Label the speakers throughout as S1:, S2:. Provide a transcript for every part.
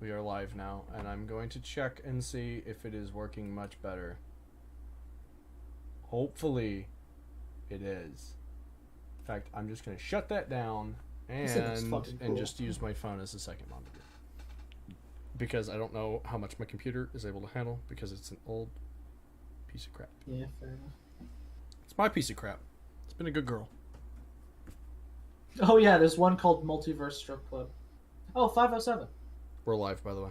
S1: We are live now, and I'm going to check and see if it is working much better. Hopefully, it is. In fact, I'm just going to shut that down and just use my phone as a second monitor. Because I don't know how much my computer is able to handle, because it's an old piece of crap.
S2: Yeah, fair enough.
S1: It's my piece of crap. It's been a good girl.
S2: Oh yeah, there's one called Multiverse Strip Club. Oh, 507.
S1: We're live, by the way.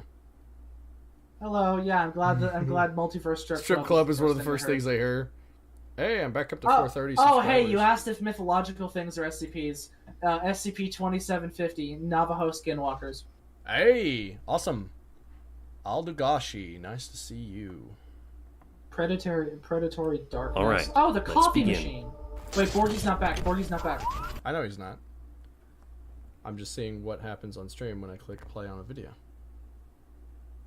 S2: Hello, yeah, I'm glad Multiverse
S1: Strip Club is one of the first things I hear. Hey, I'm back up to 430
S2: Oh,
S1: subscribers.
S2: hey, you asked if mythological things are SCPs. SCP-2750, Navajo Skinwalkers.
S1: Hey, awesome. Aldugashi, nice to see you.
S2: Predatory darkness.
S3: All right,
S2: Oh, the
S3: let's
S2: coffee
S3: begin.
S2: machine. Wait, Borgie's not back. Borgie's not back.
S1: I know he's not. I'm just seeing what happens on stream when I click play on a video.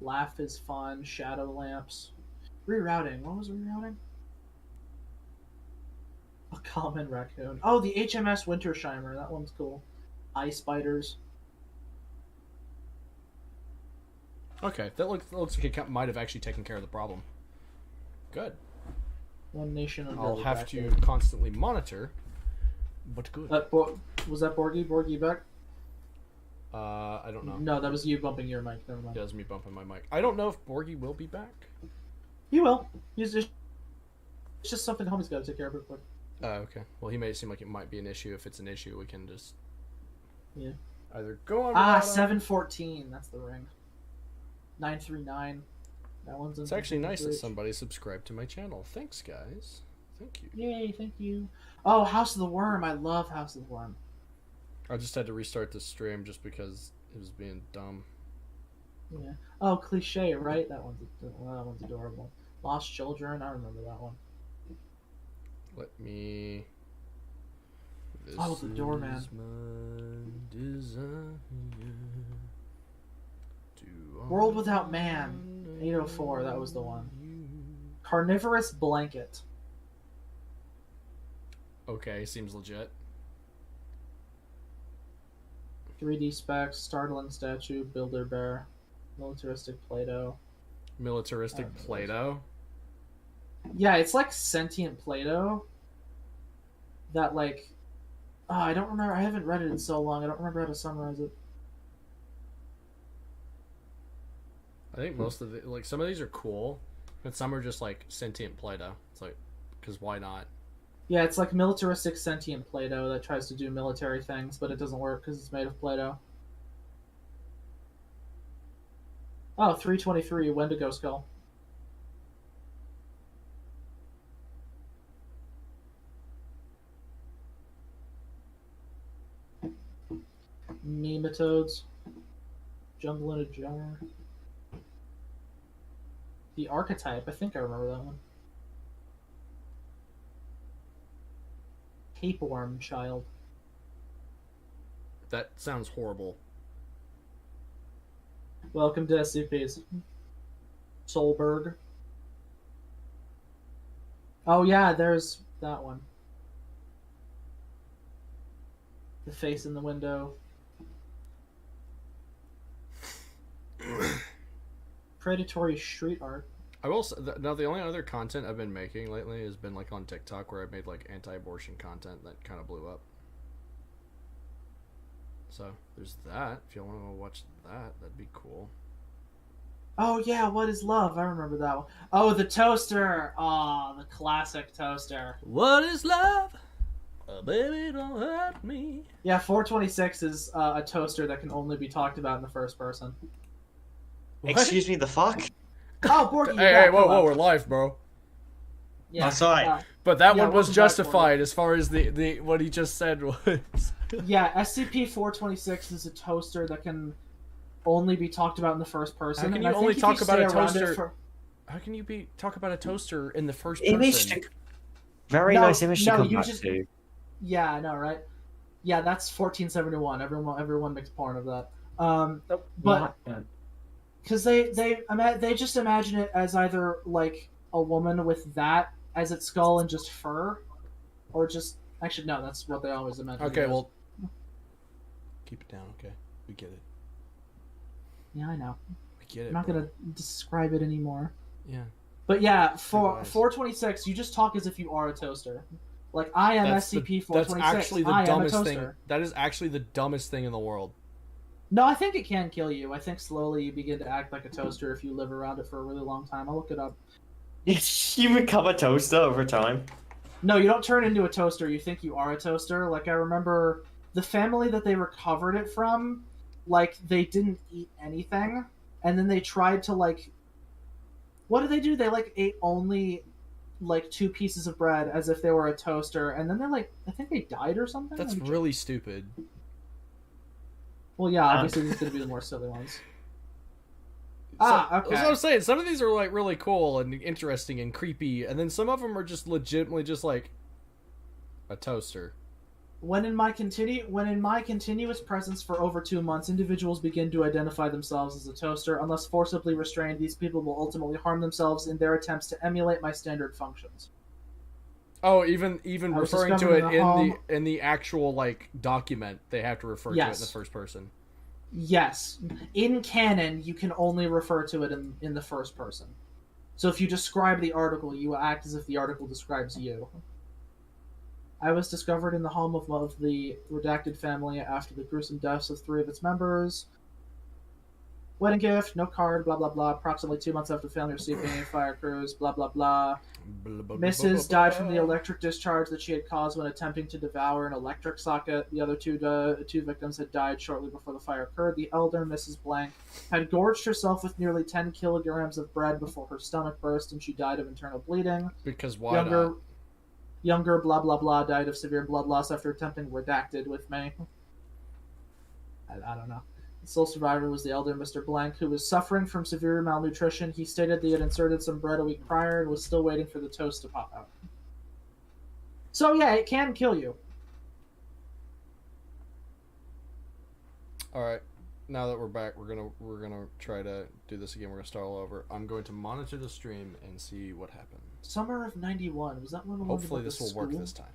S2: Laugh is fun. Shadow lamps. Rerouting. What was rerouting? A common raccoon. Oh, the HMS Wintersheimer. That one's cool. Eye spiders.
S1: Okay, that looks like it might have actually taken care of the problem. Good.
S2: One Nation of
S1: I'll
S2: Billy
S1: have
S2: back
S1: to
S2: there.
S1: constantly monitor, but good.
S2: Was that Borgie? Borgie back?
S1: I don't know.
S2: No, that was you bumping your mic. Never mind.
S1: Yeah, that's me bumping my mic. I don't know if Borgie will be back.
S2: He will. It's just something homie's got to take care of real quick.
S1: Okay. Well, he made it seem like it might be an issue. If it's an issue, we can just either go on.
S2: 714. That's the ring. 939. That one's.
S1: It's actually nice that somebody subscribed to my channel. Thanks, guys. Thank you.
S2: Yay! Thank you. Oh, House of the Worm. I love House of the Worm.
S1: I just had to restart the stream just because it was being dumb.
S2: Yeah. Oh, cliche, right? That one's adorable. Lost Children. I remember that one.
S1: Let me. This
S2: Oh, the doorman.
S1: is my desire to
S2: World Without Man. 804. That was the one. Carnivorous Blanket.
S1: Okay, seems legit.
S2: 3D specs. Startling statue. Builder bear. Militaristic Play-Doh.
S1: Militaristic Play-Doh.
S2: Yeah, it's like sentient Play-Doh. That like, I don't remember. I haven't read it in so long. I don't remember how to summarize it.
S1: I think most of the some of these are cool, but some are just like sentient Play-Doh. It's like, because why not?
S2: Yeah, it's like militaristic sentient Play-Doh that tries to do military things, but it doesn't work because it's made of Play-Doh. Oh, 323 Wendigo skull. Nematodes. Jungle in a jar. The Archetype. I think I remember that one. Tapeworm child.
S1: That sounds horrible.
S2: Welcome to SCPs. Solberg. Oh yeah, there's that one. The face in the window. Predatory street art.
S1: I will say, now the only other content I've been making lately has been like on TikTok, where I've made like anti-abortion content that kind of blew up. So there's that. If you want to watch that, that'd be cool.
S2: Oh yeah, what is love? I remember that one. Oh, the toaster. Oh, the classic toaster.
S1: What is love? Oh, baby, don't hurt me.
S2: Yeah, 426 is a toaster that can only be talked about in the first person.
S1: What?
S3: Excuse me, the fuck?
S2: Oh, Borky,
S1: Hey, whoa, we're live, bro.
S2: Yeah.
S3: Oh, sorry.
S1: But that
S2: Yeah,
S1: one was
S2: welcome back,
S1: justified as far as the what he just said was.
S2: Yeah, SCP-426 is a toaster that can only be talked about in the first person.
S1: How can
S2: and
S1: you
S2: I think
S1: only
S2: if
S1: talk
S2: you
S1: about a
S2: stay around it
S1: toaster?
S2: for-
S1: How can you talk about a toaster in the first
S3: Image
S1: person?
S3: to... Very
S2: No,
S3: nice image to
S2: no,
S3: come
S2: you
S3: back
S2: just-
S3: to.
S2: Yeah, I know, right? Yeah, that's 1471. Everyone makes porn of that. But because they just imagine it as either like a woman with that as its skull and just fur, or just actually no, that's what they always imagine.
S1: Okay, well, keep it down. Okay, we get it.
S2: Yeah, I know.
S1: I get it.
S2: I'm not gonna describe it anymore.
S1: Yeah.
S2: But yeah, for 426, you just talk as if you are a toaster. Like, I am SCP-426.
S1: That's actually the
S2: I
S1: dumbest
S2: am a
S1: thing.
S2: toaster.
S1: That is actually the dumbest thing in the world.
S2: No, I think it can kill you. I think slowly you begin to act like a toaster if you live around it for a really long time. I'll look it up.
S3: You become a toaster over time.
S2: No, you don't turn into a toaster. You think you are a toaster. Like, I remember the family that they recovered it from, like, they didn't eat anything. And then they tried to, like... What did they do? They, like, ate only, like, 2 pieces of bread as if they were a toaster. And then they, like... I think they died or something?
S1: That's really stupid.
S2: Well, yeah, obviously these are going to be the more silly ones.
S1: Okay.
S2: That's
S1: what I'm saying. Some of these are like really cool and interesting and creepy, and then some of them are just legitimately just like a toaster.
S2: When in my continuous presence for over 2 months, individuals begin to identify themselves as a toaster. Unless forcibly restrained, these people will ultimately harm themselves in their attempts to emulate my standard functions.
S1: Oh, even referring to it in the actual like document, they have to refer to it in the first person.
S2: Yes. In canon, you can only refer to it in the first person. So if you describe the article, you act as if the article describes you. I was discovered in the home of the redacted family after the gruesome deaths of 3 of its members. Wedding gift, no card, blah, blah, blah. Approximately 2 months after the family receiving a fire cruise, blah, blah, blah. Mrs. died from the electric discharge that she had caused when attempting to devour an electric socket. The other two victims had died shortly before the fire occurred. The elder, Mrs. Blank, had gorged herself with nearly 10 kilograms of bread before her stomach burst and she died of internal bleeding.
S1: Because why not?
S2: Younger, blah, blah, blah, died of severe blood loss after attempting redacted with me. I don't know. The sole survivor was the elder Mr. Blank, who was suffering from severe malnutrition. He stated that he had inserted some bread a week prior and was still waiting for the toast to pop out. So yeah, it can kill you.
S1: All right. Now that we're back, we're gonna try to do this again. We're gonna start all over. I'm going to monitor the stream and see what happens.
S2: Summer of '91, was that one?
S1: Hopefully this will work this time.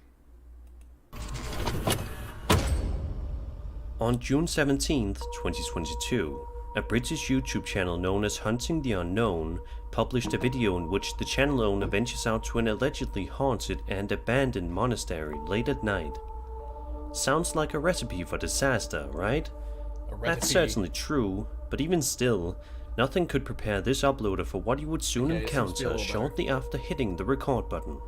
S4: On June 17th, 2022, a British YouTube channel known as Hunting the Unknown published a video in which the channel owner ventures out to an allegedly haunted and abandoned monastery late at night. Sounds like a recipe for disaster, right? That's certainly true, but even still, nothing could prepare this uploader for what you would soon encounter shortly after hitting the record button.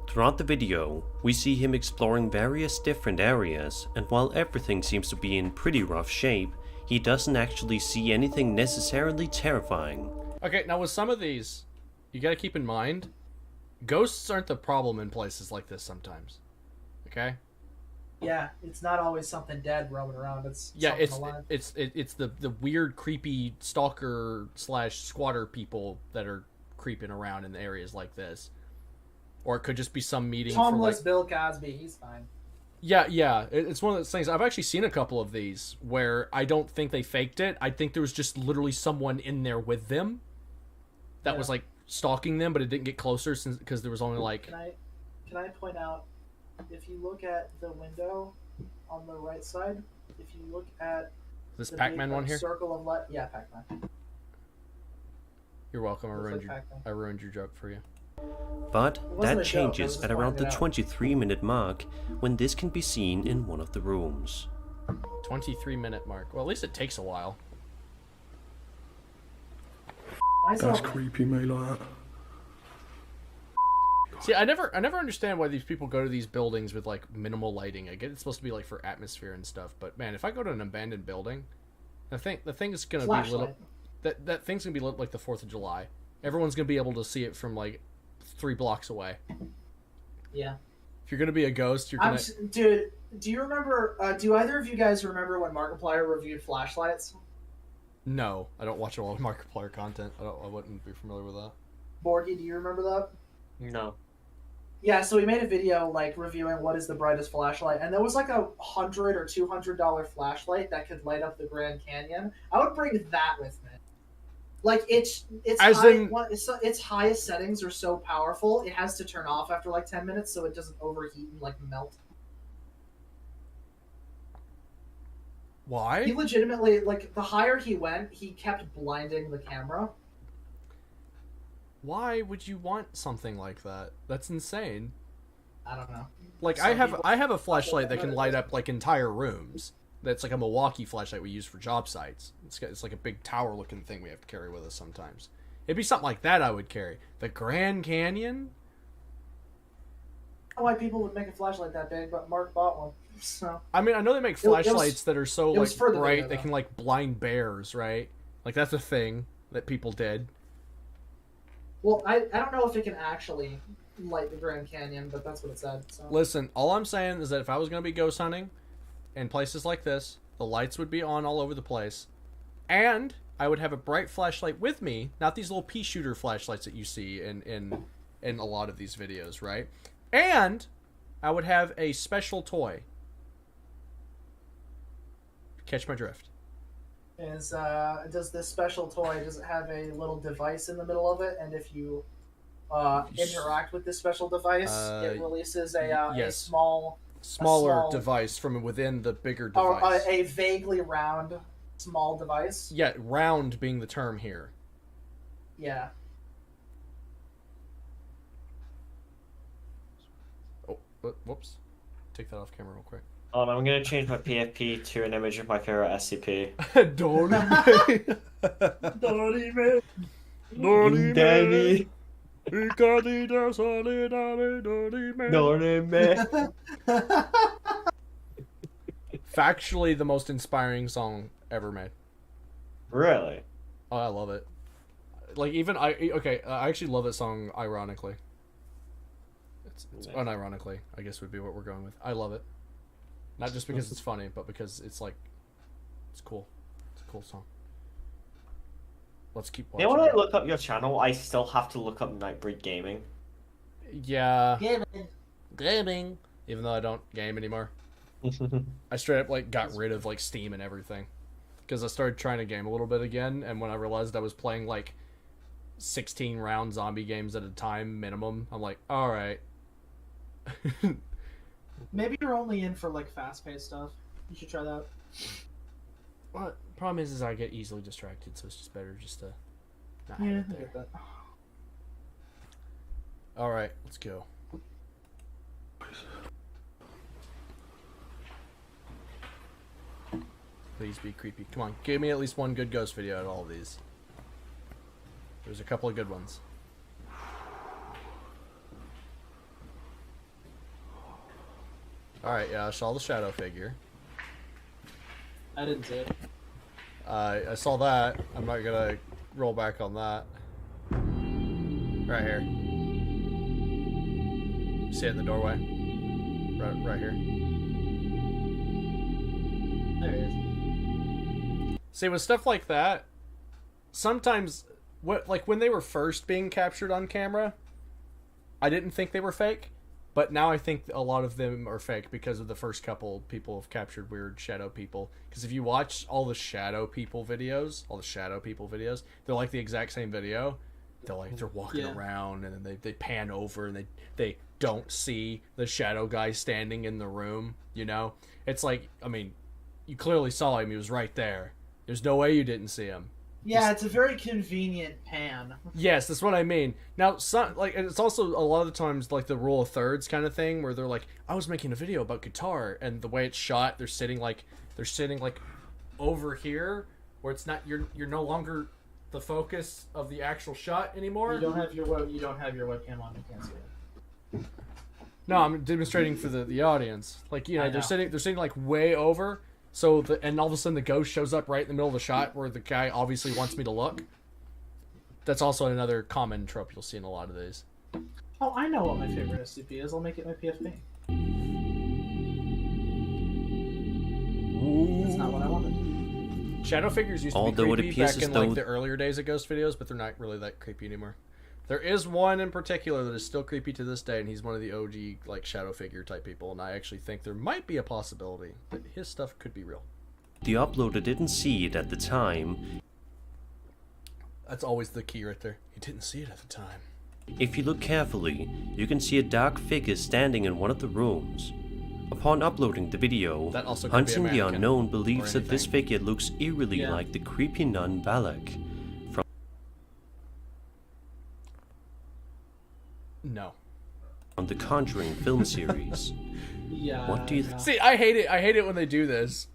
S4: Throughout the video, we see him exploring various different areas, and while everything seems to be in pretty rough shape, he doesn't actually see anything necessarily terrifying.
S1: Okay, now with some of these, you gotta keep in mind, ghosts aren't the problem in places like this sometimes. Okay?
S2: Yeah, it's not always something dead roaming around. It's
S1: alive. It's the weird, creepy stalker / squatter people that are creeping around in areas like this. Or it could just be some meeting.
S2: Tomless Bill Cosby, he's fine.
S1: Yeah, it's one of those things. I've actually seen a couple of these where I don't think they faked it. I think there was just literally someone in there with them that was like stalking them, but it didn't get closer because there was only like.
S2: Can I point out, if you look at the window on the right side, if you look at
S1: this Pac-Man one here,
S2: circle of light, yeah, Pac-Man.
S1: You're welcome. I ruined your joke for you.
S4: But that changes at around the 23-minute mark when this can be seen in one of the rooms.
S1: 23-minute mark. Well, at least it takes a while.
S5: That's creepy, me like that.
S1: See, I never understand why these people go to these buildings with like minimal lighting. I get it's supposed to be like for atmosphere and stuff, but man, if I go to an abandoned building, the thing is gonna be lit. That thing's gonna be lit like the 4th of July. Everyone's gonna be able to see it from like 3 blocks away.
S2: Yeah.
S1: If you're gonna be a ghost, you're gonna.
S2: Dude, do you remember? Do either of you guys remember when Markiplier reviewed flashlights?
S1: No, I don't watch a lot of Markiplier content. I wouldn't be familiar with that.
S2: Borgie, do you remember that?
S3: No.
S2: Yeah, so we made a video like reviewing what is the brightest flashlight, and there was like $100 or $200 flashlight that could light up the Grand Canyon. I would bring that with me. Like its highest settings are so powerful, it has to turn off after like 10 minutes so it doesn't overheat and like melt.
S1: Why?
S2: He legitimately, like, the higher he went, he kept blinding the camera.
S1: Why would you want something like that? That's insane.
S2: I don't know.
S1: Like,
S2: Some
S1: I have a flashlight that
S2: people-
S1: can light up, like, entire rooms. That's like a Milwaukee flashlight we use for job sites. It's like a big tower-looking thing we have to carry with us sometimes. It'd be something like that I would carry. The Grand Canyon?
S2: I don't know why people would make a flashlight that big, but Mark bought one. So
S1: I mean, I know they make
S2: It was-
S1: flashlights that are so,
S2: it was
S1: like,
S2: for the
S1: bright
S2: video,
S1: they
S2: though.
S1: can, like, blind bears, right? Like, that's a thing that people did.
S2: well, I don't know if it can actually light the Grand Canyon, but that's what it said. So
S1: Listen, all I'm saying is that if I was going to be ghost hunting in places like this, the lights would be on all over the place. And I would have a bright flashlight with me, not these little pea shooter flashlights that you see in a lot of these videos, right? And I would have a special toy. Catch my drift.
S2: does this special toy, does it have a little device in the middle of it, and if you interact with this special device, it releases a
S1: yes.
S2: smaller
S1: Smaller device from within the bigger device.
S2: or a vaguely round small device.
S1: Yeah, round being the term here.
S2: Yeah.
S1: Oh, whoops. Take that off camera real quick.
S3: Oh, I'm gonna change my PFP to an image of my favorite SCP.
S1: Don't
S3: Danny.
S1: Factually, the most inspiring song ever made.
S3: Really?
S1: Oh, I love it. Like, even I actually love that song. Ironically, it's unironically, I guess would be what we're going with. I love it, not just because it's funny, but because it's like, it's cool. It's a cool song. Let's keep watching.
S3: You know, when I look up your channel, I still have to look up Nightbreed Gaming.
S1: Yeah. Gaming. Even though I don't game anymore. I straight up, like, got rid of, like, Steam and everything. Because I started trying to game a little bit again, and when I realized I was playing, like, 16-round zombie games at a time minimum, I'm like, alright.
S2: Maybe you're only in for like fast-paced stuff. You should try that.
S1: What? Problem is I get easily distracted, so it's just better just to not
S2: Yeah,
S1: have
S2: I
S1: it there.
S2: get that.
S1: Alright, let's go. Please be creepy. Come on, give me at least one good ghost video out of all of these. There's a couple of good ones. Alright, yeah, I saw the shadow figure.
S2: I didn't see it.
S1: I saw that. I'm not gonna roll back on that. Right here. See it in the doorway? Right here.
S2: There he is.
S1: See, with stuff like that, sometimes, when they were first being captured on camera, I didn't think they were fake, but now I think a lot of them are fake because of the first couple people have captured weird shadow people. Because if you watch all the shadow people videos, they're like the exact same video. They're walking around, and then they pan over, and they don't see the shadow guy standing in the room, you know? It's like, I mean, you clearly saw him, he was right there. There's no way you didn't see him.
S2: Yeah, it's a very convenient pan.
S1: Yes, that's what I mean. Now, it's also a lot of the times like the rule of thirds kind of thing, where they're like, I was making a video about guitar, and the way it's shot, they're sitting like over here, where it's not you're no longer the focus of the actual shot anymore.
S2: You don't have your webcam on. You can't see it.
S1: No, I'm demonstrating for the audience. Like, you know, they're sitting like way over. So and all of a sudden the ghost shows up right in the middle of the shot where the guy obviously wants me to look. That's also another common trope you'll see in a lot of these.
S2: Oh, I know what my favorite SCP is. I'll make it my PFP. That's not what I wanted.
S1: Shadow figures used to
S4: Although
S1: be
S4: it
S1: creepy
S4: appears
S1: back
S4: as
S1: in
S4: though-
S1: like the earlier days of ghost videos, but they're not really that creepy anymore. There is one in particular that is still creepy to this day, and he's one of the OG like shadow figure type people, and I actually think there might be a possibility that his stuff could be real.
S4: The uploader didn't see it at the time.
S1: That's always the key right there. He didn't see it at the time.
S4: If you look carefully, you can see a dark figure standing in one of the rooms. Upon uploading the video,
S1: That also could be a
S4: Hunting the
S1: mannequin
S4: Unknown
S1: or
S4: believes that this
S1: anything.
S4: figure looks eerily
S2: Yeah.
S4: like the creepy nun Valak
S1: No.
S4: from the Conjuring film series.
S2: Yeah.
S4: What do you
S2: no.
S1: See, I hate it. I hate it when they do this.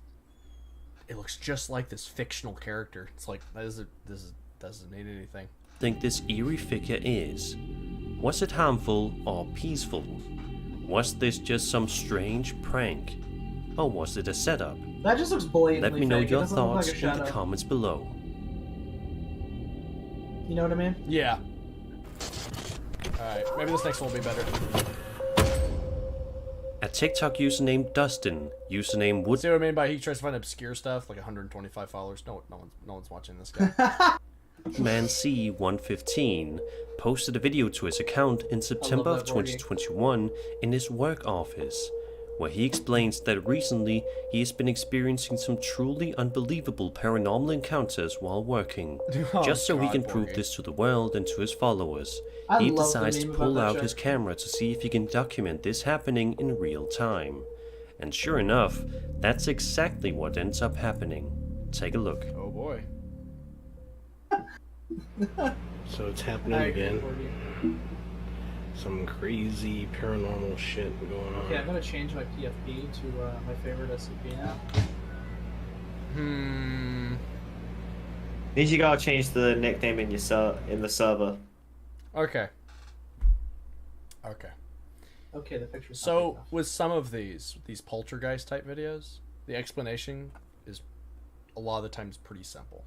S1: It looks just like this fictional character. It's like this doesn't need anything.
S4: Think this eerie figure is? Was it harmful or peaceful? Was this just some strange prank? Or was it a setup?
S2: That just looks blatantly
S4: Let me know
S2: fake. It
S4: your
S2: doesn't look
S4: thoughts
S2: like a
S4: in the
S2: shadow.
S4: comments below.
S2: You know what I mean?
S1: Yeah. Alright, maybe this next one will be better.
S4: A TikTok user named Dustin, username Wood
S1: See what I mean by he tries to find obscure stuff, like 125 followers. No one's watching this guy.
S4: Man C115 posted a video to his account in September of
S2: that board game.
S4: 2021 in his work office, where he explains that recently he has been experiencing some truly unbelievable paranormal encounters while working.
S1: Oh,
S4: Just so he
S1: God,
S4: can
S1: board
S4: prove
S1: game.
S4: this to the world and to his followers,
S2: I
S4: he
S2: love the
S4: decides to
S2: meme
S4: pull
S2: about
S4: out
S2: that
S4: his
S2: chick.
S4: camera to see if he can document this happening in real time. And sure enough, that's exactly what ends up happening. Take a look.
S1: Oh boy.
S5: So it's
S2: I
S5: happening
S2: agree
S5: again.
S2: with you.
S5: Some crazy paranormal shit going on.
S2: Okay, I'm gonna change my PFP to my favorite SCP now.
S3: Need you gotta change the nickname in your in the server.
S1: Okay. Okay.
S2: Okay, the picture's not
S1: So
S2: big enough.
S1: with some of these poltergeist type videos, the explanation is a lot of the times pretty simple,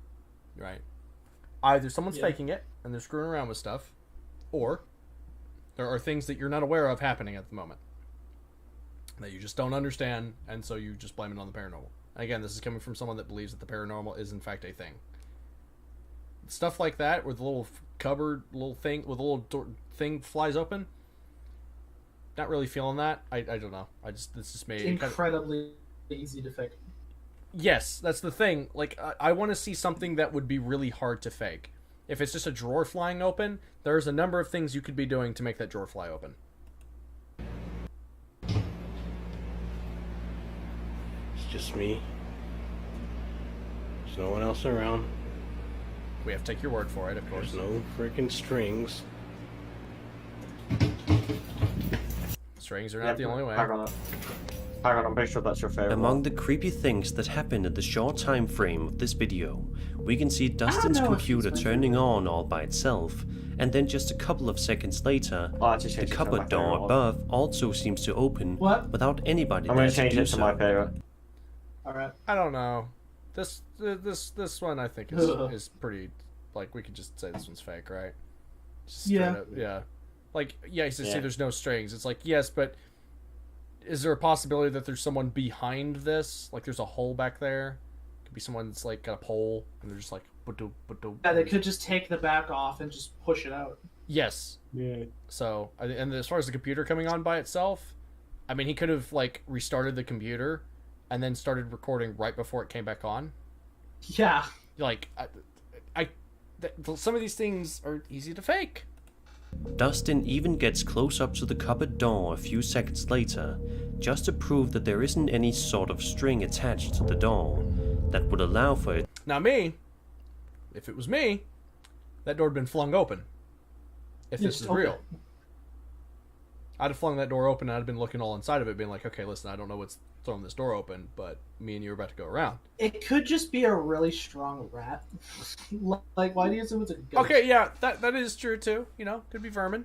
S1: right? Either someone's
S2: Yeah.
S1: faking it and they're screwing around with stuff, or there are things that you're not aware of happening at the moment that you just don't understand, and so you just blame it on the paranormal. And again, this is coming from someone that believes that the paranormal is in fact a thing. Stuff like that, where the little cupboard, little thing with a little thing flies open. Not really feeling that. I don't know. It's just me.
S2: Incredibly easy to fake.
S1: Yes, that's the thing. Like, I want to see something that would be really hard to fake. If it's just a drawer flying open, there's a number of things you could be doing to make that drawer fly open.
S5: It's just me. There's no one else around.
S1: We have to take your word for it, of course.
S5: There's no freaking strings.
S1: Strings are not the only way.
S3: Hang on, I'm pretty sure that's your favorite.
S4: Among
S3: one.
S4: the creepy things that happened in the short time frame of this video, we can see Dustin's
S2: know if
S4: computer
S2: it's my
S4: turning on all by itself, and then just a couple of seconds later,
S3: I'll actually
S4: the
S3: change it to my
S4: cupboard door
S3: favorite one.
S4: above also seems to open
S2: What?
S4: without anybody
S3: I'm
S4: there
S3: gonna
S4: to
S3: change
S4: do
S3: it to my
S4: so.
S3: favorite.
S2: Alright.
S1: I don't know. This one I think is pretty. Like, we could just say this one's fake, right? Just straight
S2: Yeah.
S1: up, yeah. Like, yeah, you say
S3: Yeah.
S1: there's no strings. It's like, yes, but is there a possibility that there's someone behind this? Like, there's a hole back there? Could be someone that's, like, got a pole, and they're just like,
S2: Yeah, they could just take the back off and just push it out.
S1: Yes.
S3: Yeah.
S1: So, and as far as the computer coming on by itself, I mean, he could have, like, restarted the computer and then started recording right before it came back on.
S2: Yeah.
S1: Like, some of these things are easy to fake.
S4: Dustin even gets close up to the cupboard door a few seconds later, just to prove that there isn't any sort of string attached to the door that would allow for it.
S1: Now if it was me, that door had been flung open. If this
S2: Just
S1: is
S2: open
S1: real.
S2: it.
S1: I'd have flung that door open and I'd have been looking all inside of it, being like, okay, listen, I don't know what's throwing this door open, but me and you are about to go around.
S2: It could just be a really strong rat. Like, why do you assume it's a ghost?
S1: Okay, yeah, that is true too. You know, could be vermin.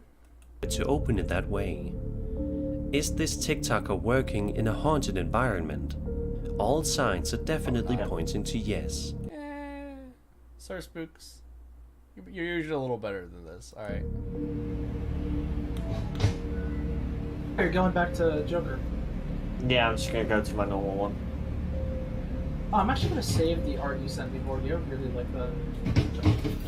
S4: To open it that way. Is this TikToker working in a haunted environment? All signs are definitely pointing to yes.
S1: Sir Spooks, you're usually a little better than this. All right.
S2: You're going back to Joker.
S3: Yeah, I'm just gonna go to my normal one.
S2: Oh, I'm actually gonna save the art you sent me, Borgy. I really like that.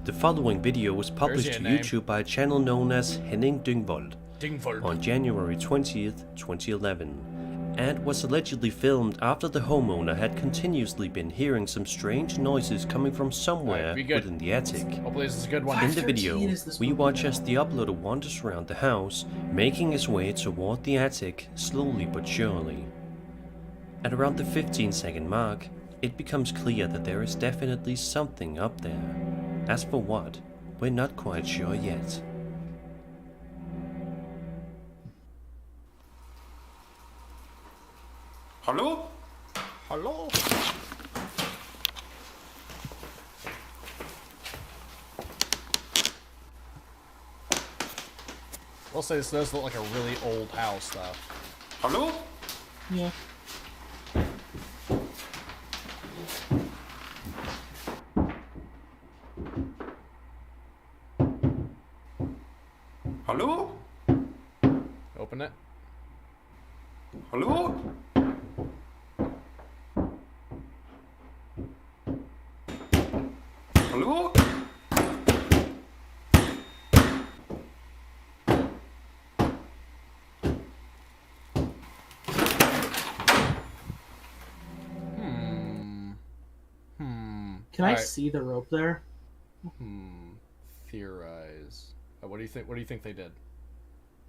S4: The following video was published
S1: your
S4: to
S1: name.
S4: YouTube by a channel known as Henning Dyngvold
S1: Dingvold.
S4: on January 20th, 2011, and was allegedly filmed after the homeowner had continuously been hearing some strange noises coming from somewhere within the attic.
S1: Hopefully this is a good one.
S4: In the video, we watch as the uploader wanders around the house, making his way toward the attic slowly but surely. At around the 15-second mark, it becomes clear that there is definitely something up there. As for what, we're not quite sure yet.
S3: Hello?
S1: Hello? I'll say this does look like a really old house, though.
S3: Hello?
S2: Yeah.
S3: Hello?
S1: Open it.
S3: Hello? Hello?
S2: Can I see the rope there?
S1: Theorize. What do you think? What do you think they did?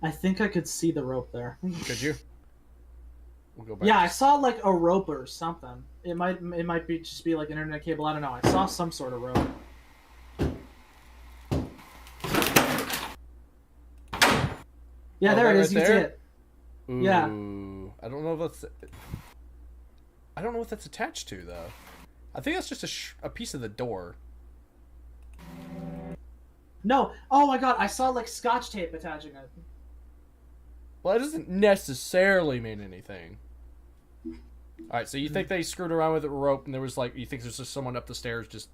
S2: I think I could see the rope there.
S1: Could you? We'll go back.
S2: Yeah, I saw like a rope or something. It might be just be like internet cable. I don't know. I saw some sort of rope. Yeah, there it is. You see it.
S1: Ooh,
S2: Yeah.
S1: I don't know if that's. I don't know what that's attached to though. I think that's just a piece of the door.
S2: No. Oh my god! I saw like Scotch tape attaching it.
S1: Well, it doesn't necessarily mean anything. Alright, so you think they screwed around with the rope and there was like, you think there's just someone up the stairs just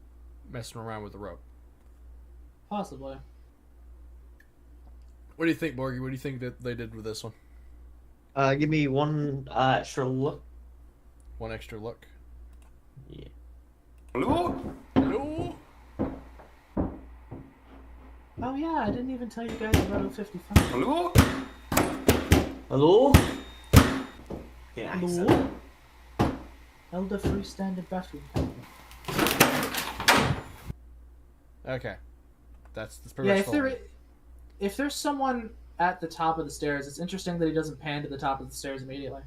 S1: messing around with the rope?
S2: Possibly.
S1: What do you think, Borgie? What do you think that they did with this one?
S3: Give me one extra look.
S1: One extra look?
S3: Yeah. Hello?
S1: Hello?
S2: Oh yeah, I didn't even tell you guys about 055.
S3: Hello? Hello? Yeah.
S2: Hello? Elder freestanding bathroom.
S1: Okay. That's pretty
S2: Yeah,
S1: much
S2: if there's someone at the top of the stairs, it's interesting that he doesn't pan to the top of the stairs immediately.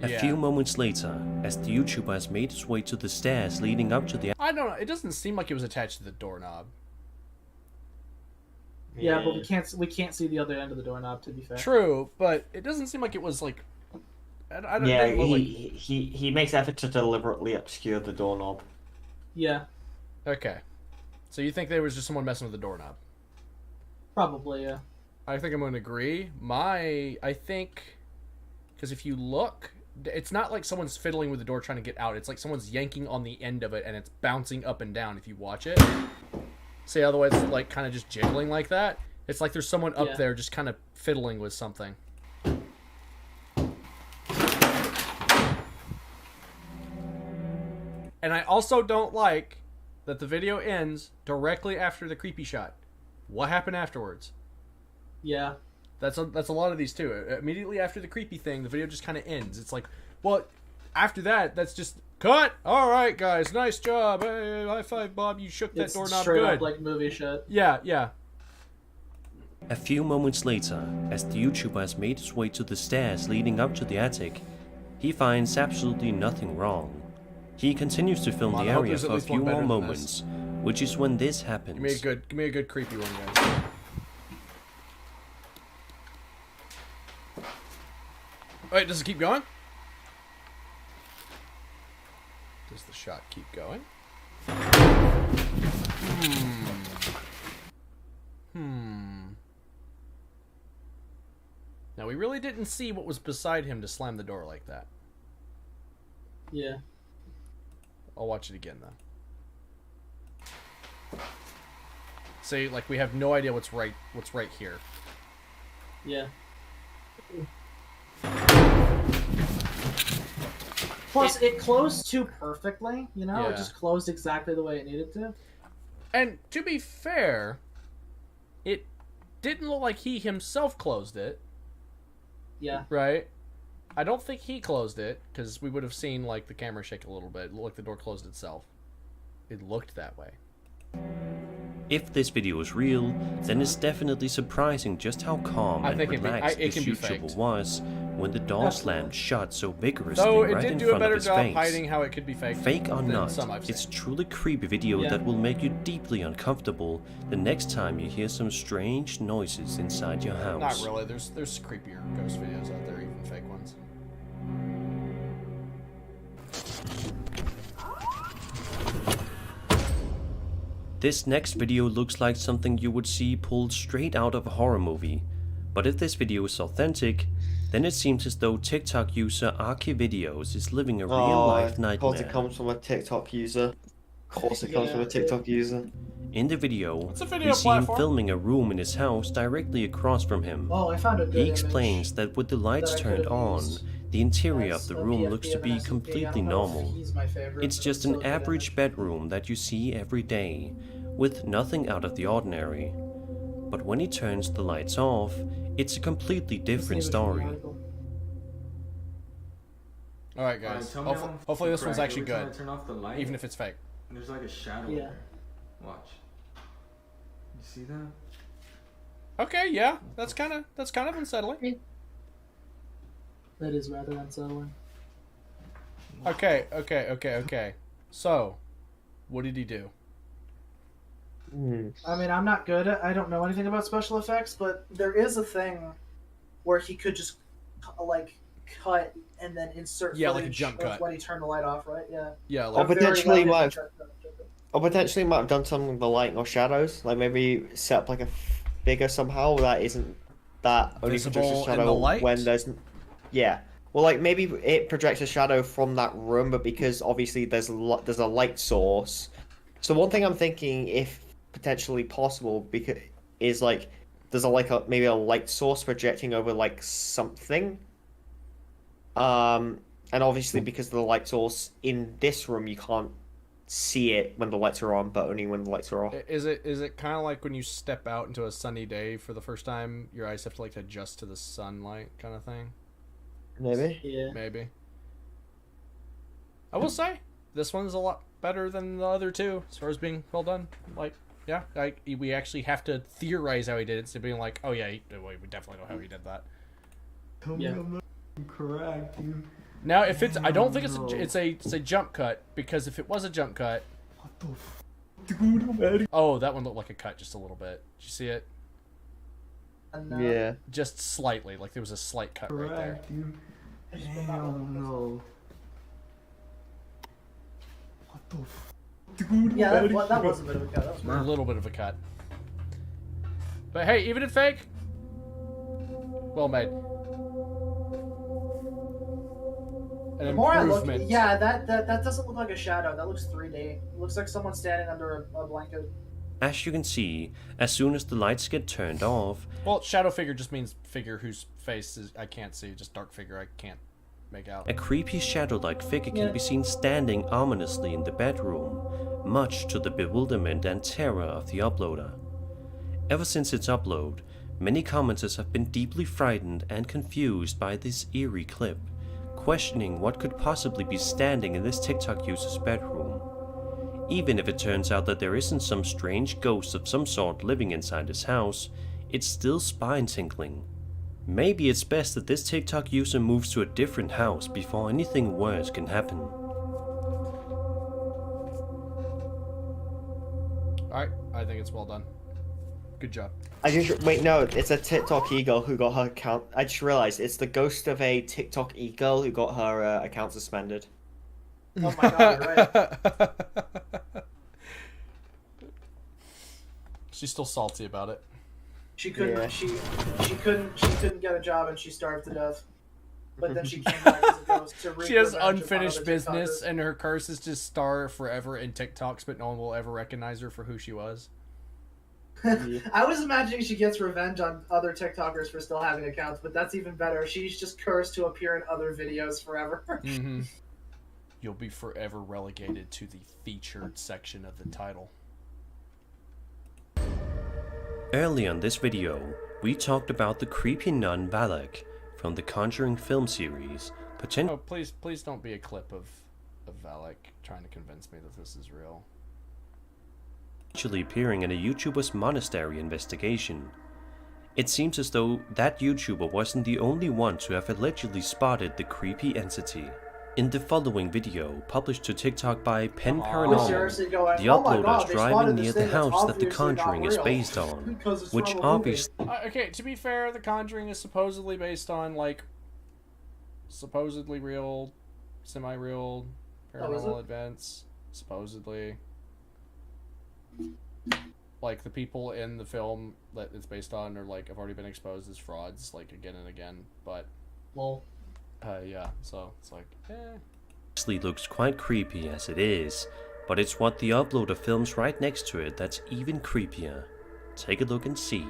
S4: A few moments later, as the YouTuber has made his way to the stairs leading up to the...
S1: I don't know, it doesn't seem like it was attached to the doorknob.
S2: Yeah, but we can't see the other end of the doorknob, to be fair.
S1: True, but it doesn't seem like it was like... I don't
S3: yeah,
S1: know,
S3: he makes effort to deliberately obscure the doorknob.
S2: Yeah.
S1: Okay. So you think there was just someone messing with the doorknob?
S2: Probably, yeah.
S1: I think I'm going to agree. I think... Because if you look... It's not like someone's fiddling with the door trying to get out. It's like someone's yanking on the end of it and it's bouncing up and down if you watch it. See, otherwise it's like kind of just jiggling like that. It's like there's someone up there just kind of fiddling with something. And I also don't like that the video ends directly after the creepy shot. What happened afterwards?
S2: Yeah.
S1: That's a lot of these too. Immediately after the creepy thing, the video just kind of ends. It's like, well, after that, that's just cut. All right, guys, nice job. Hey, high five, Bob. You shook that doorknob
S2: straight
S1: good.
S2: Up like movie shit.
S1: Yeah, yeah.
S4: A few moments later, as the YouTuber has made his way to the stairs leading up to the attic, he finds absolutely nothing wrong. He continues to film the area for a few more moments, which is when this happens.
S1: Give me a good creepy one, guys. Wait, does it keep going? Does the shot keep going? Now, we really didn't see what was beside him to slam the door like that.
S2: Yeah.
S1: I'll watch it again, though. See, like, we have no idea what's right here.
S2: Yeah. Plus, it closed too perfectly, you know? It just closed exactly the way it needed to.
S1: And to be fair, it didn't look like he himself closed it.
S2: Yeah.
S1: Right? I don't think he closed it, because we would have seen, like, the camera shake a little bit, like the door closed itself. It looked that way.
S4: If this video is real, then it's definitely surprising just how calm and relaxed this YouTuber was when the door slammed shut so vigorously right in front of his face.
S1: Hiding how it could be fake.
S4: Fake or not, it's a truly creepy video that will make you deeply uncomfortable the next time you hear some strange noises inside your house.
S1: Not really. There's creepier ghost videos out there, even fake ones.
S4: This next video looks like something you would see pulled straight out of a horror movie, but if this video is authentic, then it seems as though TikTok user Arky Videos is living a real-life nightmare.
S3: Of course it comes from a TikTok user.
S4: In the video, we see him filming a room in his house directly across from him.
S2: Oh, I found a good
S4: He explains that with the lights turned on, the interior of the room looks to be completely normal. It's just an average bedroom that you see every day, with nothing out of the ordinary. But when he turns the lights off, it's a completely different story.
S1: Alright guys, hopefully this one's actually good, even if it's fake.
S6: There's like a shadow there. Watch. You see that?
S1: Okay, yeah, that's kind of unsettling.
S2: That is rather unsettling.
S1: Okay. So, what did he do?
S2: I mean, I'm not good at, I don't know anything about special effects, but there is a thing where he could just, like, cut and then insert
S1: footage like a jump cut
S2: when he turned the light off, right? Yeah.
S1: Yeah, like
S3: Or potentially might have done something with the light or shadows, like maybe set up like a figure somehow that isn't that only projects a shadow when there's well, like maybe it projects a shadow from that room, but because obviously there's a light source. So one thing I'm thinking, if potentially possible, because is like there's maybe a light source projecting over like something. And obviously because of the light source in this room, you can't see it when the lights are on, but only when the lights are off.
S1: Is it kind of like when you step out into a sunny day for the first time, your eyes have to like adjust to the sunlight kind of thing?
S3: Maybe.
S2: Yeah.
S1: Maybe. I will say this one's a lot better than the other two as far as being well done. Like, yeah, we actually have to theorize how he did it instead of being like, oh yeah, we definitely know how he did that.
S6: Tell me I'm not correct, dude.
S1: Now, if it's, I don't think it's a jump cut, because if it was a jump cut,
S6: what the f, dude?
S1: Oh, that one looked like a cut just a little bit. Did you see it?
S3: Yeah.
S1: Just slightly, like there was a slight cut right there.
S6: Dude. Hell no. What the f, dude?
S2: Yeah, that was a bit of a cut. That was
S1: a little bit of a cut. But hey, even if fake, well made.
S2: The more I look, yeah, that doesn't look like a shadow. That looks 3D. It looks like someone standing under a blanket.
S4: As you can see, as soon as the lights get turned off...
S1: Well, shadow figure just means figure whose face is I can't see, just dark figure I can't make out.
S4: A creepy shadow-like figure can be seen standing ominously in the bedroom, much to the bewilderment and terror of the uploader. Ever since its upload, many commenters have been deeply frightened and confused by this eerie clip, questioning what could possibly be standing in this TikTok user's bedroom. Even if it turns out that there isn't some strange ghost of some sort living inside his house, it's still spine-tingling. Maybe it's best that this TikTok user moves to a different house before anything worse can happen.
S1: Alright, I think it's well done. Good job.
S3: Wait, no, it's a TikTok e-girl who got her account. I just realized it's the ghost of a TikTok e-girl who got her account suspended.
S2: Oh my god, right.
S1: She's still salty about it.
S2: She couldn't. She couldn't get a job and she starved to death. But then she came back as a ghost to reap
S1: She has
S2: revenge
S1: unfinished business,
S2: TikTokers.
S1: and her curse is to star forever in TikToks, but no one will ever recognize her for who she was.
S2: I was imagining she gets revenge on other TikTokers for still having accounts, but that's even better. She's just cursed to appear in other videos forever.
S1: Mm-hmm. You'll be forever relegated to the featured section of the title.
S4: Early on this video, we talked about the creepy nun Valak from the Conjuring film series, potentially...
S1: Oh, please don't be a clip of Valak trying to convince me that this is real.
S4: Appearing in a YouTuber's monastery investigation. It seems as though that YouTuber wasn't the only one to have allegedly spotted the creepy entity. In the following video, published to TikTok by Pen Paranormal, the uploader is driving near the house that The Conjuring is based on, which obviously...
S1: Okay, to be fair, The Conjuring is supposedly based on, like, supposedly real, semi-real paranormal events. Supposedly. Like, the people in the film that it's based on are, like, have already been exposed as frauds, like, again and again, but...
S2: Well...
S1: yeah, so it's like,
S4: looks quite creepy as it is, but it's what the uploader films right next to it that's even creepier. Take a look and see.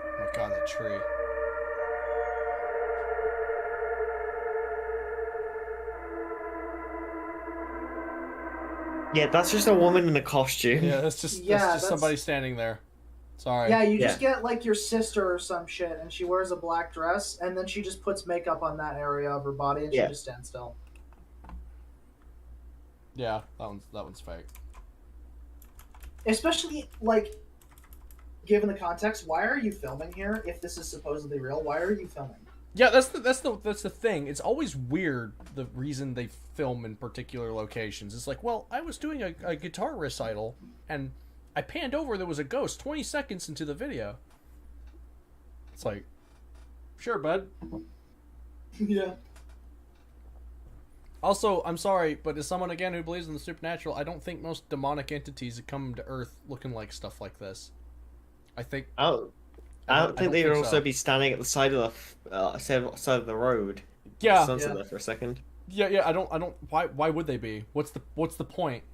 S1: Oh my god, that tree.
S3: Yeah, that's just a woman in a costume.
S1: Yeah, that's just somebody standing there. Sorry.
S2: Yeah, you just get like your sister or some shit, and she wears a black dress, and then she just puts makeup on that area of her body, and she just stands still.
S1: Yeah, that one's fake.
S2: Especially like, given the context, why are you filming here if this is supposedly real? Why are you filming?
S1: Yeah, that's the thing. It's always weird the reason they film in particular locations. It's like, well, I was doing a guitar recital, and I panned over, there was a ghost 20 seconds into the video. It's like, sure, bud.
S2: Yeah.
S1: Also, I'm sorry, but as someone, again, who believes in the supernatural, I don't think most demonic entities that come to Earth looking like stuff like this. I think...
S3: I don't think they would also be standing at the side of the side of the road.
S1: Yeah.
S3: Sunset there for a second.
S1: Yeah, I don't... Why would they be? What's the point?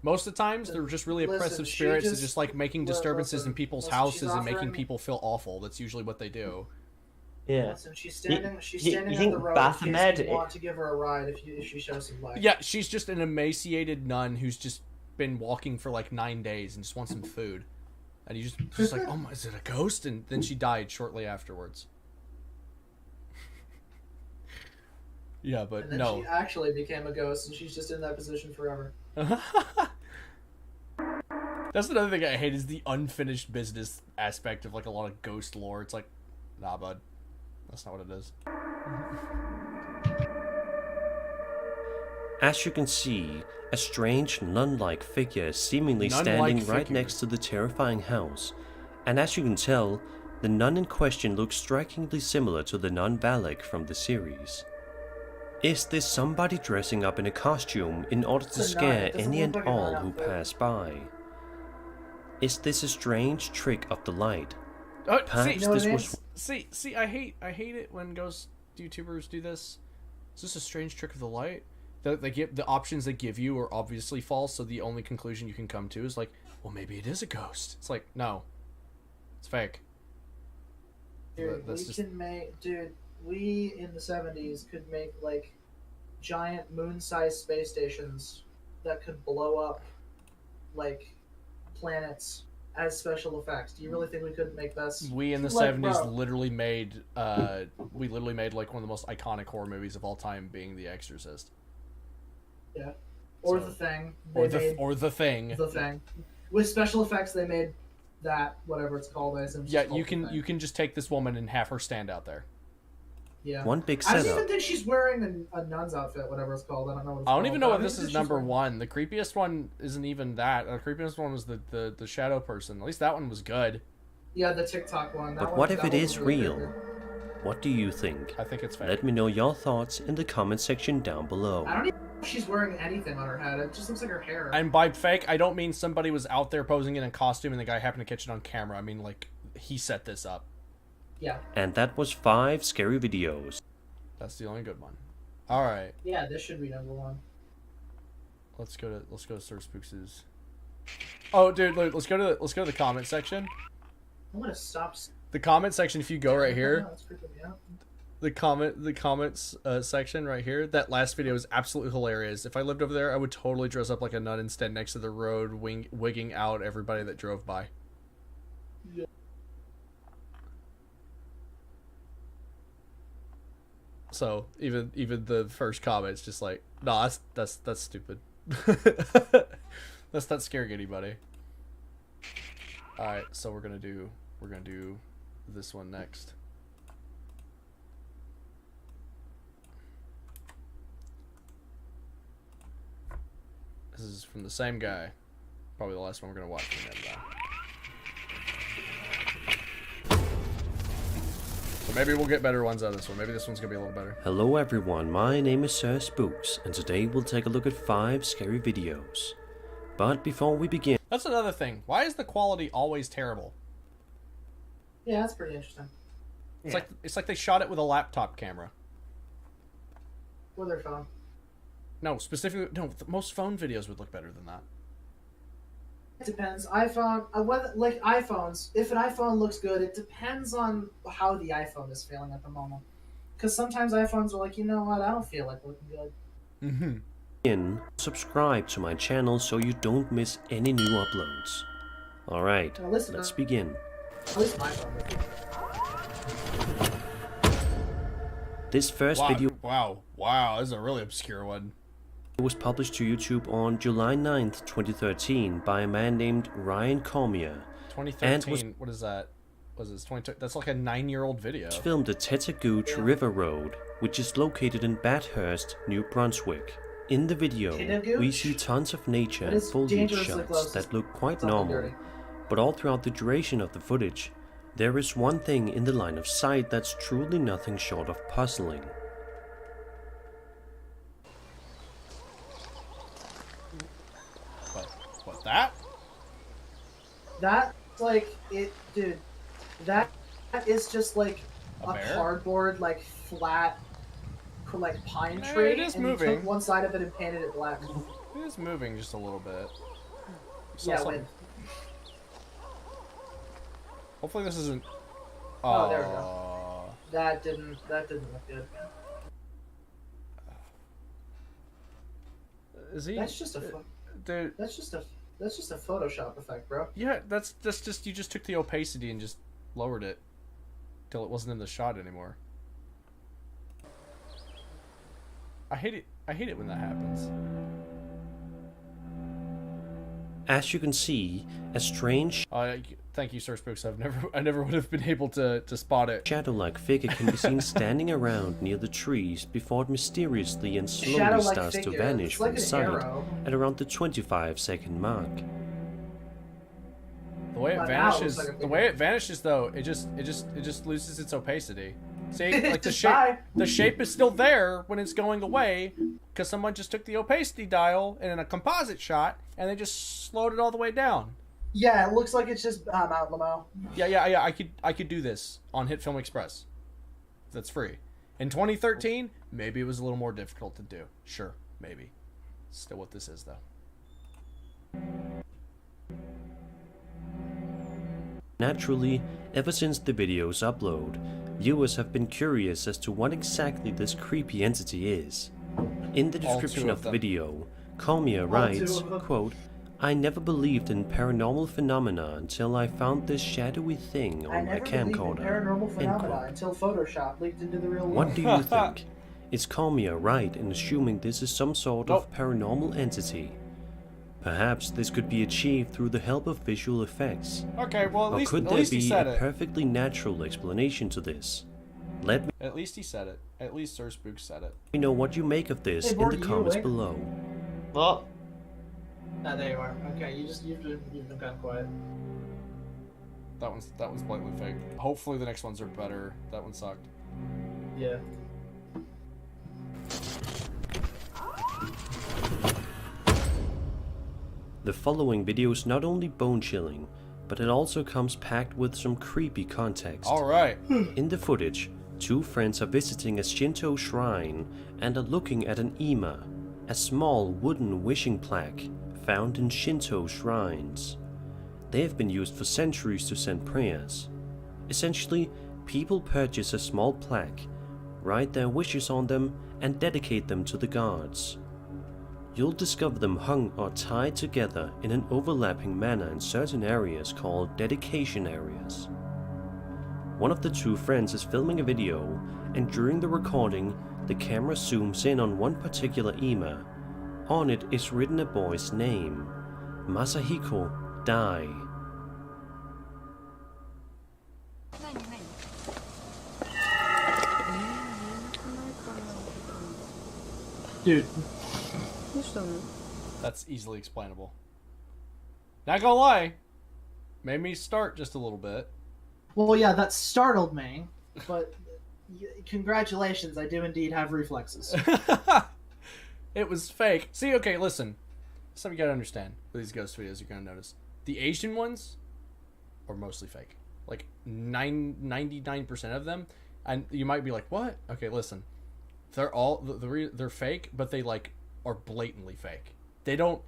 S1: Most of the times, they're just really oppressive spirits that just like making disturbances in people's houses and making people feel awful. That's usually what they do.
S3: Yeah.
S2: Listen, she's standing on the road in case you want to give her a ride if she shows some light.
S1: Yeah, she's just an emaciated nun who's just been walking for like 9 days and just wants some food. And you just like, oh my, is it a ghost? And then she died shortly afterwards. Yeah, but
S2: and then
S1: no.
S2: She actually became a ghost, and she's just in that position forever.
S1: That's another thing I hate is the unfinished business aspect of like a lot of ghost lore. It's like, nah, bud, that's not what it is.
S4: As you can see, a strange nun-like figure is seemingly standing right next to the terrifying house, and as you can tell, the nun in question looks strikingly similar to the nun Valak from the series. Is this somebody dressing up in a costume in order to scare any and all who pass by? Is this a strange trick of the light?
S1: Perhaps this was... See, I hate it when ghost YouTubers do this. Is this a strange trick of the light? They give the options they give you are obviously false, so the only conclusion you can come to is like, well, maybe it is a ghost. It's like, no, it's fake.
S2: Dude, we in the 70s could make like giant moon-sized space stations that could blow up like planets as special effects. Do you really think we couldn't make this?
S1: We in the 70s literally made like one of the most iconic horror movies of all time, being The Exorcist.
S2: Yeah. Or The Thing.
S1: The Thing.
S2: The Thing. With special effects, they made that, whatever it's called.
S1: You can just take this woman and have her stand out there.
S2: Yeah.
S4: One big setup.
S2: I don't even think she's wearing a nun's outfit, whatever it's called. I don't know what it's
S1: I don't
S2: called.
S1: even know what this is number one. The creepiest one isn't even that. The creepiest one was the shadow person. At least that one was good.
S2: Yeah, the TikTok one.
S4: But what if it is real? What do you think?
S1: I think it's fake.
S4: Let me know your thoughts in the comment section down below.
S2: I don't even know if she's wearing anything on her head. It just looks like her hair.
S1: And by fake, I don't mean somebody was out there posing in a costume and the guy happened to catch it on camera. I mean, like, he set this up.
S2: Yeah.
S4: And that was 5 scary videos.
S1: That's the only good one. All right.
S2: Yeah, this should be number one.
S1: Let's go to Sir Spooks'. Oh, dude, let's go to the comment section.
S2: I'm gonna stop.
S1: The comment section. If you go right here, the comments section right here. That last video is absolutely hilarious. If I lived over there, I would totally dress up like a nun and stand next to the road, wigging out everybody that drove by.
S2: Yeah.
S1: So even the first comment's just like, nah, that's stupid. That's not scaring anybody. All right, so we're gonna do this one next. This is from the same guy. Probably the last one we're gonna watch from him though. So maybe we'll get better ones out of this one. Maybe this one's gonna be a little better.
S4: Hello everyone, my name is Sir Spooks, and today we'll take a look at 5 scary videos. But before we begin...
S1: That's another thing. Why is the quality always terrible?
S2: Yeah, that's pretty interesting.
S1: It's like they shot it with a laptop camera.
S2: With their phone.
S1: No, specifically, no. Most phone videos would look better than that.
S2: It depends. iPhone, like iPhones. If an iPhone looks good, it depends on how the iPhone is feeling at the moment. Because sometimes iPhones are like, you know what? I don't feel like looking good.
S4: Subscribe to my channel so you don't miss any new uploads. Alright, let's begin.
S2: At least my phone.
S4: This first video...
S1: Wow, this is a really obscure one.
S4: It was published to YouTube on July 9th, 2013 by a man named Ryan Cormier.
S1: 2013? What is that? Was this 20? That's like a 9-year-old video.
S4: It was filmed at Tetagooch River Road, which is located in Bathurst, New Brunswick. In the video, we see tons of nature and foliage shots that look quite normal, but all throughout the duration of the footage, there is one thing in the line of sight that's truly nothing short of puzzling.
S1: What, that?
S2: That's like, dude, that is just like a cardboard, like, flat, like, pine tree,
S1: it is
S2: and
S1: moving.
S2: you took one side of it and painted it black.
S1: It is moving just a little bit.
S2: Yeah, wind.
S1: Hopefully this isn't...
S2: Oh, there we go. That didn't look good.
S1: Is he...
S2: That's just a...
S1: Dude...
S2: That's just a Photoshop effect, bro.
S1: Yeah, that's just... You just took the opacity and just lowered it till it wasn't in the shot anymore. I hate it when that happens.
S4: As you can see, a strange...
S1: Thank you, Sir Spooks. I never would have been able to spot it.
S4: Shadow-like figure can be seen standing around near the trees before it mysteriously and slowly starts to vanish from sight at around the 25-second mark.
S1: The way it vanishes, though, it just loses its opacity. See, like the shape is still there when it's going away, because someone just took the opacity dial and in a composite shot, and they just slowed it all the way down.
S2: Yeah, it looks like it's just out Lamo.
S1: Yeah. I could do this on Hit Film Express. That's free. In 2013, maybe it was a little more difficult to do. Sure, maybe. Still what this is, though.
S4: Naturally, ever since the video's upload, viewers have been curious as to what exactly this creepy entity is. In the description of the video, Cormier writes, quote, "I never believed in paranormal phenomena until I found this shadowy thing on my camcorder."
S2: Paranormal phenomena until Photoshop leaked into the real world.
S4: What do you think? Is Cormier right in assuming this is some sort of paranormal entity? Perhaps this could be achieved through the help of visual effects.
S1: Okay, well
S4: or could there be a perfectly natural explanation to this?
S1: At least he said it. At least Sir Spook said it.
S4: Let me know what you make of this in the comments below.
S3: What?
S2: Ah, there you are. Okay, you've been kind of quiet.
S1: That one's blatantly fake. Hopefully the next ones are better. That one sucked.
S2: Yeah.
S4: The following video is not only bone-chilling, but it also comes packed with some creepy context.
S1: Alright.
S4: In the footage, 2 friends are visiting a Shinto shrine and are looking at an ima, a small wooden wishing plaque found in Shinto shrines. They have been used for centuries to send prayers. Essentially, people purchase a small plaque, write their wishes on them, and dedicate them to the gods. You'll discover them hung or tied together in an overlapping manner in certain areas called dedication areas. One of the two friends is filming a video, and during the recording, the camera zooms in on one particular ema. On it is written a boy's name, Masahiko Dai.
S2: Dude.
S1: That's easily explainable. Not gonna lie, made me start just a little bit.
S2: Well, yeah, that startled me, but congratulations, I do indeed have reflexes.
S1: It was fake. See, okay, listen. Something you gotta understand with these ghost videos, you're gonna notice. The Asian ones are mostly fake. Like 99% of them. And you might be like, what? Okay, listen. They're all they're fake, but they like are blatantly fake. They don't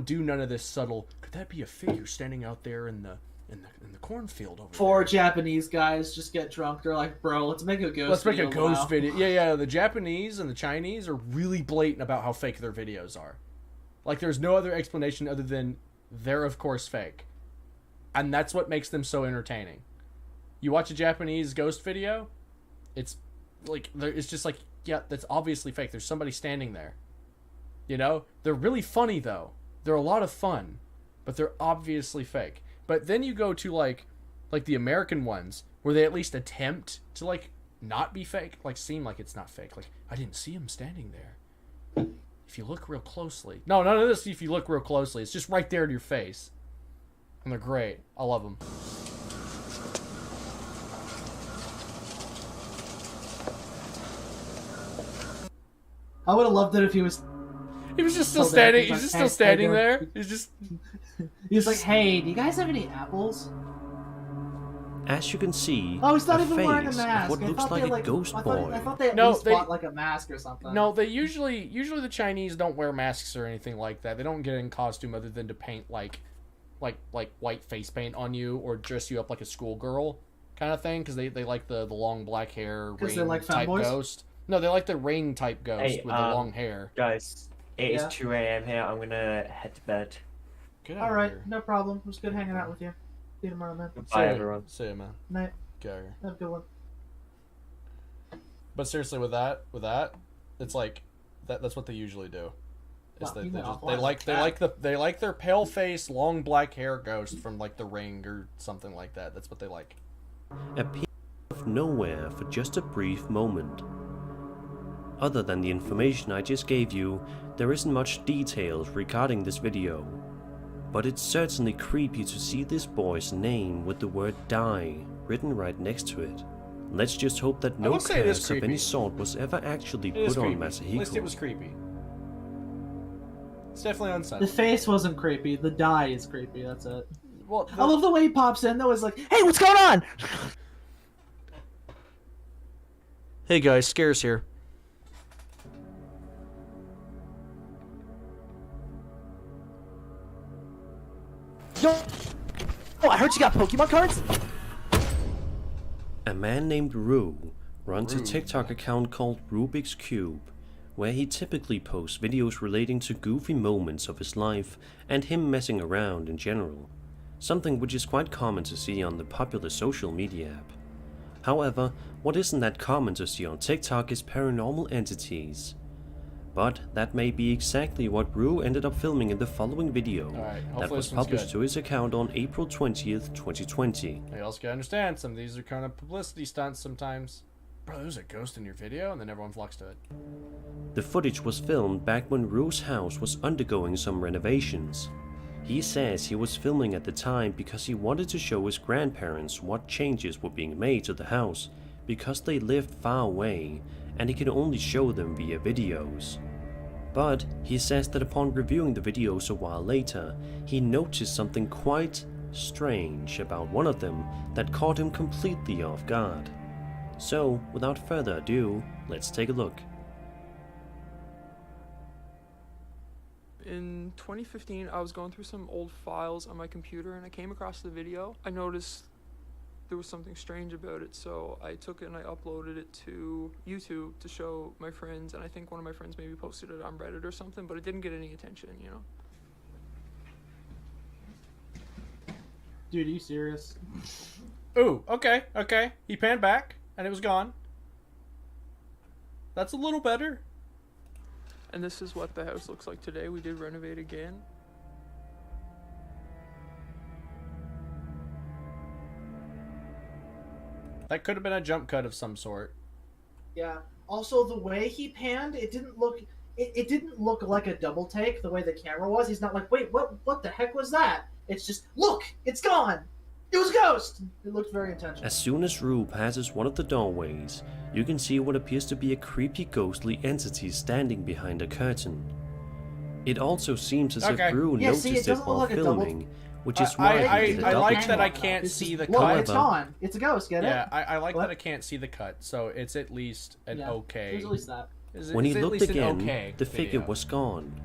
S1: do none of this subtle. Could that be a figure standing out there in the cornfield over there?
S2: Four Japanese guys just get drunk. They're like, bro, let's make a ghost video.
S1: Let's make a ghost video. Yeah. The Japanese and the Chinese are really blatant about how fake their videos are. Like, there's no other explanation other than they're of course fake, and that's what makes them so entertaining. You watch a Japanese ghost video, it's like it's just like, yeah, that's obviously fake. There's somebody standing there. You know? They're really funny, though. They're a lot of fun, but they're obviously fake. But then you go to, like the American ones, where they at least attempt to, like, not be fake. Like, seem like it's not fake. Like, I didn't see him standing there. If you look real closely. No, none of this if you look real closely. It's just right there in your face. And they're great. I love them.
S2: I would have loved it if he was
S1: just still standing. He's just still standing there. He's just.
S2: He's like, hey, do you guys have any apples?
S4: As you can see,
S2: oh, he's not even wearing a
S4: face
S2: mask.
S4: of what looks like a ghost boy.
S2: I thought they at least bought like a mask or something.
S1: No, they usually the Chinese don't wear masks or anything like that. They don't get in costume other than to paint like white face paint on you or dress you up like a schoolgirl kind of thing, because they like the long black hair rain
S2: like
S1: type
S2: fanboys?
S1: Ghost. No, they like the rain type ghost with the long hair.
S3: Guys, it is 2 a.m. here. I'm gonna head to bed.
S2: All right, no problem. It was good hanging out with you. See you tomorrow, man.
S3: Bye, everyone.
S1: See you, man.
S2: Night.
S1: Get out of here.
S2: Have a good one.
S1: But seriously, with that, it's like that's what they usually do. They like their pale face, long black hair ghost from like The Ring or something like that. That's what they like.
S4: Appear out of nowhere for just a brief moment. Other than the information I just gave you, there isn't much details regarding this video. But it's certainly creepy to see this boy's name with the word die written right next to it. Let's just hope that no curse of any sort was ever actually put on Masahiko.
S1: At least it was creepy. It's definitely unsettling.
S2: The face wasn't creepy. The die is creepy. That's it.
S1: Well,
S2: I love the way he pops in though. Is like, hey, what's going on?
S1: Hey guys, Scares here.
S2: Yo, oh, I heard you got Pokemon cards.
S4: A man named Rue runs a TikTok account called Rubik's Cube, where he typically posts videos relating to goofy moments of his life and him messing around in general, something which is quite common to see on the popular social media app. However, what isn't that common to see on TikTok is paranormal entities. But that may be exactly what Rue ended up filming in the following video that was published to his account on April 20th, 2020.
S1: You also gotta understand, some of these are kind of publicity stunts sometimes. Bro, there's a ghost in your video, and then everyone flocks to it.
S4: The footage was filmed back when Rue's house was undergoing some renovations. He says he was filming at the time because he wanted to show his grandparents what changes were being made to the house, because they lived far away and he could only show them via videos. But he says that upon reviewing the videos a while later, he noticed something quite strange about one of them that caught him completely off guard. So, without further ado, let's take a look.
S7: In 2015, I was going through some old files on my computer and I came across the video. I noticed there was something strange about it, so I took it and I uploaded it to YouTube to show my friends, and I think one of my friends maybe posted it on Reddit or something, but it didn't get any attention, you know?
S2: Dude, are you serious?
S1: Ooh, okay. He panned back, and it was gone. That's a little better.
S7: And this is what the house looks like today. We did renovate again.
S1: That could have been a jump cut of some sort.
S2: Yeah. Also, the way he panned, it didn't look like a double take the way the camera was. He's not like, wait, what the heck was that? It's just, look, it's gone. It was a ghost. It looked very intentional.
S4: As soon as Rue passes one of the doorways, you can see what appears to be a creepy ghostly entity standing behind a curtain. It also seems as if Rue noticed it while filming, which is why he did a
S1: I
S4: double
S1: like that I
S4: take.
S1: can't see the
S2: Look,
S1: cut.
S2: it's gone. It's a ghost, get it?
S1: Yeah, I like that I can't see the cut, so it's at least an okay.
S2: There's at least that.
S4: When he looked again, the figure was gone.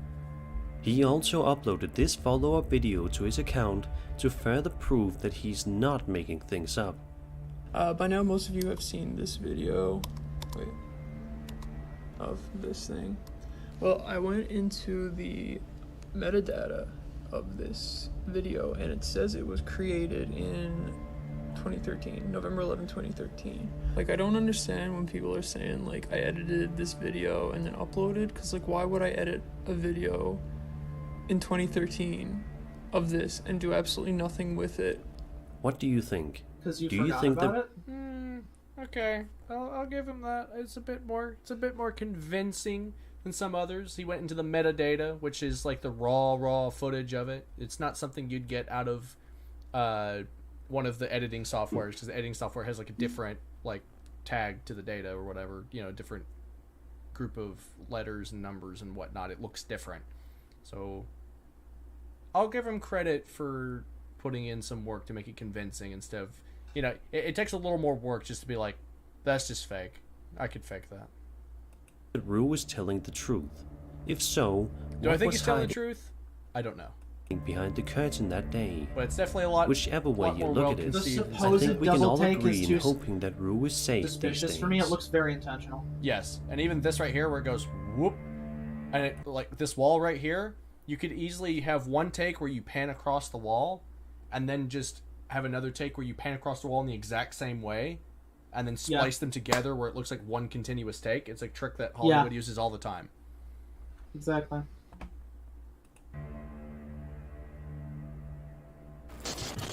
S4: He also uploaded this follow-up video to his account to further prove that he's not making things up.
S7: By now most of you have seen this video. Wait. Of this thing. Well, I went into the metadata of this video and it says it was created in 2013, November 11, 2013. Like, I don't understand when people are saying, like, I edited this video and then uploaded, because, like, why would I edit a video in 2013 of this and do absolutely nothing with it?
S4: What do you think?
S2: Because you
S4: do
S2: forgot
S4: you think
S2: about
S4: that...
S2: it?
S1: Okay, I'll give him that. It's a bit more convincing than some others. He went into the metadata, which is like the raw footage of it. It's not something you'd get out of one of the editing softwares, because the editing software has like a different like tag to the data or whatever, you know, different group of letters and numbers and whatnot. It looks different. So I'll give him credit for putting in some work to make it convincing instead of, you know, it takes a little more work just to be like, that's just fake. I could fake that.
S4: Rue was telling the truth. If so,
S1: do I think he's telling the truth? I don't know.
S4: Behind the curtain that day.
S1: But it's definitely a lot.
S4: Whichever way you look at it,
S2: I
S4: think we can all agree in hoping that Rue is safe these
S2: suspicious.
S4: days.
S2: For me, it looks very intentional.
S1: Yes, and even this right here where it goes whoop, and it, like this wall right here, you could easily have one take where you pan across the wall, and then just have another take where you pan across the wall in the exact same way, and then splice them together where it looks like one continuous take. It's a trick that Hollywood uses all the time.
S2: Exactly.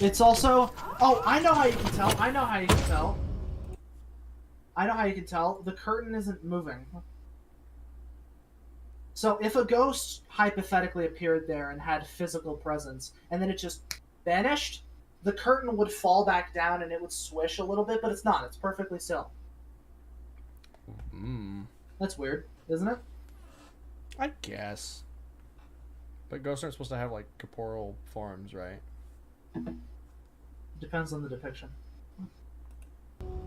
S2: It's also... Oh, I know how you can tell. I know how you can tell. The curtain isn't moving. So if a ghost hypothetically appeared there and had physical presence, and then it just vanished, the curtain would fall back down and it would swish a little bit, but it's not. It's perfectly still. That's weird, isn't it?
S1: I guess. But ghosts aren't supposed to have, like, corporeal forms, right?
S2: Depends on the depiction.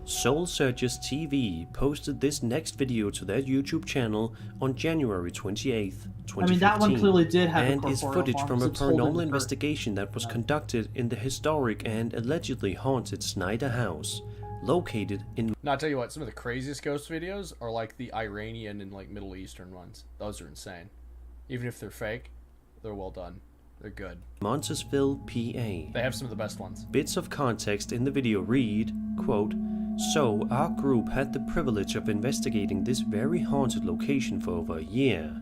S4: Soul Searchers TV posted this next video to their YouTube channel on January 28th, 2015.
S2: I mean, that one clearly did have
S4: and is footage from a paranormal investigation that was conducted in the historic and allegedly haunted Snyder House, located in...
S1: Now, I'll tell you what, some of the craziest ghost videos are like the Iranian and like Middle Eastern ones. Those are insane. Even if they're fake, they're well done. They're good.
S4: Montesville, PA.
S1: They have some of the best ones.
S4: Bits of context in the video read, quote, "So, our group had the privilege of investigating this very haunted location for over a year.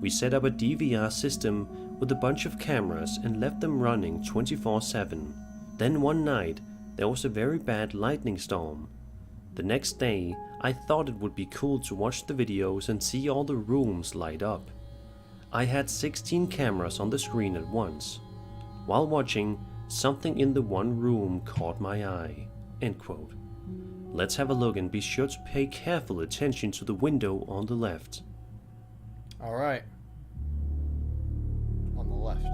S4: We set up a DVR system with a bunch of cameras and left them running 24/7. Then one night, there was a very bad lightning storm. The next day, I thought it would be cool to watch the videos and see all the rooms light up. I had 16 cameras on the screen at once. While watching, something in the one room caught my eye." End quote. Let's have a look and be sure to pay careful attention to the window on the left.
S1: Alright. On the left.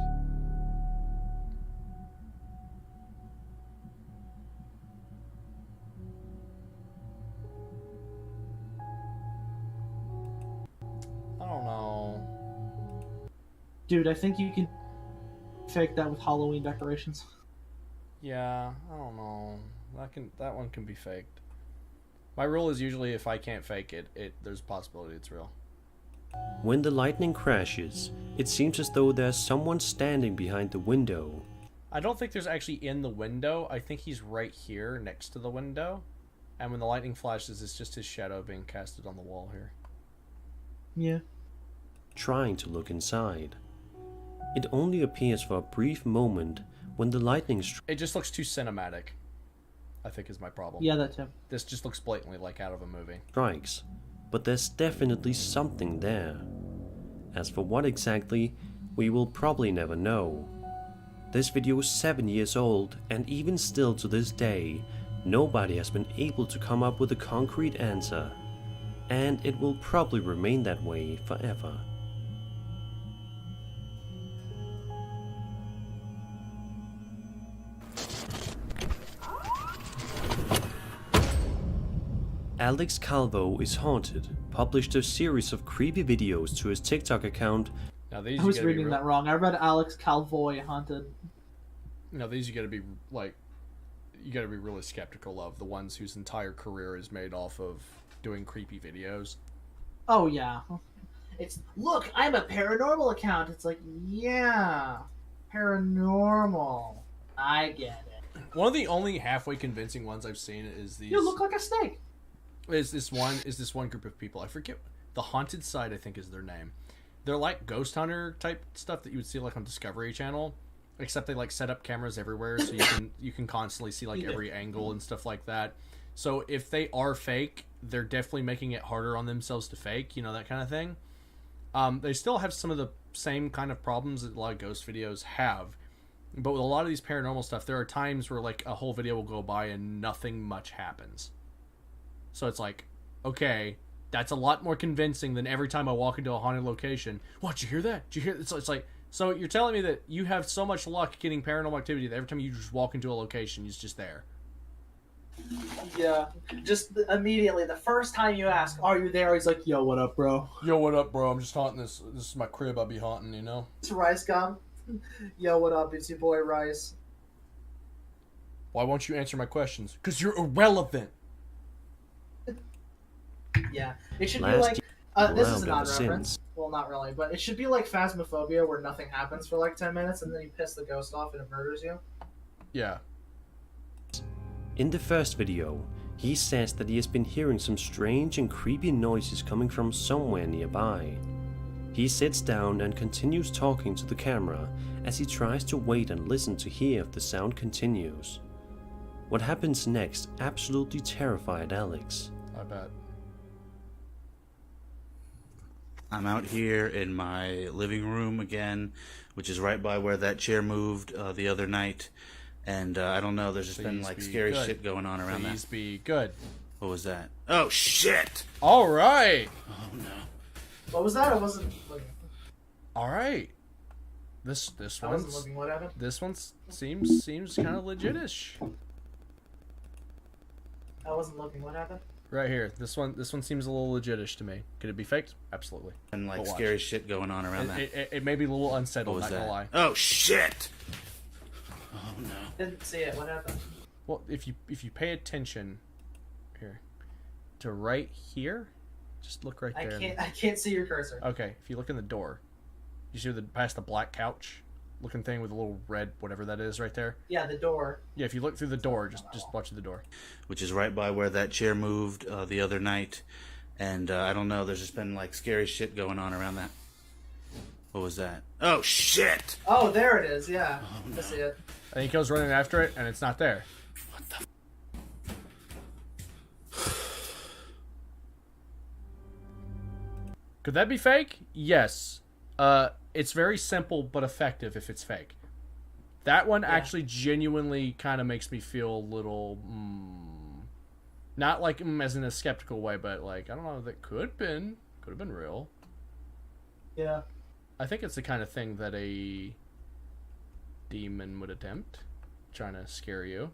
S1: I don't know.
S2: Dude, I think you can fake that with Halloween decorations.
S1: Yeah, I don't know. that one can be faked. My rule is usually if I can't fake it, there's a possibility it's real.
S4: When the lightning crashes, it seems as though there's someone standing behind the window.
S1: I don't think there's actually in the window. I think he's right here next to the window. And when the lightning flashes, it's just his shadow being casted on the wall here.
S2: Yeah.
S4: Trying to look inside. It only appears for a brief moment when the lightning
S1: It just looks too cinematic, I think is my problem.
S2: Yeah, that too.
S1: This just looks blatantly like out of a movie.
S4: strikes, but there's definitely something there. As for what exactly, we will probably never know. This video is 7 years old, and even still to this day, nobody has been able to come up with a concrete answer. And it will probably remain that way forever. Alex Calvo is haunted published a series of creepy videos to his TikTok account.
S1: Now these
S2: I was reading that wrong. I read Alex Calvoy haunted.
S1: Now these you gotta be like, you gotta be really skeptical of the ones whose entire career is made off of doing creepy videos.
S2: Oh yeah, it's look, I'm a paranormal account. It's like, yeah, paranormal. I get it.
S1: One of the only halfway convincing ones I've seen is these.
S2: You look like a snake.
S1: Is this one group of people? I forget. The Haunted Side, I think, is their name. They're like ghost hunter type stuff that you would see like on Discovery Channel, except they like set up cameras everywhere so you can constantly see like every angle and stuff like that. So if they are fake, they're definitely making it harder on themselves to fake, you know, that kind of thing. They still have some of the same kind of problems that a lot of ghost videos have, but with a lot of these paranormal stuff, there are times where like a whole video will go by and nothing much happens. So it's like, okay, that's a lot more convincing than every time I walk into a haunted location. What, did you hear that? Did you hear that? So it's like, so you're telling me that you have so much luck getting paranormal activity that every time you just walk into a location, it's just there.
S2: Yeah, just immediately, the first time you ask, are you there? He's like, yo, what up, bro?
S1: Yo, what up, bro? I'm just haunting this. This is my crib I'll be haunting, you know?
S2: It's Rice Gum. Yo, what up? It's your boy, Rice.
S1: Why won't you answer my questions? Because you're irrelevant.
S2: Yeah, it should be like, this is a non-reference. Well, not really, but it should be like Phasmophobia, where nothing happens for like 10 minutes, and then you piss the ghost off and it murders you.
S1: Yeah.
S4: In the first video, he says that he has been hearing some strange and creepy noises coming from somewhere nearby. He sits down and continues talking to the camera as he tries to wait and listen to hear if the sound continues. What happens next absolutely terrified Alex.
S1: I bet.
S8: I'm out here in my living room again, which is right by where that chair moved the other night. And I don't know, there's just been like scary shit going on around that.
S1: Please be good.
S8: What was that? Oh, shit!
S1: All right.
S8: Oh, no.
S2: What was that? I wasn't looking.
S1: All right. This
S2: I wasn't looking. What happened?
S1: This one seems kind of legit-ish.
S2: I wasn't looking. What happened?
S1: Right here. This one seems a little legit-ish to me. Could it be faked? Absolutely.
S8: And like scary shit going on around that.
S1: It may be a little unsettling, not gonna lie.
S8: Oh, shit! Oh, no.
S2: Didn't see it. What happened?
S1: Well, if you pay attention here to right here, just look right there.
S2: I can't see your cursor.
S1: Okay, if you look in the door, you see past the black couch looking thing with a little red whatever that is right there?
S2: Yeah, the door.
S1: Yeah, if you look through the door, just watch the door.
S8: Which is right by where that chair moved the other night. And I don't know, there's just been like scary shit going on around that. What was that? Oh, shit!
S2: Oh, there it is, yeah.
S8: Oh, no.
S2: I see it.
S1: And he goes running after it, and it's not there.
S8: What the...
S1: Could that be fake? Yes. It's very simple but effective if it's fake. That one actually genuinely kind of makes me feel a little... not like as in a skeptical way, but like, I don't know, that could have been real.
S2: Yeah.
S1: I think it's the kind of thing that a demon would attempt, trying to scare you.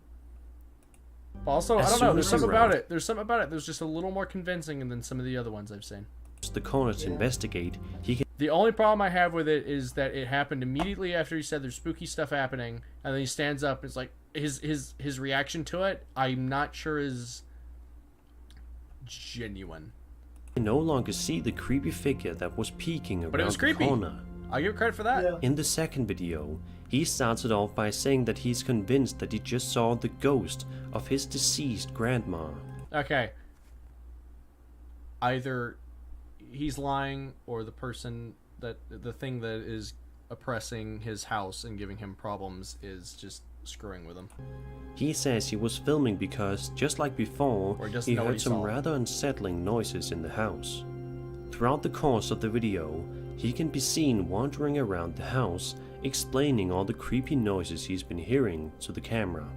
S1: But also, I don't know, there's something about it. There's just a little more convincing than some of the other ones I've seen.
S4: The corner to investigate, he can...
S1: The only problem I have with it is that it happened immediately after he said there's spooky stuff happening, and then he stands up and it's like, his reaction to it, I'm not sure is genuine.
S4: You no longer see the creepy figure that was peeking around the corner.
S1: I'll give credit for that.
S2: Yeah.
S4: In the second video, he starts it off by saying that he's convinced that he just saw the ghost of his deceased grandma.
S1: Okay. Either he's lying, or the thing that is oppressing his house and giving him problems is just screwing with him.
S4: He says he was filming because, just like before, he heard some rather unsettling noises in the house. Throughout the course of the video, he can be seen wandering around the house, explaining all the creepy noises he's been hearing to the camera.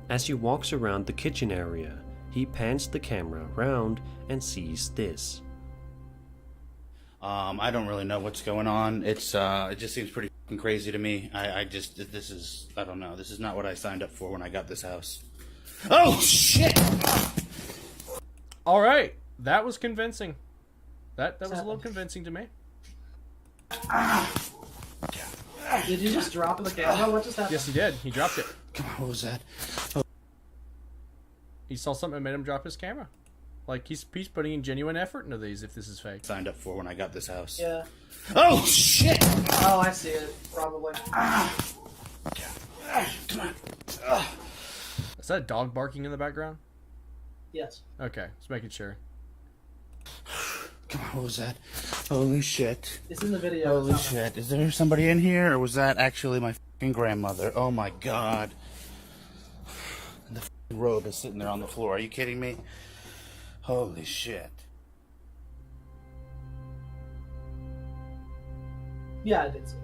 S4: As he walks around the kitchen area, he pans the camera around and sees this.
S8: I don't really know what's going on. It just seems pretty crazy to me. I don't know. This is not what I signed up for when I got this house. Oh, shit!
S1: Alright, that was convincing. That was a little convincing to me.
S2: Did you just drop the camera? What just happened?
S1: Yes, he did. He dropped it.
S8: Come on, what was that?
S1: Oh. He saw something that made him drop his camera. Like, he's putting in genuine effort into these if this is fake.
S8: Signed up for when I got this house.
S2: Yeah.
S8: Oh, shit!
S2: Oh, I see it. Probably.
S8: Come on.
S1: Is that a dog barking in the background?
S2: Yes.
S1: Okay, just making sure.
S8: Come on, what was that? Holy shit.
S2: It's in the video.
S8: Holy shit. Is there somebody in here, or was that actually my fucking grandmother? Oh my god. The fucking robe is sitting there on the floor. Are you kidding me? Holy shit.
S2: Yeah, I did see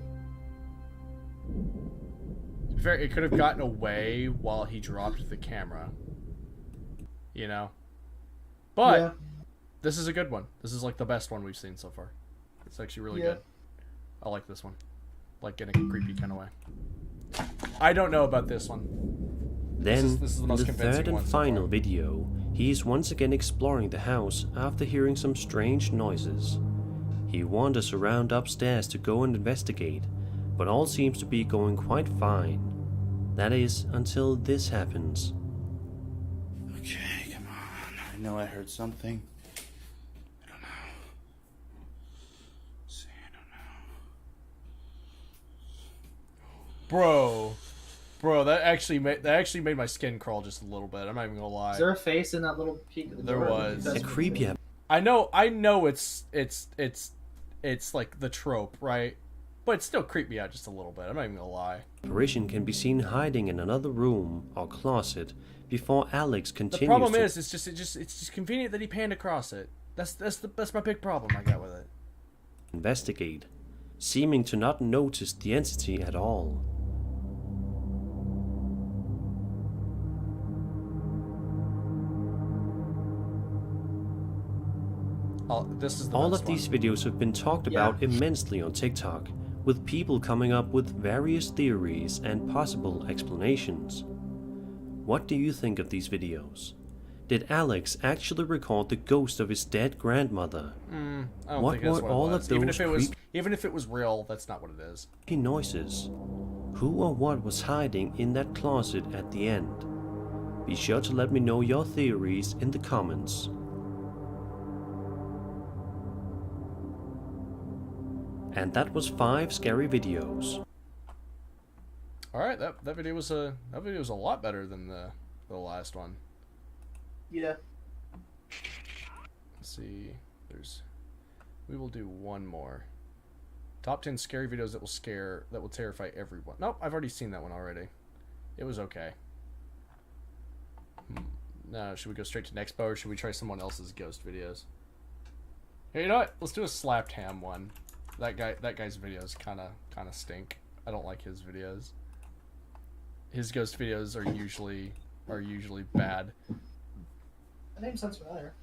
S2: it.
S1: It could have gotten away while he dropped the camera. You know? But... yeah. This is a good one. This is like the best one we've seen so far. It's actually really good. I like this one. Like in a creepy kind of way. I don't know about this one.
S4: Then,
S1: this is the
S4: in the third and final video, he is once again exploring the house after hearing some strange noises. He wanders around upstairs to go and investigate, but all seems to be going quite fine. That is, until this happens.
S8: Okay, come on. I know I heard something.
S1: Bro, that actually made my skin crawl just a little bit. I'm not even gonna lie.
S2: Is there a face in that little peek of the
S1: door? There was.
S4: A creepy.
S1: I know it's like the trope, right? But it still creeped me out just a little bit. I'm not even gonna lie.
S4: Apparition can be seen hiding in another room or closet before Alex continues.
S1: The problem is, it's just convenient that he panned across it. That's my big problem I got with it.
S4: Investigate, seeming to not notice the entity at all. All of these videos have been talked about immensely on TikTok, with people coming up with various theories and possible explanations. What do you think of these videos? Did Alex actually record the ghost of his dead grandmother?
S1: I don't think that's what it was. Even if it was real, that's not what it is.
S4: Noises. Who or what was hiding in that closet at the end? Be sure to let me know your theories in the comments. And that was 5 scary videos.
S1: All right, that video was a lot better than the last one.
S2: Yeah.
S1: Let's see. We will do one more. Top 10 scary videos that will terrify everyone. Nope, I've already seen that one already. It was okay. No, should we go straight to Nexpo, or should we try someone else's ghost videos? Hey, you know what? Let's do a slapped ham one. That guy's videos kind of stink. I don't like his videos. His ghost videos are usually bad.
S2: That name sounds familiar.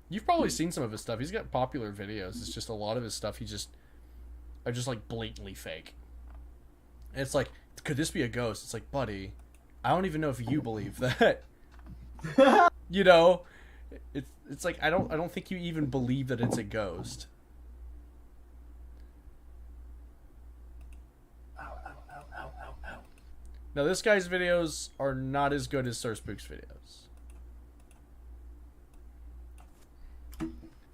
S1: You've probably seen some of his stuff. He's got popular videos. It's just a lot of his stuff are just like blatantly fake. And it's like, could this be a ghost? It's like, buddy, I don't even know if you believe that. You know, it's like I don't think you even believe that it's a ghost. Now, this guy's videos are not as good as Sir Spook's videos.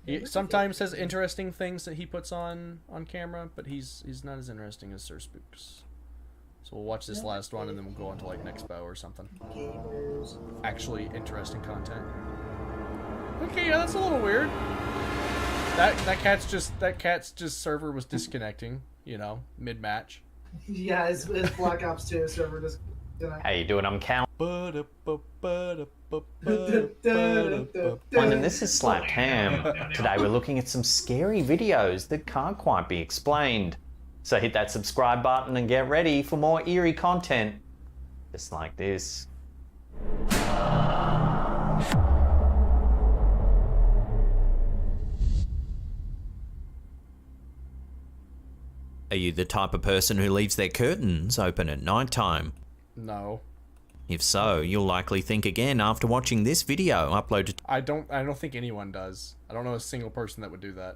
S1: He sometimes has interesting things that he puts on camera, but he's not as interesting as Sir Spook's. So we'll watch this last one, and then we'll go on to like Nexpo or something. Actually interesting content. Okay, yeah, that's a little weird. That cat's just server was disconnecting, you know, mid-match.
S2: Yeah, it's Black Ops 2 server disconnecting.
S9: How you doing? I'm Cal.
S10: And this is Slapped Ham. Today we're looking at some scary videos that can't quite be explained. So hit that subscribe button and get ready for more eerie content, just like this.
S4: Are you the type of person who leaves their curtains open at nighttime?
S1: No.
S4: If so, you'll likely think again after watching this video uploaded.
S1: I don't think anyone does. I don't know a single person that would do that.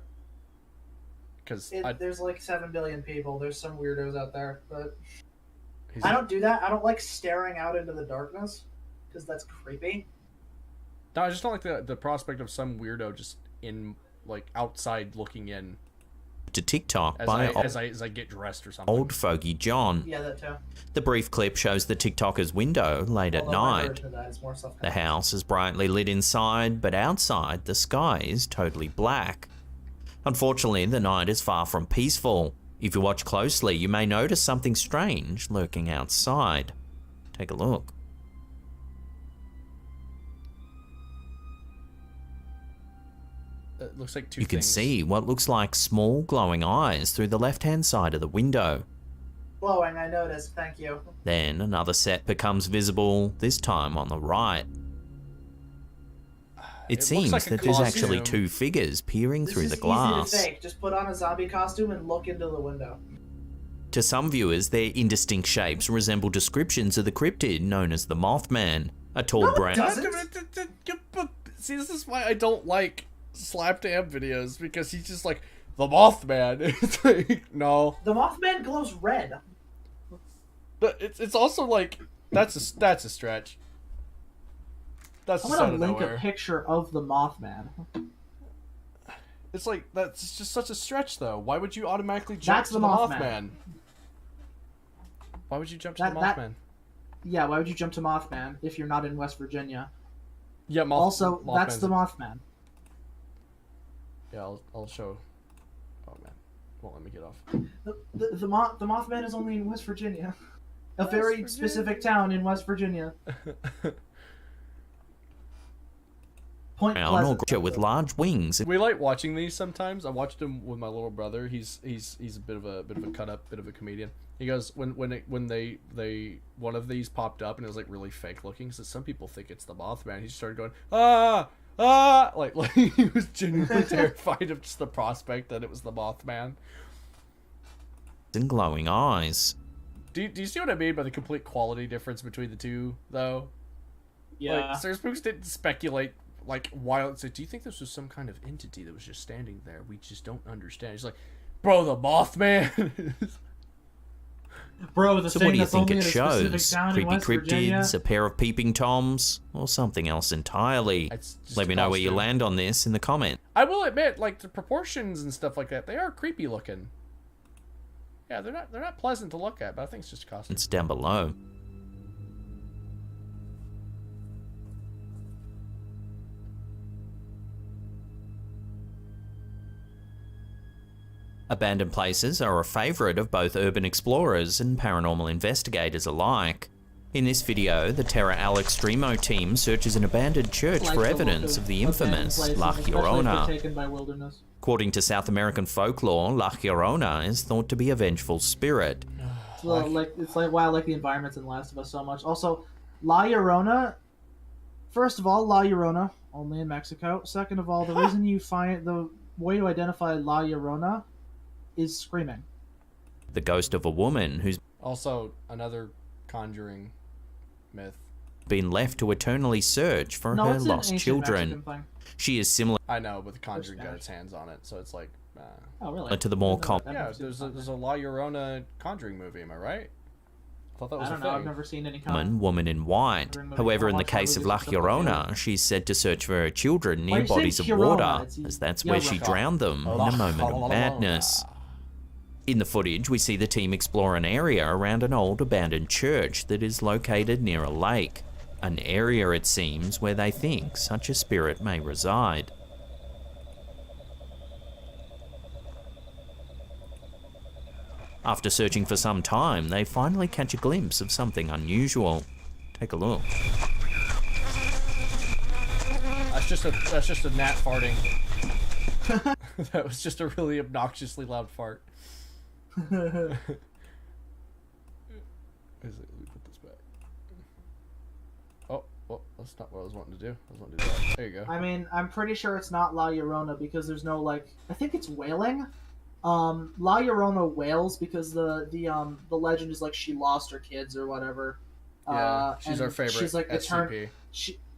S1: Because
S2: there's like 7 billion people. There's some weirdos out there, but I don't do that. I don't like staring out into the darkness because that's creepy.
S1: No, I just don't like the prospect of some weirdo just in like outside looking in.
S4: To TikTok
S1: as I get dressed or something.
S4: Old Fogey John.
S2: Yeah, that too.
S4: The brief clip shows the TikToker's window late at night. The house is brightly lit inside, but outside the sky is totally black. Unfortunately, the night is far from peaceful. If you watch closely, you may notice something strange lurking outside. Take a look.
S1: It looks like two
S4: You can
S1: things.
S4: see what looks like small glowing eyes through the left-hand side of the window.
S2: Glowing, I noticed. Thank you.
S4: Then another set becomes visible, this time on the right. It seems
S1: like
S4: that there's actually two figures peering through the glass.
S2: Easy to fake. Just put on a zombie costume and look into the window.
S4: To some viewers, their indistinct shapes resemble descriptions of the cryptid known as the Mothman, a tall brown.
S1: See, this is why I don't like Slapped Ham videos, because he's just like the Mothman. It's like, no.
S2: The Mothman glows red.
S1: But it's also like that's a stretch. That's
S2: I'm gonna link a picture of the Mothman.
S1: It's like that's just such a stretch, though. Why would you automatically jump to the Mothman? Why would you jump to the Mothman?
S2: Yeah, why would you jump to Mothman if you're not in West Virginia?
S1: Yeah,
S2: that's the Mothman.
S1: Yeah, I'll show. Oh man, won't let me get off.
S2: The Mothman is only in West Virginia, a very specific town in West Virginia.
S4: Point Pleasant. With large wings.
S1: We like watching these sometimes. I watched him with my little brother. He's a bit of a cut up, bit of a comedian. He goes when they one of these popped up and it was like really fake looking. So some people think it's the Mothman. He started going like he was genuinely terrified of just the prospect that it was the Mothman.
S4: And glowing eyes.
S1: Do you see what I mean by the complete quality difference between the two though?
S2: Yeah.
S1: Like Sir Spooks didn't speculate. Like, while it's like, do you think this was some kind of entity that was just standing there? We just don't understand. He's like, bro, the Mothman.
S2: Bro, the
S4: so
S2: thing
S4: what do you
S2: that's
S4: think
S2: only
S4: it
S2: in a
S4: shows?
S2: specific town
S4: Creepy
S2: in West
S4: cryptids,
S2: Virginia?
S4: a pair of peeping toms, or something else entirely? Let me know where you land on this in the comments.
S1: I will admit, like the proportions and stuff like that, they are creepy looking. Yeah, they're not pleasant to look at, but I think it's just a costume.
S4: It's down below. Abandoned places are a favourite of both urban explorers and paranormal investigators alike. In this video, the Terra Al Extremo team searches an abandoned church for evidence of the infamous La Llorona. According to South American folklore, La Llorona is thought to be a vengeful spirit.
S2: Well, it's like why I like the environments in Last of Us so much. Also, La Llorona. First of all, La Llorona only in Mexico. Second of all, the reason you find the way to identify La Llorona is screaming.
S4: The ghost of a woman who's
S1: also another Conjuring myth.
S4: Been left to eternally search for her lost children. She is similar.
S1: I know, but the Conjuring got its hands on it, so it's like.
S2: Oh really?
S4: To the more common.
S1: Yeah, there's a La Llorona Conjuring movie. Am I right? thought that was
S2: I don't know. I've never seen any
S10: woman in white. However, in the case of La Llorona, she's said to search for her children near bodies of water, as that's where she drowned them in a moment of madness. In the footage, we see the team explore an area around an old abandoned church that is located near a lake. An area, it seems, where they think such a spirit may reside. After searching for some time, they finally catch a glimpse of something unusual. Take a look.
S1: That's just a gnat farting. That was just a really obnoxiously loud fart. Let me put this back. Oh, that's not what I was wanting to do. I was wanting to do that. There you go.
S2: I mean, I'm pretty sure it's not La Llorona because there's no like. I think it's wailing. La Llorona wails because the legend is like she lost her kids or whatever.
S1: Yeah, she's our favorite.
S2: She's like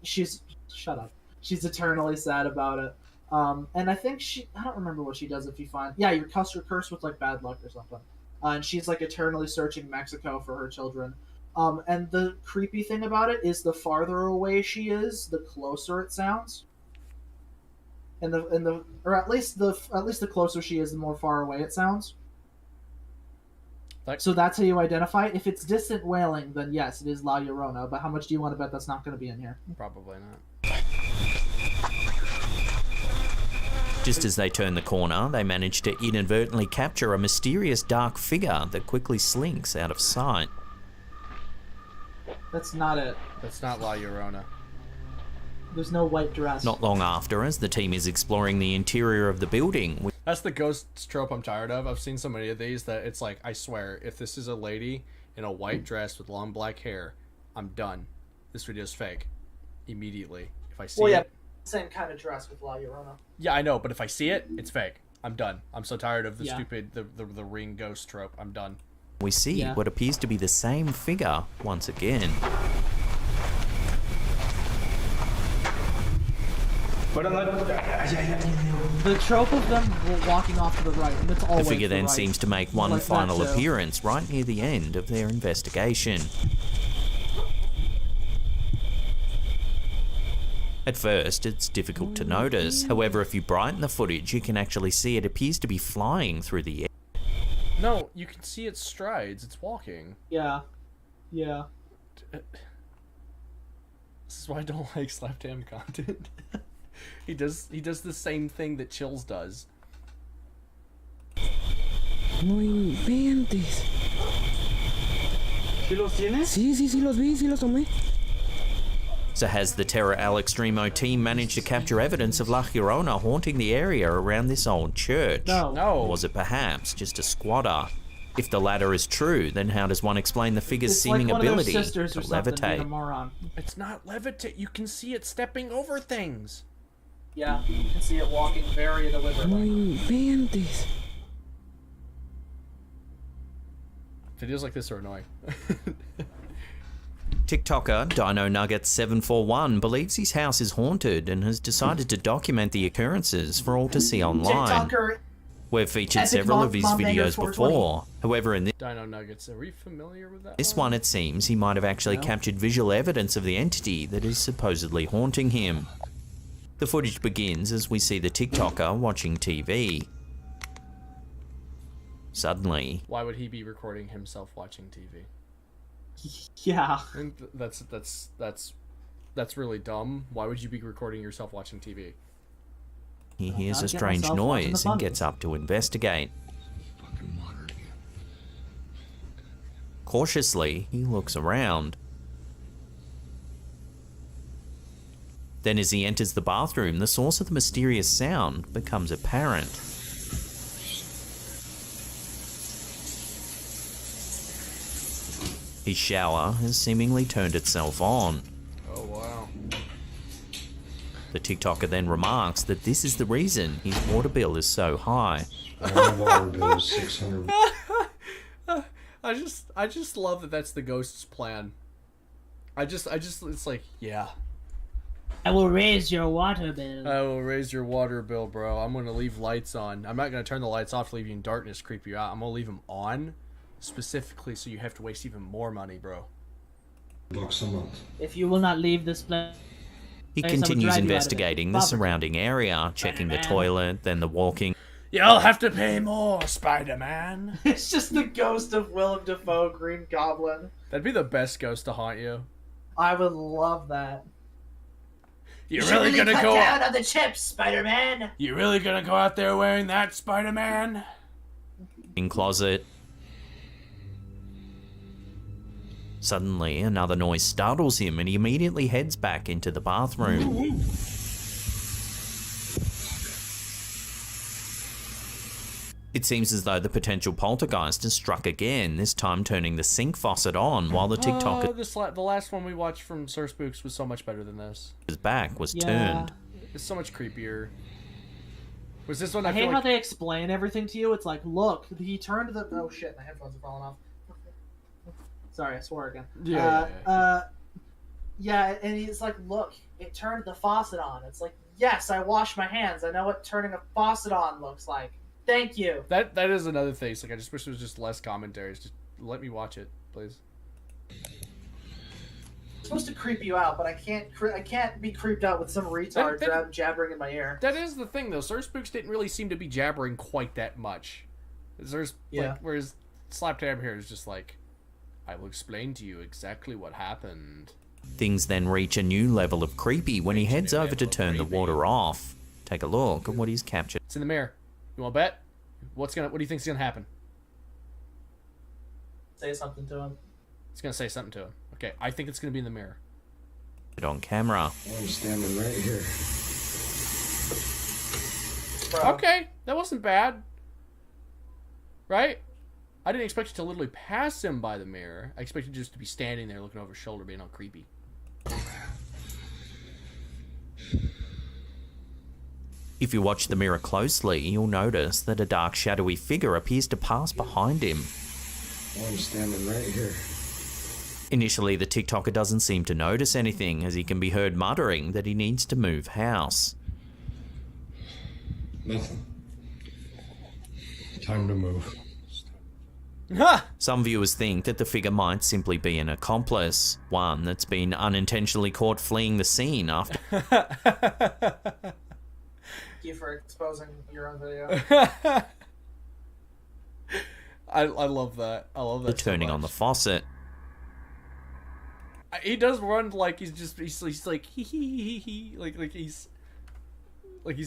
S2: she's shut up. She's eternally sad about it. And I think I don't remember what she does if you find. Yeah, you're cursed with like bad luck or something. And she's like eternally searching Mexico for her children. And the creepy thing about it is the farther away she is, the closer it sounds. Or at least the closer she is, the more far away it sounds. So that's how you identify it. If it's distant wailing, then yes, it is La Llorona. But how much do you want to bet that's not going to be in here?
S1: Probably not.
S10: Just as they turn the corner, they manage to inadvertently capture a mysterious dark figure that quickly slinks out of sight.
S2: That's not it.
S1: That's not La Llorona.
S2: There's no white dress.
S10: Not long after, as the team is exploring the interior of the building.
S1: That's the ghost trope I'm tired of. I've seen so many of these that it's like, I swear, if this is a lady in a white dress with long black hair, I'm done. This video's fake. Immediately. If I see it.
S2: Same kind of dress with La Llorona.
S1: Yeah, I know, but if I see it, it's fake. I'm done. I'm so tired of the stupid, the ring ghost trope. I'm done.
S10: We see what appears to be the same figure once again.
S2: The trope of them walking off to the right, and it's always
S10: the figure then
S2: right.
S10: seems to make one final appearance right near the end of their investigation. At first, it's difficult to notice. However, if you brighten the footage, you can actually see it appears to be flying through the air.
S1: No, you can see its strides. It's walking.
S2: Yeah. Yeah.
S1: This is why I don't like Slaptam content. He does the same thing that Chills does.
S9: No inventes. ¿Sí los tienes? Sí, los vi, sí los tomé.
S10: So has the Terror Al Extremo team managed to capture evidence of La Llorona haunting the area around this old church?
S2: No.
S10: Or was it perhaps just a squatter? If the latter is true, then how does one explain the figure's seeming ability to levitate?
S1: It's not levitate. You can see it stepping over things.
S2: Yeah, you can see it walking very deliberately.
S1: Videos like this are annoying.
S10: TikToker Dino Nugget 741 believes his house is haunted and has decided to document the occurrences for all to see online. We've featured several of his videos before. However, in this
S1: Dino Nuggets, are we familiar with that?
S10: This one, it seems, he might have actually captured visual evidence of the entity that is supposedly haunting him. The footage begins as we see the TikToker watching TV. Suddenly,
S1: why would he be recording himself watching TV?
S2: Yeah.
S1: That's really dumb. Why would you be recording yourself watching TV?
S10: He hears a strange noise and gets up to investigate. Cautiously, he looks around. Then as he enters the bathroom, the source of the mysterious sound becomes apparent. His shower has seemingly turned itself on.
S1: Oh, wow.
S10: The TikToker then remarks that this is the reason his water bill is so high.
S11: My water bill is $600.
S1: I just love that that's the ghost's plan. It's like, yeah.
S12: I will raise your water bill.
S1: I will raise your water bill, bro. I'm gonna leave lights on. I'm not gonna turn the lights off to leave you in darkness, creep you out. I'm gonna leave them on specifically so you have to waste even more money, bro.
S11: $1 a month.
S12: If you will not leave this place...
S10: He continues investigating the surrounding area, checking the toilet, then the walking.
S1: You'll have to pay more, Spider-Man.
S2: It's just the ghost of Willem Dafoe, Green Goblin.
S1: That'd be the best ghost to haunt you.
S2: I would love that.
S1: You're really gonna go
S2: down on the chips, Spider-Man.
S1: You really gonna go out there wearing that, Spider-Man?
S10: In closet. Suddenly, another noise startles him and he immediately heads back into the bathroom. It seems as though the potential poltergeist has struck again, this time turning the sink faucet on while the TikToker's
S1: the last one we watched from Sir Spooks was so much better than this.
S10: His back was turned.
S1: It's so much creepier. Was this one?
S2: I hate how they explain everything to you. It's like, look, he turned the... Oh shit, my headphones are falling off. Sorry, I swore again. Yeah, and he's like, look, it turned the faucet on. It's like, yes, I wash my hands. I know what turning a faucet on looks like. Thank you.
S1: That is another thing. It's like, I just wish there was just less commentaries. Just let me watch it, please.
S2: It's supposed to creep you out, but I can't be creeped out with some retard jabbering in my ear.
S1: That is the thing, though. Sir Spooks didn't really seem to be jabbering quite that much. Whereas Slap Tab here is just like, I will explain to you exactly what happened.
S10: Things then reach a new level of creepy when he heads over to turn the water off. Take a look at what he's captured.
S1: It's in the mirror. You want to bet? What do you think's gonna happen?
S2: Say something to him.
S1: It's gonna say something to him. Okay, I think it's gonna be in the mirror.
S10: On camera.
S11: I'm standing right here.
S2: Bro.
S1: Okay, that wasn't bad. Right? I didn't expect you to literally pass him by the mirror. I expected you just to be standing there looking over his shoulder being all creepy.
S10: If you watch the mirror closely, you'll notice that a dark shadowy figure appears to pass behind him.
S11: I'm standing right here.
S10: Initially, the TikToker doesn't seem to notice anything as he can be heard muttering that he needs to move house.
S11: Nothing. Time to move.
S10: Some viewers think that the figure might simply be an accomplice, one that's been unintentionally caught fleeing the scene after.
S2: Thank you for exposing your own video.
S1: I love that. I love that.
S10: The turning on the faucet.
S1: He does run like he's like he like he's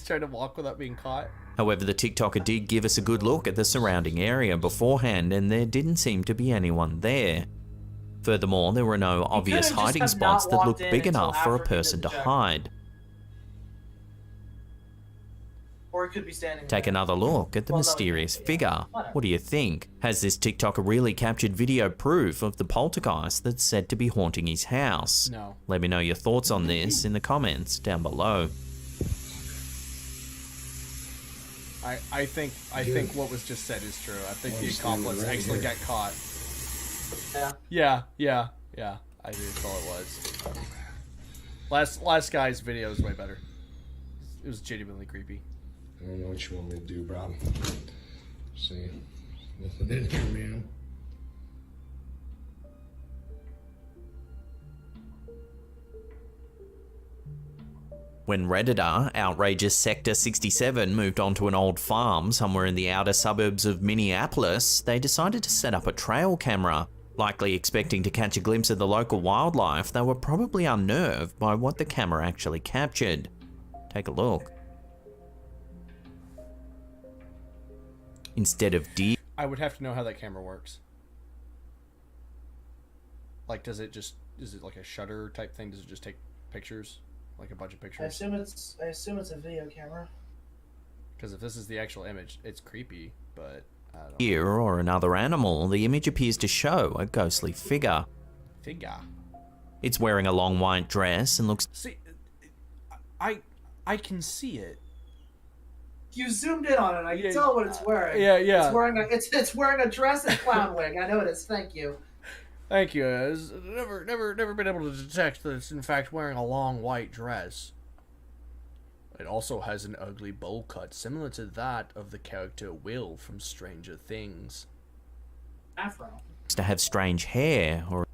S1: trying to walk without being caught.
S10: However, the TikToker did give us a good look at the surrounding area beforehand, and there didn't seem to be anyone there. Furthermore, there were no obvious hiding spots that looked big enough for a person to hide.
S2: Or he could be standing
S10: Take another look at the mysterious figure. What do you think? Has this TikToker really captured video proof of the poltergeist that's said to be haunting his house?
S1: No.
S10: Let me know your thoughts on this in the comments down below.
S1: I think what was just said is true. I think the accomplice actually got caught.
S2: Yeah.
S1: Yeah. I think that's all it was. Last guy's video is way better. It was genuinely creepy.
S11: I don't know what you want me to do, bro. See, nothing in here, man.
S10: When Redditor, Outrageous Sector 67, moved onto an old farm somewhere in the outer suburbs of Minneapolis, they decided to set up a trail camera. Likely expecting to catch a glimpse of the local wildlife, they were probably unnerved by what the camera actually captured. Take a look. Instead of deer...
S1: I would have to know how that camera works. Like, is it like a shutter type thing? Does it just take pictures? Like a bunch of pictures?
S2: I assume it's a video camera.
S1: Because if this is the actual image, it's creepy, but I don't know.
S10: Deer or another animal, the image appears to show a ghostly figure. It's wearing a long white dress and looks...
S1: See, I can see it.
S2: You zoomed in on it. I can tell what it's wearing.
S1: Yeah.
S2: It's wearing a dress and clown wig. I know it is. Thank you.
S1: Thank you. I've never been able to detect that it's in fact wearing a long white dress. It also has an ugly bowl cut, similar to that of the character Will from Stranger Things.
S2: Afro.
S10: To have strange hair or...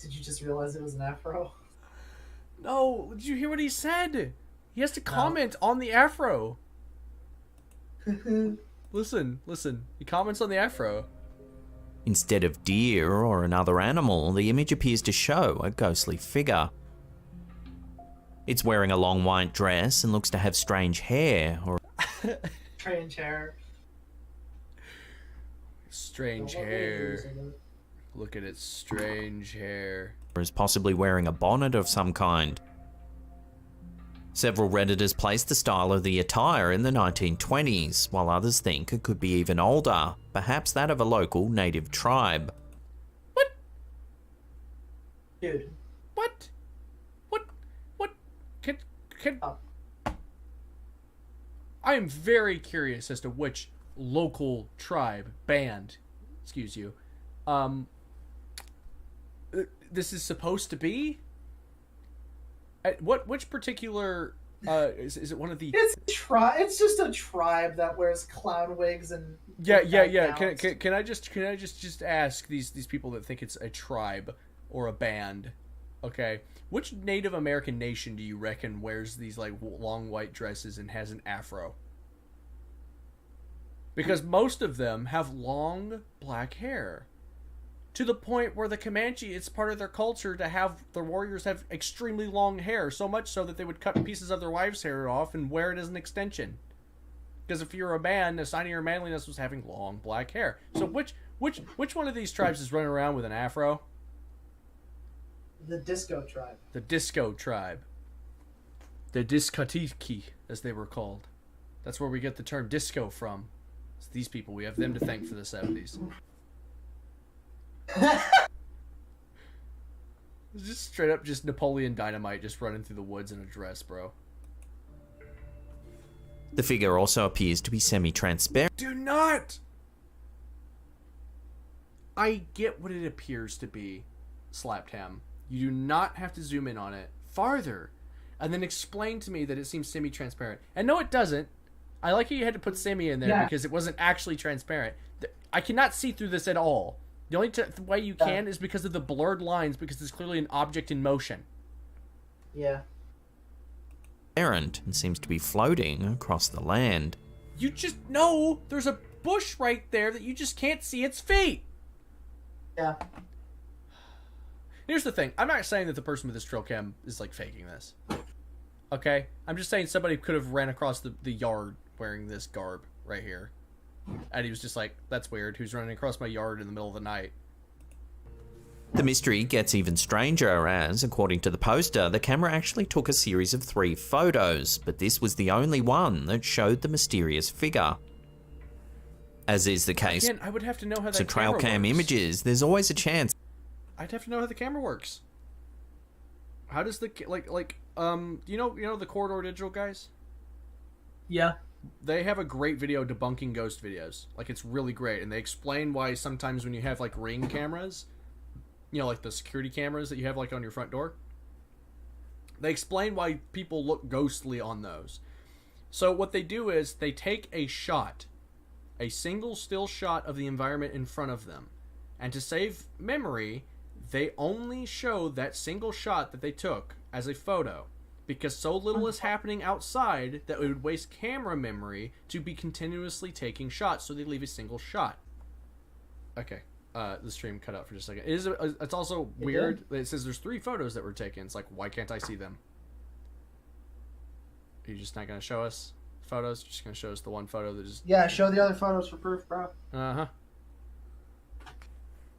S2: Did you just realize it was an afro?
S1: No, did you hear what he said? He has to comment on the afro. Listen. He comments on the afro.
S10: Instead of deer or another animal, the image appears to show a ghostly figure. It's wearing a long white dress and looks to have strange hair or...
S2: Strange hair.
S1: Strange hair. Look at its strange hair.
S10: Or is possibly wearing a bonnet of some kind. Several Redditors place the style of the attire in the 1920s, while others think it could be even older, perhaps that of a local native tribe.
S1: What?
S2: Dude.
S1: What? I am very curious as to which local tribe, band, excuse you, this is supposed to be? Which particular, is it one of the...
S2: It's just a tribe that wears clown wigs and...
S1: Yeah. Can I just ask these people that think it's a tribe or a band, okay? Which Native American nation do you reckon wears these, like, long white dresses and has an afro? Because most of them have long black hair. To the point where the Comanche, it's part of their culture to have the warriors have extremely long hair, so much so that they would cut pieces of their wives' hair off and wear it as an extension. Because if you're a man, a sign of your manliness was having long black hair. So which one of these tribes is running around with an afro?
S2: The Disco tribe.
S1: The Disco tribe. The Discotiki, as they were called. That's where we get the term disco from. It's these people, we have them to thank for the 70s. Just straight up just Napoleon Dynamite just running through the woods in a dress, bro.
S10: The figure also appears to be semi-transparent.
S1: Do not! I get what it appears to be, Slaptam. You do not have to zoom in on it farther and then explain to me that it seems semi-transparent. And no, it doesn't. I like how you had to put semi in there because it wasn't actually transparent. I cannot see through this at all. The only way you can is because of the blurred lines, because there's clearly an object in motion.
S2: Yeah.
S10: And seems to be floating across the land.
S1: You just know there's a bush right there that you just can't see its feet.
S2: Yeah.
S1: Here's the thing. I'm not saying that the person with this trail cam is, like, faking this. Okay? I'm just saying somebody could have ran across the yard wearing this garb right here. And he was just like, that's weird. Who's running across my yard in the middle of the night?
S10: The mystery gets even stranger as, according to the poster, the camera actually took a series of 3 photos, but this was the only one that showed the mysterious figure. As is the case
S1: Again, I would have to know how that
S10: to trail cam images, there's always a chance.
S1: I'd have to know how the camera works. How does the you know the Corridor Digital guys?
S2: Yeah.
S1: They have a great video debunking ghost videos. Like, it's really great, and they explain why sometimes when you have, like, Ring cameras, you know, like the security cameras that you have, like, on your front door, they explain why people look ghostly on those. So what they do is they take a shot, a single still shot of the environment in front of them, and to save memory, they only show that single shot that they took as a photo, because so little is happening outside that it would waste camera memory to be continuously taking shots, so they leave a single shot. Okay, the stream cut out for just a second. It's also weird that it says there's 3 photos that were taken. It's like, why can't I see them? Are you just not going to show us photos? You're just going to show us the one photo that is...
S2: Yeah, show the other photos for proof, bro.
S1: Uh-huh.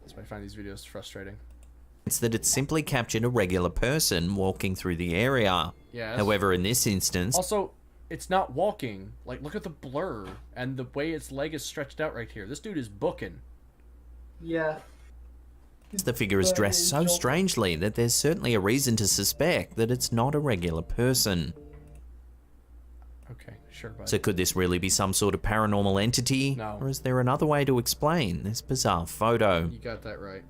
S1: That's why I find these videos frustrating.
S10: It's that it simply captured a regular person walking through the area.
S1: Yes.
S10: However, in this instance...
S1: Also, it's not walking. Like, look at the blur and the way its leg is stretched out right here. This dude is booking.
S2: Yeah.
S10: The figure is dressed so strangely that there's certainly a reason to suspect that it's not a regular person.
S1: Okay, sure, buddy.
S10: So could this really be some sort of paranormal entity?
S1: No.
S10: Or is there another way to explain this bizarre photo?
S1: You got that right.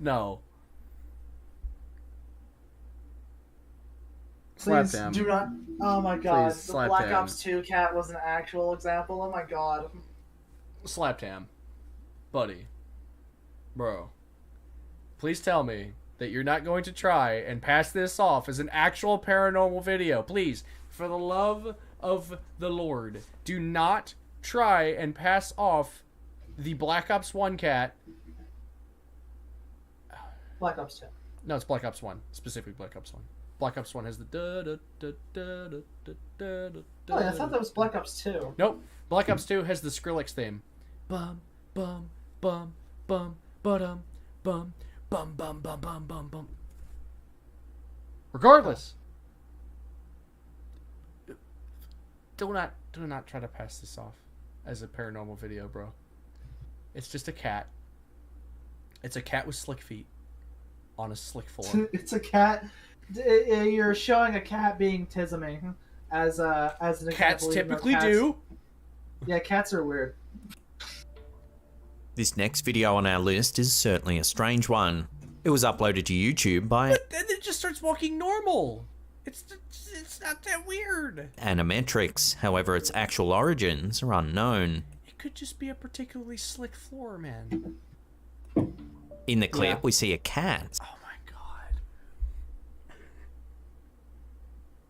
S1: No.
S2: Please
S1: Slap
S2: do not. Oh my god.
S1: Please,
S2: the
S1: slap
S2: Black
S1: him.
S2: Ops 2 cat was an actual example. Oh my god.
S1: Slapped him. Buddy. Bro. Please tell me that you're not going to try and pass this off as an actual paranormal video. Please, for the love of the Lord, do not try and pass off the Black Ops 1 cat.
S2: Black Ops 2.
S1: No, it's Black Ops 1. Specifically Black Ops 1. Black Ops 1 has the
S2: Oh, yeah, I thought that was Black Ops 2.
S1: Nope. Black Ops 2 has the Skrillex theme. Bum, bum, bum, bum, ba-dum, bum, bum, bum, bum, bum, bum, bum. Regardless. Do not try to pass this off as a paranormal video, bro. It's just a cat. It's a cat with slick feet on a slick floor.
S2: It's a cat. You're showing a cat being Tizame as an example.
S1: Cats typically do.
S2: Yeah, cats are weird.
S10: This next video on our list is certainly a strange one. It was uploaded to YouTube by...
S1: But then it just starts walking normal. It's not that weird.
S10: Animatrix. However, its actual origins are unknown.
S1: It could just be a particularly slick floor, man.
S10: In the clip, we see a cat.
S1: Oh my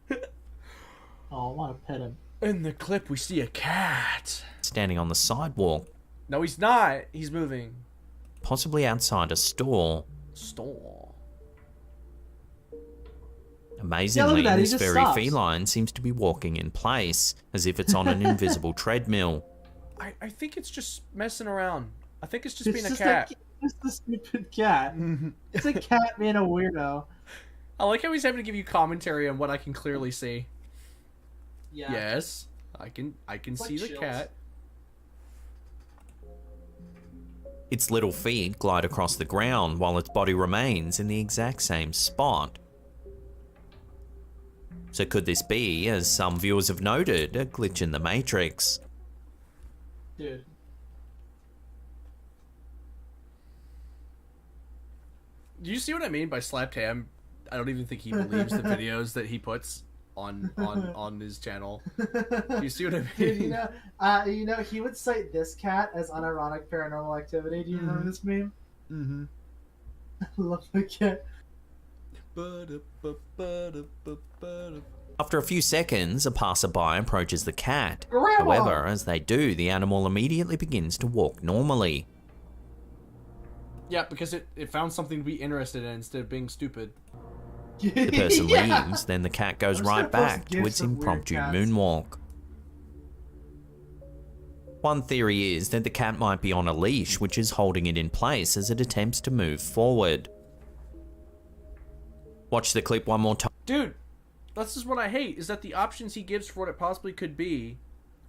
S1: god.
S2: Oh, I want to pet him.
S1: In the clip, we see a cat.
S10: Standing on the sidewalk.
S1: No, he's not. He's moving.
S10: Possibly outside a store.
S1: Store.
S10: Amazingly,
S2: yeah,
S10: this very feline seems to be walking in place, as if it's on an invisible treadmill.
S1: I think it's just messing around. I think it's just being a cat.
S2: It's a stupid cat. It's a cat being a weirdo.
S1: I like how he's having to give you commentary on what I can clearly see.
S2: Yeah.
S1: Yes, I can see the cat.
S10: Its little feet glide across the ground while its body remains in the exact same spot. So could this be, as some viewers have noted, a glitch in the Matrix?
S2: Dude.
S1: Do you see what I mean by slapped ham? I don't even think he believes the videos that he puts on his channel. Do you see what I mean?
S2: Dude, you know, he would cite this cat as unironic paranormal activity. Do you remember this meme?
S1: Mm-hmm.
S2: I love the cat.
S10: After a few seconds, a passerby approaches the cat.
S2: Grandma!
S10: However, as they do, the animal immediately begins to walk normally.
S1: Yeah, because it found something to be interested in instead of being stupid.
S10: The person leaves, then the cat goes right back to its impromptu moonwalk. One theory is that the cat might be on a leash, which is holding it in place as it attempts to move forward. Watch the clip one more time.
S1: Dude, that's just what I hate, is that the options he gives for what it possibly could be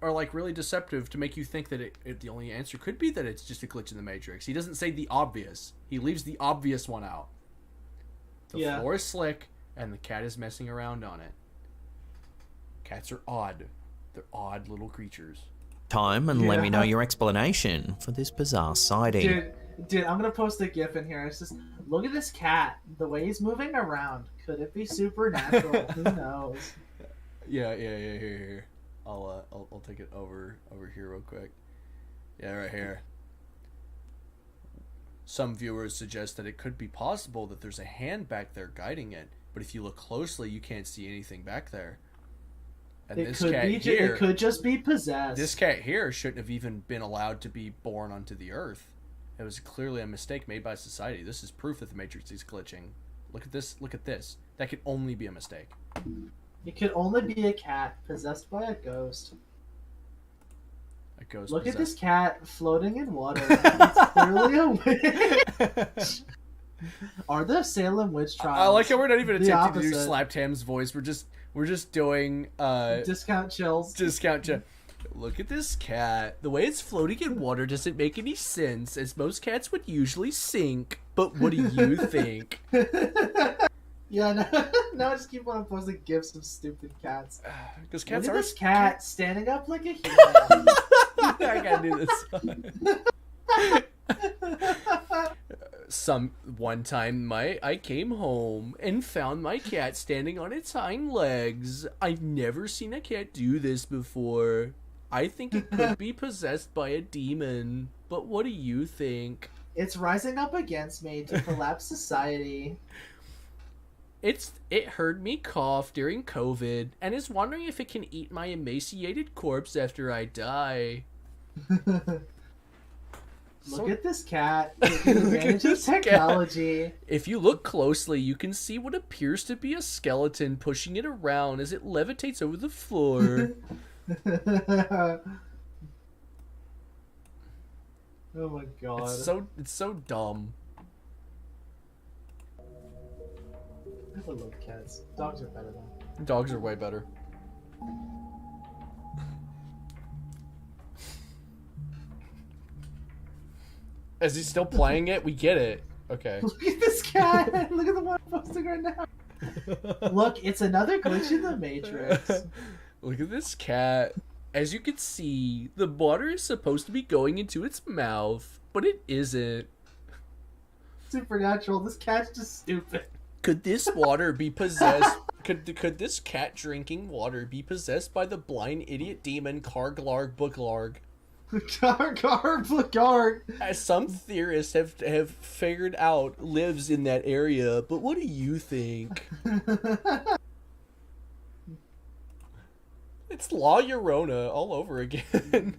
S1: are like really deceptive to make you think that the only answer could be that it's just a glitch in the Matrix. He doesn't say the obvious. He leaves the obvious one out. The floor is slick, and the cat is messing around on it. Cats are odd. They're odd little creatures.
S10: Time and let me know your explanation for this bizarre sighting.
S2: Dude, I'm gonna post a GIF in here. It's just, look at this cat. The way he's moving around. Could it be supernatural? Who knows?
S1: Yeah. Here. I'll take it over here real quick. Yeah, right here. Some viewers suggest that it could be possible that there's a hand back there guiding it, but if you look closely, you can't see anything back there. And
S2: it could just be possessed.
S1: This cat here shouldn't have even been allowed to be born onto the earth. It was clearly a mistake made by society. This is proof that the Matrix is glitching. Look at this. Look at this. That could only be a mistake.
S2: It could only be a cat possessed by a ghost.
S1: A ghost.
S2: Look at this cat floating in water. It's clearly a witch. Are the Salem witch trials?
S1: I like how we're not even attempting to do Slap Tam's voice. We're just doing
S2: discount chills.
S1: Discount chill. Look at this cat. The way it's floating in water doesn't make any sense, as most cats would usually sink. But what do you think?
S2: Yeah, no, I just keep on posting gifs of stupid cats.
S1: Because cats
S2: Look
S1: are
S2: at this cat standing up like a human.
S1: I gotta do this. One time I came home and found my cat standing on its hind legs. I've never seen a cat do this before. I think it could be possessed by a demon. But what do you think?
S2: It's rising up against me to collapse society.
S1: It heard me cough during COVID and is wondering if it can eat my emaciated corpse after I die.
S2: Look at this cat. Taking advantage of technology.
S1: Cat. If you look closely, you can see what appears to be a skeleton pushing it around as it levitates over the floor.
S2: Oh my god.
S1: It's so dumb.
S2: I love cats. Dogs are better though.
S1: Dogs are way better. Is he still playing it? We get it. Okay.
S2: Look at this cat! Look at the one posting right now. Look, it's another glitch in the Matrix.
S1: Look at this cat. As you can see, the water is supposed to be going into its mouth, but it isn't.
S2: Supernatural. This cat's just stupid.
S1: Could this water be possessed? Could this cat drinking water be possessed by the blind idiot demon Karglarg Booklarg?
S2: Karglarg Booklarg. As
S1: some theorists have figured out, lives in that area. But what do you think? It's La Llorona all over again.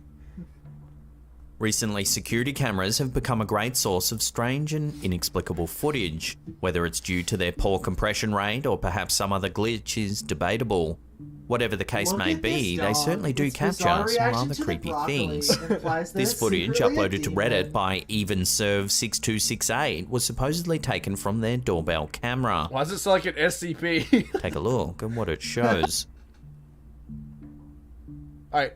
S10: Recently, security cameras have become a great source of strange and inexplicable footage. Whether it's due to their poor compression rate or perhaps some other glitch is debatable. Whatever the case may be, they certainly do capture some rather creepy things. This footage, uploaded to Reddit by EvenServe6268, was supposedly taken from their doorbell camera.
S1: Why does it sound like an SCP?
S10: Take a look at what it shows.
S1: Alright.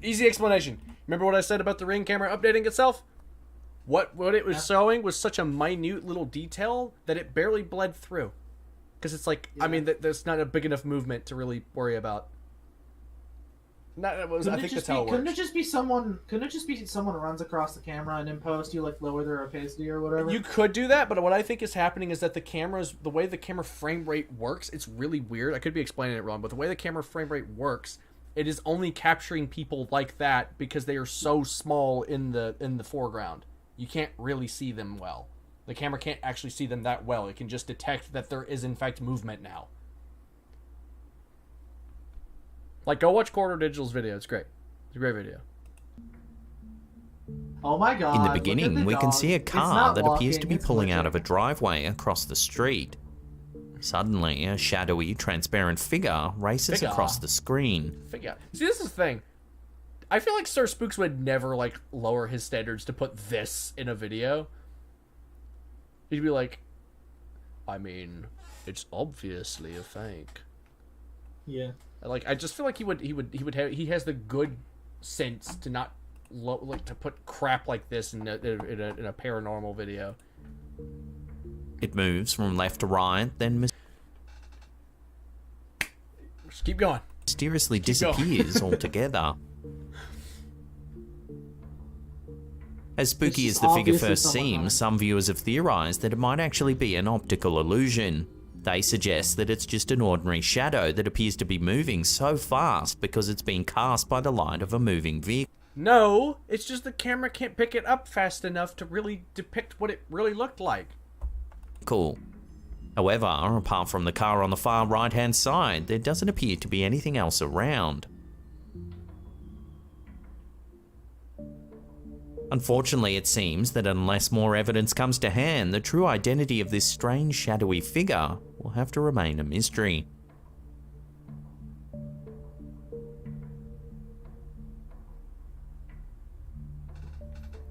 S1: Easy explanation. Remember what I said about the Ring camera updating itself? What it was showing was such a minute little detail that it barely bled through. Because it's like, I mean, there's not a big enough movement to really worry about. I think that's how it works.
S2: Couldn't it just be someone who runs across the camera and in post you like lower their opacity or whatever?
S1: You could do that, but what I think is happening is that the way the camera frame rate works, it's really weird. I could be explaining it wrong, but the way the camera frame rate works, it is only capturing people like that because they are so small in the foreground. You can't really see them well. The camera can't actually see them that well. It can just detect that there is in fact movement now. Like, go watch Corridor Digital's video. It's great. It's a great video.
S2: Oh my god.
S10: In the beginning, we can see a car that appears to be pulling out of a driveway across the street. Suddenly, a shadowy, transparent figure races across the screen.
S1: See, this is the thing. I feel like Sir Spooks would never, like, lower his standards to put this in a video. He'd be like, I mean, it's obviously a fake.
S2: Yeah.
S1: Like, I just feel like he has the good sense to not to put crap like this in a paranormal video.
S10: It moves from left to right, then
S1: just keep going.
S10: Mysteriously disappears altogether. As spooky as the figure first seems, some viewers have theorized that it might actually be an optical illusion. They suggest that it's just an ordinary shadow that appears to be moving so fast because it's being cast by the light of a moving vehicle.
S1: No, it's just the camera can't pick it up fast enough to really depict what it really looked like.
S10: Cool. However, apart from the car on the far right-hand side, there doesn't appear to be anything else around. Unfortunately, it seems that unless more evidence comes to hand, the true identity of this strange shadowy figure will have to remain a mystery.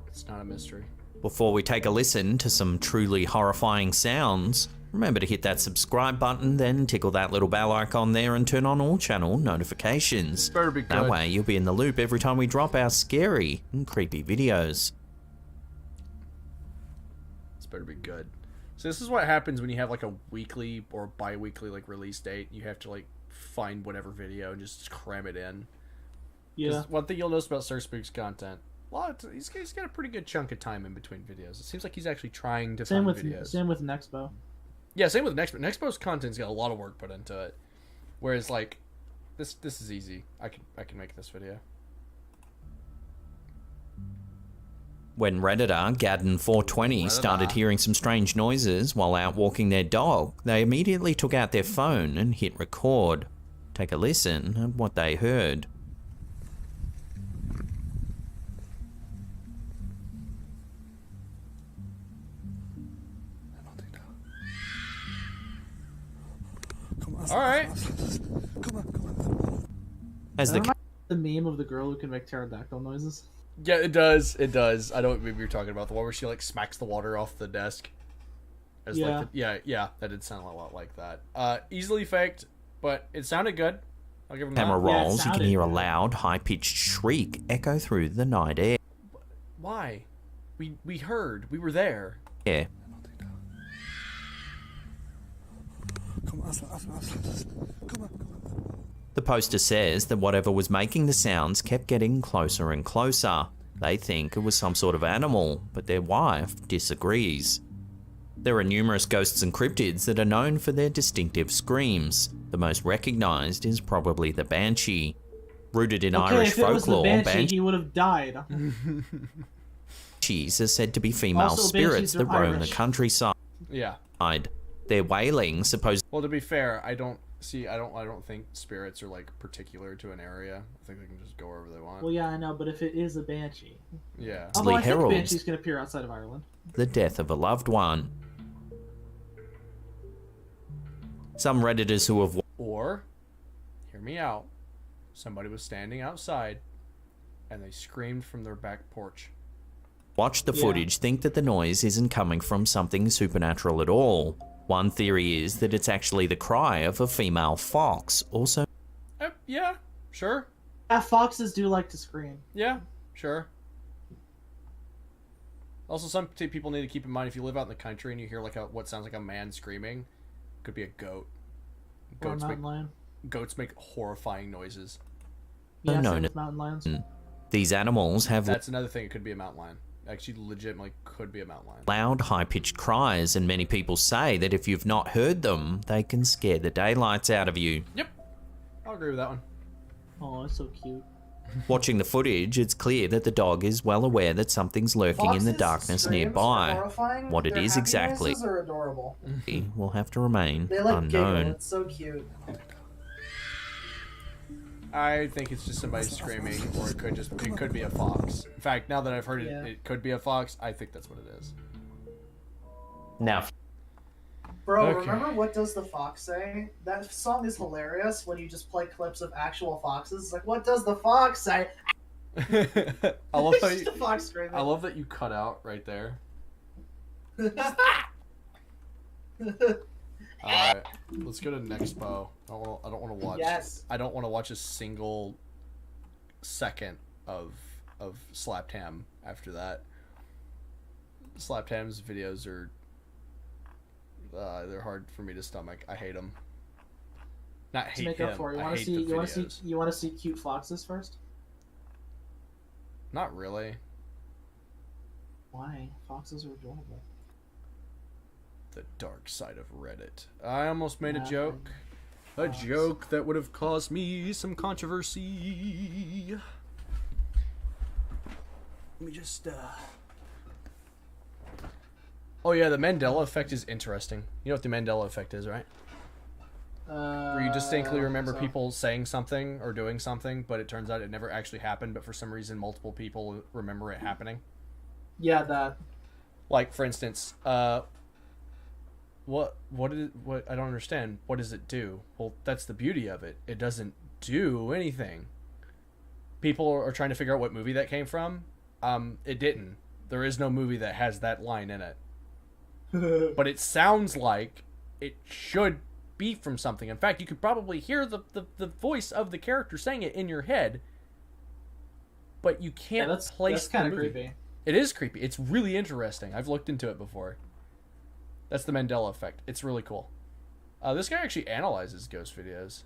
S1: It's not a mystery.
S10: Before we take a listen to some truly horrifying sounds, remember to hit that subscribe button, then tickle that little bell icon there and turn on all channel notifications.
S1: Better be good.
S10: That way you'll be in the loop every time we drop our scary and creepy videos.
S1: This better be good. So this is what happens when you have like a weekly or bi-weekly like release date. You have to like find whatever video and just cram it in.
S2: Yeah.
S1: One thing you'll notice about Sir Spook's content He's got a pretty good chunk of time in between videos. It seems like he's actually trying to find videos.
S2: Same with Nexpo.
S1: Yeah, same with Nexpo. Nexpo's content's got a lot of work put into it. Whereas like this is easy. I can make this video.
S10: When Redditor Gadden420 started hearing some strange noises while out walking their dog, they immediately took out their phone and hit record. Take a listen at what they heard.
S1: All right.
S10: As
S2: the meme of the girl who can make pterodactyl noises.
S1: Yeah, it does. It does. I know what movie you're talking about. The one where she like smacks the water off the desk. As,
S2: yeah.
S1: Like, yeah. That did sound a lot like that. Easily faked, but it sounded good. I'll give him
S10: Camera
S1: that.
S10: rolls. You can hear a loud, high-pitched shriek echo through the night air.
S1: Why? We heard. We were there.
S10: Yeah. The poster says that whatever was making the sounds kept getting closer and closer. They think it was some sort of animal, but their wife disagrees. There are numerous ghosts and cryptids that are known for their distinctive screams. The most recognised is probably the Banshee. Rooted in Irish
S2: if it was
S10: folklore,
S2: the Banshee, he would have died.
S10: Banshees are said to be female spirits that roam the countryside.
S1: Yeah.
S10: Their wailing supposed.
S1: Well, to be fair, I don't think spirits are like particular to an area. I think they can just go wherever they want.
S2: Well, yeah, I know, but if it is a banshee,
S1: yeah.
S2: Although I think banshees can appear outside of Ireland.
S10: The death of a loved one. Some Redditors who have.
S1: Or, hear me out. Somebody was standing outside, and they screamed from their back porch.
S10: Watch the footage, think that the noise isn't coming from something supernatural at all. One theory is that it's actually the cry of a female fox, also...
S1: Yeah, sure.
S2: Yeah, foxes do like to scream.
S1: Yeah, sure. Also, some people need to keep in mind, if you live out in the country and you hear like what sounds like a man screaming, it could be a goat.
S2: Or a mountain lion.
S1: Goats make horrifying noises.
S2: Yeah, same with mountain lions.
S10: These animals have...
S1: That's another thing, it could be a mountain lion. Actually, legitimately could be a mountain lion.
S10: Loud, high-pitched cries, and many people say that if you've not heard them, they can scare the daylights out of you.
S1: Yep. I'll agree with that one.
S2: Oh, it's so cute.
S10: Watching the footage, it's clear that the dog is well aware that something's lurking in the darkness nearby. What it is exactly,
S2: are adorable.
S10: will have to remain
S2: They like
S10: unknown.
S2: giggle. It's so cute.
S1: I think it's just somebody screaming, or it could be a fox. In fact, now that I've heard it could be a fox, I think that's what it is.
S10: Now,
S2: bro, remember What Does the Fox Say? That song is hilarious when you just play clips of actual foxes. It's like, what does the fox say?
S1: I love how
S2: Just a fox screaming.
S1: I love that you cut out right there. Alright, let's go to Nexpo. I don't want to watch.
S2: Yes.
S1: I don't want to watch a single second of Slapped Ham after that. Slapped Ham's videos are they're hard for me to stomach. I hate them. Not hate
S2: make
S1: him.
S2: up for it. You want to see cute foxes first?
S1: Not really.
S2: Why? Foxes are adorable.
S1: The dark side of Reddit. I almost made a joke. A joke that would have caused me some controversy. Let me just, Oh yeah, the Mandela effect is interesting. You know what the Mandela effect is, right? Where you distinctly remember people saying something or doing something, but it turns out it never actually happened, but for some reason multiple people remember it happening.
S2: Yeah, that.
S1: Like, for instance, what I don't understand. What does it do? Well, that's the beauty of it. It doesn't do anything. People are trying to figure out what movie that came from. It didn't. There is no movie that has that line in it. But it sounds like it should be from something. In fact, you could probably hear the voice of the character saying it in your head, but you can't place
S2: that's kind
S1: the
S2: of
S1: movie.
S2: creepy.
S1: It is creepy. It's really interesting. I've looked into it before. That's the Mandela effect. It's really cool. This guy actually analyzes ghost videos.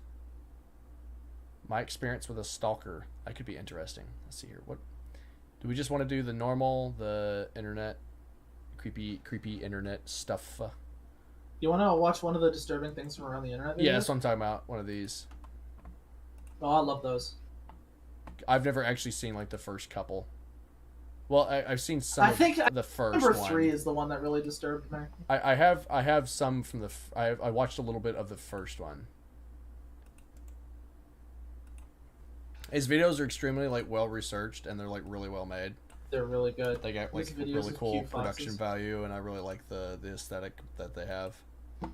S1: My experience with a stalker. That could be interesting. Let's see here. What Do we just want to do the normal, the internet, creepy internet stuff?
S2: You want to watch one of the disturbing things from around the internet?
S1: Yeah, that's what I'm talking about. One of these.
S2: Oh, I love those.
S1: I've never actually seen like the first couple. Well, I've seen some.
S2: I think
S1: the first
S2: number
S1: one.
S2: 3 is the one that really disturbed me.
S1: I have some from the. I watched a little bit of the first one. His videos are extremely like well researched and they're like really well made.
S2: They're really good.
S1: They got like really cool production value, and I really like the aesthetic that they have,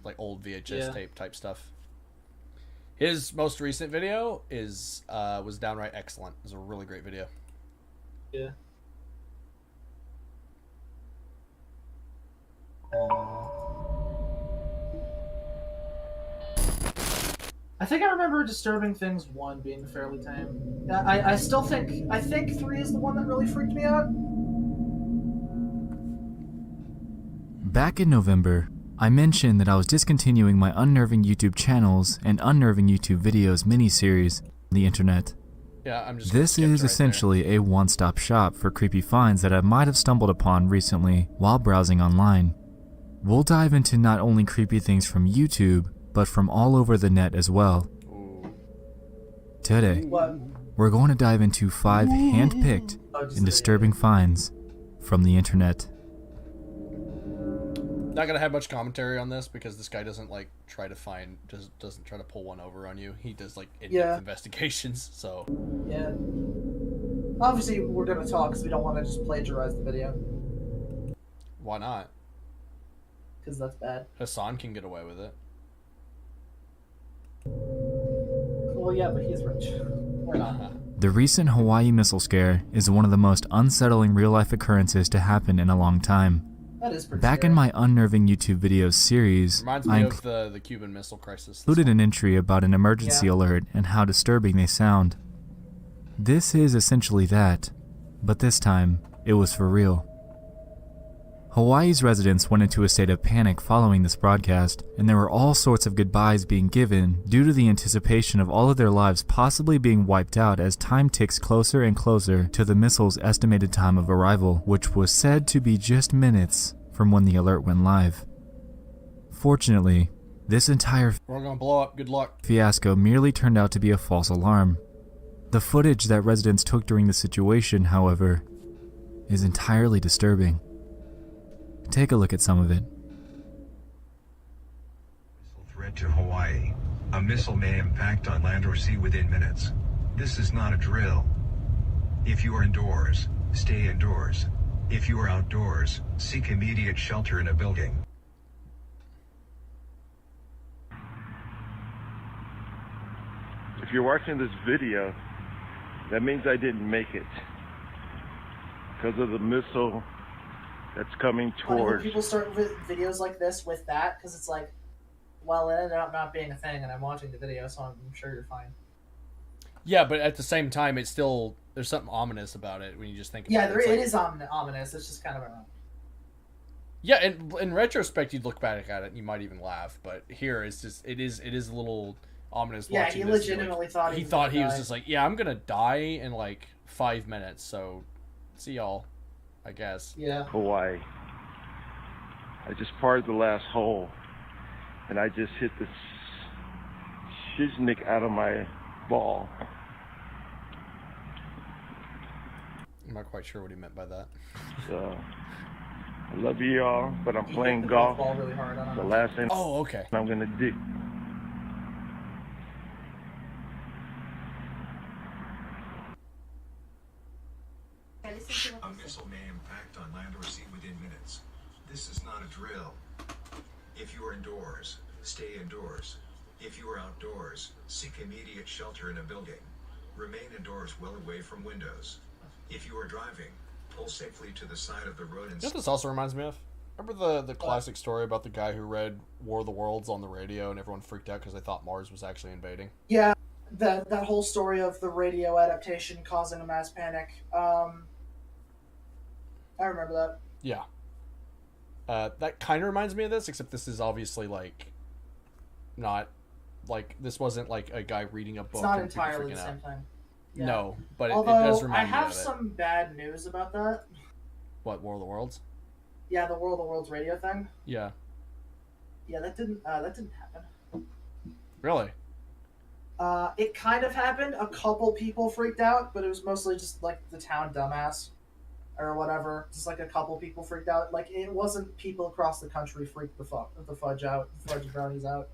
S1: like old VHS tape type stuff. His most recent video was downright excellent. It was a really great video.
S2: Yeah. I think I remember Disturbing Things 1 being fairly tame. I still think 3 is the one that really freaked me out.
S13: Back in November, I mentioned that I was discontinuing my Unnerving YouTube channels and Unnerving YouTube videos miniseries on the internet.
S1: Yeah, I'm just.
S13: This is essentially a one-stop shop for creepy finds that I might have stumbled upon recently while browsing online. We'll dive into not only creepy things from YouTube, but from all over the net as well. Today, we're going to dive into 5 hand-picked and disturbing finds from the internet.
S1: Not gonna have much commentary on this because this guy doesn't like try to find, doesn't try to pull one over on you. He does like in-depth investigations. So
S2: yeah, obviously we're gonna talk because we don't want to just plagiarize the video.
S1: Why not?
S2: Because that's bad.
S1: Hassan can get away with it.
S2: Well, yeah, but he's rich. We're not.
S13: The recent Hawaii missile scare is one of the most unsettling real-life occurrences to happen in a long time.
S2: That is pretty
S13: Back
S2: scary.
S13: in my Unnerving YouTube videos series,
S1: Reminds me of the Cuban Missile Crisis.
S13: Included an entry about an emergency alert and how disturbing they sound. This is essentially that, but this time, it was for real. Hawaii's residents went into a state of panic following this broadcast, and there were all sorts of goodbyes being given due to the anticipation of all of their lives possibly being wiped out as time ticks closer and closer to the missile's estimated time of arrival, which was said to be just minutes from when the alert went live. Fortunately, this entire
S1: we're gonna blow up. Good luck.
S13: Fiasco merely turned out to be a false alarm. The footage that residents took during the situation, however, is entirely disturbing. Take a look at some of it.
S14: Missile threat to Hawaii. A missile may impact on land or sea within minutes. This is not a drill. If you are indoors, stay indoors. If you are outdoors, seek immediate shelter in a building.
S15: If you're watching this video, that means I didn't make it because of the missile that's coming towards.
S2: People start with videos like this with that because it's like, well, it ended up not being a thing, and I'm watching the video, so I'm sure you're fine.
S1: Yeah, but at the same time, it's still there's something ominous about it when you just think about it.
S2: Yeah, it is ominous. It's just kind of around.
S1: Yeah, and in retrospect, you'd look back at it and you might even laugh. But here, it's just it is a little ominous.
S2: Yeah, he legitimately thought
S1: he thought he was just like, yeah, I'm gonna die in like 5 minutes. So, see y'all, I guess.
S2: Yeah.
S15: Hawaii. I just parted the last hole, and I just hit the shiznik out of my ball.
S1: I'm not quite sure what he meant by that.
S15: So, I love you all, but I'm playing golf.
S2: Really hard on
S15: the last thing
S1: okay.
S15: I'm gonna dig.
S14: A missile may impact on land or sea within minutes. This is not a drill. If you are indoors, stay indoors. If you are outdoors, seek immediate shelter in a building. Remain indoors well away from windows. If you are driving, pull safely to the side of the road and...
S1: You know what this also reminds me of? Remember the classic story about the guy who read War of the Worlds on the radio and everyone freaked out because they thought Mars was actually invading?
S2: Yeah, that whole story of the radio adaptation causing a mass panic. I remember that.
S1: Yeah. That kind of reminds me of this, except this is obviously, like, not... Like, this wasn't, like, a guy reading a book.
S2: It's not entirely the same thing. Yeah.
S1: No, but it
S2: Although,
S1: does remind
S2: I
S1: me
S2: have
S1: of it.
S2: some bad news about that.
S1: What, War of the Worlds?
S2: Yeah, the World of Worlds radio thing.
S1: Yeah.
S2: Yeah, that didn't happen.
S1: Really?
S2: It kind of happened. A couple people freaked out, but it was mostly just like the town dumbass or whatever. Just like a couple people freaked out. Like it wasn't people across the country freaked the fudge brownies out.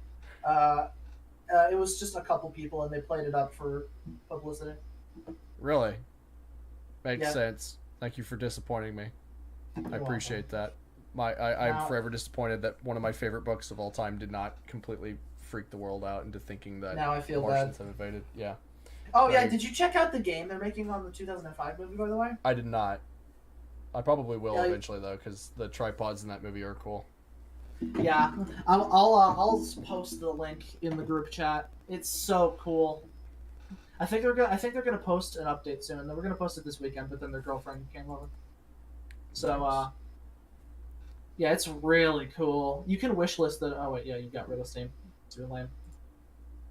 S2: It was just a couple people, and they played it up for publicity.
S1: Really? Makes sense. Thank you for disappointing me. I appreciate that. I'm forever disappointed that one of my favorite books of all time did not completely freak the world out into thinking that
S2: now I feel
S1: Martians
S2: bad.
S1: have invaded. Yeah.
S2: Oh yeah, did you check out the game they're making on the 2005 movie, by the way?
S1: I did not. I probably will eventually though, because the tripods in that movie are cool.
S2: Yeah, I'll post the link in the group chat. It's so cool. I think they're gonna post an update soon. They were gonna post it this weekend, but then their girlfriend came over. So yeah, it's really cool. You can wishlist it. Oh wait, yeah, you got rid of Steam. It's real lame.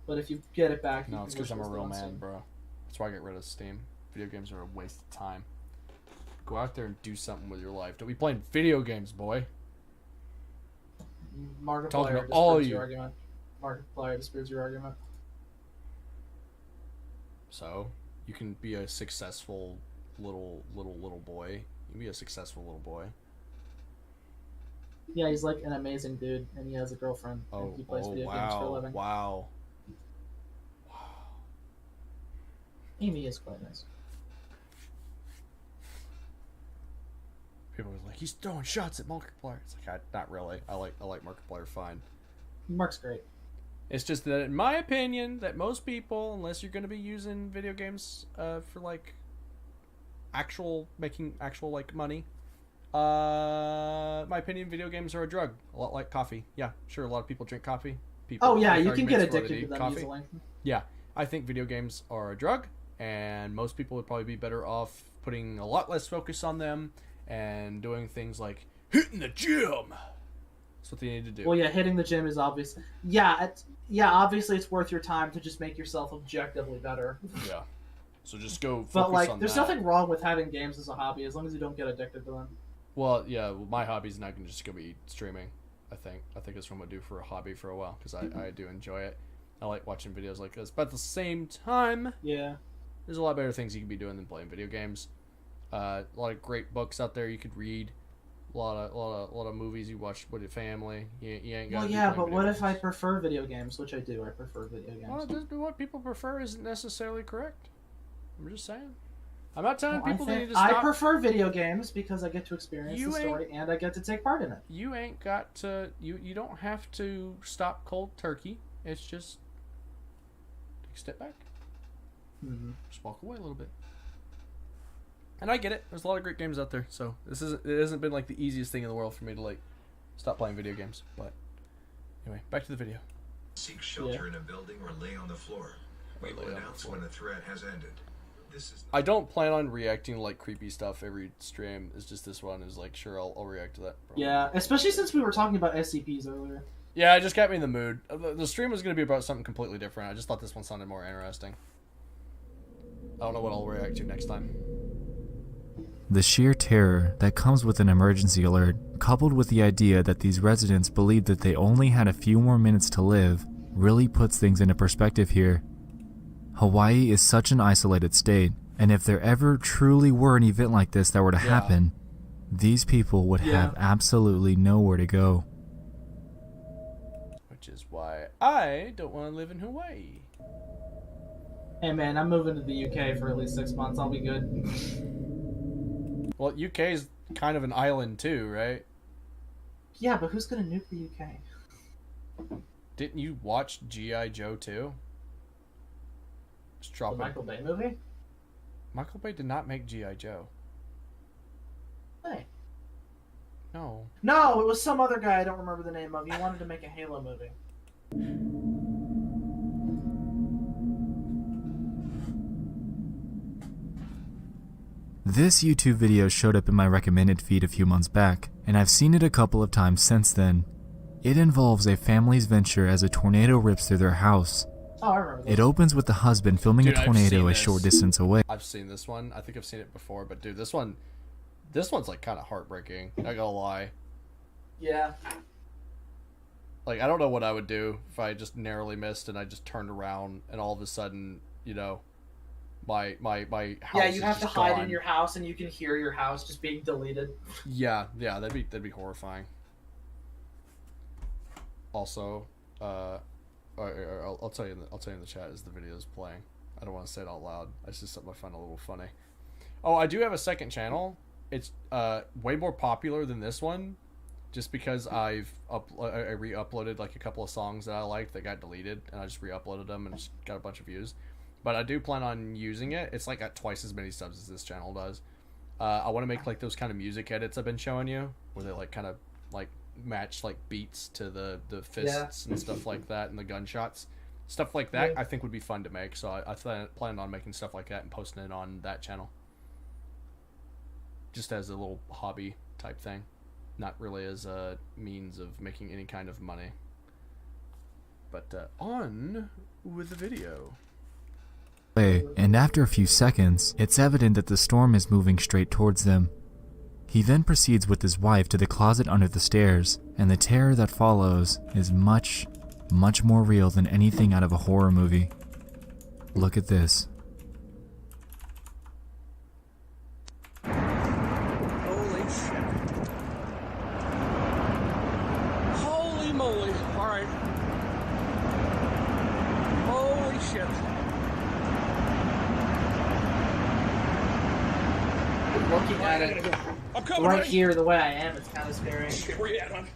S2: But if you get it back,
S1: no, it's because I'm a real man, bro. That's why I get rid of Steam. Video games are a waste of time. Go out there and do something with your life. Don't be playing video games, boy.
S2: Markiplier disputes your argument. Markiplier disputes your argument.
S1: So, you can be a successful little boy. You can be a successful little boy.
S2: Yeah, he's like an amazing dude, and he has a girlfriend, and he plays video games for a living.
S1: Wow.
S2: Amy is quite nice.
S1: People are like, he's throwing shots at Markiplier. It's like, not really. I like Markiplier fine.
S2: Mark's great.
S1: It's just that, in my opinion, that most people, unless you're going to be using video games for like making actual like money, my opinion, video games are a drug, a lot like coffee. Yeah, sure, a lot of people drink coffee. People
S2: you can get addicted to them easily.
S1: Yeah, I think video games are a drug, and most people would probably be better off putting a lot less focus on them and doing things like hitting the gym. That's what they need to do.
S2: Well, yeah, hitting the gym is obvious. Yeah, obviously it's worth your time to just make yourself objectively better.
S1: Yeah. So just go focus
S2: but, like,
S1: on
S2: there's
S1: that.
S2: nothing wrong with having games as a hobby, as long as you don't get addicted to them.
S1: Well, yeah, my hobby's not going to just go be streaming, I think. I think it's what I'm going to do for a hobby for a while, because I do enjoy it. I like watching videos like this. But at the same time,
S2: yeah,
S1: there's a lot better things you can be doing than playing video games. A lot of great books out there you could read. A lot of movies you watch with your family. You ain't got.
S2: Well, yeah, but what if I prefer video games, which I do? I prefer video games.
S1: Well, just what people prefer isn't necessarily correct. I'm just saying. I'm not telling people they need to stop.
S2: I prefer video games because I get to experience the story and I get to take part in it.
S1: You ain't got to. You don't have to stop cold turkey. It's just take a step back.
S2: Mm-hmm.
S1: Just walk away a little bit. And I get it. There's a lot of great games out there, so it hasn't been like the easiest thing in the world for me to like stop playing video games. But anyway, back to the video.
S14: Seek shelter in a building or lay on the floor. We will announce when a threat has ended.
S1: I don't plan on reacting to like creepy stuff every stream. It's just this one is like, sure, I'll react to that. Probably.
S2: Yeah, especially since we were talking about SCPs earlier.
S1: Yeah, it just got me in the mood. The stream was going to be about something completely different. I just thought this one sounded more interesting. I don't know what I'll react to next time.
S13: The sheer terror that comes with an emergency alert, coupled with the idea that these residents believed that they only had a few more minutes to live, really puts things into perspective here. Hawaii is such an isolated state, and if there ever truly were an event like this that were to happen, these people would have absolutely nowhere to go.
S1: Which is why I don't want to live in Hawaii.
S2: Hey man, I'm moving to the UK for at least 6 months. I'll be good.
S1: Well, UK is kind of an island too, right?
S2: Yeah, but who's gonna nuke the UK?
S1: Didn't you watch G.I. Joe 2?
S2: The Michael Bay movie?
S1: Michael Bay did not make G.I. Joe.
S2: Hey.
S1: No.
S2: No, it was some other guy I don't remember the name of. He wanted to make a Halo movie.
S13: This YouTube video showed up in my recommended feed a few months back, and I've seen it a couple of times since then. It involves a family's venture as a tornado rips through their house.
S2: Oh, I remember of it.
S13: It opens with the husband filming a tornado a short distance away.
S1: I've seen this one. I think I've seen it before, but dude, this one's like kind of heartbreaking. Not gonna lie.
S2: Yeah.
S1: Like, I don't know what I would do if I just narrowly missed and I just turned around and all of a sudden, you know, my house.
S2: Yeah, you have to hide
S1: gone.
S2: in your house and you can hear your house just being deleted.
S1: Yeah, that'd be horrifying. Also, I'll tell you in the chat as the video is playing. I don't want to say it out loud. It's just something I find a little funny. Oh, I do have a second channel. It's way more popular than this one, just because I re-uploaded like a couple of songs that I liked that got deleted, and I just re-uploaded them and just got a bunch of views. But I do plan on using it. It's like got twice as many subs as this channel does. I want to make like those kind of music edits I've been showing you, where they like kind of like match like beats to the fists and stuff like that, and the gunshots, stuff like that. I think would be fun to make. So I plan on making stuff like that and posting it on that channel, just as a little hobby type thing, not really as a means of making any kind of money. But on with the video.
S13: And after a few seconds, it's evident that the storm is moving straight towards them. He then proceeds with his wife to the closet under the stairs, and the terror that follows is much, much more real than anything out of a horror movie. Look at this.
S16: Holy shit. Holy moly. Alright. Holy shit.
S2: Looking at it right here, the way I am, it's kind of scary.
S16: Shit, where you at, man?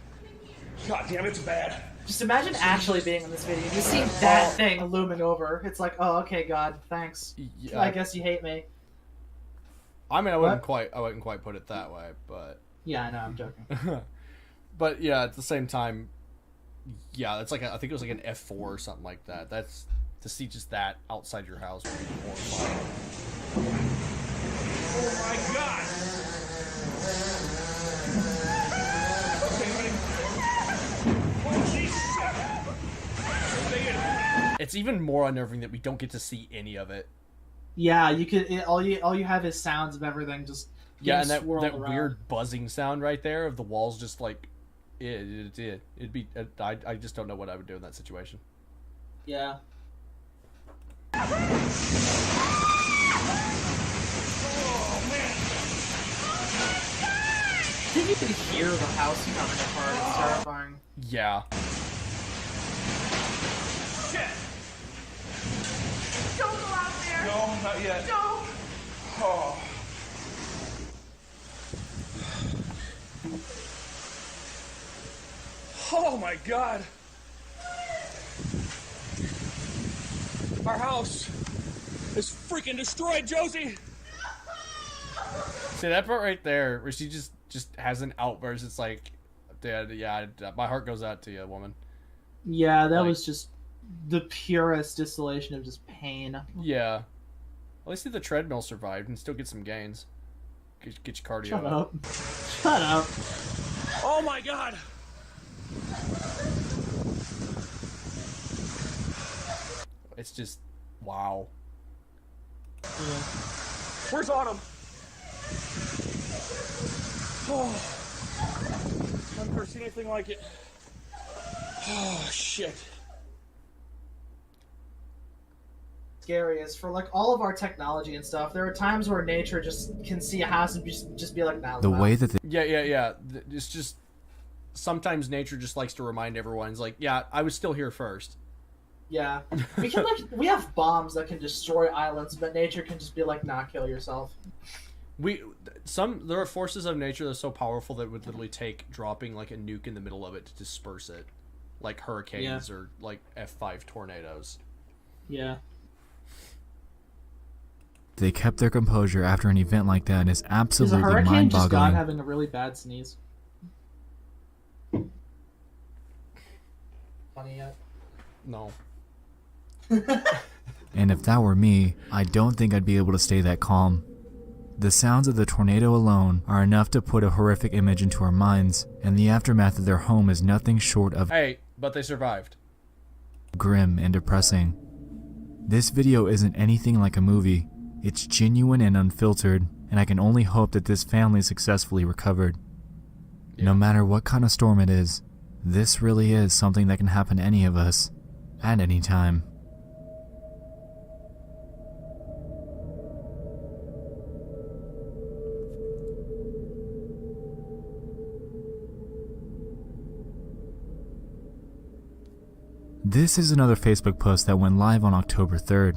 S16: God damn, it's bad.
S2: Just imagine actually being in this video. You see that thing looming over. It's like, oh, okay, God, thanks. Yeah. I guess you hate me.
S1: I mean, I wouldn't quite put it that way, but
S2: yeah, I know, I'm joking.
S1: But yeah, at the same time, yeah, it's like I think it was like an F4 or something like that. That's to see just that outside your house would be horrifying.
S16: Oh my God!
S1: It's even more unnerving that we don't get to see any of it.
S2: Yeah, you could. All you have is sounds of everything just.
S1: Yeah, and that weird buzzing sound right there of the walls just like, it'd be. I just don't know what I would do in that situation.
S2: Yeah. You can hear the house coming apart. It's terrifying.
S1: Yeah.
S16: Shit! Don't go out there! No, not yet. Don't! Oh. Oh my God! Our house is freaking destroyed, Josie!
S1: See that part right there where she just has an outburst. It's like, yeah, my heart goes out to you, woman.
S2: Yeah, that was just the purest distillation of just pain.
S1: Yeah. At least the treadmill survived and still get some gains. Get your cardio
S2: up. Shut up.
S16: Oh my God.
S1: It's just, wow.
S2: Yeah.
S16: Where's Autumn? Oh, I've never seen anything like it. Oh, shit.
S2: Scary is for like all of our technology and stuff. There are times where nature just can see a house and just be like, nah.
S13: The way that
S1: yeah. It's just sometimes nature just likes to remind everyone. It's like, yeah, I was still here first.
S2: Yeah, we have bombs that can destroy islands, but nature can just be like, nah, kill yourself.
S1: There are forces of nature that are so powerful that it would literally take dropping like a nuke in the middle of it to disperse it, like hurricanes or like F5 tornadoes.
S2: Yeah.
S13: They kept their composure after an event like that is absolutely
S2: mind-boggling. Is a hurricane just God having a really bad sneeze? Funny yet?
S1: No.
S13: And if that were me, I don't think I'd be able to stay that calm. The sounds of the tornado alone are enough to put a horrific image into our minds, and the aftermath of their home is nothing short of
S1: Hey, but they survived.
S13: Grim and depressing. This video isn't anything like a movie. It's genuine and unfiltered, and I can only hope that this family successfully recovered. No matter what kind of storm it is, this really is something that can happen to any of us, at any time. This is another Facebook post that went live on October 3rd.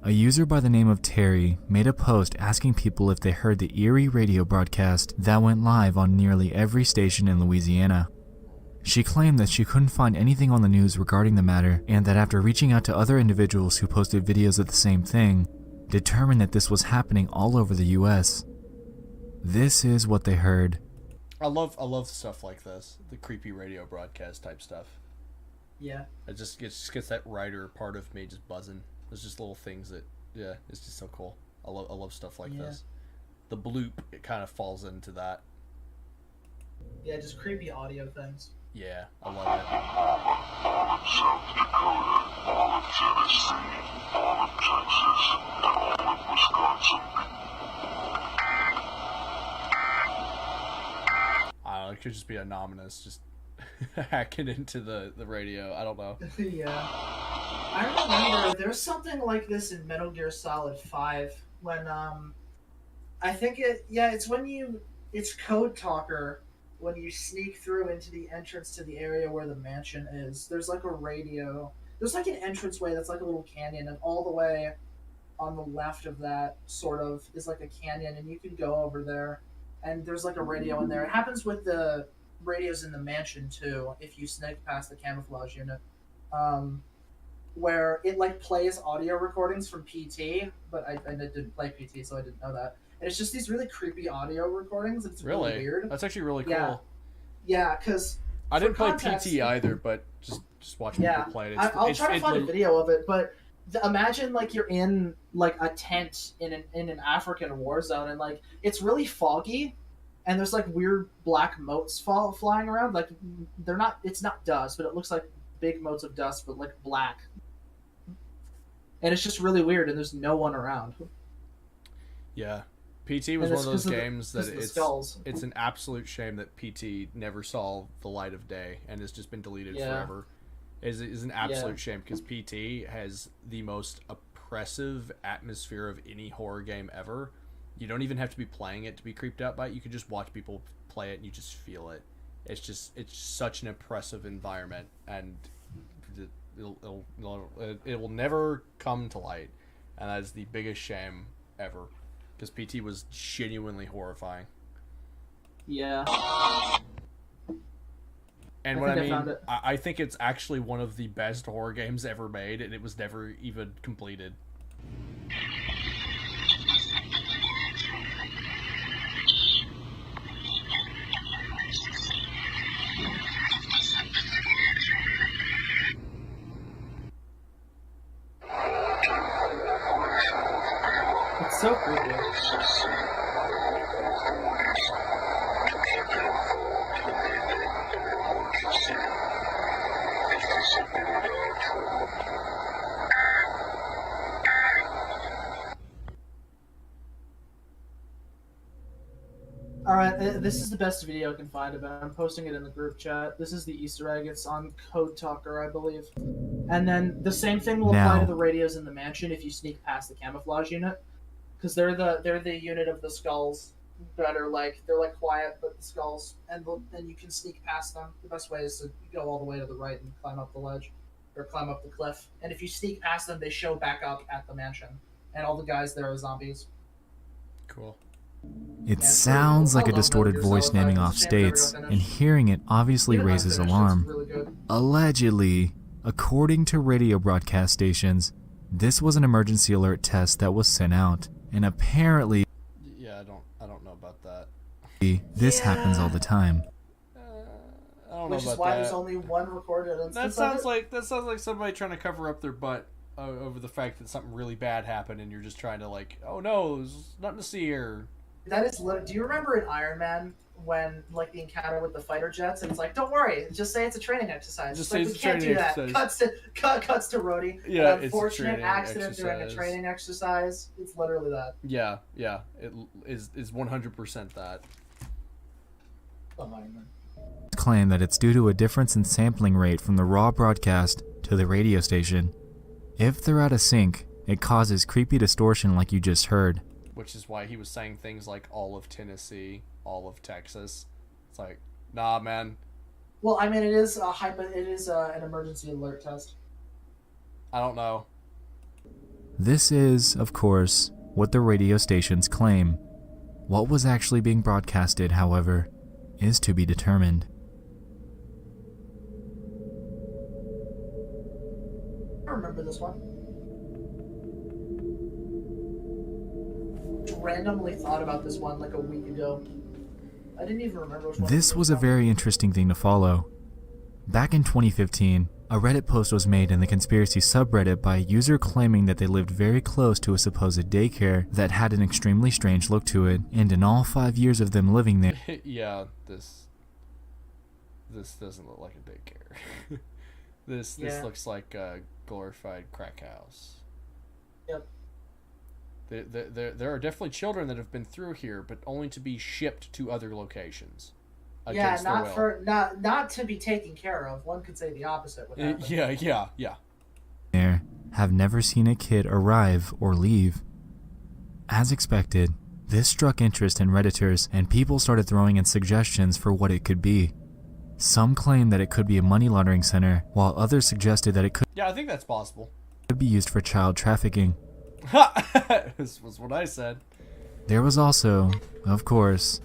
S13: A user by the name of Terry made a post asking people if they heard the eerie radio broadcast that went live on nearly every station in Louisiana. She claimed that she couldn't find anything on the news regarding the matter, and that after reaching out to other individuals who posted videos of the same thing, determined that this was happening all over the US. This is what they heard.
S1: I love stuff like this, the creepy radio broadcast type stuff.
S2: Yeah.
S1: It just gets that writer part of me just buzzing. There's just little things that, yeah, it's just so cool. I love stuff like this. The bloop, it kind of falls into that.
S2: Yeah, just creepy audio things.
S1: Yeah, I love it.
S17: South Dakota, all of Tennessee, all of Texas, and all of Wisconsin.
S1: I don't know, it could just be anonymous, just hacking into the radio. I don't know.
S2: Yeah. I remember there's something like this in Metal Gear Solid 5 when I think it's when it's Code Talker when you sneak through into the entrance to the area where the mansion is. There's like a radio. There's like an entranceway that's like a little canyon, and all the way on the left of that sort of is like a canyon, and you can go over there and there's like a radio in there. It happens with the radios in the mansion too if you sneak past the camouflage unit. Where it like plays audio recordings from PT, but I didn't play PT, so I didn't know that. And it's just these really creepy audio recordings. It's really weird.
S1: That's actually really cool.
S2: Yeah, because
S1: I didn't play PT either, but just watching people play it.
S2: I'll try to find a video of it, but imagine like you're in like a tent in an African war zone, and like it's really foggy, and there's like weird black motes flying around. Like it's not dust, but it looks like big motes of dust, but like black. And it's just really weird, and there's no one around.
S1: Yeah. PT was one of those games that it's an absolute shame that PT never saw the light of day and has just been deleted forever. Is an absolute shame, because PT has the most oppressive atmosphere of any horror game ever. You don't even have to be playing it to be creeped out by it. You can just watch people play it and you just feel it. It's such an oppressive environment, and it will never come to light, and that is the biggest shame ever, because PT was genuinely horrifying.
S2: Yeah.
S1: And I think it's actually one of the best horror games ever made, and it was never even completed.
S2: So creepy. Alright, this is the best video I can find of it. I'm posting it in the group chat. This is the Easter egg. It's on Code Talker, I believe. And then the same thing will apply to the radios in the mansion if you sneak past the camouflage unit. Because they're the unit of the skulls that are they're quiet, but the skulls, and you can sneak past them. The best way is to go all the way to the right and climb up the ledge, or climb up the cliff. And if you sneak past them, they show back up at the mansion, and all the guys there are zombies.
S1: Cool.
S13: It sounds like a distorted voice naming off states, and hearing it obviously raises alarm. Allegedly, according to radio broadcast stations, this was an emergency alert test that was sent out, and apparently,
S1: I don't know about that.
S13: This happens all the time.
S1: I don't know
S2: Which
S1: about
S2: is why
S1: that.
S2: there's only one recorded instance.
S1: That sounds like somebody trying to cover up their butt over the fact that something really bad happened, and you're just trying to oh no, there's nothing to see here.
S2: That is. Do you remember in Iron Man when like the encounter with the fighter jets, and it's like, don't worry, just say it's a training exercise.
S1: Just
S2: like,
S1: say
S2: we can't do that. Cuts to Rhodey.
S1: Yeah,
S2: an unfortunate accident during a training exercise. It's literally that.
S1: Yeah, it is 100% that.
S13: Claim that it's due to a difference in sampling rate from the raw broadcast to the radio station. If they're out of sync, it causes creepy distortion like you just heard.
S1: Which is why he was saying things like all of Tennessee, all of Texas. It's like, nah, man.
S2: Well, I mean, it is an emergency alert test.
S1: I don't know.
S13: This is, of course, what the radio stations claim. What was actually being broadcasted, however, is to be determined.
S2: I remember this one. Randomly thought about this one like a week ago. I didn't even remember which one.
S13: This was a very interesting thing to follow. Back in 2015, a Reddit post was made in the conspiracy subreddit by a user claiming that they lived very close to a supposed daycare that had an extremely strange look to it, and in all 5 years of them living there...
S1: Yeah, this doesn't look like a daycare. This looks like a glorified crack house.
S2: Yep.
S1: There are definitely children that have been through here, but only to be shipped to other locations.
S2: Yeah, not to be taken care of. One could say the opposite would happen.
S1: Yeah.
S13: There have never seen a kid arrive or leave. As expected, this struck interest in Redditors, and people started throwing in suggestions for what it could be. Some claimed that it could be a money laundering center, while others suggested that it could
S1: I think that's possible.
S13: Be used for child trafficking.
S1: This was what I said.
S13: There was also, of course,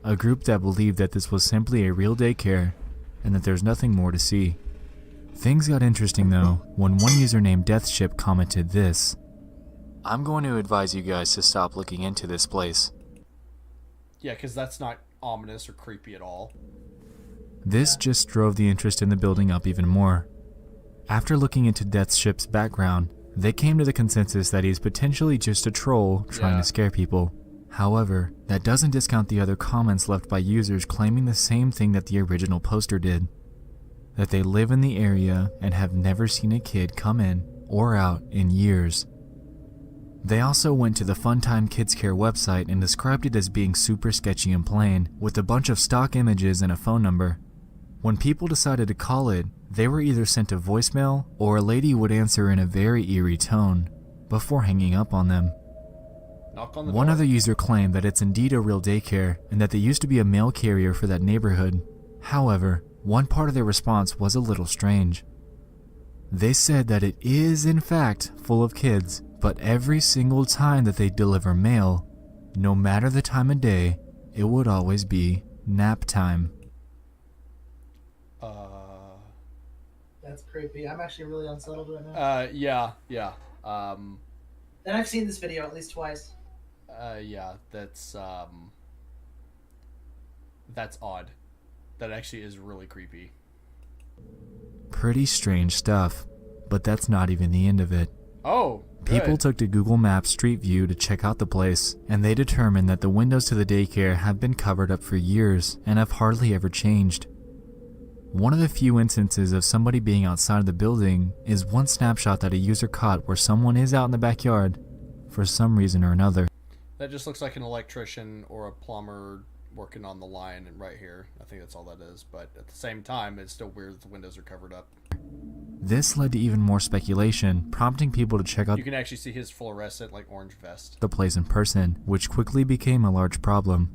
S13: a group that believed that this was simply a real daycare and that there's nothing more to see. Things got interesting though when one user named Deathship commented this: "I'm going to advise you guys to stop looking into this place."
S1: Yeah, because that's not ominous or creepy at all.
S13: This just drove the interest in the building up even more. After looking into Deathship's background, they came to the consensus that he's potentially just a troll trying to scare people. However, that doesn't discount the other comments left by users claiming the same thing that the original poster did: that they live in the area and have never seen a kid come in or out in years. They also went to the Funtime Kids Care website and described it as being super sketchy and plain, with a bunch of stock images and a phone number. When people decided to call it, they were either sent a voicemail or a lady would answer in a very eerie tone before hanging up on them. One other user claimed that it's indeed a real daycare and that they used to be a mail carrier for that neighborhood. However, one part of their response was a little strange. They said that it is in fact full of kids, but every single time that they deliver mail, no matter the time of day, it would always be nap time.
S2: That's creepy. I'm actually really unsettled right now.
S1: Yeah.
S2: And I've seen this video at least twice.
S1: Yeah, that's odd. That actually is really creepy.
S13: Pretty strange stuff, but that's not even the end of it.
S1: Oh,
S13: People took to Google Maps Street View to check out the place, and they determined that the windows to the daycare have been covered up for years and have hardly ever changed. One of the few instances of somebody being outside of the building is one snapshot that a user caught where someone is out in the backyard for some reason or another.
S1: That just looks like an electrician or a plumber working on the line and right here. I think that's all that is, but at the same time, it's still weird that the windows are covered up.
S13: This led to even more speculation, prompting people to check out
S1: You can actually see his fluorescent, like, orange vest.
S13: The place in person, which quickly became a large problem.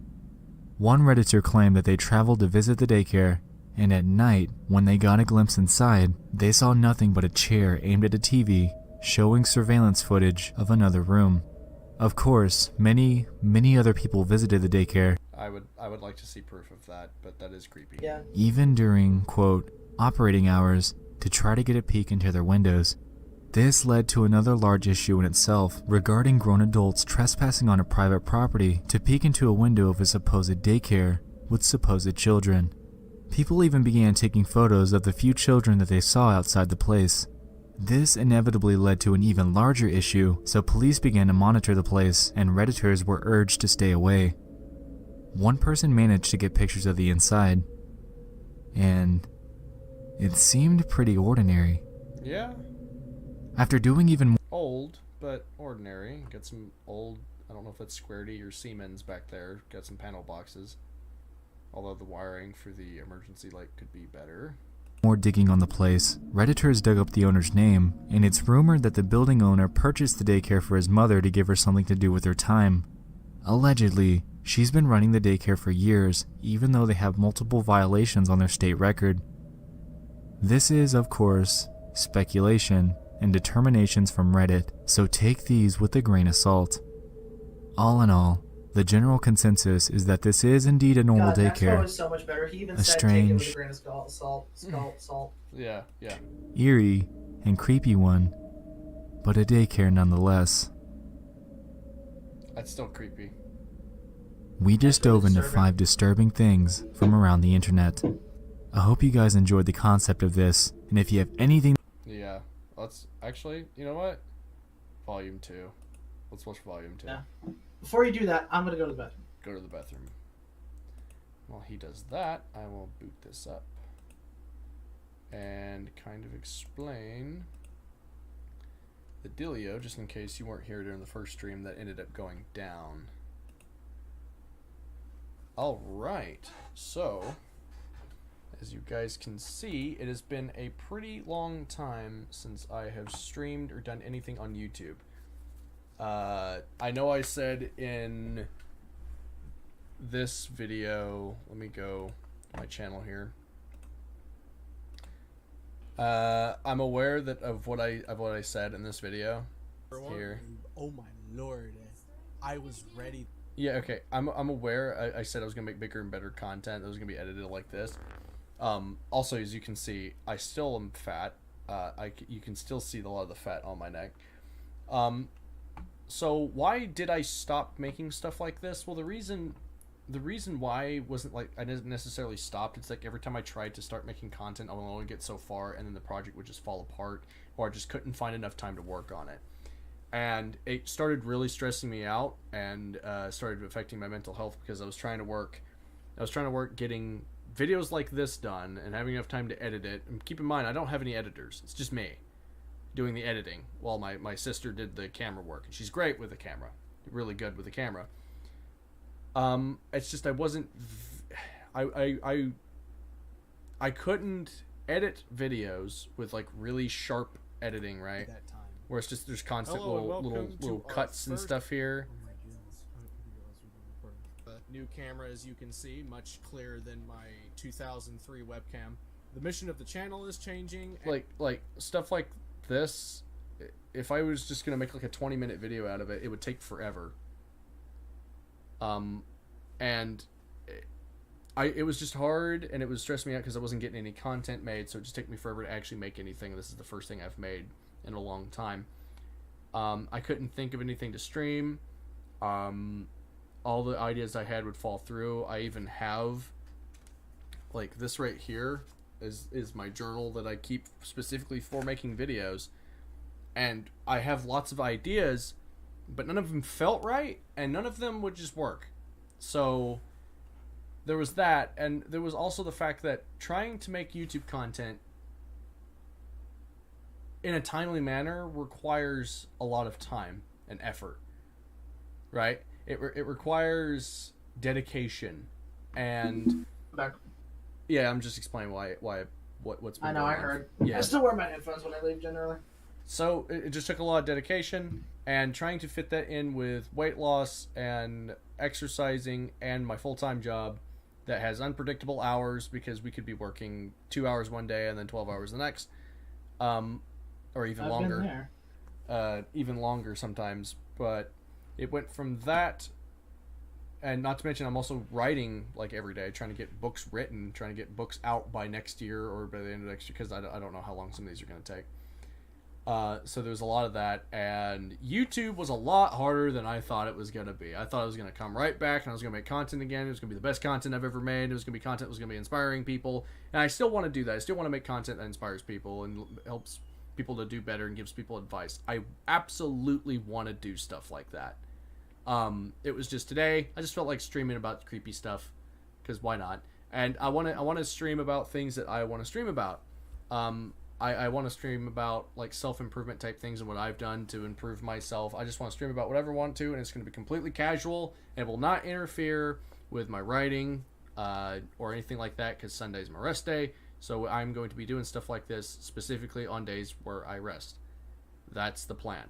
S13: One Redditor claimed that they traveled to visit the daycare, and at night, when they got a glimpse inside, they saw nothing but a chair aimed at a TV, showing surveillance footage of another room. Of course, many other people visited the daycare.
S1: I would like to see proof of that, but that is creepy.
S2: Yeah.
S13: Even during, quote, operating hours, to try to get a peek into their windows. This led to another large issue in itself regarding grown adults trespassing on a private property to peek into a window of a supposed daycare with supposed children. People even began taking photos of the few children that they saw outside the place. This inevitably led to an even larger issue, so police began to monitor the place and Redditors were urged to stay away. One person managed to get pictures of the inside, and it seemed pretty ordinary.
S1: Yeah.
S13: After doing even more...
S1: Old, but ordinary. Got some old, I don't know if that's Squaredy or Siemens back there. Got some panel boxes. Although the wiring for the emergency light could be better.
S13: More digging on the place, Redditors dug up the owner's name, and it's rumored that the building owner purchased the daycare for his mother to give her something to do with her time. Allegedly, she's been running the daycare for years, even though they have multiple violations on their state record. This is, of course, speculation and determinations from Reddit, so take these with a grain of salt. All in all, the general consensus is that this is indeed a normal daycare.
S2: Was so much better. He even
S13: a
S2: said
S13: strange,
S2: take it with a grain of salt.
S1: Yeah.
S13: Eerie and creepy one, but a daycare nonetheless.
S1: That's still creepy.
S13: We just dove into 5 disturbing things from around the internet. I hope you guys enjoyed the concept of this, and if you have anything...
S1: Yeah, let's actually, you know what? Volume 2. Let's watch Volume 2.
S2: Yeah. Before you do that, I'm going to go to the bathroom.
S1: Go to the bathroom. While he does that, I will boot this up and kind of explain the dealio, just in case you weren't here during the first stream that ended up going down. Alright, so as you guys can see, it has been a pretty long time since I have streamed or done anything on YouTube. I know I said in this video, let me go to my channel here. I'm aware that of what I said in this video here.
S18: Oh my lord, I was ready.
S1: Yeah, okay. I'm aware. I said I was gonna make bigger and better content that was gonna be edited like this. Also, as you can see, I still am fat. You can still see a lot of the fat on my neck. So why did I stop making stuff like this? Well, the reason why wasn't like I didn't necessarily stop. It's like every time I tried to start making content, I would only get so far, and then the project would just fall apart, or I just couldn't find enough time to work on it. And it started really stressing me out, and started affecting my mental health because I was trying to work getting videos like this done and having enough time to edit it. And keep in mind, I don't have any editors. It's just me doing the editing while my sister did the camera work, and she's great with the camera, really good with the camera. It's just I wasn't I couldn't edit videos with like really sharp editing, right? Where it's just there's constant little cuts and stuff here. New camera, as you can see, much clearer than my 2003 webcam. The mission of the channel is changing. Like stuff like this, if I was just gonna make like a 20-minute video out of it, it would take forever. And it was just hard, and it was stressing me out because I wasn't getting any content made, so it just took me forever to actually make anything. This is the first thing I've made in a long time. I couldn't think of anything to stream. All the ideas I had would fall through. I even have like this right here is my journal that I keep specifically for making videos, and I have lots of ideas, but none of them felt right, and none of them would just work. So there was that, and there was also the fact that trying to make YouTube content in a timely manner requires a lot of time and effort, right? It requires dedication, and yeah, I'm just explaining what's been
S2: I know,
S1: going
S2: I
S1: on.
S2: heard.
S1: Yeah.
S2: I still wear my headphones when I leave generally.
S1: So it just took a lot of dedication, and trying to fit that in with weight loss and exercising and my full-time job that has unpredictable hours, because we could be working 2 hours one day and then 12 hours the next, or even longer. Even longer sometimes. But it went from that, and not to mention I'm also writing like every day, trying to get books written, trying to get books out by next year or by the end of next year, because I don't know how long some of these are going to take. So there's a lot of that, and YouTube was a lot harder than I thought it was going to be. I thought I was going to come right back and I was going to make content again. It was going to be the best content I've ever made. It was going to be content that was going to be inspiring people, and I still want to do that. I still want to make content that inspires people and helps people to do better and gives people advice. I absolutely want to do stuff like that. It was just today. I just felt like streaming about creepy stuff, because why not? And I want to stream about things that I want to stream about. I want to stream about like self-improvement type things and what I've done to improve myself. I just want to stream about whatever I want to, and it's going to be completely casual, and it will not interfere with my writing or anything like that, because Sunday's my rest day. So I'm going to be doing stuff like this specifically on days where I rest. That's the plan.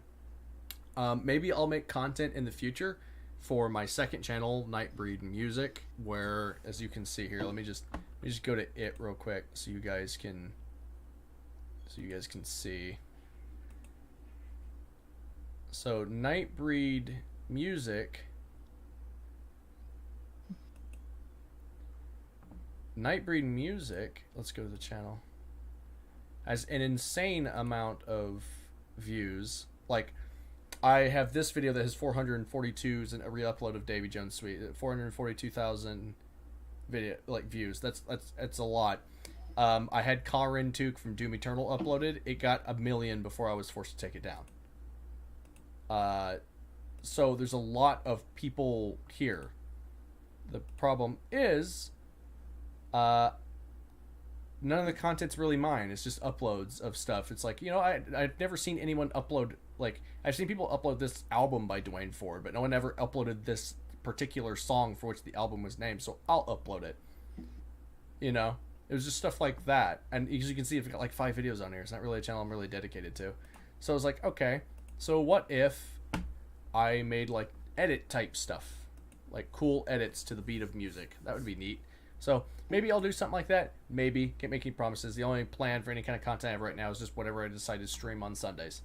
S1: Maybe I'll make content in the future for my second channel, Nightbreed Music, where, as you can see here, let me just go to it real quick so you guys can see. So Nightbreed Music. Nightbreed Music, let's go to the channel, has an insane amount of views. Like, I have this video that has 442 and a re-upload of Davy Jones Suite, 442,000 video views. That's a lot. I had Karin Took from Doom Eternal uploaded. It got 1 million before I was forced to take it down. So there's a lot of people here. The problem is, none of the content's really mine. It's just uploads of stuff. It's like, I've never seen anyone upload, like, I've seen people upload this album by Dwayne Ford, but no one ever uploaded this particular song for which the album was named, so I'll upload it. It was just stuff like that. And as you can see, I've got like 5 videos on here. It's not really a channel I'm really dedicated to. So I was like, okay, so what if I made like edit type stuff, like cool edits to the beat of music? That would be neat. So maybe I'll do something like that. Maybe. Can't make any promises. The only plan for any kind of content I have right now is just whatever I decide to stream on Sundays.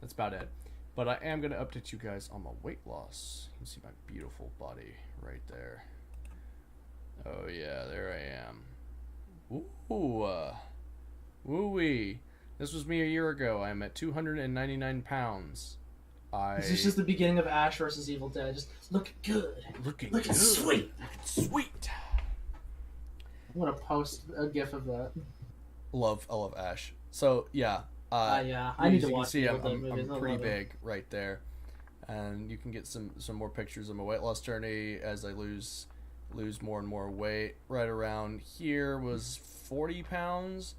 S1: That's about it. But I am going to update you guys on my weight loss. You can see my beautiful body right there. Oh yeah, there I am. Ooh, woo-wee. This was me a year ago. I'm at 299 pounds.
S2: This is just the beginning of Ash versus Evil Dead. Just looking good. Looking sweet.
S1: Looking sweet.
S2: I'm gonna post a gif of that.
S1: I love Ash. So yeah.
S2: Yeah, I need to watch.
S1: You can see I'm pretty big right there, and you can get some more pictures of my weight loss journey as I lose more and more weight. Right around here was 40 pounds.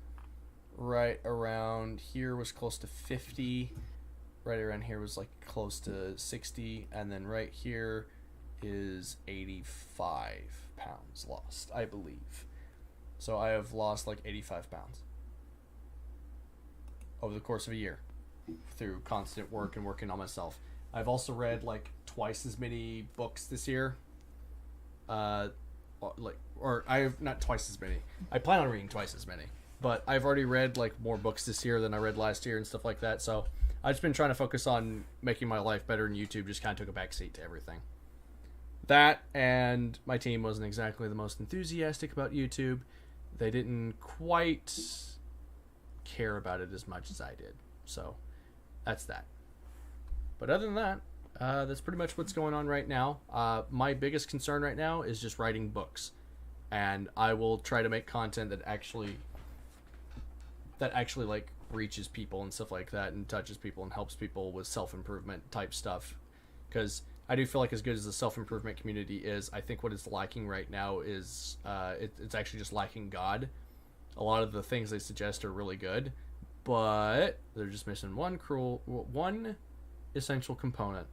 S1: Right around here was close to 50. Right around here was like close to 60, and then right here is 85 pounds lost, I believe. So I have lost like 85 pounds over the course of a year through constant work and working on myself. I've also read like twice as many books this year. I have not twice as many. I plan on reading twice as many, but I've already read like more books this year than I read last year and stuff like that. So I've just been trying to focus on making my life better, and YouTube just kind of took a backseat to everything. That, and my team wasn't exactly the most enthusiastic about YouTube. They didn't quite care about it as much as I did. So that's that. But other than that, that's pretty much what's going on right now. My biggest concern right now is just writing books, and I will try to make content that actually like reaches people and stuff like that, and touches people and helps people with self-improvement type stuff. Because I do feel like, as good as the self-improvement community is, I think what it's lacking right now is it's actually just lacking God. A lot of the things they suggest are really good, but they're just missing one essential component,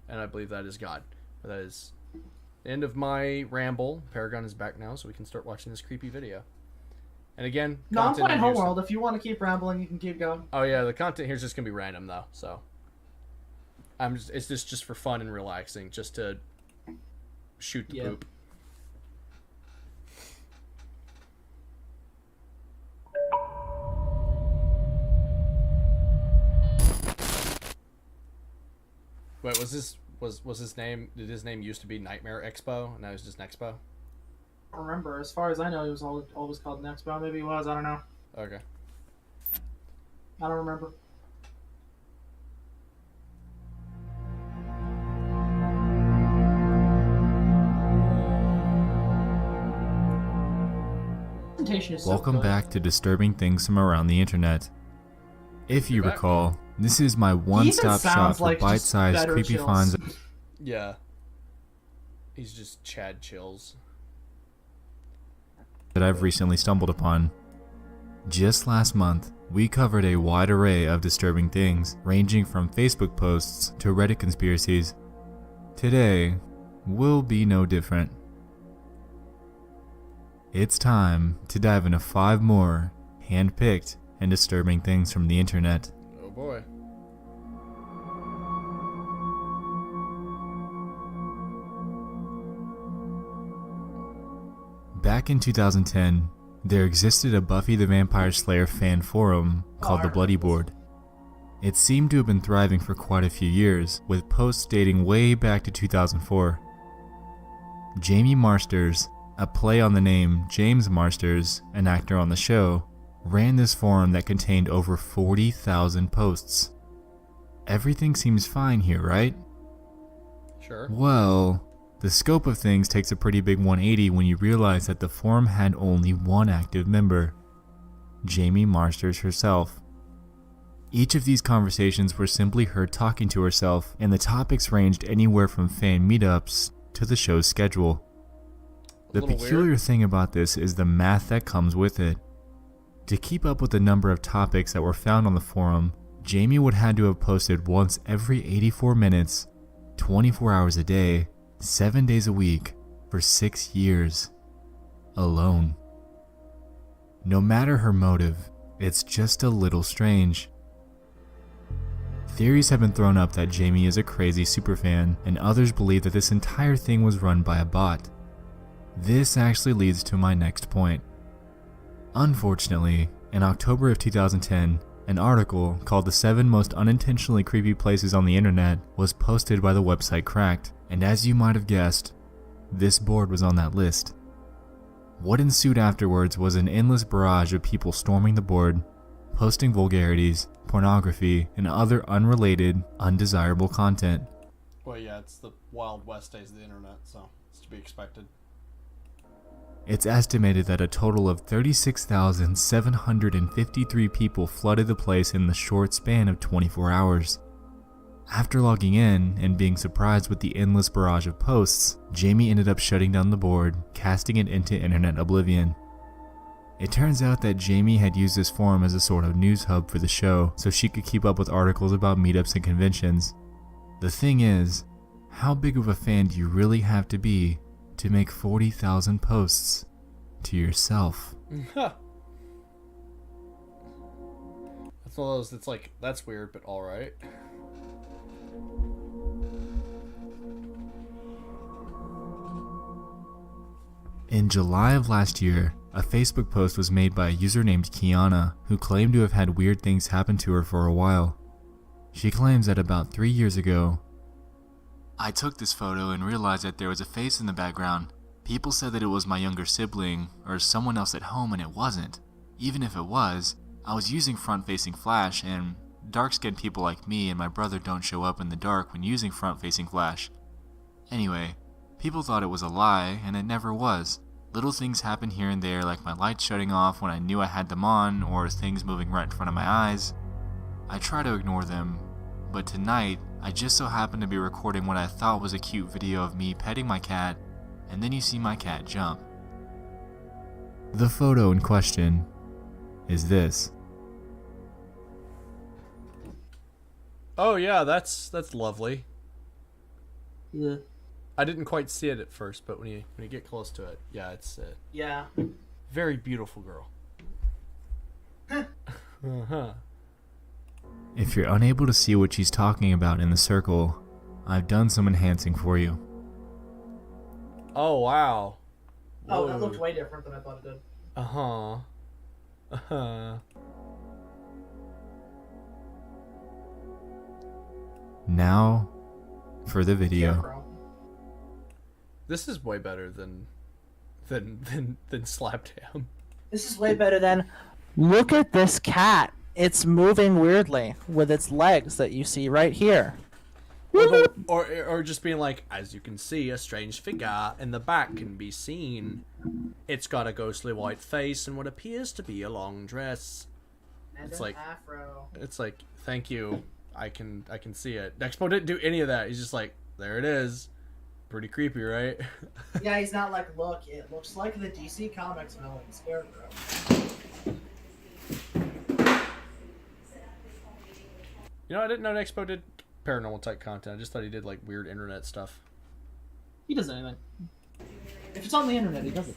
S1: and I believe that is God. That is the end of my ramble. Paragon is back now, so we can start watching this creepy video. And again,
S2: no, I'm playing Homeworld. If you want to keep rambling, you can keep going.
S1: Oh yeah, the content here is just gonna be random though, so it's just for fun and relaxing, just to shoot the poop. Wait, was his name? Did his name used to be Nightmare Expo, and now it's just Nexpo?
S2: I don't remember. As far as I know, he was always called Nexpo. Maybe he was. I don't know.
S1: Okay.
S2: I don't remember.
S13: Welcome back to Disturbing Things from Around the Internet. If you recall, this is my one-stop shop for bite-sized creepy finds.
S1: Yeah. He's just Chad Chills.
S13: That I've recently stumbled upon. Just last month, we covered a wide array of disturbing things, ranging from Facebook posts to Reddit conspiracies. Today will be no different. It's time to dive into 5 more hand-picked and disturbing things from the internet.
S1: Oh boy.
S13: Back in 2010, there existed a Buffy the Vampire Slayer fan forum called the Bloody Board. It seemed to have been thriving for quite a few years, with posts dating way back to 2004. Jamie Marsters, a play on the name James Marsters, an actor on the show, ran this forum that contained over 40,000 posts. Everything seems fine here, right?
S1: Sure.
S13: Well, the scope of things takes a pretty big 180 when you realize that the forum had only one active member, Jamie Marsters herself. Each of these conversations were simply her talking to herself, and the topics ranged anywhere from fan meetups to the show's schedule. The peculiar thing about this is the math that comes with it. To keep up with the number of topics that were found on the forum, Jamie would have to have posted once every 84 minutes, 24 hours a day, 7 days a week, for 6 years. Alone. No matter her motive, it's just a little strange. Theories have been thrown up that Jamie is a crazy superfan, and others believe that this entire thing was run by a bot. This actually leads to my next point. Unfortunately, in October of 2010, an article called "The 7 Most Unintentionally Creepy Places on the Internet" was posted by the website Cracked, and as you might have guessed, this board was on that list. What ensued afterwards was an endless barrage of people storming the board, posting vulgarities, pornography, and other unrelated, undesirable content.
S1: Well, yeah, it's the Wild West days of the internet, so it's to be expected.
S13: It's estimated that a total of 36,753 people flooded the place in the short span of 24 hours. After logging in and being surprised with the endless barrage of posts, Jamie ended up shutting down the board, casting it into internet oblivion. It turns out that Jamie had used this forum as a sort of news hub for the show so she could keep up with articles about meetups and conventions. The thing is, how big of a fan do you really have to be to make 40,000 posts to yourself?
S1: That's one of those that's like, that's weird, but alright.
S13: In July of last year, a Facebook post was made by a user named Kiana, who claimed to have had weird things happen to her for a while. She claims that about 3 years ago, "I took this photo and realized that there was a face in the background. People said that it was my younger sibling or someone else at home, and it wasn't. Even if it was, I was using front-facing flash, and dark-skinned people like me and my brother don't show up in the dark when using front-facing flash. Anyway, people thought it was a lie, and it never was. Little things happen here and there, like my lights shutting off when I knew I had them on, or things moving right in front of my eyes. I try to ignore them, but tonight, I just so happened to be recording what I thought was a cute video of me petting my cat, and then you see my cat jump." The photo in question is this.
S1: Oh yeah, that's lovely.
S2: Yeah.
S1: I didn't quite see it at first, but when you get close to it, yeah, it's
S2: yeah,
S1: very beautiful girl. Uh-huh.
S13: If you're unable to see what she's talking about in the circle, I've done some enhancing for you.
S1: Oh wow.
S2: Oh, that looked way different than I thought it did.
S1: Uh-huh. Uh-huh.
S13: Now, for the video.
S1: This is way better than Slapdam.
S2: This is way better than. Look at this cat. It's moving weirdly with its legs that you see right here.
S1: Or just being like, as you can see, a strange figure in the back can be seen. It's got a ghostly white face and what appears to be a long dress.
S2: And
S1: it's
S2: an
S1: like
S2: afro.
S1: It's like, thank you. I can see it. Nexpo didn't do any of that. He's just like, there it is. Pretty creepy, right?
S2: Yeah, he's not like, look, it looks like the DC Comics villain Scarecrow.
S1: You know, I didn't know Expo did paranormal type content. I just thought he did like weird internet stuff.
S2: He does anything. If it's on the internet, he does it.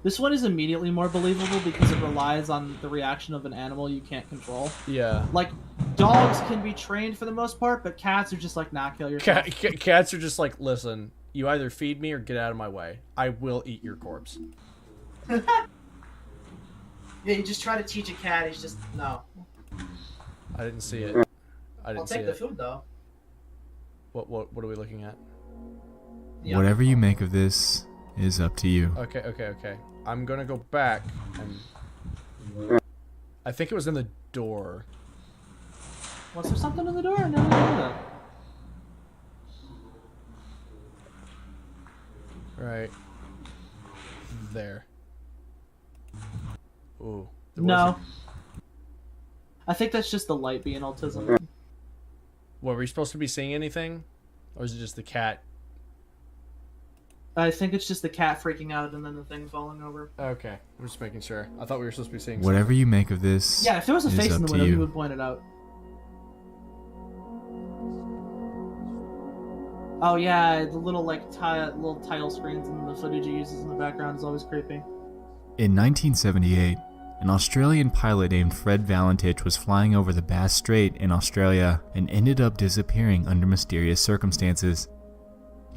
S2: This one is immediately more believable because it relies on the reaction of an animal you can't control.
S1: Yeah.
S2: Like, dogs can be trained for the most part, but cats are just like, nah, kill yourself.
S1: Cats are just like, listen, you either feed me or get out of my way. I will eat your corpse.
S2: Yeah, you just try to teach a cat, he's just, no.
S1: I didn't see it.
S2: I'll take the food, though.
S1: What are we looking at?
S13: Yeah. Whatever you make of this is up to you.
S1: Okay. I'm gonna go back and... I think it was in the door.
S2: Was there something in the door? No.
S1: Right. There. Ooh.
S2: No. I think that's just the light being autism.
S1: What, were you supposed to be seeing anything? Or is it just the cat?
S2: I think it's just the cat freaking out and then the thing falling over.
S1: Okay, I'm just making sure. I thought we were supposed to be seeing
S13: whatever you make of this.
S2: Yeah, if there was a face in the window, he would point it out. Oh yeah, the little like little tile screens and the footage he uses in the background is always creepy.
S13: In 1978, an Australian pilot named Fred Valentich was flying over the Bass Strait in Australia and ended up disappearing under mysterious circumstances.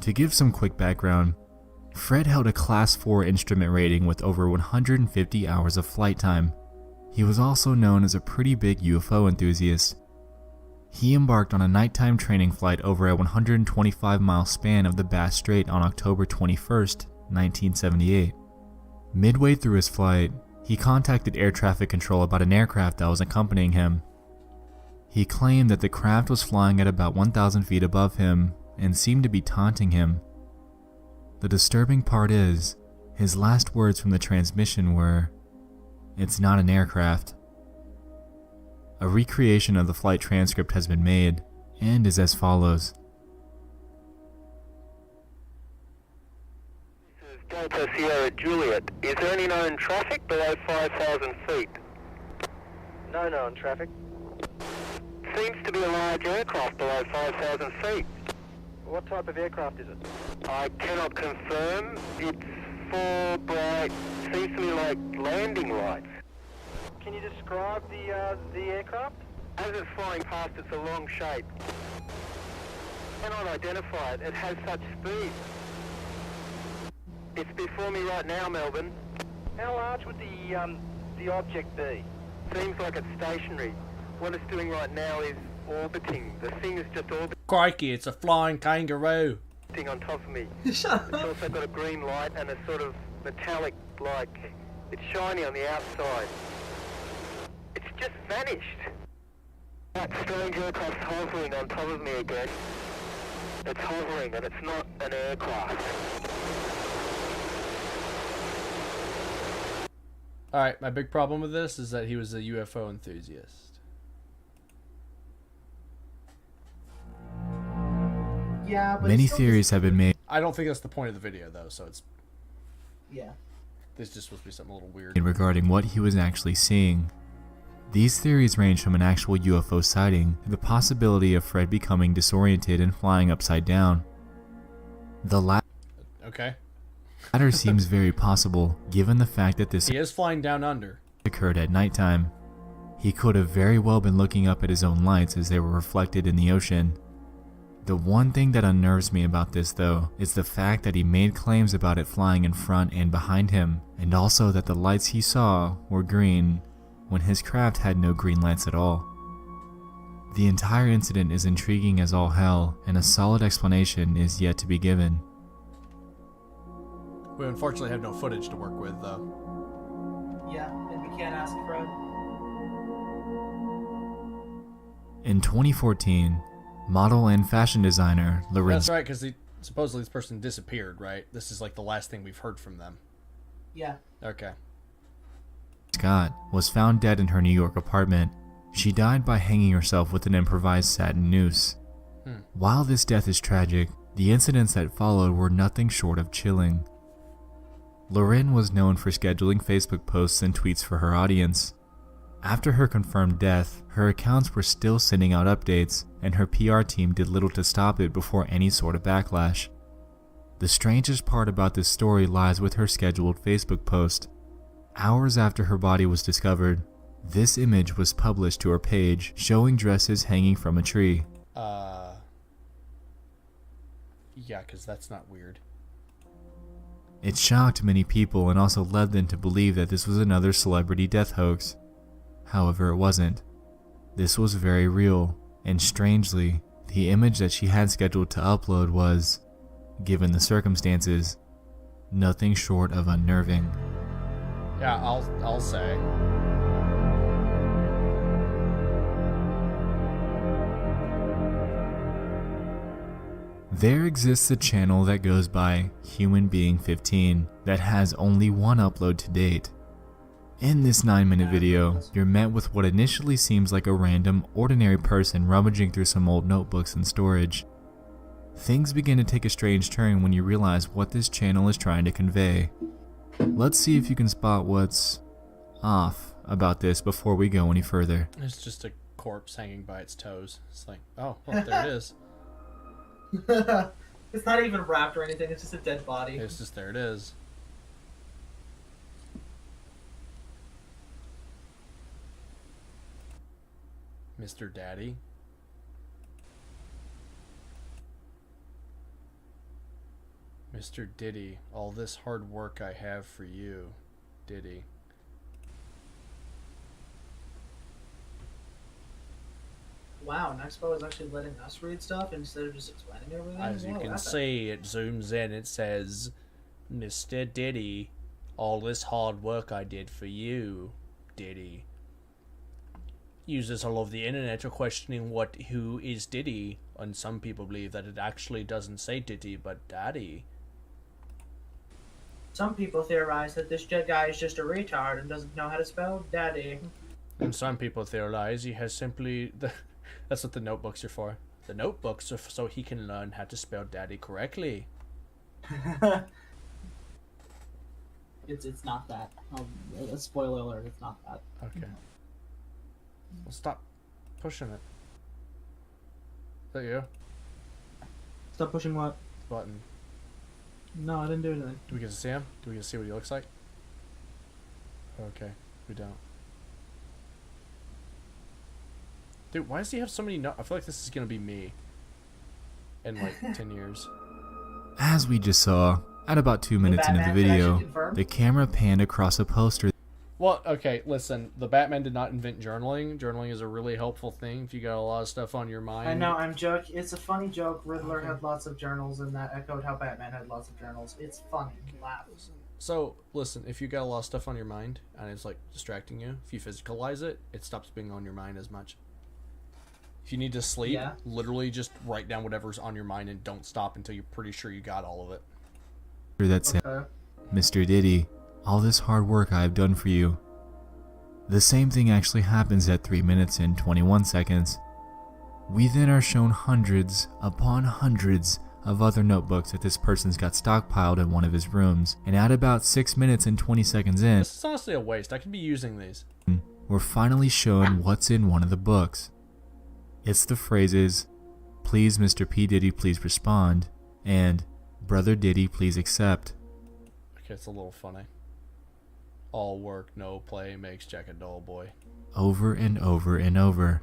S13: To give some quick background, Fred held a Class 4 instrument rating with over 150 hours of flight time. He was also known as a pretty big UFO enthusiast. He embarked on a nighttime training flight over a 125-mile span of the Bass Strait on October 21st, 1978. Midway through his flight, he contacted air traffic control about an aircraft that was accompanying him. He claimed that the craft was flying at about 1,000 feet above him and seemed to be taunting him. The disturbing part is, his last words from the transmission were, "It's not an aircraft." A recreation of the flight transcript has been made, and is as follows.
S17: This is Delta Sierra Juliet. Is there any known traffic below 5,000 feet? No known traffic. Seems to be a large aircraft below 5,000 feet. What type of aircraft is it? I cannot confirm. It's four bright, seems to me like landing lights. Can you describe the aircraft? As it's flying past, it's a long shape. Cannot identify it. It has such speed. It's before me right now, Melbourne. How large would the object be? Seems like it's stationary. What it's doing right now is orbiting. The thing is just orbiting.
S1: Crikey, it's a flying kangaroo.
S17: On top of me. It's also got a green light and a sort of metallic, like, it's shiny on the outside. It's just vanished. That strange aircraft's hovering on top of me again. It's hovering and it's not an aircraft.
S1: Alright, my big problem with this is that he was a UFO enthusiast.
S2: Yeah, but
S13: many theories have been made.
S1: I don't think that's the point of the video, though, so it's...
S2: Yeah.
S1: This is just supposed to be something a little weird.
S13: Regarding what he was actually seeing. These theories range from an actual UFO sighting to the possibility of Fred becoming disoriented and flying upside down. The latter seems very possible, given the fact that this
S1: he is flying down under.
S13: Occurred at nighttime. He could have very well been looking up at his own lights as they were reflected in the ocean. The one thing that unnerves me about this, though, is the fact that he made claims about it flying in front and behind him, and also that the lights he saw were green, when his craft had no green lights at all. The entire incident is intriguing as all hell, and a solid explanation is yet to be given.
S1: We unfortunately have no footage to work with, though.
S2: Yeah, and we can't ask Fred.
S13: In 2014, model and fashion designer Lorenzo...
S1: That's right, because supposedly this person disappeared, right? This is like the last thing we've heard from them.
S2: Yeah.
S1: Okay.
S13: Scott was found dead in her New York apartment. She died by hanging herself with an improvised satin noose. While this death is tragic, the incidents that followed were nothing short of chilling. Loren was known for scheduling Facebook posts and tweets for her audience. After her confirmed death, her accounts were still sending out updates, and her PR team did little to stop it before any sort of backlash. The strangest part about this story lies with her scheduled Facebook post. Hours after her body was discovered, this image was published to her page showing dresses hanging from a tree.
S1: Yeah, because that's not weird.
S13: It shocked many people and also led them to believe that this was another celebrity death hoax. However, it wasn't. This was very real, and strangely, the image that she had scheduled to upload was, given the circumstances, nothing short of unnerving.
S1: Yeah, I'll say.
S13: There exists a channel that goes by Human Being 15 that has only one upload to date. In this 9-minute video, you're met with what initially seems like a random, ordinary person rummaging through some old notebooks and storage. Things begin to take a strange turn when you realize what this channel is trying to convey. Let's see if you can spot what's off about this before we go any further.
S1: It's just a corpse hanging by its toes. It's like, oh, well, there it is.
S2: It's not even wrapped or anything, it's just a dead body.
S1: It's just, there it is. Mr. Daddy. Mr. Diddy, all this hard work I have for you, Diddy.
S2: Wow, Nexpo is actually letting us read stuff instead of just explaining everything?
S1: As you can see, it zooms in, it says, Mr. Diddy, all this hard work I did for you, Diddy. Users all over the internet are questioning who is Diddy, and some people believe that it actually doesn't say Diddy, but Daddy.
S2: Some people theorize that this guy is just a retard and doesn't know how to spell Daddy.
S1: And some people theorize he has simply... That's what the notebooks are for. The notebooks are so he can learn how to spell Daddy correctly.
S2: It's not that. Spoiler alert, it's not that.
S1: Okay. Well, stop pushing it. Is that you?
S2: Stop pushing what?
S1: Button.
S2: No, I didn't do anything.
S1: Do we get to see him? Do we get to see what he looks like? Okay, we don't. Dude, why does he have so many I feel like this is gonna be me in like 10 years.
S13: As we just saw, at about 2 minutes into the video, the camera panned across a poster.
S1: Well, okay, listen, the Batman did not invent journaling. Journaling is a really helpful thing if you got a lot of stuff on your mind.
S2: I know, I'm joking. It's a funny joke. Riddler had lots of journals, and that echoed how Batman had lots of journals. It's funny. Laugh.
S1: So, listen, if you got a lot of stuff on your mind, and it's like distracting you, if you physicalize it, it stops being on your mind as much. If you need to sleep, literally just write down whatever's on your mind and don't stop until you're pretty sure you got all of it.
S13: That said, Mr. Diddy, all this hard work I have done for you. The same thing actually happens at 3 minutes and 21 seconds. We then are shown hundreds upon hundreds of other notebooks that this person's got stockpiled in one of his rooms, and at about 6 minutes and 20 seconds in,
S1: this is honestly a waste. I could be using these.
S13: We're finally shown what's in one of the books. It's the phrases, "Please Mr. P. Diddy, please respond," and "Brother Diddy, please accept."
S1: Okay, it's a little funny. All work, no play makes Jack a dull boy.
S13: Over and over and over.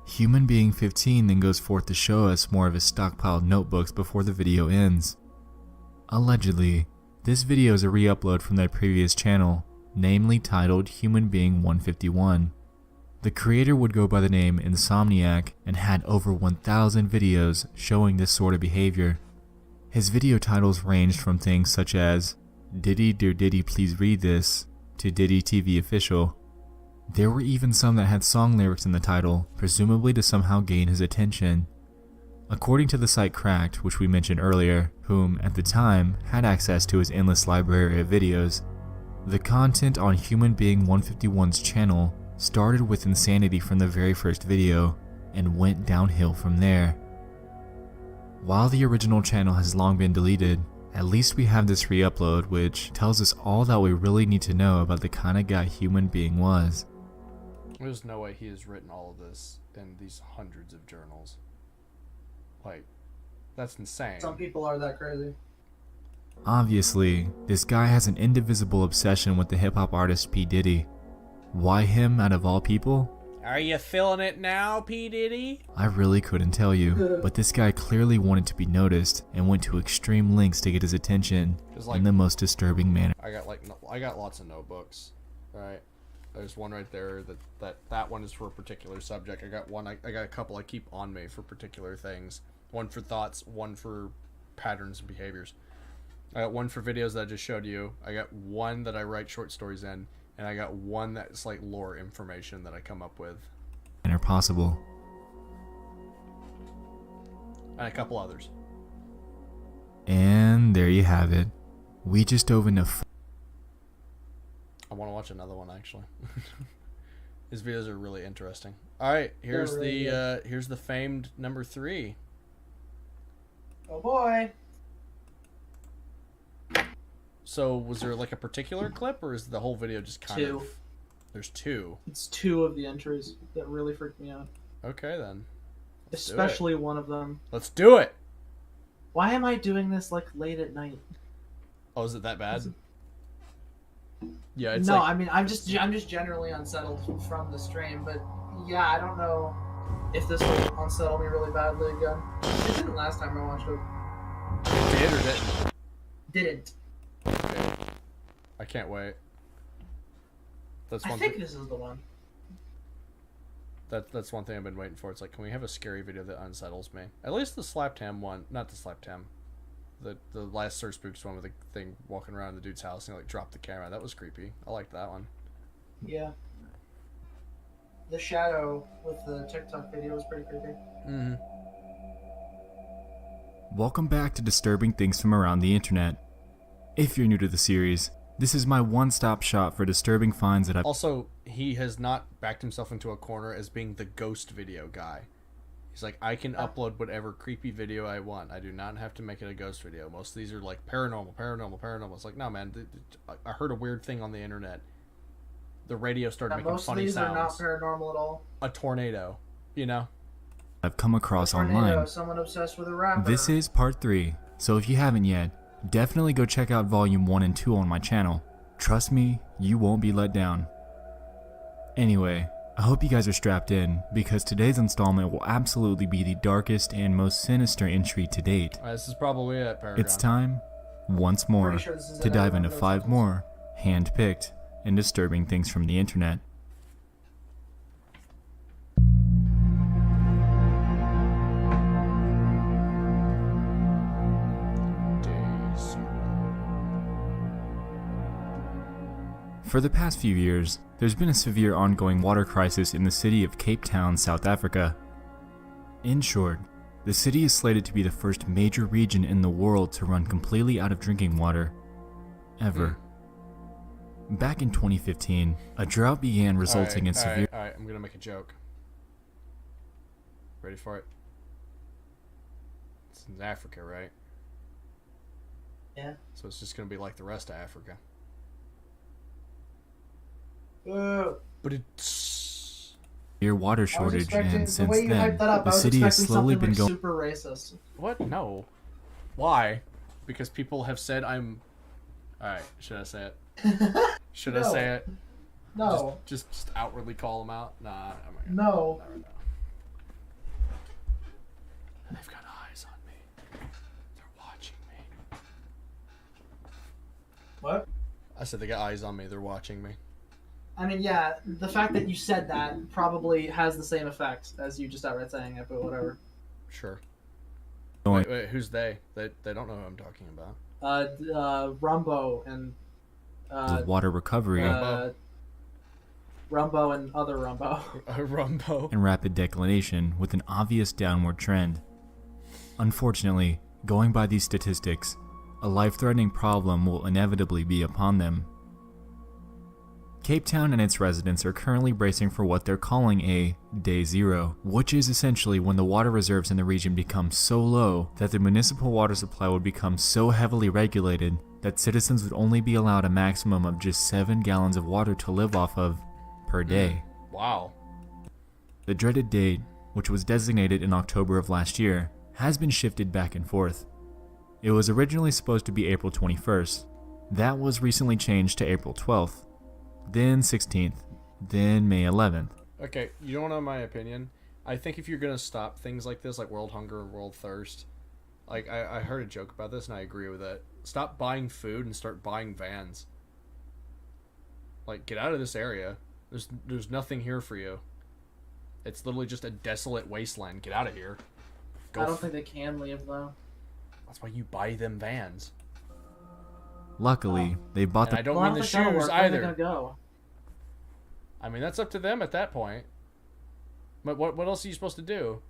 S13: Human Being 15 then goes forth to show us more of his stockpiled notebooks before the video ends. Allegedly, this video is a re-upload from their previous channel, namely titled Human Being 151. The creator would go by the name Insomniac and had over 1,000 videos showing this sort of behavior. His video titles ranged from things such as "Diddy Dear Diddy Please Read This" to "Diddy TV Official." There were even some that had song lyrics in the title, presumably to somehow gain his attention. According to the site Cracked, which we mentioned earlier, whom at the time had access to his endless library of videos, the content on Human Being 151's channel started with insanity from the very first video and went downhill from there. While the original channel has long been deleted, at least we have this re-upload which tells us all that we really need to know about the kind of guy human being was.
S1: There's no way he has written all of this in these hundreds of journals. Like, that's insane.
S2: Some people are that crazy.
S13: Obviously, this guy has an indivisible obsession with the hip-hop artist P. Diddy. Why him out of all people?
S1: Are you feeling it now, P. Diddy?
S13: I really couldn't tell you, but this guy clearly wanted to be noticed and went to extreme lengths to get his attention in the most disturbing manner.
S1: I got lots of notebooks, right? There's one right there that one is for a particular subject. I got a couple I keep on me for particular things. One for thoughts, one for patterns and behaviors. I got one for videos that I just showed you. I got one that I write short stories in, and I got one that's like lore information that I come up with.
S13: And are possible.
S1: And a couple others.
S13: And there you have it. We just dove into
S1: I want to watch another one actually. His videos are really interesting. All right, here's here's the famed number 3.
S2: Oh boy.
S1: So was there like a particular clip, or is the whole video just kind of? There's 2.
S2: It's 2 of the entries that really freaked me out.
S1: Okay then.
S2: Especially one of them.
S1: Let's do it.
S2: Why am I doing this like late at night?
S1: Oh, is it that bad? Yeah, it's
S2: no.
S1: Like...
S2: I mean, I'm just generally unsettled from the stream, but yeah, I don't know if this will unsettle me really badly again. It didn't last time I watched it.
S1: It did or didn't?
S2: Didn't.
S1: Okay. I can't wait. That's one.
S2: I think this is the one.
S1: That's one thing I've been waiting for. It's like, can we have a scary video that unsettles me? At least the Slap Tam one, not the Slap Tam. The last Sir Spooks one with the thing walking around the dude's house and he like dropped the camera. That was creepy. I liked that one.
S2: Yeah. The shadow with the TikTok video was pretty creepy.
S1: Mm-hmm.
S13: Welcome back to Disturbing Things from Around the Internet. If you're new to the series, this is my one-stop shop for disturbing finds that I've...
S1: Also, he has not backed himself into a corner as being the ghost video guy. He's like, I can upload whatever creepy video I want. I do not have to make it a ghost video. Most of these are like paranormal. It's like, no, man. I heard a weird thing on the internet. The radio started making funny sounds.
S2: Most of these are not paranormal at all.
S1: A tornado, you know?
S13: I've come across online.
S2: Someone obsessed with a rapper.
S13: This is part 3, so if you haven't yet, definitely go check out volume 1 and 2 on my channel. Trust me, you won't be let down. Anyway, I hope you guys are strapped in, because today's installment will absolutely be the darkest and most sinister entry to date.
S1: This is probably it, Paragon.
S13: It's time, once more, to dive into 5 more hand-picked and disturbing things from the internet. For the past few years, there's been a severe ongoing water crisis in the city of Cape Town, South Africa. In short, the city is slated to be the first major region in the world to run completely out of drinking water. Ever. Back in 2015, a drought began resulting in severe...
S1: Alright, I'm gonna make a joke. Ready for it? It's in Africa, right?
S2: Yeah.
S1: So it's just gonna be like the rest of Africa. But it's
S13: severe water shortage, and since then, the city has slowly been going.
S2: Super racist.
S1: What? No. Why? Because people have said I'm. All right. Should I say it? Should I say it?
S2: No.
S1: Just outwardly call them out. Nah. I'm not gonna,
S2: no.
S1: Not right now. They've got eyes on me. They're watching me.
S2: What?
S1: I said they got eyes on me. They're watching me.
S2: I mean, yeah, the fact that you said that probably has the same effect as you just outright saying it, but whatever.
S1: Sure. Wait, who's they? They don't know who I'm talking about.
S2: Rumbo and...
S13: the water recovery.
S2: Rumbo and other Rumbo.
S1: Rumbo.
S13: And rapid declination with an obvious downward trend. Unfortunately, going by these statistics, a life-threatening problem will inevitably be upon them. Cape Town and its residents are currently bracing for what they're calling a Day Zero, which is essentially when the water reserves in the region become so low that the municipal water supply would become so heavily regulated that citizens would only be allowed a maximum of just 7 gallons of water to live off of per day.
S1: Wow.
S13: The dreaded date, which was designated in October of last year, has been shifted back and forth. It was originally supposed to be April 21st. That was recently changed to April 12th. Then 16th, then May 11th.
S1: Okay, you don't know my opinion. I think if you're going to stop things like this, like world hunger, world thirst, like I heard a joke about this and I agree with it. Stop buying food and start buying vans. Like, get out of this area. There's nothing here for you. It's literally just a desolate wasteland. Get out of here.
S2: I don't think they can leave, though.
S1: That's why you buy them vans.
S13: Luckily, they bought the...
S1: I don't mean the shoes either.
S2: Gonna go?
S1: I mean, that's up to them at that point. But what else are you supposed to do?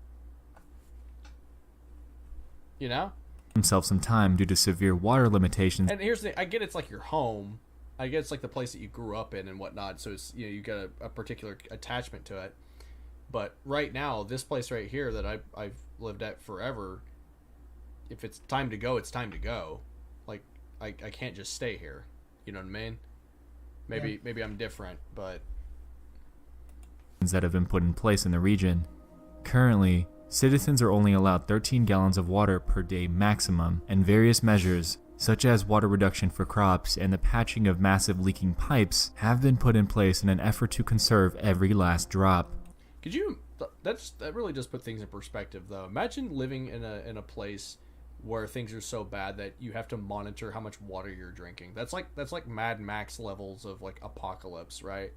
S1: You know?
S13: Himself some time due to severe water limitations.
S1: And here's the thing. I get it's like your home. I get it's like the place that you grew up in and whatnot. So it's, you know, you got a particular attachment to it. But right now, this place right here that I've lived at forever, if it's time to go, it's time to go. Like, I can't just stay here. You know what I mean? Maybe I'm different, but...
S13: that have been put in place in the region. Currently, citizens are only allowed 13 gallons of water per day maximum, and various measures, such as water reduction for crops and the patching of massive leaking pipes, have been put in place in an effort to conserve every last drop.
S1: Could you... That really just put things in perspective, though. Imagine living in a place where things are so bad that you have to monitor how much water you're drinking. That's like Mad Max levels of, like, apocalypse, right?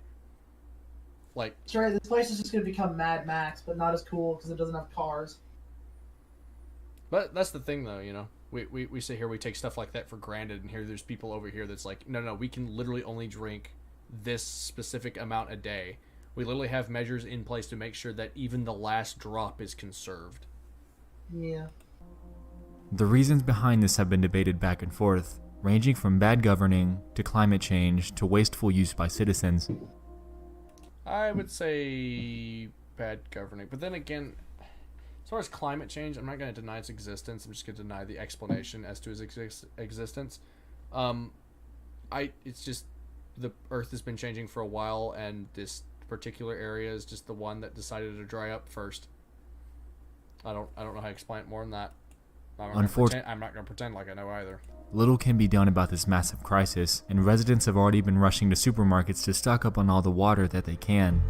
S1: Like,
S2: that's right. This place is just going to become Mad Max, but not as cool because it doesn't have cars.
S1: But that's the thing, though, you know. We sit here, we take stuff like that for granted, and here there's people over here that's like, no, we can literally only drink this specific amount a day. We literally have measures in place to make sure that even the last drop is conserved.
S2: Yeah.
S13: The reasons behind this have been debated back and forth, ranging from bad governing to climate change to wasteful use by citizens.
S1: I would say bad governing, but then again, as far as climate change, I'm not going to deny its existence. I'm just going to deny the explanation as to its existence. It's just the Earth has been changing for a while, and this particular area is just the one that decided to dry up first. I don't know how to explain it more than that.
S13: Unfortunately,
S1: I'm not going to pretend like I know either.
S13: Little can be done about this massive crisis, and residents have already been rushing to supermarkets to stock up on all the water that they can.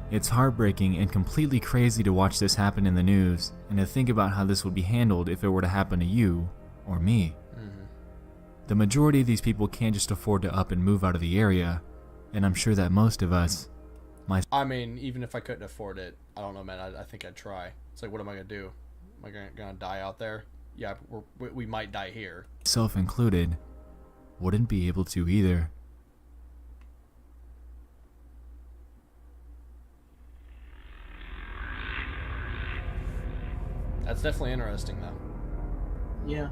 S13: It's heartbreaking and completely crazy to watch this happen in the news, and to think about how this would be handled if it were to happen to you or me.
S1: Mm-hmm.
S13: The majority of these people can't just afford to up and move out of the area, and I'm sure that most of us...
S1: I mean, even if I couldn't afford it, I don't know, man, I think I'd try. It's like, what am I going to do? Am I going to die out there? Yeah, we might die here.
S13: Self included, wouldn't be able to either.
S1: That's definitely interesting, though.
S2: Yeah.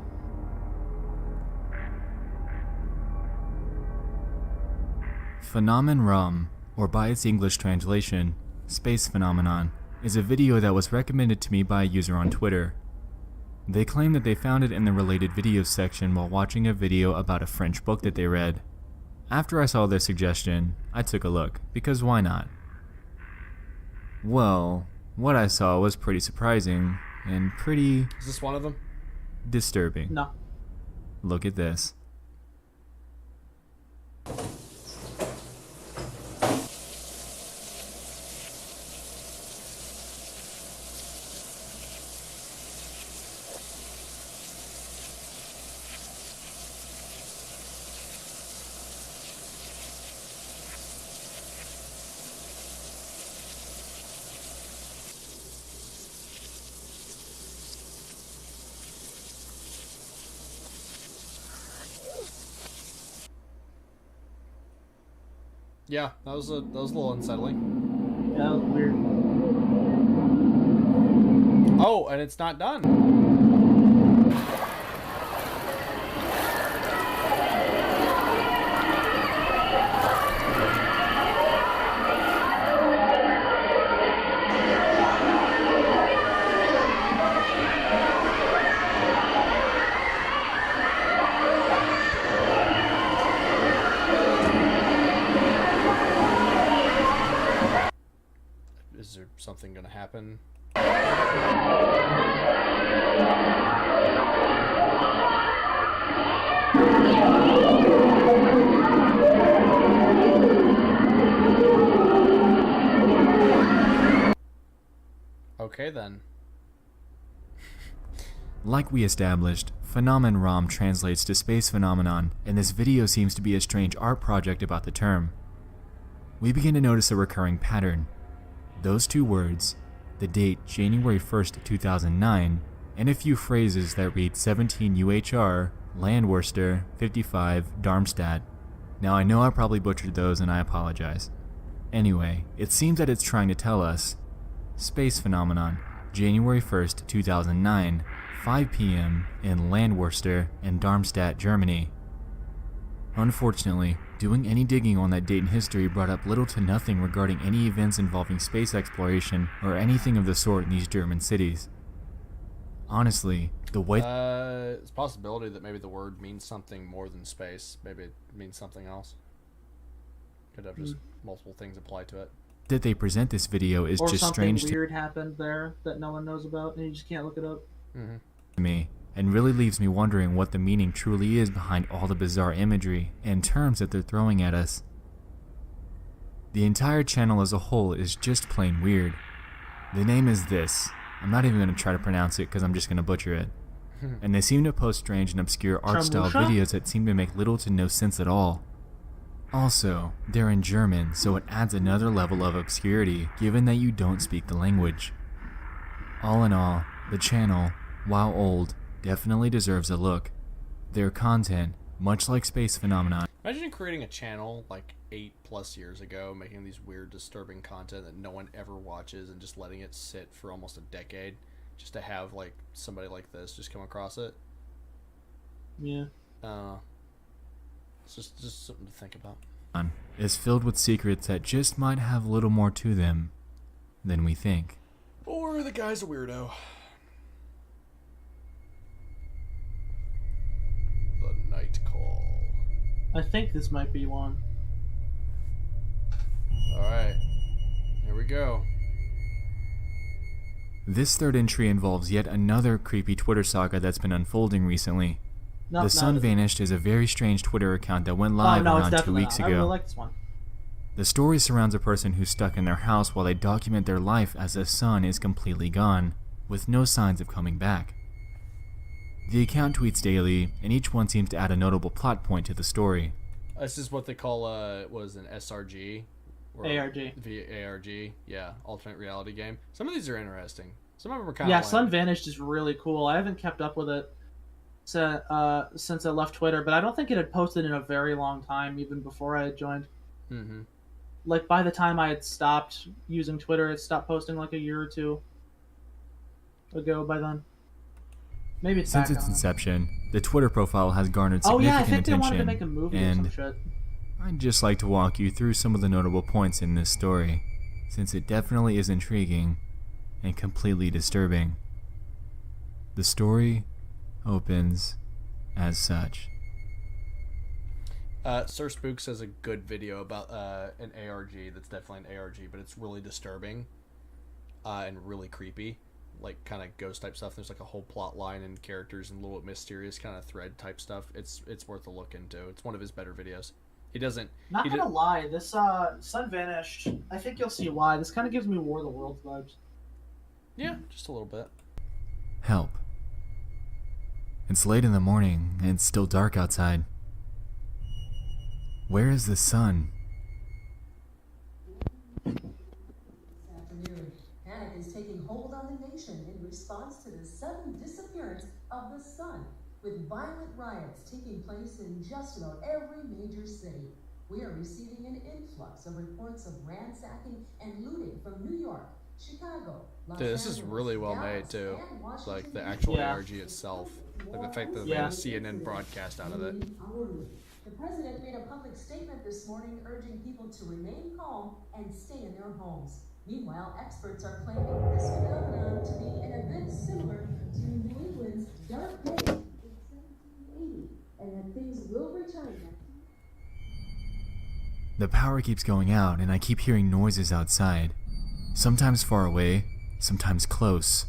S13: Phenomenon Rum, or by its English translation, Space Phenomenon, is a video that was recommended to me by a user on Twitter. They claim that they found it in the related videos section while watching a video about a French book that they read. After I saw their suggestion, I took a look, because why not? Well, what I saw was pretty surprising, and pretty...
S1: Is this one of them?
S13: Disturbing.
S2: No.
S13: Look at this.
S1: Yeah, that was a little unsettling.
S2: Yeah, that was weird.
S1: Oh, and it's not done. happen. Okay then.
S13: Like we established, Phenomenon ROM translates to space phenomenon, and this video seems to be a strange art project about the term. We begin to notice a recurring pattern. Those two words, the date January 1st, 2009, and a few phrases that read 17 UHR, Landworcester, 55, Darmstadt. Now I know I probably butchered those and I apologize. Anyway, it seems that it's trying to tell us space phenomenon, January 1st, 2009, 5 p.m. in Landworcester and Darmstadt, Germany. Unfortunately, doing any digging on that date in history brought up little to nothing regarding any events involving space exploration or anything of the sort in these German cities. Honestly, the way
S1: it's a possibility that maybe the word means something more than space. Maybe it means something else. Could have just multiple things applied to it.
S13: That they present this video is just strange
S2: to me. Or something weird happened there that no one knows about and you just can't look it up.
S13: To me, and really leaves me wondering what the meaning truly is behind all the bizarre imagery and terms that they're throwing at us. The entire channel as a whole is just plain weird. The name is this. I'm not even going to try to pronounce it because I'm just going to butcher it. And they seem to post strange and obscure art style videos that seem to make little to no sense at all. Also, they're in German, so it adds another level of obscurity given that you don't speak the language. All in all, the channel, while old, definitely deserves a look. Their content, much like Space Phenomenon.
S1: Imagine creating a channel like 8+ years ago, making these weird, disturbing content that no one ever watches and just letting it sit for almost a decade just to have like somebody like this just come across it.
S2: Yeah.
S1: It's just something to think about.
S13: Is filled with secrets that just might have a little more to them than we think.
S1: Or the guy's a weirdo. The Night Call.
S2: I think this might be one.
S1: Alright. Here we go.
S13: This third entry involves yet another creepy Twitter saga that's been unfolding recently. The Sun Vanished is a very strange Twitter account that went live around 2 weeks ago.
S2: I really like this one.
S13: The story surrounds a person who's stuck in their house while they document their life as the sun is completely gone, with no signs of coming back. The account tweets daily, and each one seems to add a notable plot point to the story.
S1: This is what they call was an SRG?
S2: ARG.
S1: ARG, yeah, alternate reality game. Some of these are interesting. Some of them are kind of
S2: Yeah, Sun Vanished is really cool. I haven't kept up with it since I left Twitter, but I don't think it had posted in a very long time, even before I had joined.
S1: Mm-hmm.
S2: Like, by the time I had stopped using Twitter, it stopped posting like a year or two ago by then. Maybe it's
S13: Since its inception, the Twitter profile has garnered significant attention,
S2: they wanted to make a movie or some shit.
S13: I'd just like to walk you through some of the notable points in this story, since it definitely is intriguing and completely disturbing. The story opens as such.
S1: Sir Spooks has a good video about an ARG that's definitely an ARG, but it's really disturbing and really creepy, like kind of ghost type stuff. There's like a whole plot line and characters and little mysterious kind of thread type stuff. It's worth a look into. It's one of his better videos. He doesn't.
S2: Not gonna lie, this Sun Vanished. I think you'll see why. This kind of gives me War of the Worlds vibes.
S1: Yeah, just a little bit.
S13: Help. It's late in the morning and it's still dark outside. Where is the sun?
S19: This afternoon, panic is taking hold on the nation in response to the sudden disappearance of the sun, with violent riots taking place in just about every major city. We are receiving an influx of reports of ransacking and looting from New York, Chicago, Los
S1: Dude, this is really well made too. Like the actual ARG itself, like the fact that they had a CNN broadcast out of it.
S19: The president made a public statement this morning urging people to remain calm and stay in their homes. Meanwhile, experts are claiming this phenomenon to be an event similar to New England's Dark Day in 1780, and that things will return.
S13: The power keeps going out and I keep hearing noises outside, sometimes far away, sometimes close.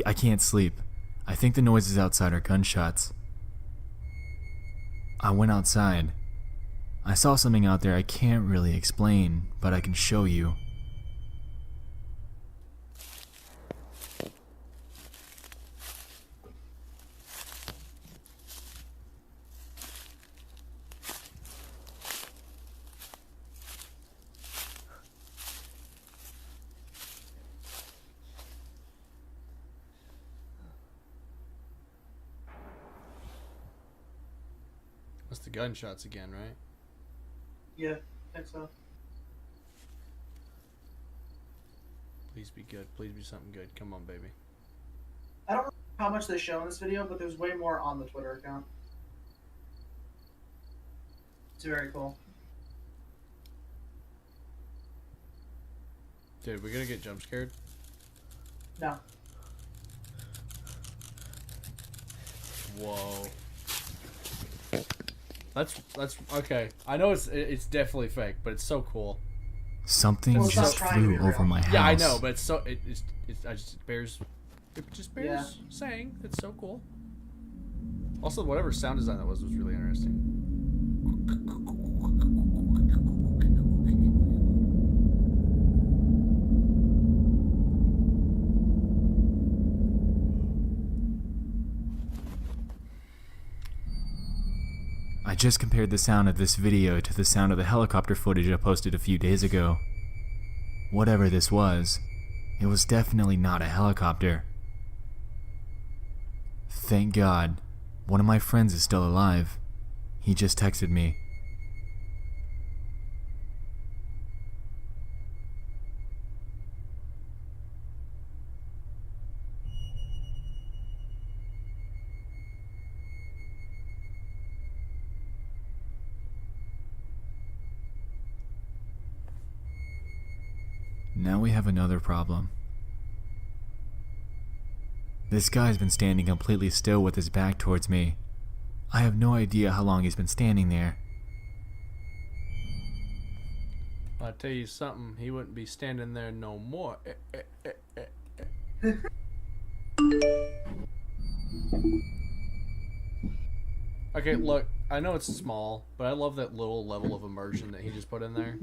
S13: I can't sleep. I think the noises outside are gunshots. I went outside. I saw something out there I can't really explain, but I can show you.
S1: That's the gunshots again, right?
S2: Yeah, I think so.
S1: Please be good. Please be something good. Come on, baby.
S2: I don't know how much they show in this video, but there's way more on the Twitter account. It's very cool.
S1: Dude, we gonna get jump scared?
S2: No.
S1: Whoa. That's okay. I know it's definitely fake, but it's so cool.
S13: Something just flew over my house.
S1: Yeah, I know, but it's so it just bears saying it's so cool. Also, whatever sound design that was really interesting.
S13: I just compared the sound of this video to the sound of the helicopter footage I posted a few days ago. Whatever this was, it was definitely not a helicopter. Thank God, one of my friends is still alive. He just texted me. Now we have another problem. This guy's been standing completely still with his back towards me. I have no idea how long he's been standing there.
S1: I'll tell you something, he wouldn't be standing there no more. Okay, look, I know it's small, but I love that little level of immersion that he just put in there.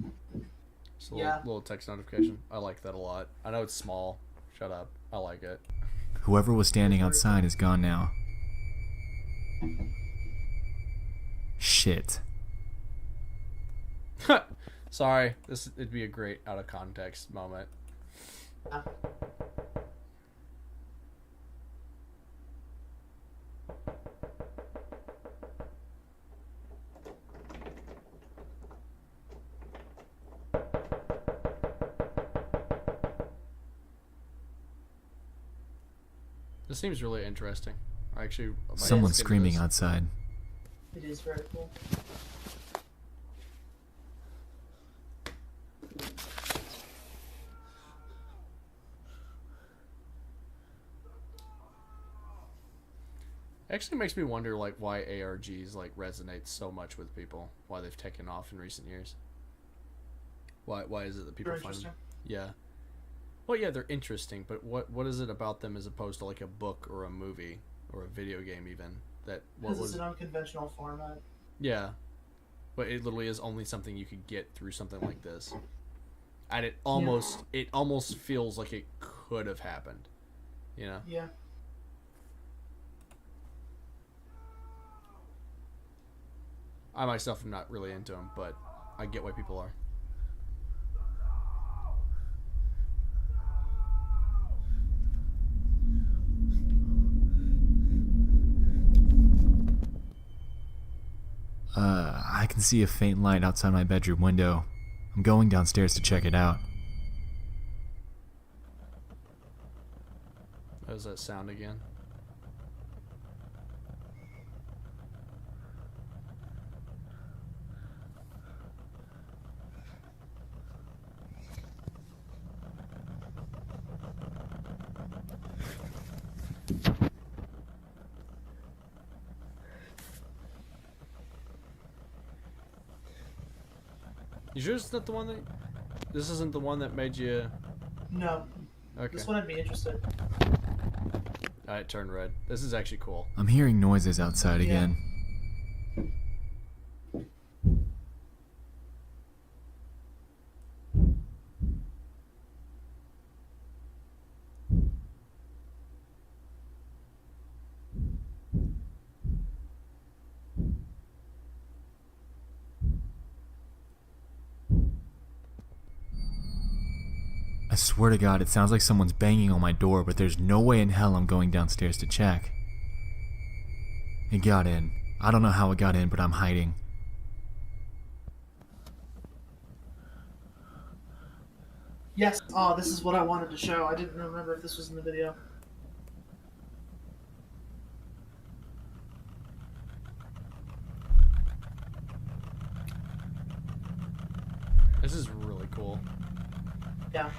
S1: Just a little text notification. I like that a lot. I know it's small. Shut up. I like it.
S13: Whoever was standing outside is gone now. Shit.
S1: Sorry. It'd be a great out of context moment. This seems really interesting. Actually,
S13: someone's screaming outside.
S2: It is very cool.
S1: Actually makes me wonder like why ARGs like resonate so much with people. Why they've taken off in recent years. Why is it that people find them? Yeah. Well, yeah, they're interesting, but what is it about them as opposed to like a book or a movie or a video game even that?
S2: Because it's an unconventional format.
S1: Yeah, but it literally is only something you could get through something like this, and it almost feels like it could have happened, you know?
S2: Yeah.
S1: I myself am not really into them, but I get why people are.
S13: I can see a faint light outside my bedroom window. I'm going downstairs to check it out.
S1: What does that sound again? You sure it's not the one that... This isn't the one that made you...
S2: No.
S1: Okay.
S2: This one I'd be interested.
S1: Alright, turn red. This is actually cool.
S13: I'm hearing noises outside again. I swear to God, it sounds like someone's banging on my door, but there's no way in hell I'm going downstairs to check. It got in. I don't know how it got in, but I'm hiding.
S2: Yes. Oh, this is what I wanted to show. I didn't remember if this was in the video.
S1: This is really cool.
S2: Yeah.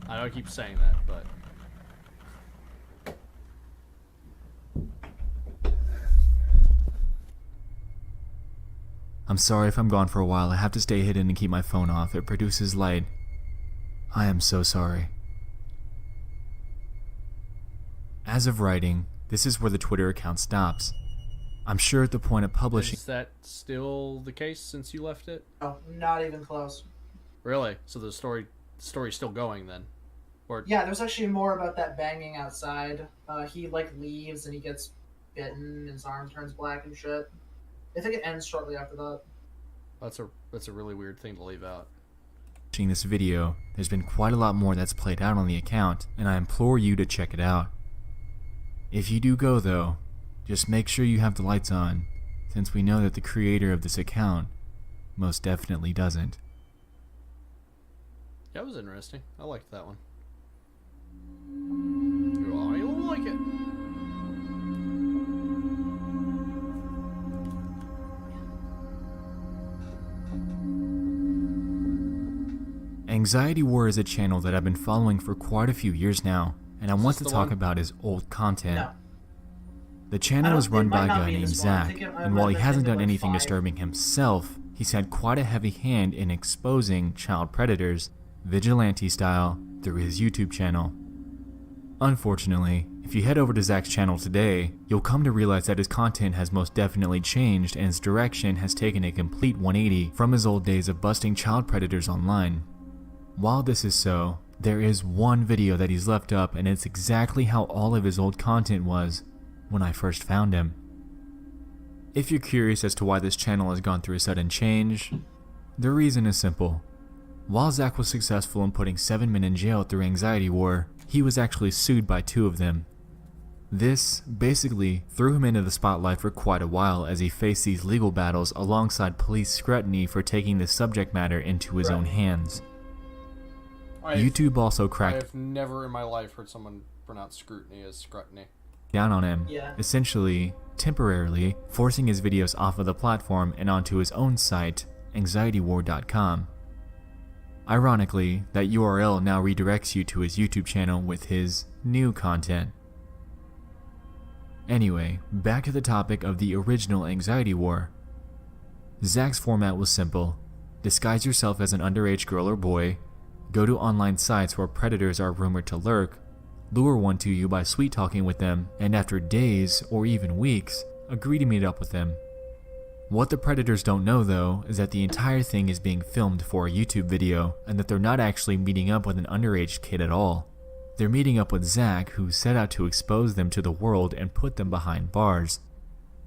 S1: I know I keep saying that, but...
S13: I'm sorry if I'm gone for a while. I have to stay hidden and keep my phone off. It produces light. I am so sorry. As of writing, this is where the Twitter account stops. I'm sure at the point of publishing...
S1: Is that still the case since you left it?
S2: Oh, not even close.
S1: Really? So the story's still going then? Or...
S2: Yeah, there's actually more about that banging outside. He like leaves and he gets bitten and his arm turns black and shit. I think it ends shortly after that.
S1: That's a really weird thing to leave out.
S13: Watching this video, there's been quite a lot more that's played out on the account, and I implore you to check it out. If you do go though, just make sure you have the lights on, since we know that the creator of this account most definitely doesn't.
S1: That was interesting. I liked that one. I like it.
S13: Anxiety War is a channel that I've been following for quite a few years now, and I want to talk about his old content.
S2: No.
S13: The channel is run by a guy named Zach, and while he hasn't done anything disturbing himself, he's had quite a heavy hand in exposing child predators, vigilante style, through his YouTube channel. Unfortunately, if you head over to Zach's channel today, you'll come to realize that his content has most definitely changed and his direction has taken a complete 180 from his old days of busting child predators online. While this is so, there is one video that he's left up, and it's exactly how all of his old content was when I first found him. If you're curious as to why this channel has gone through a sudden change, the reason is simple. While Zach was successful in putting 7 men in jail through Anxiety War, he was actually sued by 2 of them. This basically threw him into the spotlight for quite a while as he faced these legal battles alongside police scrutiny for taking the subject matter into his own hands. YouTube also cracked...
S1: I've never in my life heard someone pronounce scrutiny as scrutiny.
S13: ...down on him, essentially, temporarily, forcing his videos off of the platform and onto his own site, anxietywar.com. Ironically, that URL now redirects you to his YouTube channel with his new content. Anyway, back to the topic of the original Anxiety War. Zach's format was simple. Disguise yourself as an underage girl or boy, go to online sites where predators are rumored to lurk, lure one to you by sweet-talking with them, and after days, or even weeks, agree to meet up with them. What the predators don't know though, is that the entire thing is being filmed for a YouTube video, and that they're not actually meeting up with an underage kid at all. They're meeting up with Zach, who set out to expose them to the world and put them behind bars.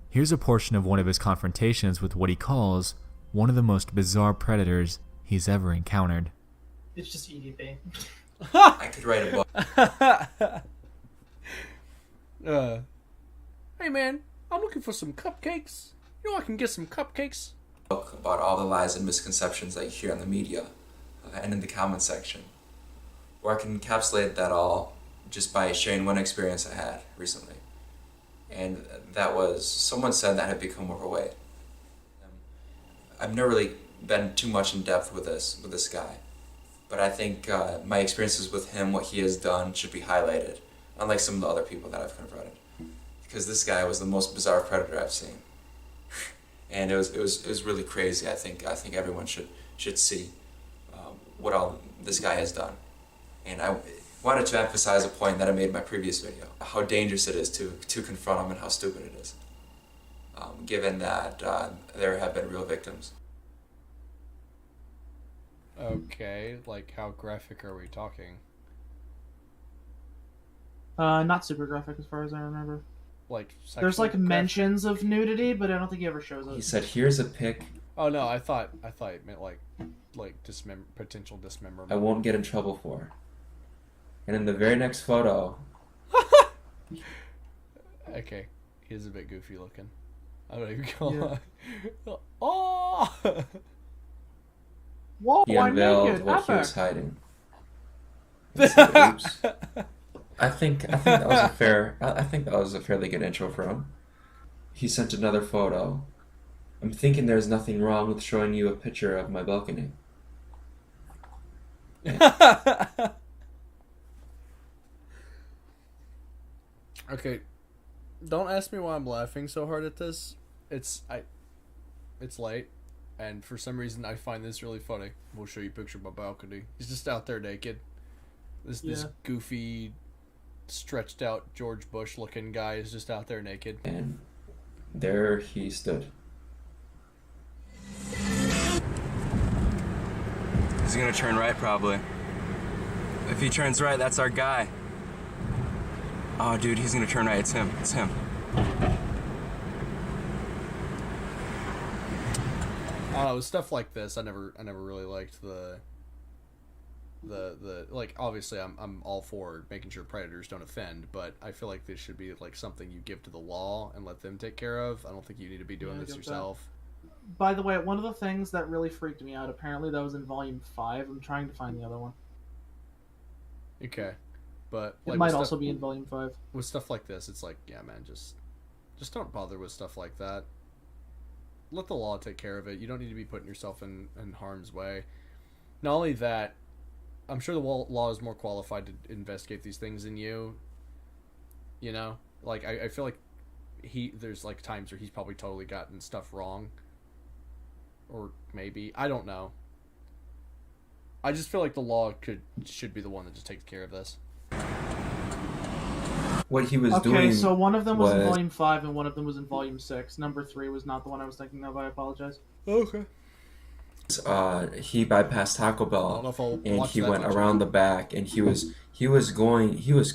S13: Here's a portion of one of his confrontations with what he calls one of the most bizarre predators he's ever encountered.
S2: It's just EDP.
S6: I could write a
S1: book. Hey man, I'm looking for some cupcakes. You know I can get some cupcakes.
S6: About all the lies and misconceptions that you hear in the media and in the comment section. Or I can encapsulate that all just by sharing one experience I had recently. And that was, someone said that I had become overweight. I've never really been too much in depth with this guy. But I think my experiences with him, what he has done, should be highlighted, unlike some of the other people that I've confronted. Because this guy was the most bizarre predator I've seen. and it was really crazy. I think everyone should see what all this guy has done, and I wanted to emphasize a point that I made in my previous video: how dangerous it is to confront him and how stupid it is, given that there have been real victims.
S1: Okay, like how graphic are we talking?
S2: Not super graphic as far as I remember.
S1: Like
S2: there's like mentions of nudity, but I don't think he ever shows it.
S6: He said, "Here's a pic."
S1: Oh no, I thought it meant like potential dismemberment.
S6: I won't get in trouble for. And in the very next photo.
S1: Okay, he's a bit goofy looking. I don't even call. Yeah. Oh.
S2: Whoa,
S6: he unveiled what he was hiding. Said, oops. I think that was a fairly good intro for him. He sent another photo. I'm thinking there's nothing wrong with showing you a picture of my balcony.
S1: Okay, don't ask me why I'm laughing so hard at this. It's late, and for some reason I find this really funny. We'll show you a picture of my balcony. He's just out there naked. This goofy, stretched out George Bush looking guy is just out there naked.
S6: And there he stood.
S20: He's gonna turn right, probably. If he turns right, that's our guy. Oh, dude, he's gonna turn right. It's him. It's him.
S1: I don't know, with stuff like this, I never really liked the like, obviously I'm all for making sure predators don't offend, but I feel like this should be like something you give to the law and let them take care of. I don't think you need to be doing this yourself.
S2: By the way, one of the things that really freaked me out, apparently that was in volume 5. I'm trying to find the other one.
S1: Okay. But
S2: it might also be in volume 5.
S1: With stuff like this, it's like, yeah, man, just don't bother with stuff like that. Let the law take care of it. You don't need to be putting yourself in harm's way. Not only that, I'm sure the law is more qualified to investigate these things than you. You know? Like, I feel like there's like times where he's probably totally gotten stuff wrong. Or maybe. I don't know. I just feel like the law should be the one that just takes care of this.
S6: What he was doing.
S2: Okay, so one of them was in volume 5 and one of them was in volume 6. Number 3 was not the one I was thinking of. I apologize.
S1: Okay.
S6: He bypassed Taco Bell and he went around the back and he was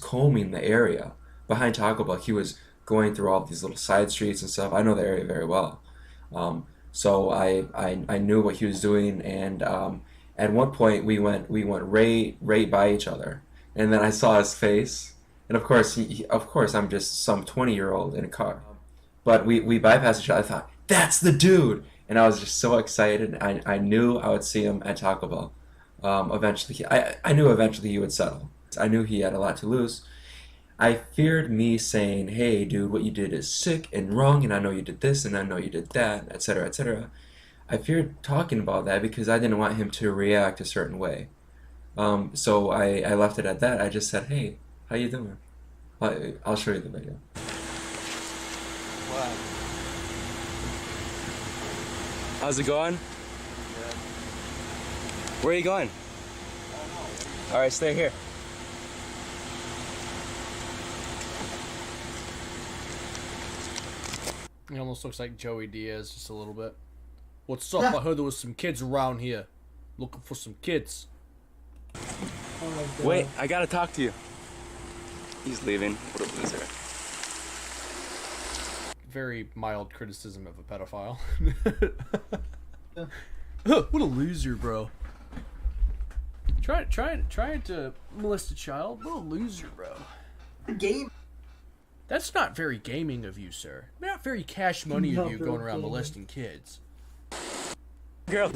S6: combing the area behind Taco Bell. He was going through all these little side streets and stuff. I know the area very well. So I knew what he was doing, and at one point we went right by each other, and then I saw his face, and of course I'm just some 20-year-old in a car, but we bypassed each other. I thought, that's the dude, and I was just so excited. I knew I would see him at Taco Bell. Eventually, I knew eventually he would settle. I knew he had a lot to lose. I feared me saying, hey, dude, what you did is sick and wrong, and I know you did this, and I know you did that, etc., etc. I feared talking about that because I didn't want him to react a certain way. So I left it at that. I just said, hey, how you doing? I'll show you the video.
S20: What? How's it going?
S6: Good.
S20: Where are you going?
S6: I don't know.
S20: All right, stay here.
S1: He almost looks like Joey Diaz just a little bit. What's up? I heard there was some kids around here. Looking for some kids.
S2: Oh,
S20: wait, I gotta talk to you. He's leaving. What a loser.
S1: Very mild criticism of a pedophile. What a loser, bro. Trying to molest a child? What a loser, bro.
S2: Game.
S1: That's not very gaming of you, sir. Not very cash money of you going around molesting kids.
S20: Girl.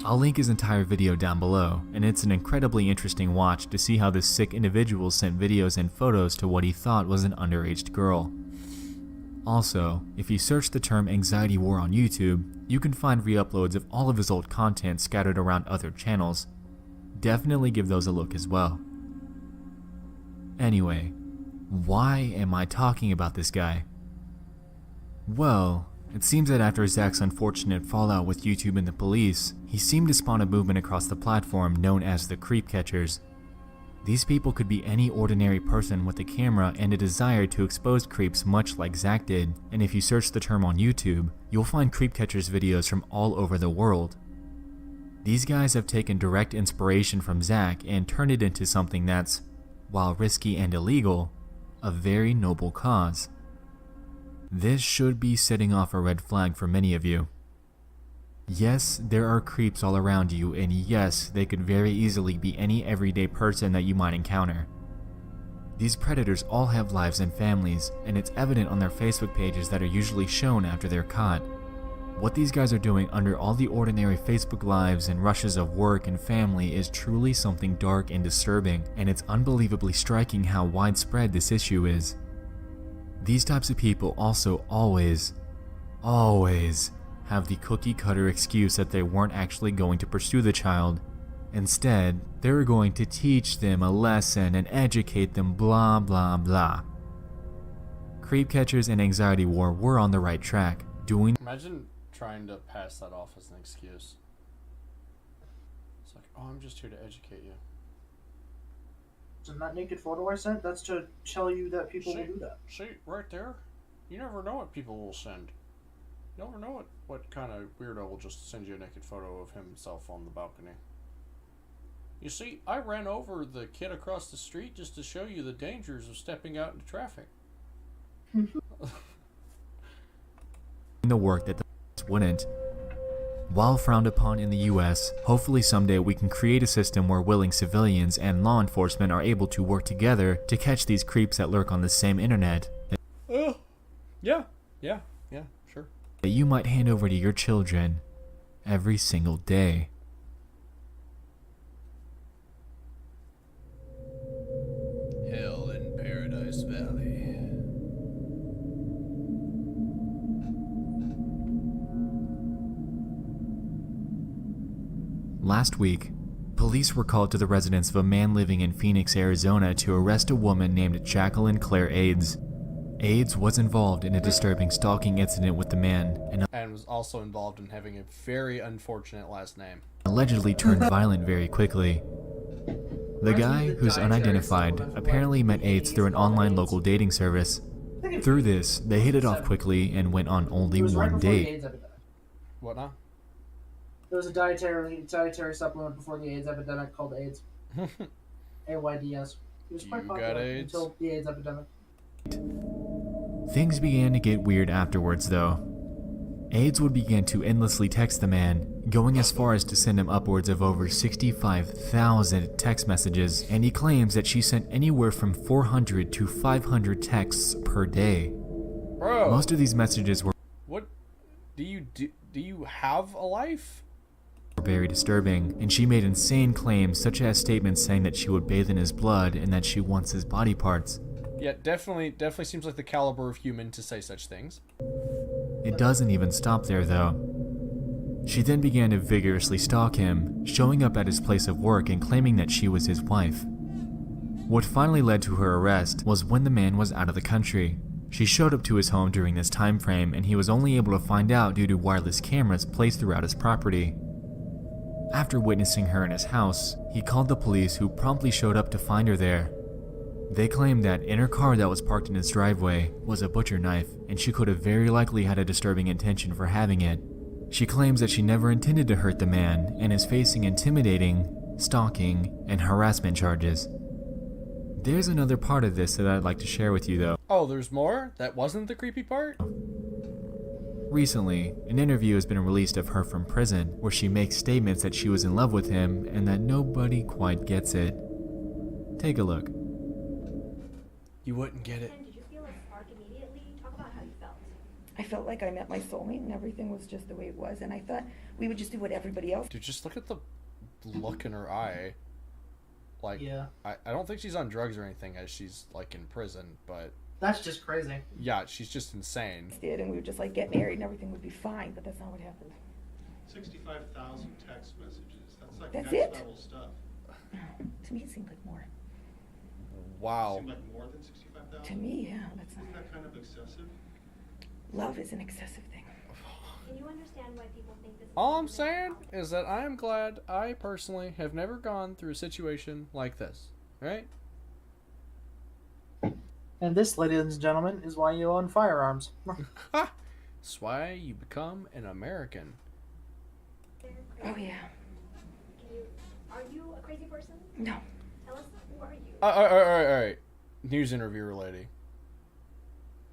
S13: I'll link his entire video down below, and it's an incredibly interesting watch to see how this sick individual sent videos and photos to what he thought was an underage girl. Also, if you search the term Anxiety War on YouTube, you can find re-uploads of all of his old content scattered around other channels. Definitely give those a look as well. Anyway, why am I talking about this guy? Well, it seems that after Zach's unfortunate fallout with YouTube and the police, he seemed to spawn a movement across the platform known as the Creep Catchers. These people could be any ordinary person with a camera and a desire to expose creeps much like Zach did, and if you search the term on YouTube, you'll find Creep Catchers videos from all over the world. These guys have taken direct inspiration from Zach and turned it into something that's, while risky and illegal, a very noble cause. This should be setting off a red flag for many of you. Yes, there are creeps all around you, and yes, they could very easily be any everyday person that you might encounter. These predators all have lives and families, and it's evident on their Facebook pages that are usually shown after they're caught. What these guys are doing under all the ordinary Facebook lives and rushes of work and family is truly something dark and disturbing, and it's unbelievably striking how widespread this issue is. These types of people also always have the cookie cutter excuse that they weren't actually going to pursue the child. Instead, they were going to teach them a lesson and educate them, blah blah blah. Creep Catchers and Anxiety War were on the right track, doing—
S1: Imagine trying to pass that off as an excuse. It's like, oh, I'm just here to educate you.
S2: So that naked photo I sent, that's to tell you that people will do that.
S1: See, right there? You never know what people will send. You never know what kind of weirdo will just send you a naked photo of himself on the balcony. You see, I ran over the kid across the street just to show you the dangers of stepping out into traffic.
S13: The work that the wouldn't. While frowned upon in the US, hopefully someday we can create a system where willing civilians and law enforcement are able to work together to catch these creeps that lurk on the same internet.
S1: Yeah, sure.
S13: That you might hand over to your children every single day.
S1: Hell in Paradise Valley.
S13: Last week, police were called to the residence of a man living in Phoenix, Arizona to arrest a woman named Jacqueline Claire Aids. Aids was involved in a disturbing stalking incident with the man
S1: and was also involved in having a very unfortunate last name.
S13: Allegedly turned violent very quickly. The guy, who's unidentified, apparently met Aids through an online local dating service. Through this, they hit it off quickly and went on only one date.
S1: What now?
S2: There was a dietary supplement before the AIDS epidemic called AIDS. AYDS. It was quite popular until the AIDS epidemic.
S13: Things began to get weird afterwards, though. Aids would begin to endlessly text the man, going as far as to send him upwards of over 65,000 text messages, and he claims that she sent anywhere from 400 to 500 texts per day.
S1: Bro,
S13: most of these messages were—
S1: What? Do you have a life?
S13: Very disturbing, and she made insane claims such as statements saying that she would bathe in his blood and that she wants his body parts.
S1: Yeah, definitely seems like the caliber of human to say such things.
S13: It doesn't even stop there, though. She then began to vigorously stalk him, showing up at his place of work and claiming that she was his wife. What finally led to her arrest was when the man was out of the country. She showed up to his home during this time frame, and he was only able to find out due to wireless cameras placed throughout his property. After witnessing her in his house, he called the police, who promptly showed up to find her there. They claimed that in her car that was parked in his driveway was a butcher knife, and she could have very likely had a disturbing intention for having it. She claims that she never intended to hurt the man and is facing intimidating, stalking, and harassment charges. There's another part of this that I'd like to share with you, though.
S1: Oh, there's more? That wasn't the creepy part?
S13: Recently, an interview has been released of her from prison where she makes statements that she was in love with him and that nobody quite gets it. Take a look.
S1: You wouldn't get it.
S21: Did you feel a spark immediately? Talk about how you felt. I felt like I met my soulmate and everything was just the way it was, and I thought we would just do what everybody else.
S1: Dude, just look at the look in her eye. Like,
S2: yeah.
S1: I don't think she's on drugs or anything as she's like in prison, but
S2: That's just crazy.
S1: Yeah, she's just insane.
S21: And we would just like get married and everything would be fine, but that's not what happened.
S5: 65,000 text messages. That's like
S21: That's
S5: next
S21: it?
S5: level stuff.
S21: To me, it seemed like more.
S1: Wow.
S5: Seemed like more than 65,000?
S21: To me, yeah, that's not.
S5: Isn't that kind of excessive?
S21: Love is an excessive thing.
S22: Can you understand why people think this?
S1: All I'm saying is that I am glad I personally have never gone through a situation like this. Right?
S2: And this, ladies and gentlemen, is why you own firearms.
S1: That's why you become an American.
S21: Oh yeah.
S22: Are you a crazy person?
S21: No.
S22: Tell us, who are you?
S1: All right. News interviewer lady.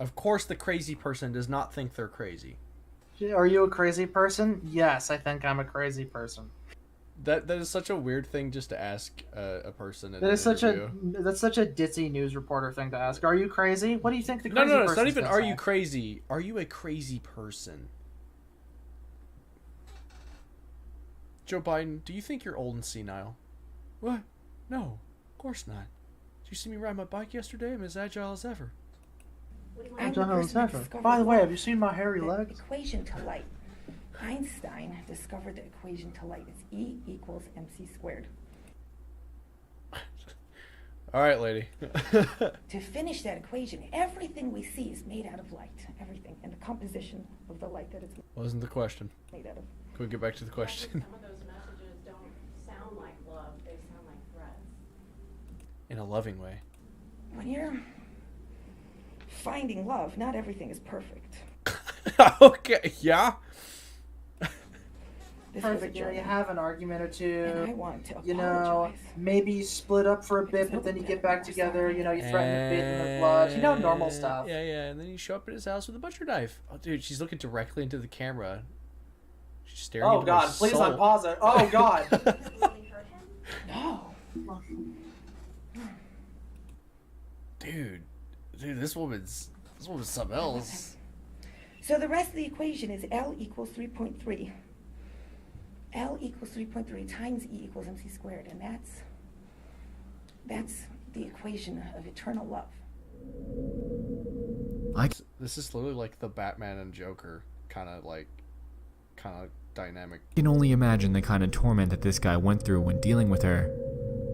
S1: Of course the crazy person does not think they're crazy.
S2: Are you a crazy person? Yes, I think I'm a crazy person.
S1: That is such a weird thing just to ask a person.
S2: That's such a ditzy news reporter thing to ask. Are you crazy? What do you think the crazy
S1: No,
S2: person's
S1: it's not even
S2: gonna
S1: are
S2: say?
S1: you crazy? Are you a crazy person? Joe Biden, do you think you're old and senile? What? No, of course not. Did you see me ride my bike yesterday? I'm as agile as ever.
S2: Agile as ever. By the way, have you seen my hairy legs?
S21: Equation to light. Einstein discovered the equation to light. It's E equals mc squared.
S1: All right, lady.
S21: To finish that equation, everything we see is made out of light. Everything. And the composition of the light that it's
S1: Wasn't the question.
S21: made out of.
S1: Can we get back to the question?
S23: Some of those messages don't sound like love, they sound like threats.
S1: In a loving way.
S21: When you're finding love, not everything is perfect.
S1: Okay, yeah.
S2: Perfect. You have an argument or two.
S21: And I want to
S2: you know,
S21: apologize.
S2: maybe you split up for a bit, but then you get back together. You know, you threaten to bathe in their blood. You know, normal stuff.
S1: Yeah, and then you show up at his house with a butcher knife. Oh, dude, she's looking directly into the camera. She's staring.
S2: Oh
S1: into
S2: God!
S1: his
S2: Please
S1: soul.
S2: unpause it. Oh God!
S21: No.
S1: Dude, this woman's something else.
S21: So the rest of the equation is L equals 3.3. L equals 3.3 times E equals mc squared, and that's the equation of eternal love.
S1: This is literally like the Batman and Joker kind of dynamic.
S13: I can only imagine the kind of torment that this guy went through when dealing with her.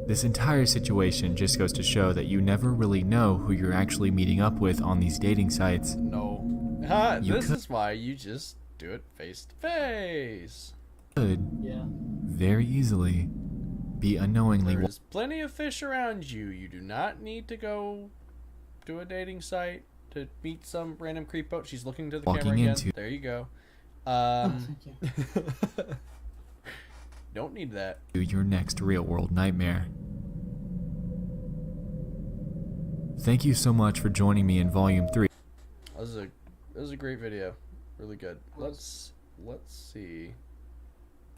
S13: This entire situation just goes to show that you never really know who you're actually meeting up with on these dating sites.
S1: No. This is why you just do it face to face.
S13: Could very easily be unknowingly.
S1: There's plenty of fish around you. You do not need to go to a dating site to meet some random creepo. She's looking to the camera again. There you go.
S2: Thank you.
S1: Don't need that.
S13: Your next real world nightmare. Thank you so much for joining me in Volume 3.
S1: That was a great video. Really good. Let's see.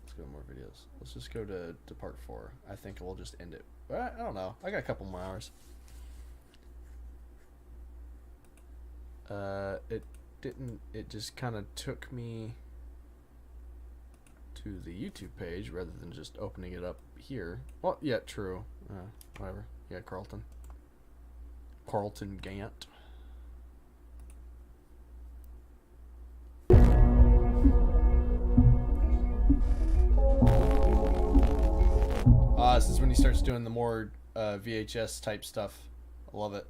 S1: Let's go to more videos. Let's just go to part 4. I think we'll just end it. I don't know. I got a couple more hours. It just kind of took me to the YouTube page rather than just opening it up here. Well, yeah, true. Whatever. Yeah, Carlton Gant. This is when he starts doing the more VHS type stuff. I love it.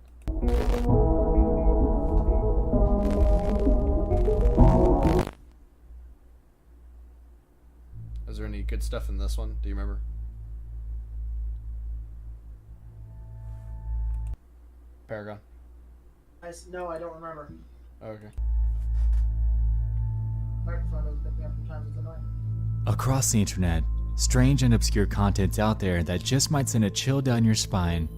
S1: Is there any good stuff in this one? Do you remember? Paragon.
S2: No, I don't remember.
S1: Okay.
S2: Microphone was picking up from time to the night.
S13: Across the internet, strange and obscure content's out there that just might send a chill down your spine,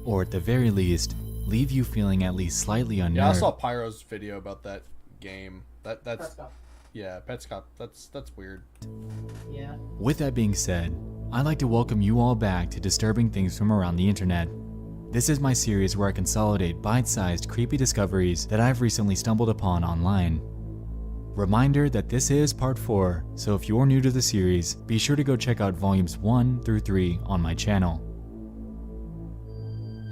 S13: or at the very least, leave you feeling at least slightly unnerved.
S1: Yeah, I saw Pyro's video about that game. That's
S2: Petscop.
S1: Yeah, Petscop. That's weird.
S2: Yeah.
S13: With that being said, I'd like to welcome you all back to Disturbing Things from Around the Internet. This is my series where I consolidate bite-sized creepy discoveries that I've recently stumbled upon online. Reminder that this is part 4, so if you're new to the series, be sure to go check out volumes 1 through 3 on my channel.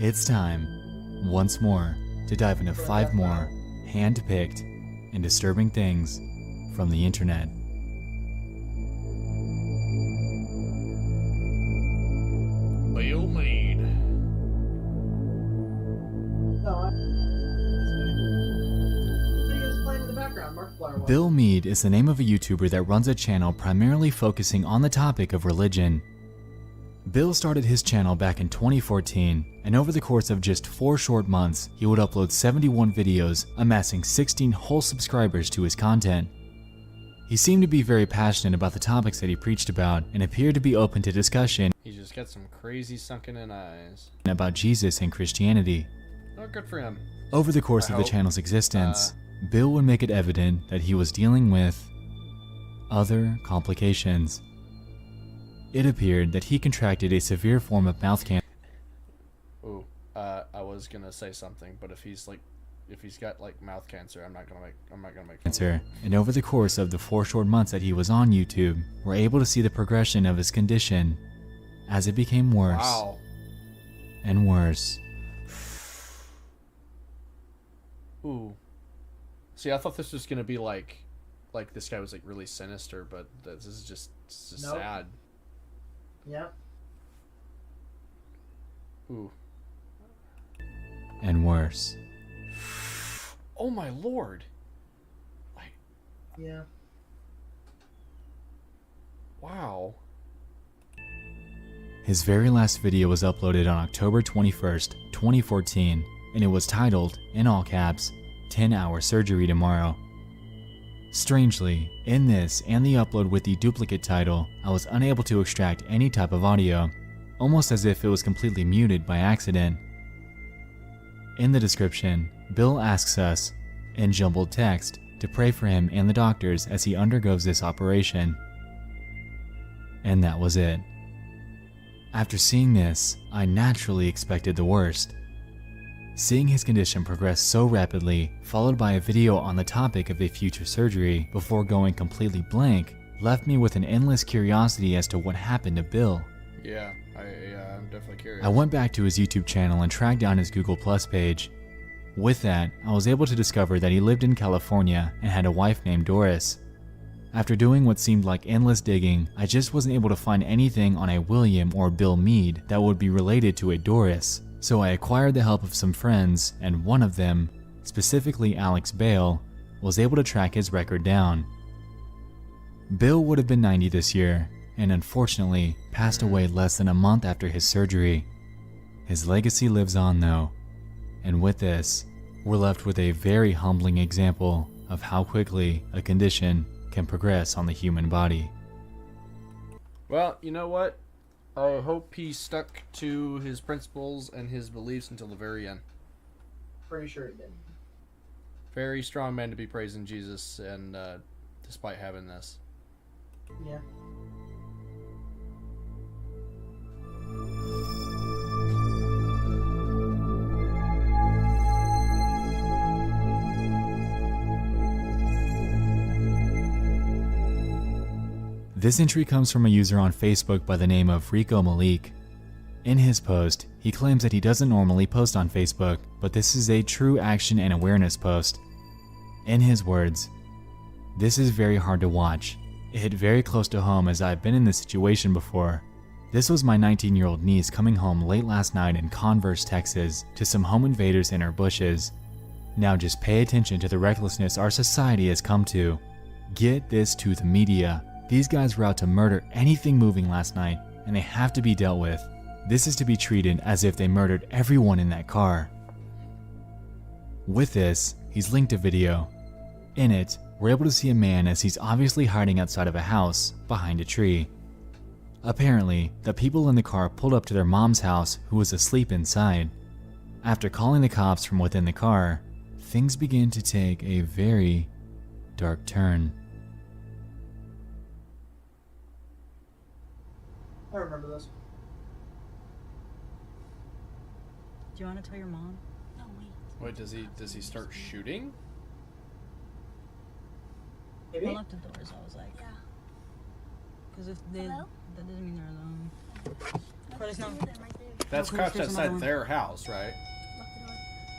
S13: It's time, once more, to dive into 5 more hand-picked and disturbing things from the internet.
S1: Bill Meade.
S2: Videos playing in the background. Markiplier.
S13: Bill Meade is the name of a YouTuber that runs a channel primarily focusing on the topic of religion. Bill started his channel back in 2014, and over the course of just 4 short months, he would upload 71 videos, amassing 16 whole subscribers to his content. He seemed to be very passionate about the topics that he preached about, and appeared to be open to discussion.
S1: He just got some crazy sunken-in eyes.
S13: About Jesus and Christianity.
S1: Oh, good for him.
S13: Over the course of the channel's existence, Bill would make it evident that he was dealing with other complications. It appeared that he contracted a severe form of mouth cancer.
S1: Ooh, I was gonna say something, but if he's got like mouth cancer, I'm not gonna make
S13: cancer. And over the course of the 4 short months that he was on YouTube, we're able to see the progression of his condition as it became worse.
S1: Wow.
S13: And worse.
S1: Ooh. See, I thought this was gonna be like this guy was like really sinister, but this is just
S2: Nope.
S1: sad.
S2: Yep.
S1: Ooh.
S13: And worse.
S1: Oh my lord.
S2: Yeah.
S1: Wow.
S13: His very last video was uploaded on October 21st, 2014, and it was titled, in all caps, 10-hour surgery tomorrow. Strangely, in this and the upload with the duplicate title, I was unable to extract any type of audio, almost as if it was completely muted by accident. In the description, Bill asks us, in jumbled text, to pray for him and the doctors as he undergoes this operation. And that was it. After seeing this, I naturally expected the worst. Seeing his condition progress so rapidly, followed by a video on the topic of a future surgery before going completely blank, left me with an endless curiosity as to what happened to Bill.
S1: Yeah, I'm definitely curious.
S13: I went back to his YouTube channel and tracked down his Google Plus page. With that, I was able to discover that he lived in California and had a wife named Doris. After doing what seemed like endless digging, I just wasn't able to find anything on a William or Bill Meade that would be related to a Doris. So I acquired the help of some friends, and one of them, specifically Alex Bale, was able to track his record down. Bill would have been 90 this year, and unfortunately passed away less than a month after his surgery. His legacy lives on though, and with this, we're left with a very humbling example of how quickly a condition can progress on the human body.
S1: Well, you know what? I hope he stuck to his principles and his beliefs until the very end.
S2: Pretty sure he did.
S1: Very strong man to be praising Jesus, and despite having this.
S2: Yeah.
S13: This entry comes from a user on Facebook by the name of Rico Malik. In his post, he claims that he doesn't normally post on Facebook, but this is a true action and awareness post. In his words, "This is very hard to watch. It hit very close to home as I've been in this situation before. This was my 19-year-old niece coming home late last night in Converse, Texas, to some home invaders in her bushes. Now just pay attention to the recklessness our society has come to. Get this to the media. These guys were out to murder anything moving last night, and they have to be dealt with. This is to be treated as if they murdered everyone in that car." With this, he's linked a video. In it, we're able to see a man as he's obviously hiding outside of a house behind a tree. Apparently, the people in the car pulled up to their mom's house who was asleep inside. After calling the cops from within the car, things begin to take a very dark turn.
S2: I remember this.
S12: Do you want to tell your mom? No, wait.
S1: Wait, does he start shooting?
S2: Maybe.
S12: I locked the doors. I was like, yeah. Because if they, that doesn't mean they're alone. Carlos, no.
S1: That's crouched outside their house, right?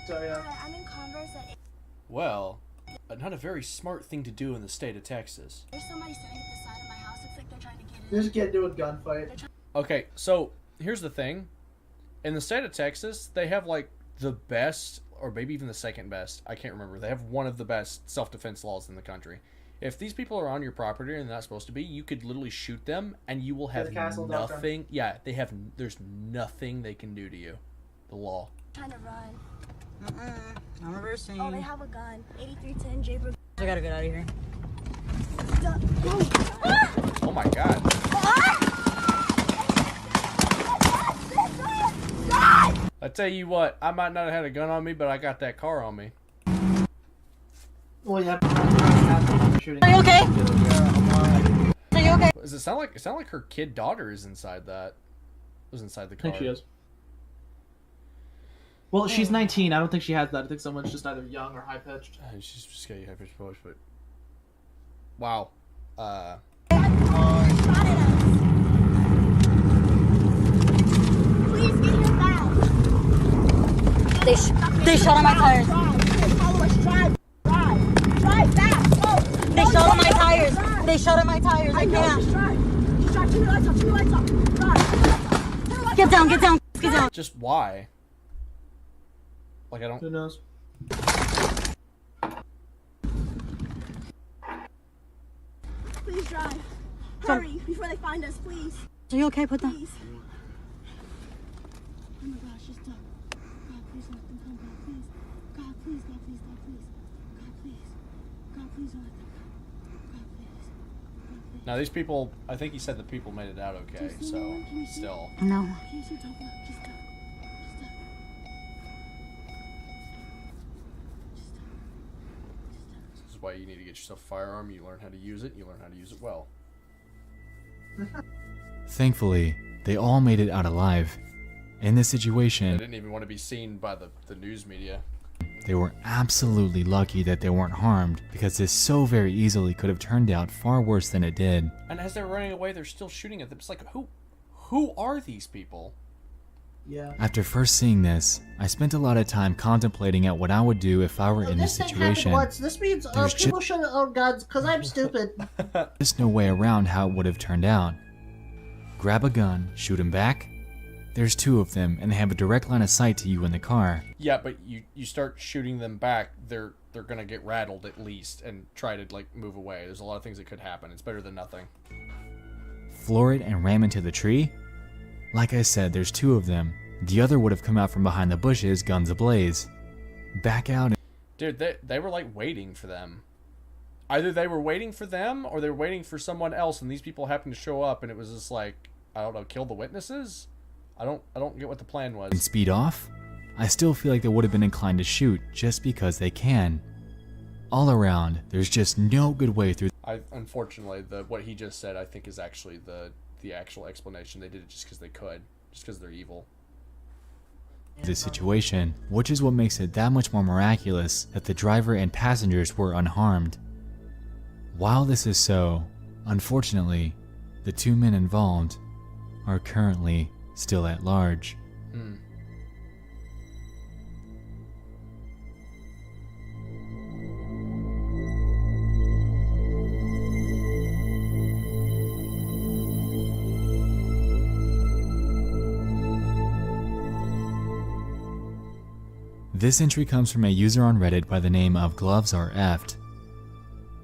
S2: So yeah.
S22: I'm in Converse at
S1: Well, not a very smart thing to do in the state of Texas.
S22: There's somebody standing at the side of my house. Looks like they're trying to get in.
S2: They just get into a gunfight.
S1: Okay, so here's the thing. In the state of Texas, they have like the best, or maybe even the second best, I can't remember. They have one of the best self-defense laws in the country. If these people are on your property and they're not supposed to be, you could literally shoot them and you will have nothing. Yeah, there's nothing they can do to you. The law.
S22: Trying to run.
S12: I'm reversing.
S22: Oh, they have a gun. 8310 Jaybird.
S12: I gotta get out of here.
S1: Oh my god. I tell you what, I might not have had a gun on me, but I got that car on me.
S2: Well, yeah.
S12: Are you okay? Are you okay?
S1: Does it sound like her kid daughter is inside that? Was inside the car.
S2: I think she is. Well, she's 19. I don't think she has that. I think someone's just either young or high pitched.
S1: She's just getting high pitched voice, but wow.
S22: Please get your back.
S12: They shot on my tires.
S22: Follow us. Drive back. Go.
S12: They shot on my tires. They shot on my tires. I can't.
S22: Just drive. Turn your lights off. Drive.
S12: Get down. Get down. Get down.
S1: Just why? Like I don't.
S2: Who knows?
S22: Please drive. Hurry before they find us, please.
S12: Are you okay? Put down.
S22: Please. Oh my gosh, she's stuck. God, please let them come back, please. God, please, God, please, God, please. God, please. God, please don't let them come. God, please. God, please.
S1: Now these people, I think he said the people made it out okay, so still.
S12: No.
S22: Can you see top left? She's stuck.
S1: This is why you need to get yourself a firearm. You learn how to use it. You learn how to use it well.
S13: Thankfully, they all made it out alive. In this
S1: They
S13: situation,
S1: didn't even want to be seen by the news media.
S13: they were absolutely lucky that they weren't harmed, because this so very easily could have turned out far worse than it did.
S1: And as they're running away, they're still shooting at them. It's like, who are these people?
S2: Yeah.
S13: After first seeing this, I spent a lot of time contemplating at what I would do if I were in this situation.
S2: This means
S13: There's
S2: people shouldn't own guns because I'm stupid.
S13: There's no way around how it would have turned out. Grab a gun, shoot him back. There's two of them, and they have a direct line of sight to you in the car.
S1: Yeah, but you start shooting them back, they're gonna get rattled at least and try to like move away. There's a lot of things that could happen. It's better than nothing.
S13: Floor it and ram into the tree? Like I said, there's two of them. The other would have come out from behind the bushes, guns ablaze. Back out.
S1: Dude, they were like waiting for them. Either they were waiting for them or they were waiting for someone else, and these people happened to show up, and it was just like, I don't know, kill the witnesses? I don't get what the plan was.
S13: And speed off? I still feel like they would have been inclined to shoot just because they can. All around, there's just no good way through.
S1: Unfortunately, what he just said, I think, is actually the actual explanation. They did it just because they could, just because they're evil.
S13: This situation, which is what makes it that much more miraculous that the driver and passengers were unharmed. While this is so, unfortunately, the two men involved are currently still at large. This entry comes from a user on Reddit by the name of Gloves Are Effed.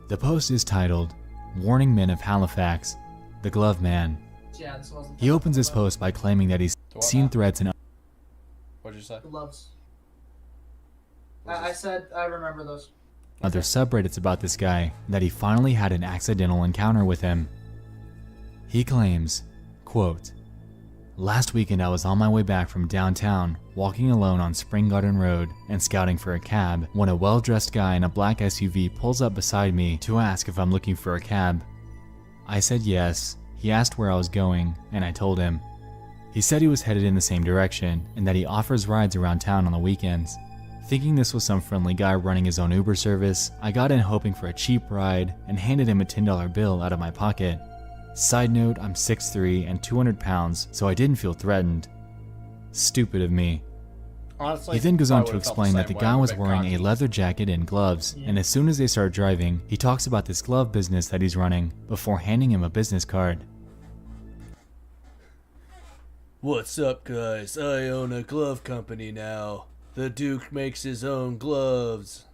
S13: The post is titled, Warning Men of Halifax, the Glove Man.
S2: Yeah, this wasn't.
S13: He opens his post by claiming that he's seen threats in
S1: What'd you say?
S2: Gloves. I said I remember those.
S13: other subreddits about this guy, that he finally had an accidental encounter with him. He claims, quote, "Last weekend I was on my way back from downtown, walking alone on Spring Garden Road and scouting for a cab, when a well-dressed guy in a black SUV pulls up beside me to ask if I'm looking for a cab. I said yes. He asked where I was going, and I told him. He said he was headed in the same direction, and that he offers rides around town on the weekends. Thinking this was some friendly guy running his own Uber service, I got in hoping for a cheap ride and handed him a $10 bill out of my pocket. Side note, I'm 6'3" and 200 pounds, so I didn't feel threatened. Stupid of me.
S1: Honestly,
S13: He then goes
S1: I
S13: on
S1: would've
S13: to
S1: felt
S13: explain that the
S1: same way.
S13: guy
S1: I'm a
S13: was
S1: bit
S13: wearing
S1: cocky.
S13: a leather jacket and gloves, and as soon as they start driving, he talks about this glove business that he's running before handing him a business card.
S1: What's up, guys? I own a glove company now. The Duke makes his own gloves.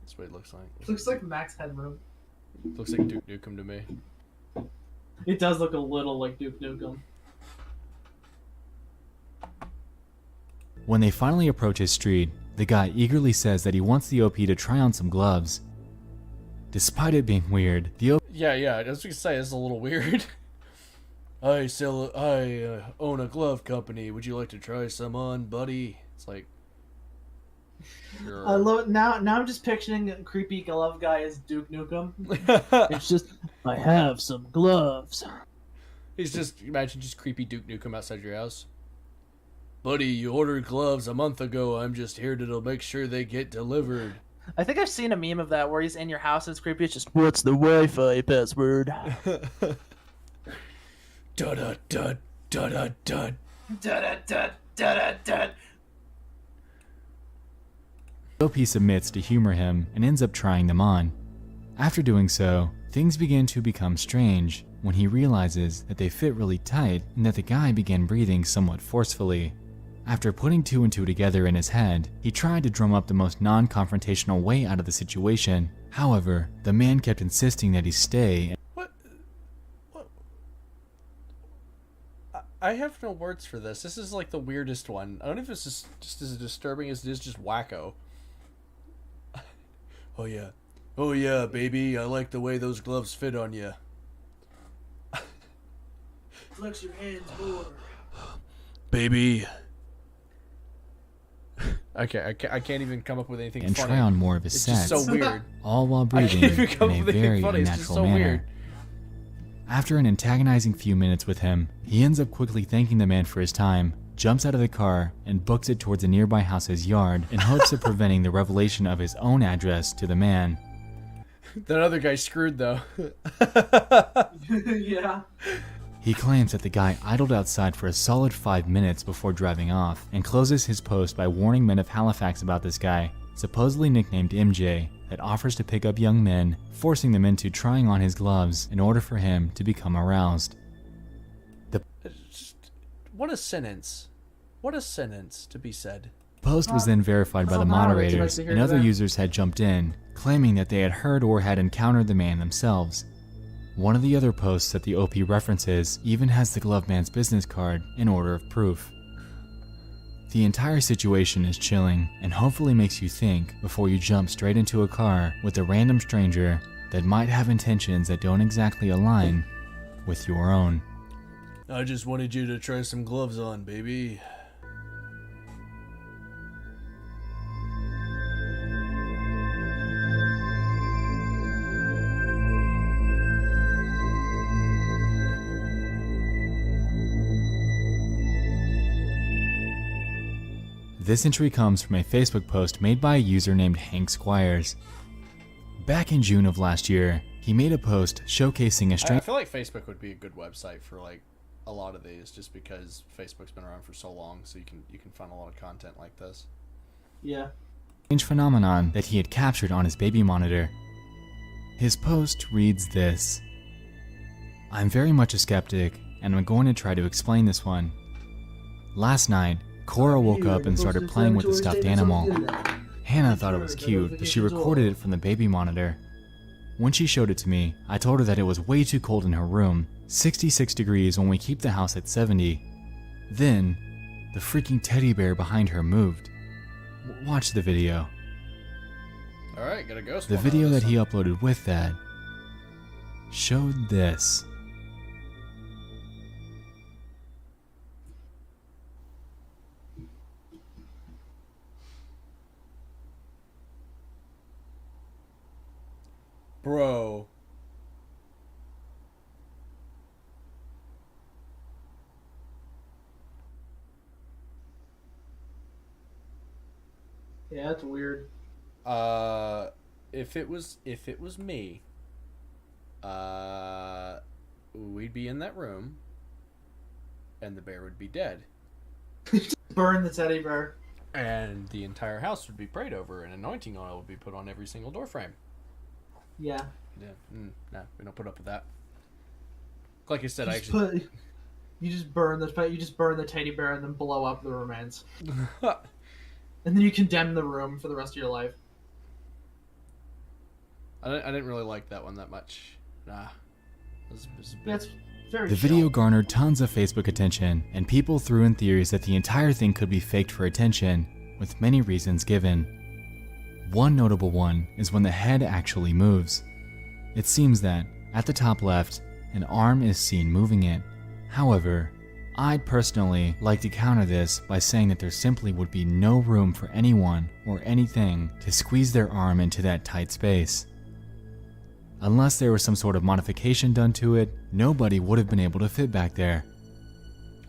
S1: That's what it looks like.
S2: Looks like Max Headroom.
S1: Looks like Duke Nukem to me.
S2: It does look a little like Duke Nukem.
S13: When they finally approach his street, the guy eagerly says that he wants the OP to try on some gloves. Despite it being weird, the OP
S1: Yeah, I was gonna say it's a little weird. I own a glove company. Would you like to try some on, buddy? It's like, sure.
S2: I love it. Now I'm just picturing a creepy glove guy as Duke Nukem. It's just, I have some gloves.
S1: He's just, imagine just creepy Duke Nukem outside your house. Buddy, you ordered gloves a month ago. I'm just here to make sure they get delivered.
S2: I think I've seen a meme of that where he's in your house and it's creepy. It's just, what's the Wi-Fi password?
S1: Da da da da da da.
S2: Da da da da.
S13: OP submits to humor him and ends up trying them on. After doing so, things begin to become strange when he realizes that they fit really tight and that the guy began breathing somewhat forcefully. After putting two and two together in his head, he tried to drum up the most non-confrontational way out of the situation. However, the man kept insisting that he stay.
S1: I have no words for this. This is like the weirdest one. I don't know if this is just as disturbing as it is just wacko. Oh yeah, baby. I like the way those gloves fit on you.
S2: Flex your hands more.
S1: Baby. Okay, I can't even come up with anything
S13: And
S1: funny.
S13: try on more of his
S1: It's
S13: sex,
S1: just so weird.
S13: all while
S1: I
S13: breathing
S1: can't even
S13: in
S1: come
S13: a
S1: up with anything
S13: very
S1: funny. It's
S13: unnatural
S1: just so
S13: manner.
S1: weird.
S13: After an antagonizing few minutes with him, he ends up quickly thanking the man for his time, jumps out of the car, and books it towards a nearby house's yard in hopes of preventing the revelation of his own address to the man.
S1: That other guy's screwed though.
S2: Yeah.
S13: He claims that the guy idled outside for a solid 5 minutes before driving off, and closes his post by warning men of Halifax about this guy, supposedly nicknamed MJ, that offers to pick up young men, forcing them into trying on his gloves in order for him to become aroused.
S1: What a sentence. What a sentence to be said.
S13: The post was then verified by the moderators, and other users had jumped in, claiming that they had heard or had encountered the man themselves. One of the other posts that the OP references even has the glove man's business card in order of proof. The entire situation is chilling and hopefully makes you think before you jump straight into a car with a random stranger that might have intentions that don't exactly align with your own.
S1: I just wanted you to try some gloves on, baby.
S13: This entry comes from a Facebook post made by a user named Hank Squires. Back in June of last year, he made a post showcasing a
S1: I
S13: strange
S1: feel like Facebook would be a good website for like a lot of these, just because Facebook's been around for so long, so you can find a lot of content like this.
S2: Yeah.
S13: phenomenon that he had captured on his baby monitor. His post reads this: I'm very much a skeptic, and I'm going to try to explain this one. Last night, Cora woke up and started playing with the stuffed animal. Hannah thought it was cute, but she recorded it from the baby monitor. When she showed it to me, I told her that it was way too cold in her room, 66 degrees when we keep the house at 70. Then, the freaking teddy bear behind her moved. Watch the video.
S1: Alright, got a ghost
S13: The
S1: one
S13: video
S1: on
S13: that
S1: this
S13: he
S1: one.
S13: uploaded with that showed this.
S1: Bro.
S2: Yeah, that's weird.
S1: If it was me, we'd be in that room, and the bear would be dead.
S2: Burn the teddy bear.
S1: And the entire house would be prayed over, and anointing oil would be put on every single door frame.
S2: Yeah.
S1: Yeah. No, we don't put up with that. Like I said,
S2: you just burn the teddy bear and then blow up the remains. And then you condemn the room for the rest of your life.
S1: I didn't really like that one that much. Nah.
S2: That's very
S13: The video garnered tons of Facebook attention, and people threw in theories that the entire thing could be faked for attention, with many reasons given. One notable one is when the head actually moves. It seems that, at the top left, an arm is seen moving it. However, I'd personally like to counter this by saying that there simply would be no room for anyone or anything to squeeze their arm into that tight space. Unless there was some sort of modification done to it, nobody would have been able to fit back there.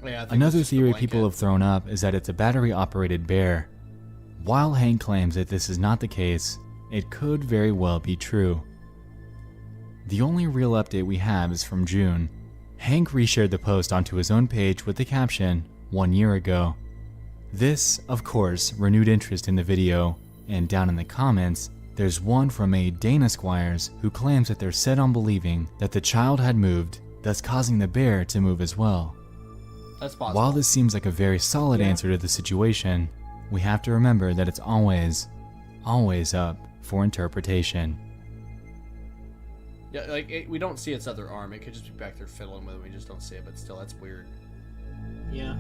S1: Yeah,
S13: Another theory people have thrown up is that it's a battery-operated bear. While Hank claims that this is not the case, it could very well be true. The only real update we have is from June. Hank reshared the post onto his own page with the caption, 1 year ago. This, of course, renewed interest in the video, and down in the comments, there's one from a Dana Squires who claims that they're set on believing that the child had moved, thus causing the bear to move as well.
S1: That's possible.
S13: While this seems like a very solid answer to the situation, we have to remember that it's always up for interpretation.
S1: Yeah, like, we don't see its other arm. It could just be back there fiddling with it. We just don't see it, but still, that's weird.
S2: Yeah.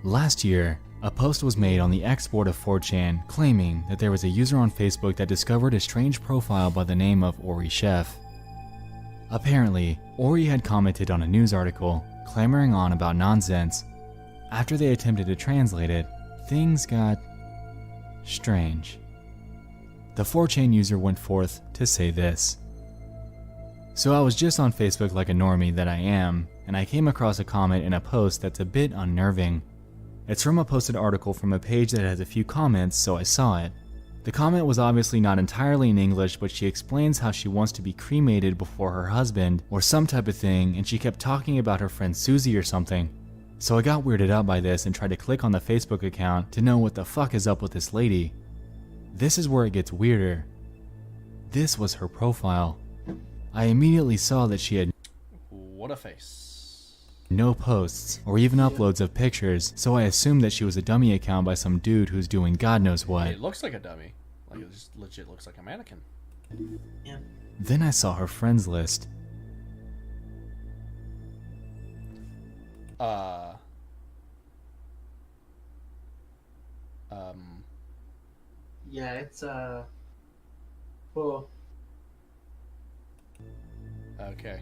S13: Last year, a post was made on the X-board of 4chan claiming that there was a user on Facebook that discovered a strange profile by the name of Ori Chef. Apparently, Ori had commented on a news article clamoring on about nonsense. After they attempted to translate it, things got strange. The 4chan user went forth to say this. So I was just on Facebook like a normie that I am, and I came across a comment in a post that's a bit unnerving. It's from a posted article from a page that has a few comments, so I saw it. The comment was obviously not entirely in English, but she explains how she wants to be cremated before her husband, or some type of thing, and she kept talking about her friend Susie or something. So I got weirded out by this and tried to click on the Facebook account to know what the fuck is up with this lady. This is where it gets weirder. This was her profile. I immediately saw that she had
S1: What a face.
S13: no posts or even uploads of pictures, so I assumed that she was a dummy account by some dude who's doing God knows what.
S1: It looks like a dummy. Like, it just legit looks like a mannequin.
S2: Yeah.
S13: Then I saw her friends list.
S2: Yeah, it's well.
S1: Okay.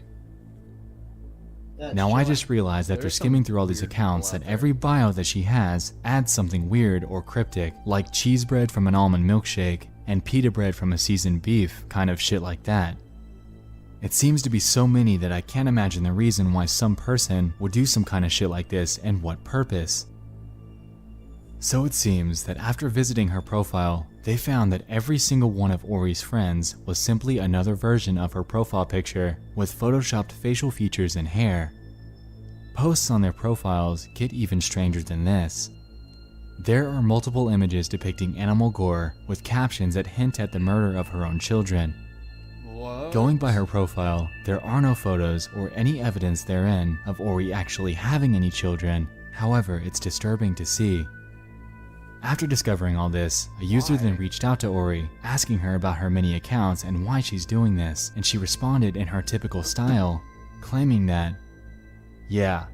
S13: Now I just realized that they're skimming through all these accounts that every bio that she has adds something weird or cryptic, like cheese bread from an almond milkshake and pita bread from a seasoned beef, kind of shit like that. It seems to be so many that I can't imagine the reason why some person would do some kind of shit like this and what purpose. So it seems that after visiting her profile, they found that every single one of Ori's friends was simply another version of her profile picture with photoshopped facial features and hair. Posts on their profiles get even stranger than this. There are multiple images depicting animal gore with captions that hint at the murder of her own children.
S1: What?
S13: Going by her profile, there are no photos or any evidence therein of Ori actually having any children. However, it's disturbing to see. After discovering all this, a user then reached out to Ori, asking her about her many accounts and why she's doing this, and she responded in her typical style, claiming that, yeah,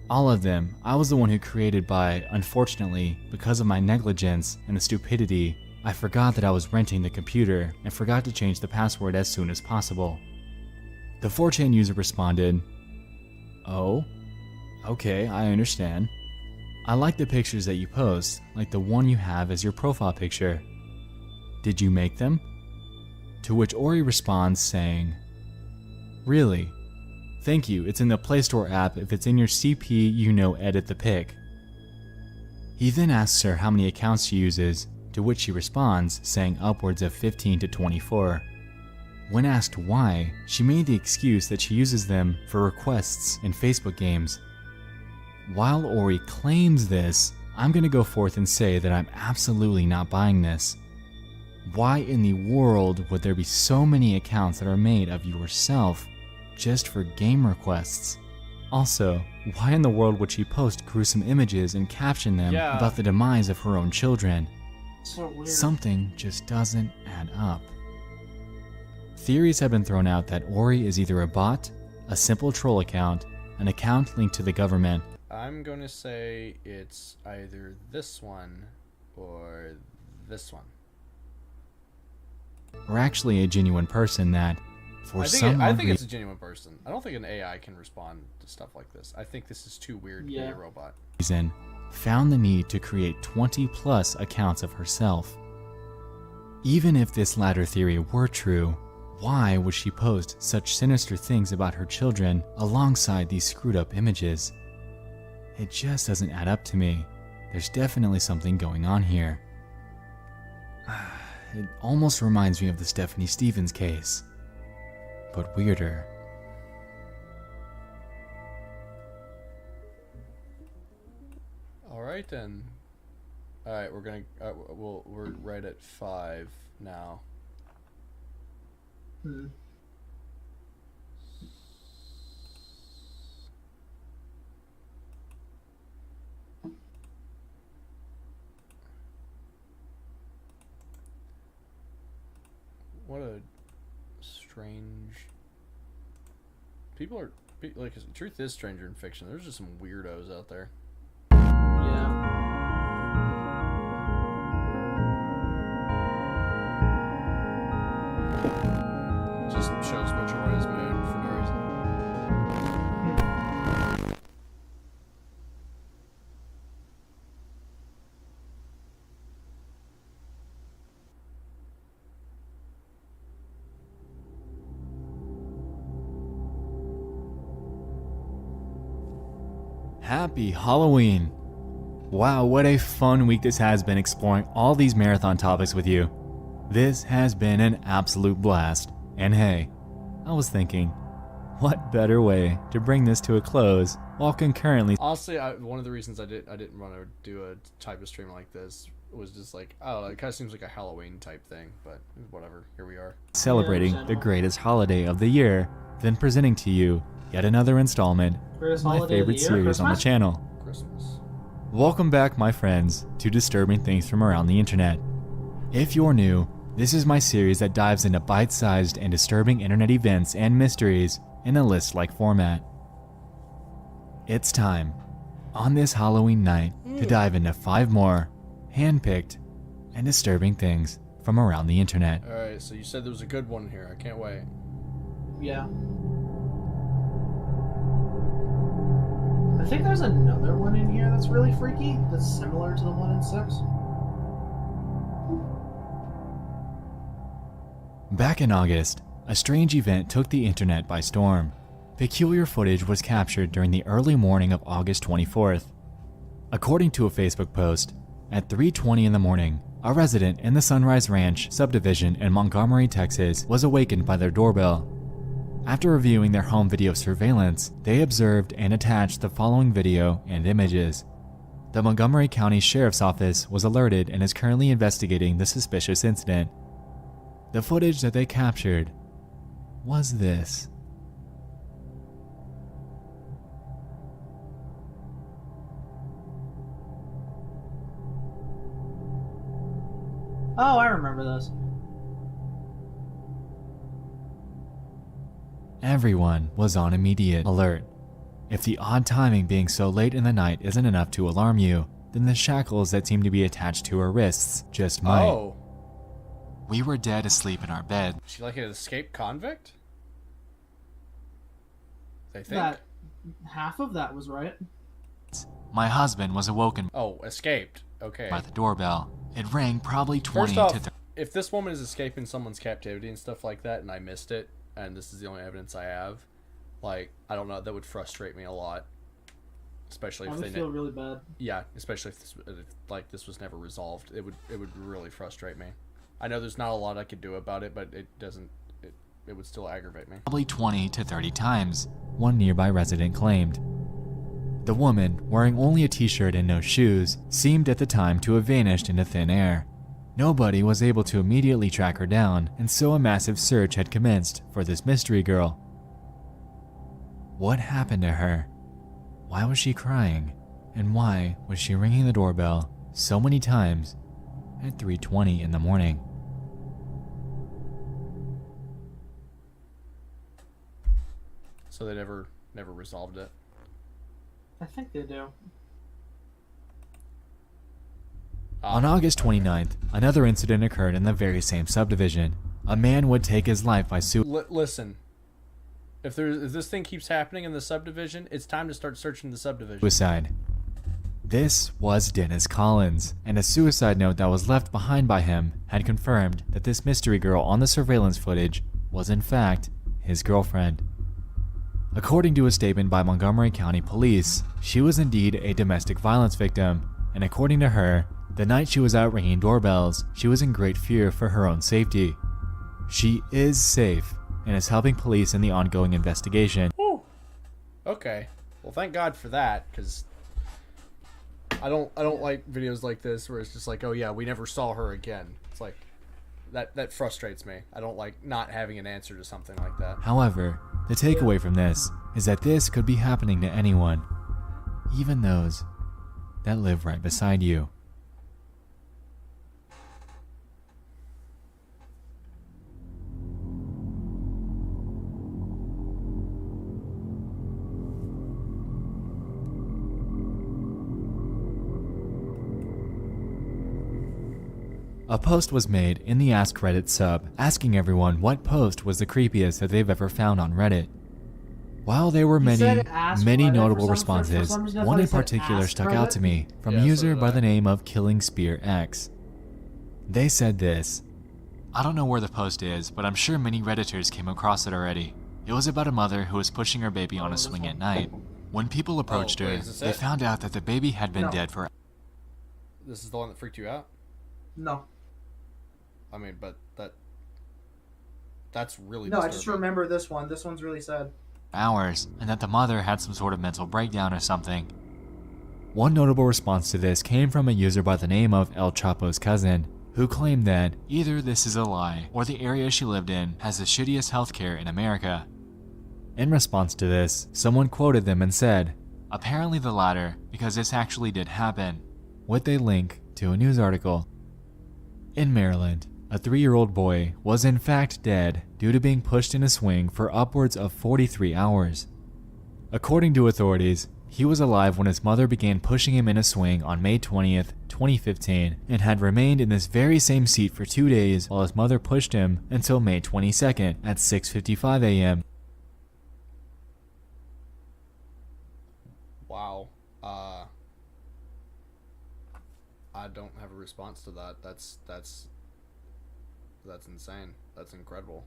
S13: all of them, I was the one who created, but unfortunately, because of my negligence and the stupidity, I forgot that I was renting the computer and forgot to change the password as soon as possible. The 4chan user responded, oh, okay, I understand. I like the pictures that you post, like the one you have as your profile picture. Did you make them? To which Ori responds saying, really? Thank you, it's in the Play Store app. If it's in your CP, edit the pic. He then asks her how many accounts she uses, to which she responds, saying upwards of 15 to 24. When asked why, she made the excuse that she uses them for requests in Facebook games. While Ori claims this, I'm going to go forth and say that I'm absolutely not buying this. Why in the world would there be so many accounts that are made of yourself just for game requests? Also, why in the world would she post gruesome images and caption them about the demise of her own children?
S2: So weird.
S13: Something just doesn't add up. Theories have been thrown out that Ori is either a bot, a simple troll account, an account linked to the government.
S1: I'm going to say it's either this one or this one.
S13: Or actually a genuine person that, for some
S1: I think it's a genuine person. I don't think an AI can respond to stuff like this. I think this is too weird to be a robot.
S13: Reason, found the need to create 20 plus accounts of herself. Even if this latter theory were true, why would she post such sinister things about her children alongside these screwed up images? It just doesn't add up to me. There's definitely something going on here. It almost reminds me of the Stephanie Stevens case, but weirder.
S1: All right then. All right, we're gonna we're right at 5 now. What a strange. People are like, truth is stranger than fiction. There's just some weirdos out there. Just shows Majora's mood for no reason.
S13: Happy Halloween! Wow, what a fun week this has been exploring all these marathon topics with you. This has been an absolute blast. And hey, I was thinking, what better way to bring this to a close while concurrently...
S1: Honestly, one of the reasons I didn't want to do a type of stream like this was just like, oh, it kind of seems like a Halloween type thing, but whatever, here we are.
S13: Celebrating the greatest holiday of the year, then presenting to you yet another installment of my favorite series on the channel.
S1: Christmas.
S13: Welcome back, my friends, to Disturbing Things from Around the Internet. If you're new, this is my series that dives into bite-sized and disturbing internet events and mysteries in a list-like format. It's time, on this Halloween night, to dive into 5 more hand-picked and disturbing things from around the internet.
S1: Alright, so you said there was a good one here. I can't wait.
S2: Yeah. I think there's another one in here that's really freaky, that's similar to the one in 6.
S13: Back in August, a strange event took the internet by storm. Peculiar footage was captured during the early morning of August 24th. According to a Facebook post, at 3:20 in the morning, a resident in the Sunrise Ranch subdivision in Montgomery, Texas, was awakened by their doorbell. After reviewing their home video surveillance, they observed and attached the following video and images. The Montgomery County Sheriff's Office was alerted and is currently investigating the suspicious incident. The footage that they captured was this.
S2: Oh, I remember this.
S13: Everyone was on immediate alert. If the odd timing being so late in the night isn't enough to alarm you, then the shackles that seem to be attached to her wrists just might.
S1: Oh.
S13: We were dead asleep in our bed.
S1: Is she like an escaped convict? They think.
S2: That half of that was right.
S13: My husband was awoken.
S1: Oh, escaped. Okay.
S13: By the doorbell. It rang probably 20
S1: First off,
S13: to 30.
S1: if this woman is escaping someone's captivity and stuff like that, and I missed it, and this is the only evidence I have, like, I don't know, that would frustrate me a lot. especially
S2: I
S1: if
S2: would
S1: they
S2: feel really bad.
S1: Yeah, especially if this was never resolved. It would really frustrate me. I know there's not a lot I could do about it, but it would still aggravate me.
S13: Probably 20 to 30 times, one nearby resident claimed. The woman, wearing only a t-shirt and no shoes, seemed at the time to have vanished into thin air. Nobody was able to immediately track her down, and so a massive search had commenced for this mystery girl. What happened to her? Why was she crying? And why was she ringing the doorbell so many times at 3:20 in the morning?
S1: So they never resolved it.
S2: I think they do.
S13: On August 29th, another incident occurred in the very same subdivision. A man would take his life by
S1: Listen, if this thing keeps happening in the subdivision, it's time to start searching the subdivision.
S13: suicide. This was Dennis Collins, and a suicide note that was left behind by him had confirmed that this mystery girl on the surveillance footage was in fact his girlfriend. According to a statement by Montgomery County Police, she was indeed a domestic violence victim, and according to her, the night she was out ringing doorbells, she was in great fear for her own safety. She is safe and is helping police in the ongoing investigation.
S1: Whew. Okay. Well, thank God for that, because I don't like videos like this where it's just like, oh yeah, we never saw her again. It's like that frustrates me. I don't like not having an answer to something like that.
S13: However, the takeaway from this is that this could be happening to anyone, even those that live right beside you. A post was made in the Ask Reddit sub, asking everyone what post was the creepiest that they've ever found on Reddit. While there were many notable responses, one in particular stuck out to me from a user by the name of Killing Spear X. They said this: I don't know where the post is, but I'm sure many Redditors came across it already. It was about a mother who was pushing her baby on a swing at night. When people approached her, they found out that the baby had been dead for...
S1: This is the one that freaked you out?
S2: No.
S1: I mean, but that's really
S2: No, disturbing. I just remember this one. This one's really sad.
S13: hours, and that the mother had some sort of mental breakdown or something. One notable response to this came from a user by the name of El Chapo's cousin, who claimed that either this is a lie or the area she lived in has the shittiest healthcare in America. In response to this, someone quoted them and said, apparently the latter, because this actually did happen, with a link to a news article. In Maryland, a 3-year-old boy was in fact dead due to being pushed in a swing for upwards of 43 hours. According to authorities, he was alive when his mother began pushing him in a swing on May 20th, 2015, and had remained in this very same seat for 2 days while his mother pushed him until May 22nd at 6:55 a.m.
S1: Wow. I don't have a response to that. That's insane. That's incredible.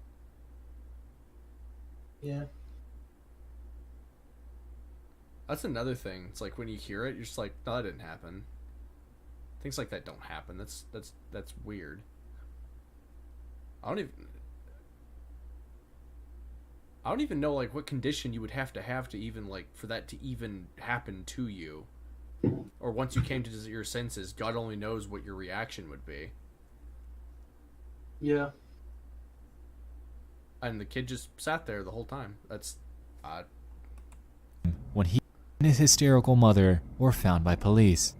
S2: Yeah.
S1: That's another thing. It's like when you hear it, you're just like, no, that didn't happen. Things like that don't happen. That's weird. I don't even know like what condition you would have to even like for that to even happen to you. Or once you came to your senses, God only knows what your reaction would be.
S2: Yeah.
S1: And the kid just sat there the whole time. That's odd.
S13: When he and his hysterical mother were found by police.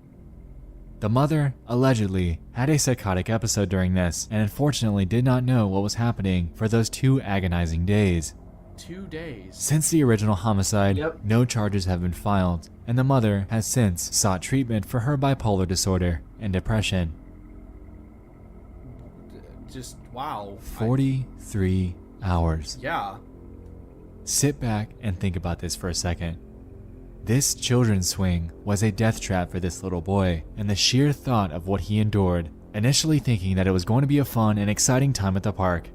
S13: The mother, allegedly, had a psychotic episode during this and unfortunately did not know what was happening for those 2 agonizing days.
S1: 2 days.
S13: Since the original homicide, no charges have been filed, and the mother has since sought treatment for her bipolar disorder and depression.
S1: Just, wow.
S13: 43 hours.
S1: Yeah.
S13: Sit back and think about this for a second. This children's swing was a death trap for this little boy, and the sheer thought of what he endured, initially thinking that it was going to be a fun and exciting time at the park,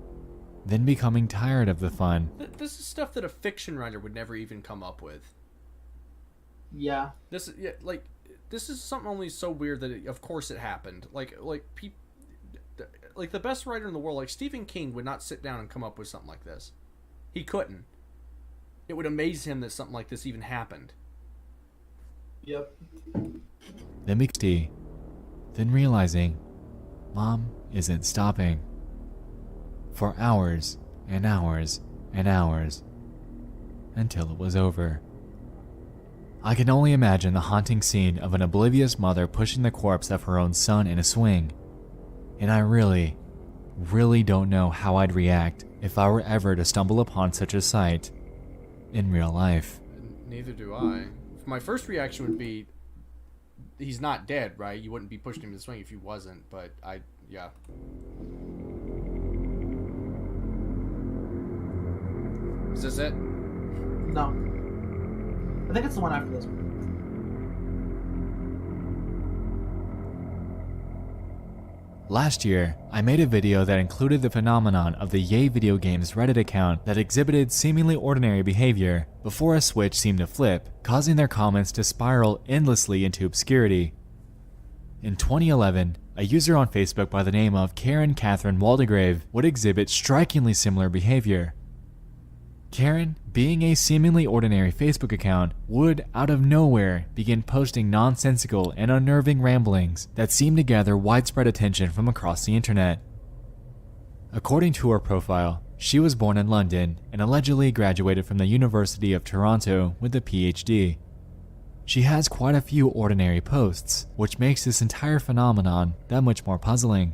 S13: then becoming tired of the fun.
S1: This is stuff that a fiction writer would never even come up with.
S2: Yeah.
S1: This is something only so weird that of course it happened. Like the best writer in the world, like Stephen King, would not sit down and come up with something like this. He couldn't. It would amaze him that something like this even happened.
S2: Yep.
S13: Then McD, then realizing Mom isn't stopping. For hours and hours and hours. Until it was over. I can only imagine the haunting scene of an oblivious mother pushing the corpse of her own son in a swing. And I really, really don't know how I'd react if I were ever to stumble upon such a sight in real life.
S1: Neither do I. My first reaction would be, he's not dead, right? You wouldn't be pushing him to swing if he wasn't, but yeah. Is this it?
S2: No. I think it's the one after this one.
S13: Last year, I made a video that included the phenomenon of the Yay Video Games Reddit account that exhibited seemingly ordinary behavior before a switch seemed to flip, causing their comments to spiral endlessly into obscurity. In 2011, a user on Facebook by the name of Karen Catherine Waldegrave would exhibit strikingly similar behavior. Karen, being a seemingly ordinary Facebook account, would, out of nowhere, begin posting nonsensical and unnerving ramblings that seemed to gather widespread attention from across the internet. According to her profile, she was born in London and allegedly graduated from the University of Toronto with a PhD. She has quite a few ordinary posts, which makes this entire phenomenon that much more puzzling.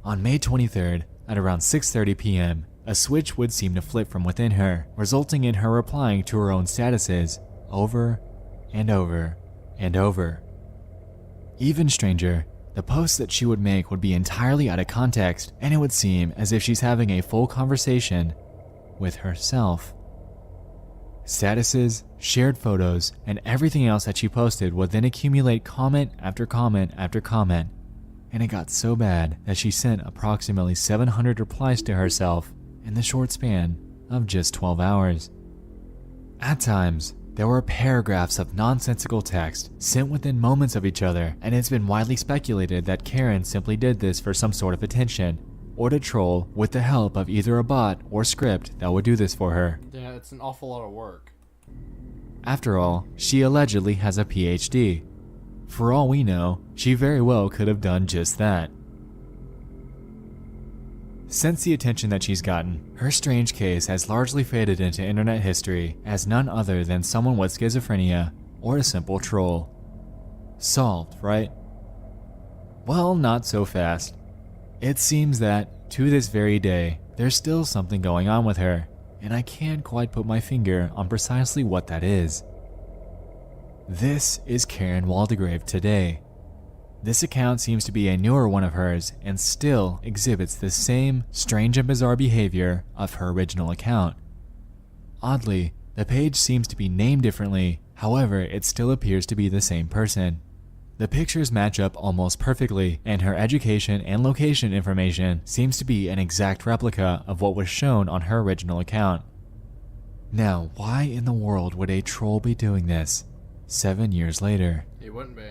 S13: On May 23rd, at around 6:30 p.m., a switch would seem to flip from within her, resulting in her replying to her own statuses over and over and over. Even stranger, the posts that she would make would be entirely out of context, and it would seem as if she's having a full conversation with herself. Statuses, shared photos, and everything else that she posted would then accumulate comment after comment after comment, and it got so bad that she sent approximately 700 replies to herself in the short span of just 12 hours. At times, there were paragraphs of nonsensical text sent within moments of each other, and it's been widely speculated that Karen simply did this for some sort of attention, or to troll with the help of either a bot or script that would do this for her.
S1: Yeah, it's an awful lot of work.
S13: After all, she allegedly has a PhD. For all we know, she very well could have done just that. Since the attention that she's gotten, her strange case has largely faded into internet history as none other than someone with schizophrenia or a simple troll. Solved, right? Well, not so fast. It seems that, to this very day, there's still something going on with her, and I can't quite put my finger on precisely what that is. This is Karen Waldegrave today. This account seems to be a newer one of hers and still exhibits the same strange and bizarre behavior of her original account. Oddly, the page seems to be named differently, however, it still appears to be the same person. The pictures match up almost perfectly, and her education and location information seems to be an exact replica of what was shown on her original account. Now, why in the world would a troll be doing this 7 years later?
S1: He wouldn't be.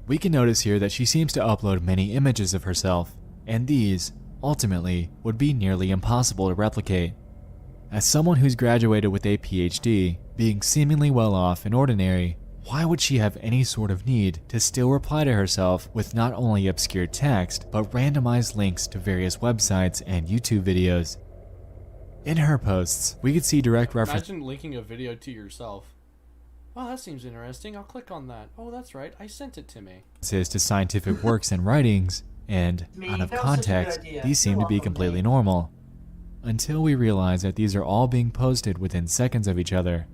S13: We can notice here that she seems to upload many images of herself, and these, ultimately, would be nearly impossible to replicate. As someone who's graduated with a PhD, being seemingly well off and ordinary, why would she have any sort of need to still reply to herself with not only obscure text, but randomized links to various websites and YouTube videos? In her posts, we could see direct reference.
S1: Imagine linking a video to yourself. Wow, that seems interesting. I'll click on that. Oh, that's right. I sent it to me.
S13: To scientific works and writings, and out of context, these seem to be completely normal. Until we realize that these are all being posted within seconds of each other.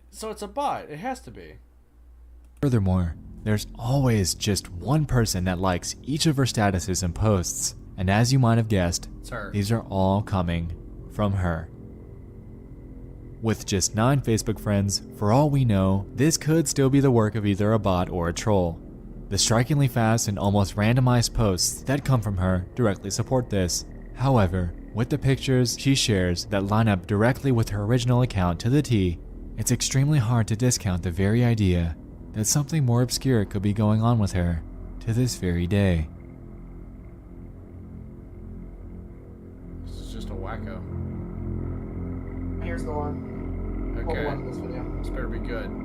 S1: So it's a bot. It has to be.
S13: Furthermore, there's always just one person that likes each of her statuses and posts, and as you might have guessed,
S1: It's her.
S13: These are all coming from her. With just 9 Facebook friends, for all we know, this could still be the work of either a bot or a troll. The strikingly fast and almost randomized posts that come from her directly support this. However, With the pictures she shares that line up directly with her original account to the T, it's extremely hard to discount the very idea that something more obscure could be going on with her to this very day.
S1: This is just a wacko.
S2: Here's the one.
S1: Okay.
S2: We'll watch this video.
S1: This better be good.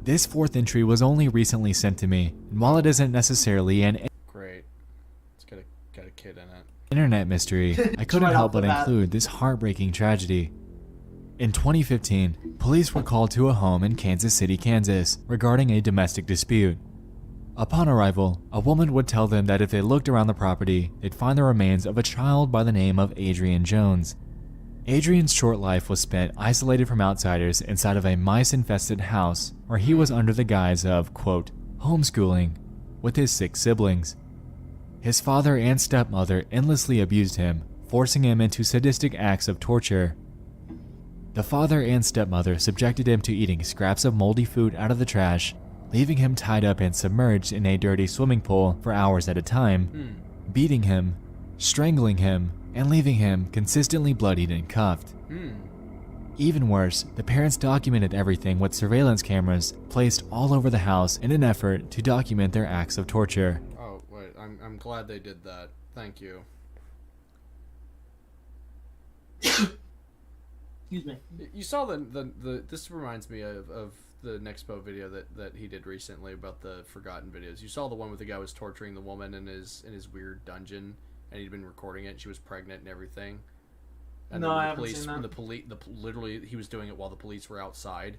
S13: This fourth entry was only recently sent to me, and while it isn't necessarily an
S1: Great. It's got a kid in it.
S13: internet mystery, I couldn't
S2: Right
S13: help
S2: off the
S13: but
S2: bat.
S13: include this heartbreaking tragedy. In 2015, police were called to a home in Kansas City, Kansas, regarding a domestic dispute. Upon arrival, a woman would tell them that if they looked around the property, they'd find the remains of a child by the name of Adrian Jones. Adrian's short life was spent isolated from outsiders inside of a mice-infested house where he was under the guise of, quote, homeschooling with his 6 siblings. His father and stepmother endlessly abused him, forcing him into sadistic acts of torture. The father and stepmother subjected him to eating scraps of moldy food out of the trash, leaving him tied up and submerged in a dirty swimming pool for hours at a time, beating him, strangling him, and leaving him consistently bloodied and cuffed. Even worse, the parents documented everything with surveillance cameras placed all over the house in an effort to document their acts of torture.
S1: Oh, wait. I'm glad they did that. Thank you.
S2: Excuse me.
S1: You saw the this reminds me of the Nexpo video that he did recently about the forgotten videos. You saw the one where the guy was torturing the woman in his weird dungeon, and he'd been recording it, and she was pregnant and everything. And
S2: No,
S1: then
S2: I
S1: the
S2: haven't
S1: police,
S2: seen that.
S1: when the police, literally, he was doing it while the police were outside.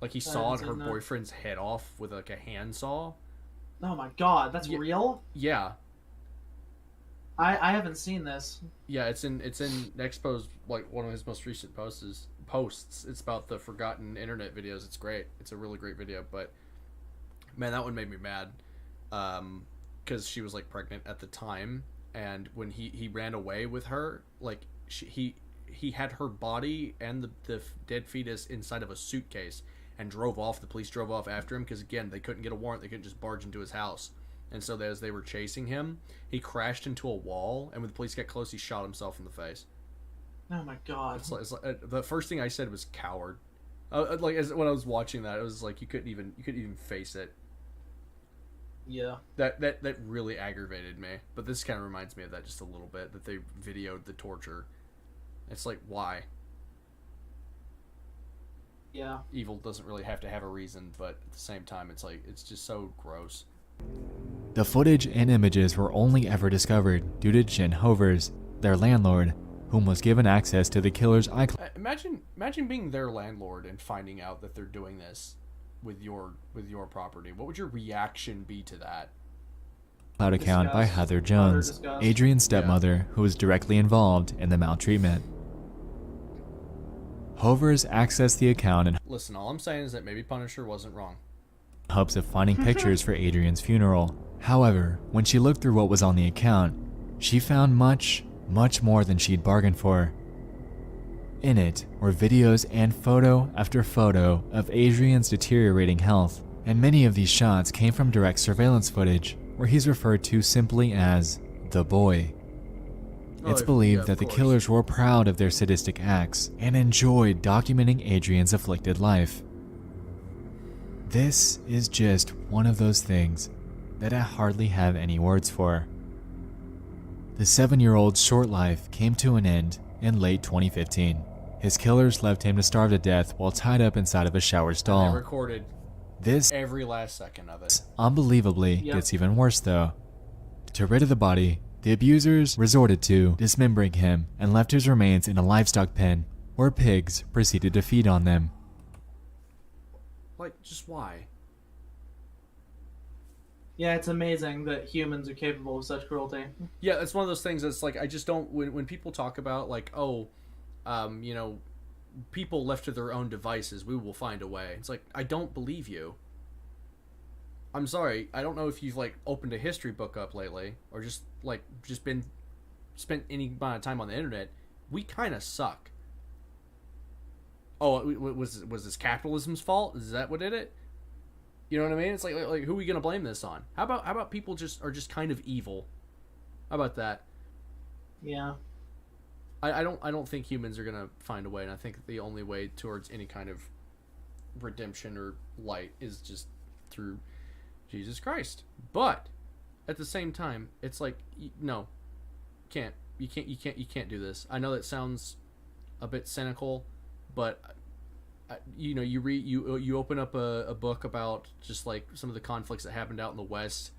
S1: Like he
S2: I
S1: sawed
S2: haven't
S1: her
S2: seen that.
S1: boyfriend's head off with like a handsaw.
S2: Oh my god, that's real?
S1: Yeah,
S2: I haven't seen this.
S1: yeah. It's in Nexpo's, like, one of his most recent posts. It's about the forgotten internet videos. It's great. It's a really great video. But man, that one made me mad, because she was like pregnant at the time, and when he ran away with her, like he had her body and the dead fetus inside of a suitcase and drove off. The police drove off after him because, again, they couldn't get a warrant. They couldn't just barge into his house. And so as they were chasing him, he crashed into a wall, and when the police got close, he shot himself in the face.
S2: Oh my god.
S1: It's like, the first thing I said was coward. Like, when I was watching that, it was like you couldn't even face it.
S2: Yeah.
S1: That really aggravated me. But this kind of reminds me of that just a little bit, that they videoed the torture. It's like, why?
S2: Yeah.
S1: Evil doesn't really have to have a reason, but at the same time, it's like, it's just so gross.
S13: The footage and images were only ever discovered due to Jen Hovers, their landlord, whom was given access to the killer's iCloud
S1: Imagine being their landlord and finding out that they're doing this with your property. What would your reaction be to that?
S13: account by Heather Jones, Adrian's stepmother, who was directly involved in the maltreatment. Hovers accessed the account in
S1: Listen, all I'm saying is that maybe Punisher wasn't wrong.
S13: hopes of finding pictures for Adrian's funeral. However, when she looked through what was on the account, she found much, much more than she'd bargained for. In it were videos and photo after photo of Adrian's deteriorating health, and many of these shots came from direct surveillance footage, where he's referred to simply as the boy. It's believed that the killers were proud of their sadistic acts and enjoyed documenting Adrian's afflicted life. This is just one of those things that I hardly have any words for. The 7-year-old's short life came to an end in late 2015. His killers left him to starve to death while tied up inside of a shower
S1: They
S13: stall.
S1: recorded
S13: This
S1: every last second of it.
S13: unbelievably gets even worse though. To rid of the body, the abusers resorted to dismembering him and left his remains in a livestock pen where pigs proceeded to feed on them.
S1: Like, just why?
S2: Yeah, it's amazing that humans are capable of such cruelty.
S1: Yeah, it's one of those things that's like, I just don't, when people talk about like, oh, you know, people left to their own devices, we will find a way. It's like, I don't believe you. I'm sorry, I don't know if you've like opened a history book up lately or just been spent any amount of time on the internet. We kind of suck. Oh, was this capitalism's fault? Is that what did it? You know what I mean? It's like who are we gonna blame this on? How about people are just kind of evil? How about that?
S2: Yeah.
S1: I don't think humans are gonna find a way, and I think the only way towards any kind of redemption or light is just through Jesus Christ. But at the same time, it's like no, you can't do this. I know that sounds a bit cynical, but you know, you open up a book about just like some of the conflicts that happened out in the West,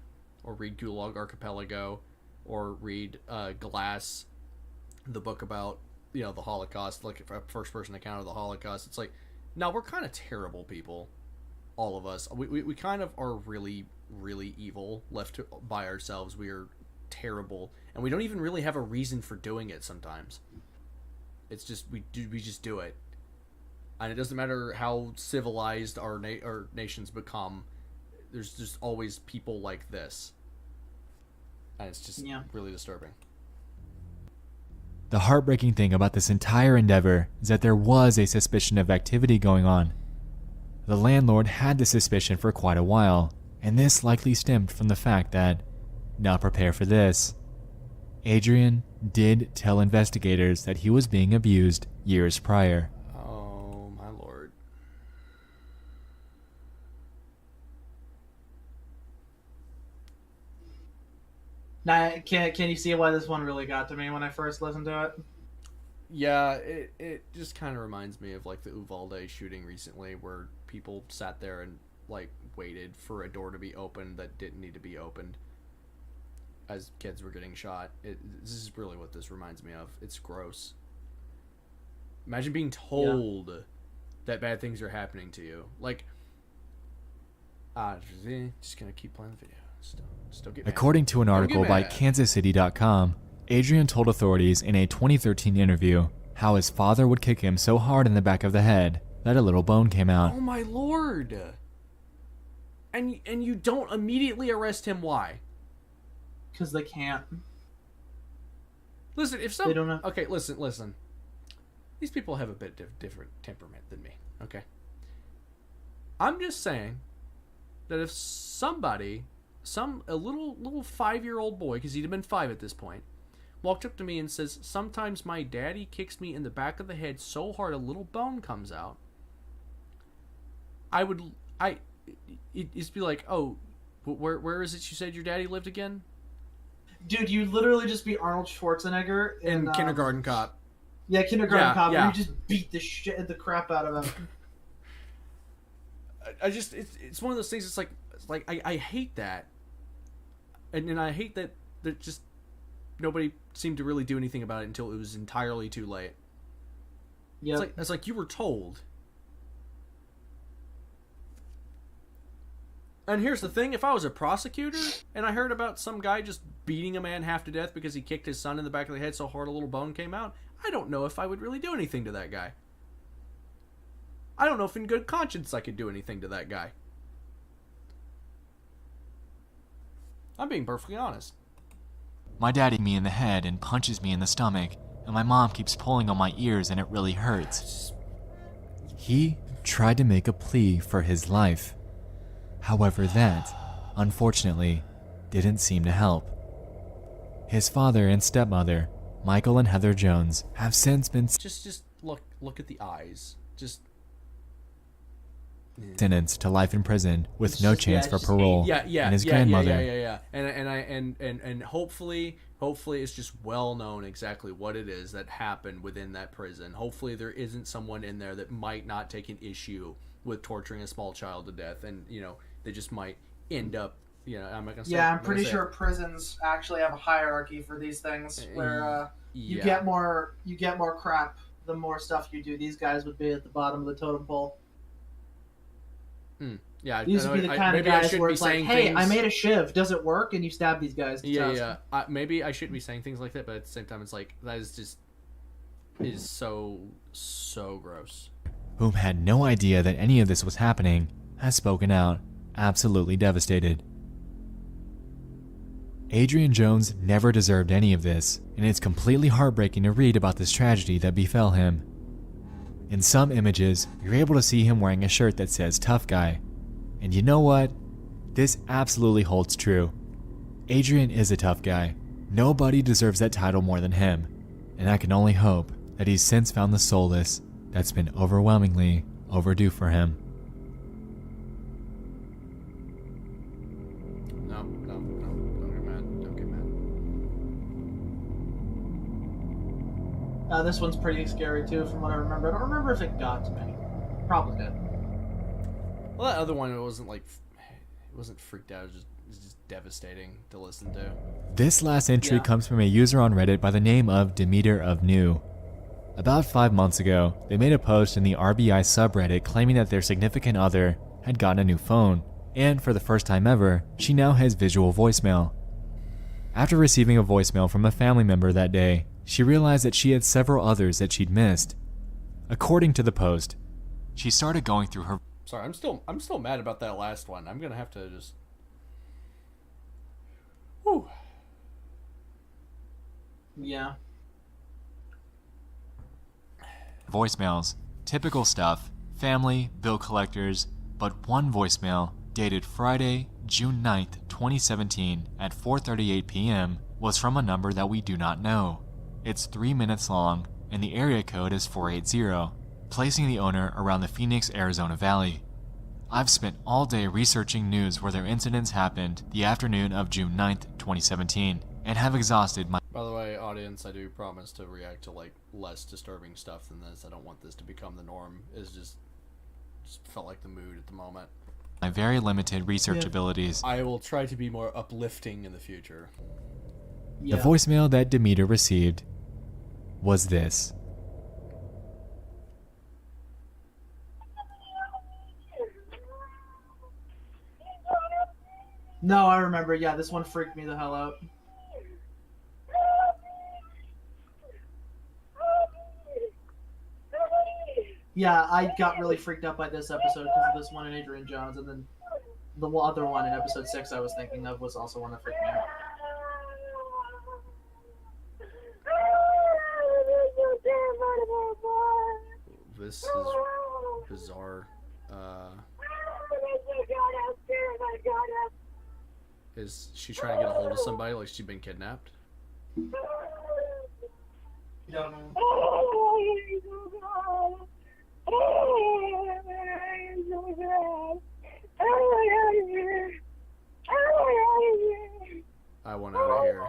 S1: or read Gulag Archipelago, or read Glass, the book about, you know, the Holocaust, like a first person account of the Holocaust. It's like, no, we're kind of terrible people, all of us. We kind of are really, really evil left by ourselves. We are terrible, and we don't even really have a reason for doing it sometimes. It's just we just do it, and it doesn't matter how civilized our nations become. There's just always people like this, and it's just really disturbing.
S13: The heartbreaking thing about this entire endeavor is that there was a suspicion of activity going on. The landlord had the suspicion for quite a while, and this likely stemmed from the fact that, now prepare for this, Adrian did tell investigators that he was being abused years prior.
S1: Oh my lord.
S2: Now, can you see why this one really got to me when I first listened to it?
S1: Yeah, it just kind of reminds me of like the Uvalde shooting recently, where people sat there and like waited for a door to be opened that didn't need to be opened as kids were getting shot. This is really what this reminds me of. It's gross. Imagine being told that bad things are happening to you. Like, just gonna keep playing the video. Still get mad.
S13: According to an article by KansasCity.com, Adrian told authorities in a 2013 interview how his father would kick him so hard in the back of the head that a little bone came out.
S1: Oh my lord! And you don't immediately arrest him. Why?
S2: Because they can't.
S1: Listen, if some...
S2: They don't know.
S1: Okay, listen. These people have a bit different temperament than me, okay? I'm just saying that if somebody, a little 5-year-old boy, because he'd have been 5 at this point, walked up to me and says, sometimes my daddy kicks me in the back of the head so hard a little bone comes out, it'd just be like, oh, where is it you said your daddy lived again?
S2: Dude, you literally just be Arnold Schwarzenegger
S1: in Kindergarten Cop.
S2: Yeah, Kindergarten Cop.
S1: Yeah.
S2: And you just beat the crap out of him.
S1: It's one of those things. It's like I hate that, and I hate that just nobody seemed to really do anything about it until it was entirely too late. Yeah, it's like you were told. And here's the thing, if I was a prosecutor and I heard about some guy just beating a man half to death because he kicked his son in the back of the head so hard a little bone came out, I don't know if I would really do anything to that guy. I don't know if in good conscience I could do anything to that guy. I'm being perfectly honest.
S13: My dad hit me in the head and punches me in the stomach, and my mom keeps pulling on my ears and it really hurts. He tried to make a plea for his life. However, that, unfortunately, didn't seem to help. His father and stepmother, Michael and Heather Jones, have since been
S1: just look at the eyes. Just
S13: sentenced to life in prison with no chance for parole. And his grandmother.
S1: And hopefully it's just well known exactly what it is that happened within that prison. Hopefully there isn't someone in there that might not take an issue with torturing a small child to death, and they just might end up, I'm not gonna say.
S2: Yeah, I'm pretty sure prisons actually have a hierarchy for these things, where you get more crap the more stuff you do. These guys would be at the bottom of the totem pole.
S1: Yeah,
S2: these would be the kind of guys where it's like, hey, I made a shiv, does it work? And you stab these guys.
S1: Maybe I shouldn't be saying things like that, but at the same time, it's like that is so gross.
S13: Whom had no idea that any of this was happening, has spoken out, absolutely devastated. Adrian Jones never deserved any of this, and it's completely heartbreaking to read about this tragedy that befell him. In some images, you're able to see him wearing a shirt that says tough guy, And you know what? This absolutely holds true. Adrian is a tough guy. Nobody deserves that title more than him. And I can only hope that he's since found the solace that's been overwhelmingly overdue for him.
S1: No, don't get mad. Don't get mad.
S2: This one's pretty scary too, from what I remember. I don't remember if it got to me. Probably did.
S1: Well, that other one, it wasn't freaked out. It was just devastating to listen to.
S13: This last entry comes from a user on Reddit by the name of Demeter of New. About 5 months ago, they made a post in the RBI subreddit claiming that their significant other had gotten a new phone, and for the first time ever, she now has visual voicemail. After receiving a voicemail from a family member that day, she realized that she had several others that she'd missed. According to the post, she started going through her...
S1: Sorry, I'm still mad about that last one. I'm gonna have to just... Whew.
S2: Yeah.
S13: Voicemails. Typical stuff. Family, bill collectors, but one voicemail, dated Friday, June 9th, 2017 at 4:38 p.m. was from a number that we do not know. It's 3 minutes long, and the area code is 480, placing the owner around the Phoenix, Arizona Valley. I've spent all day researching news where their incidents happened the afternoon of June 9th, 2017, and have exhausted my...
S1: By the way, audience, I do promise to react to less disturbing stuff than this. I don't want this to become the norm. It's just felt like the mood at the moment.
S13: My very limited research abilities.
S1: I will try to be more uplifting in the future.
S13: The voicemail that Demeter received was this.
S2: No, I remember. Yeah, this one freaked me the hell out. Yeah, I got really freaked out by this episode because of this one in Adrian Jones, and then the other one in episode 6 I was thinking of was also one that freaked me out.
S1: This is bizarre. Is she trying to get a hold of somebody like she's been kidnapped? I want out of here.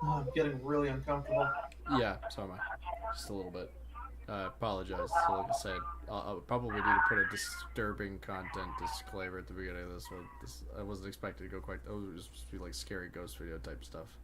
S2: Oh, I'm getting really uncomfortable.
S1: Yeah, so am I. Just a little bit. Apologize. So like I said, I'll probably need to put a disturbing content disclaimer at the beginning of this one. I wasn't expecting to go quite... Oh, it was supposed to be like scary ghost video type stuff.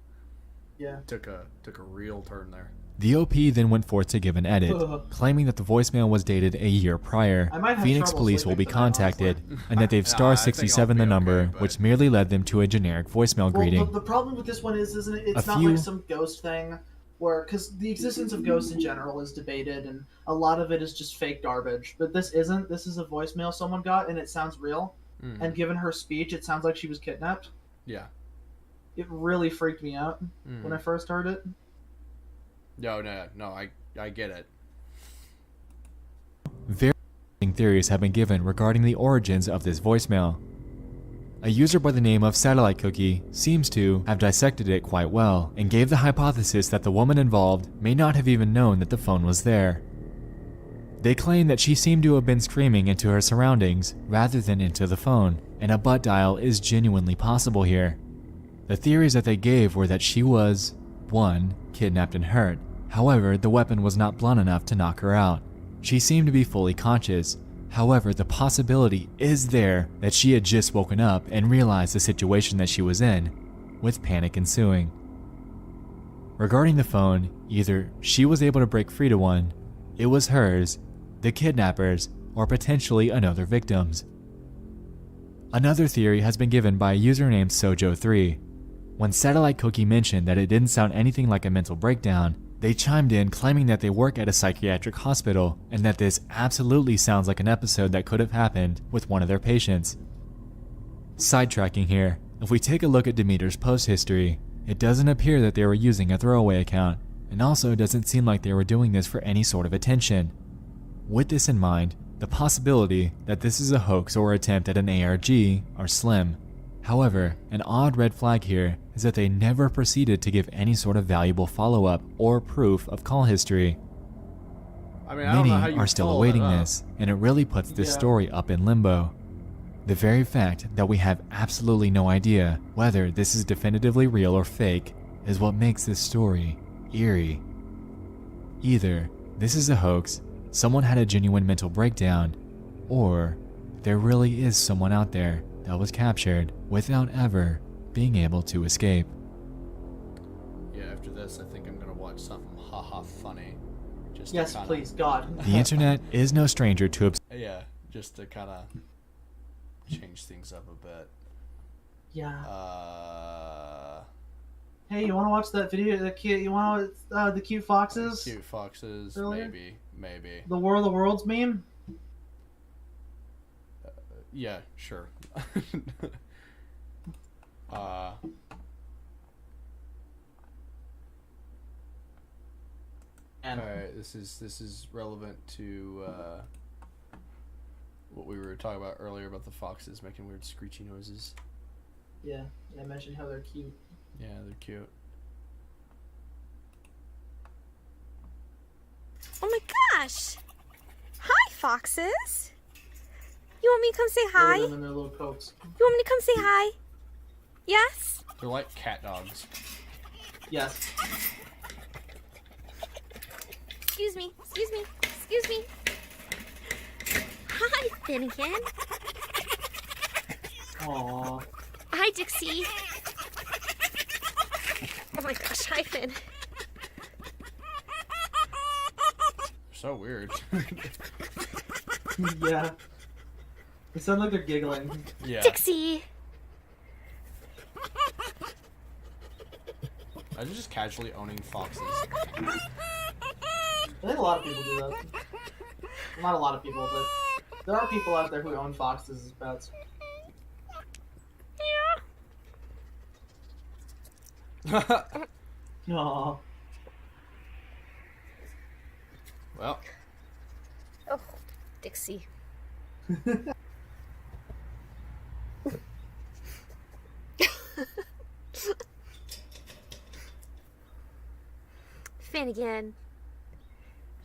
S2: Yeah.
S1: Took a real turn there.
S13: The OP then went forth to give an edit, claiming that the voicemail was dated a year prior. Phoenix police will be contacted, and that they've star 67 the number, which merely led them to a generic voicemail greeting.
S2: The problem with this one is, isn't it? It's not like some ghost thing, where because the existence of ghosts in general is debated, and a lot of it is just fake garbage. But this isn't. This is a voicemail someone got, and it sounds real. And given her speech, it sounds like she was kidnapped.
S1: Yeah.
S2: It really freaked me out when I first heard it.
S1: No, I get it.
S13: Varying theories have been given regarding the origins of this voicemail. A user by the name of Satellite Cookie seems to have dissected it quite well and gave the hypothesis that the woman involved may not have even known that the phone was there. They claim that she seemed to have been screaming into her surroundings rather than into the phone, and a butt dial is genuinely possible here. The theories that they gave were that she was 1. Kidnapped and hurt. However, the weapon was not blunt enough to knock her out. She seemed to be fully conscious. However, the possibility is there that she had just woken up and realized the situation that she was in, with panic ensuing. Regarding the phone, either she was able to break free to one, it was hers, the kidnappers, or potentially another victim's. Another theory has been given by a user named Sojo3. When Satellite Cookie mentioned that it didn't sound anything like a mental breakdown, they chimed in claiming that they work at a psychiatric hospital and that this absolutely sounds like an episode that could have happened with one of their patients. Sidetracking here, if we take a look at Demeter's post history, it doesn't appear that they were using a throwaway account, and also doesn't seem like they were doing this for any sort of attention. With this in mind, the possibility that this is a hoax or attempt at an ARG are slim. However, an odd red flag here is that they never proceeded to give any sort of valuable follow-up or proof of call history.
S1: I mean, I don't know how
S13: Many
S1: you
S13: are still
S1: follow
S13: awaiting
S1: that up.
S13: this, and it really puts this story up in limbo. The very fact that we have absolutely no idea whether this is definitively real or fake is what makes this story eerie. Either this is a hoax, someone had a genuine mental breakdown, or there really is someone out there that was captured without ever being able to escape.
S1: Yeah, after this, I think I'm gonna watch something haha funny. Just to
S2: Yes,
S1: kinda...
S2: please, God.
S13: The internet is no stranger to
S1: Yeah, just to kind of change things up a bit.
S2: Yeah. Hey, you want to watch that video? The cute. You want the cute foxes?
S1: Cute foxes,
S2: Earlier?
S1: maybe.
S2: The War of the Worlds meme.
S1: Yeah, sure. Alright, this is relevant to what we were talking about earlier about the foxes making weird screechy noises.
S2: Yeah, I mentioned how they're cute.
S1: Yeah, they're cute.
S3: Oh my gosh! Hi, foxes! You want me to come say hi?
S2: Look at them in their little coats.
S3: You want me to come say hi? Yes?
S1: They're like cat dogs.
S2: Yes.
S3: Excuse me, excuse me, excuse me. Hi, Finnegan.
S2: Aww.
S3: Hi, Dixie. Oh my gosh, hi, Finn.
S1: So weird.
S2: Yeah. They sound like they're giggling.
S1: Yeah.
S3: Dixie.
S1: I'm just casually owning foxes.
S2: I think a lot of people do that. Not a lot of people, but there are people out there who own foxes as pets. Aww.
S1: Well.
S3: Oh, Dixie. Finnegan.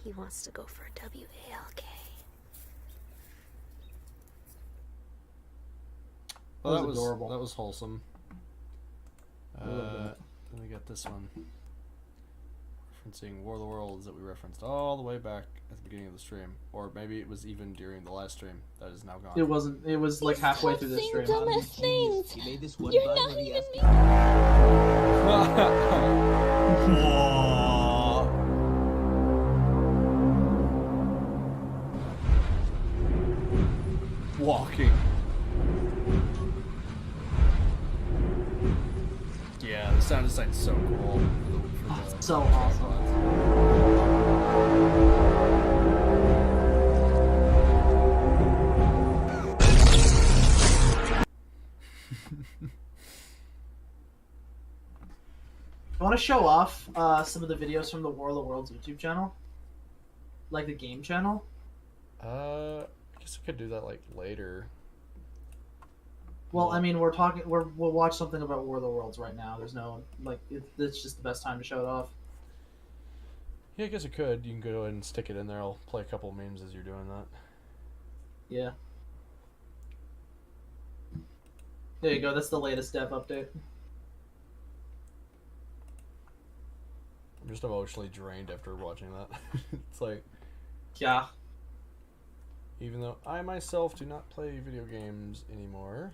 S3: He wants to go for a WALK.
S1: Well,
S2: That was adorable.
S1: That was wholesome.
S2: loved it.
S1: Then we got this one. Referencing War of the Worlds that we referenced all the way back at the beginning of the stream. Or maybe it was even during the last stream. That is now gone.
S2: It wasn't. It was like halfway through this stream.
S3: Dumbest things.
S7: He made this one
S3: You're
S7: bud
S3: not
S7: when he
S3: even
S7: asked
S1: Walking. Yeah, the sound design's so cool.
S2: So awesome. I want to show off some of the videos from the War of the Worlds YouTube channel, like the game channel.
S1: I guess I could do that like later.
S2: Well, I mean, we'll watch something about War of the Worlds right now. There's no like, it's just the best time to show it off.
S1: Yeah, I guess I could. You can go ahead and stick it in there. I'll play a couple memes as you're doing that.
S2: Yeah. There you go. That's the latest dev update.
S1: I'm just emotionally drained after watching that. It's like,
S2: yeah.
S1: Even though I myself do not play video games anymore,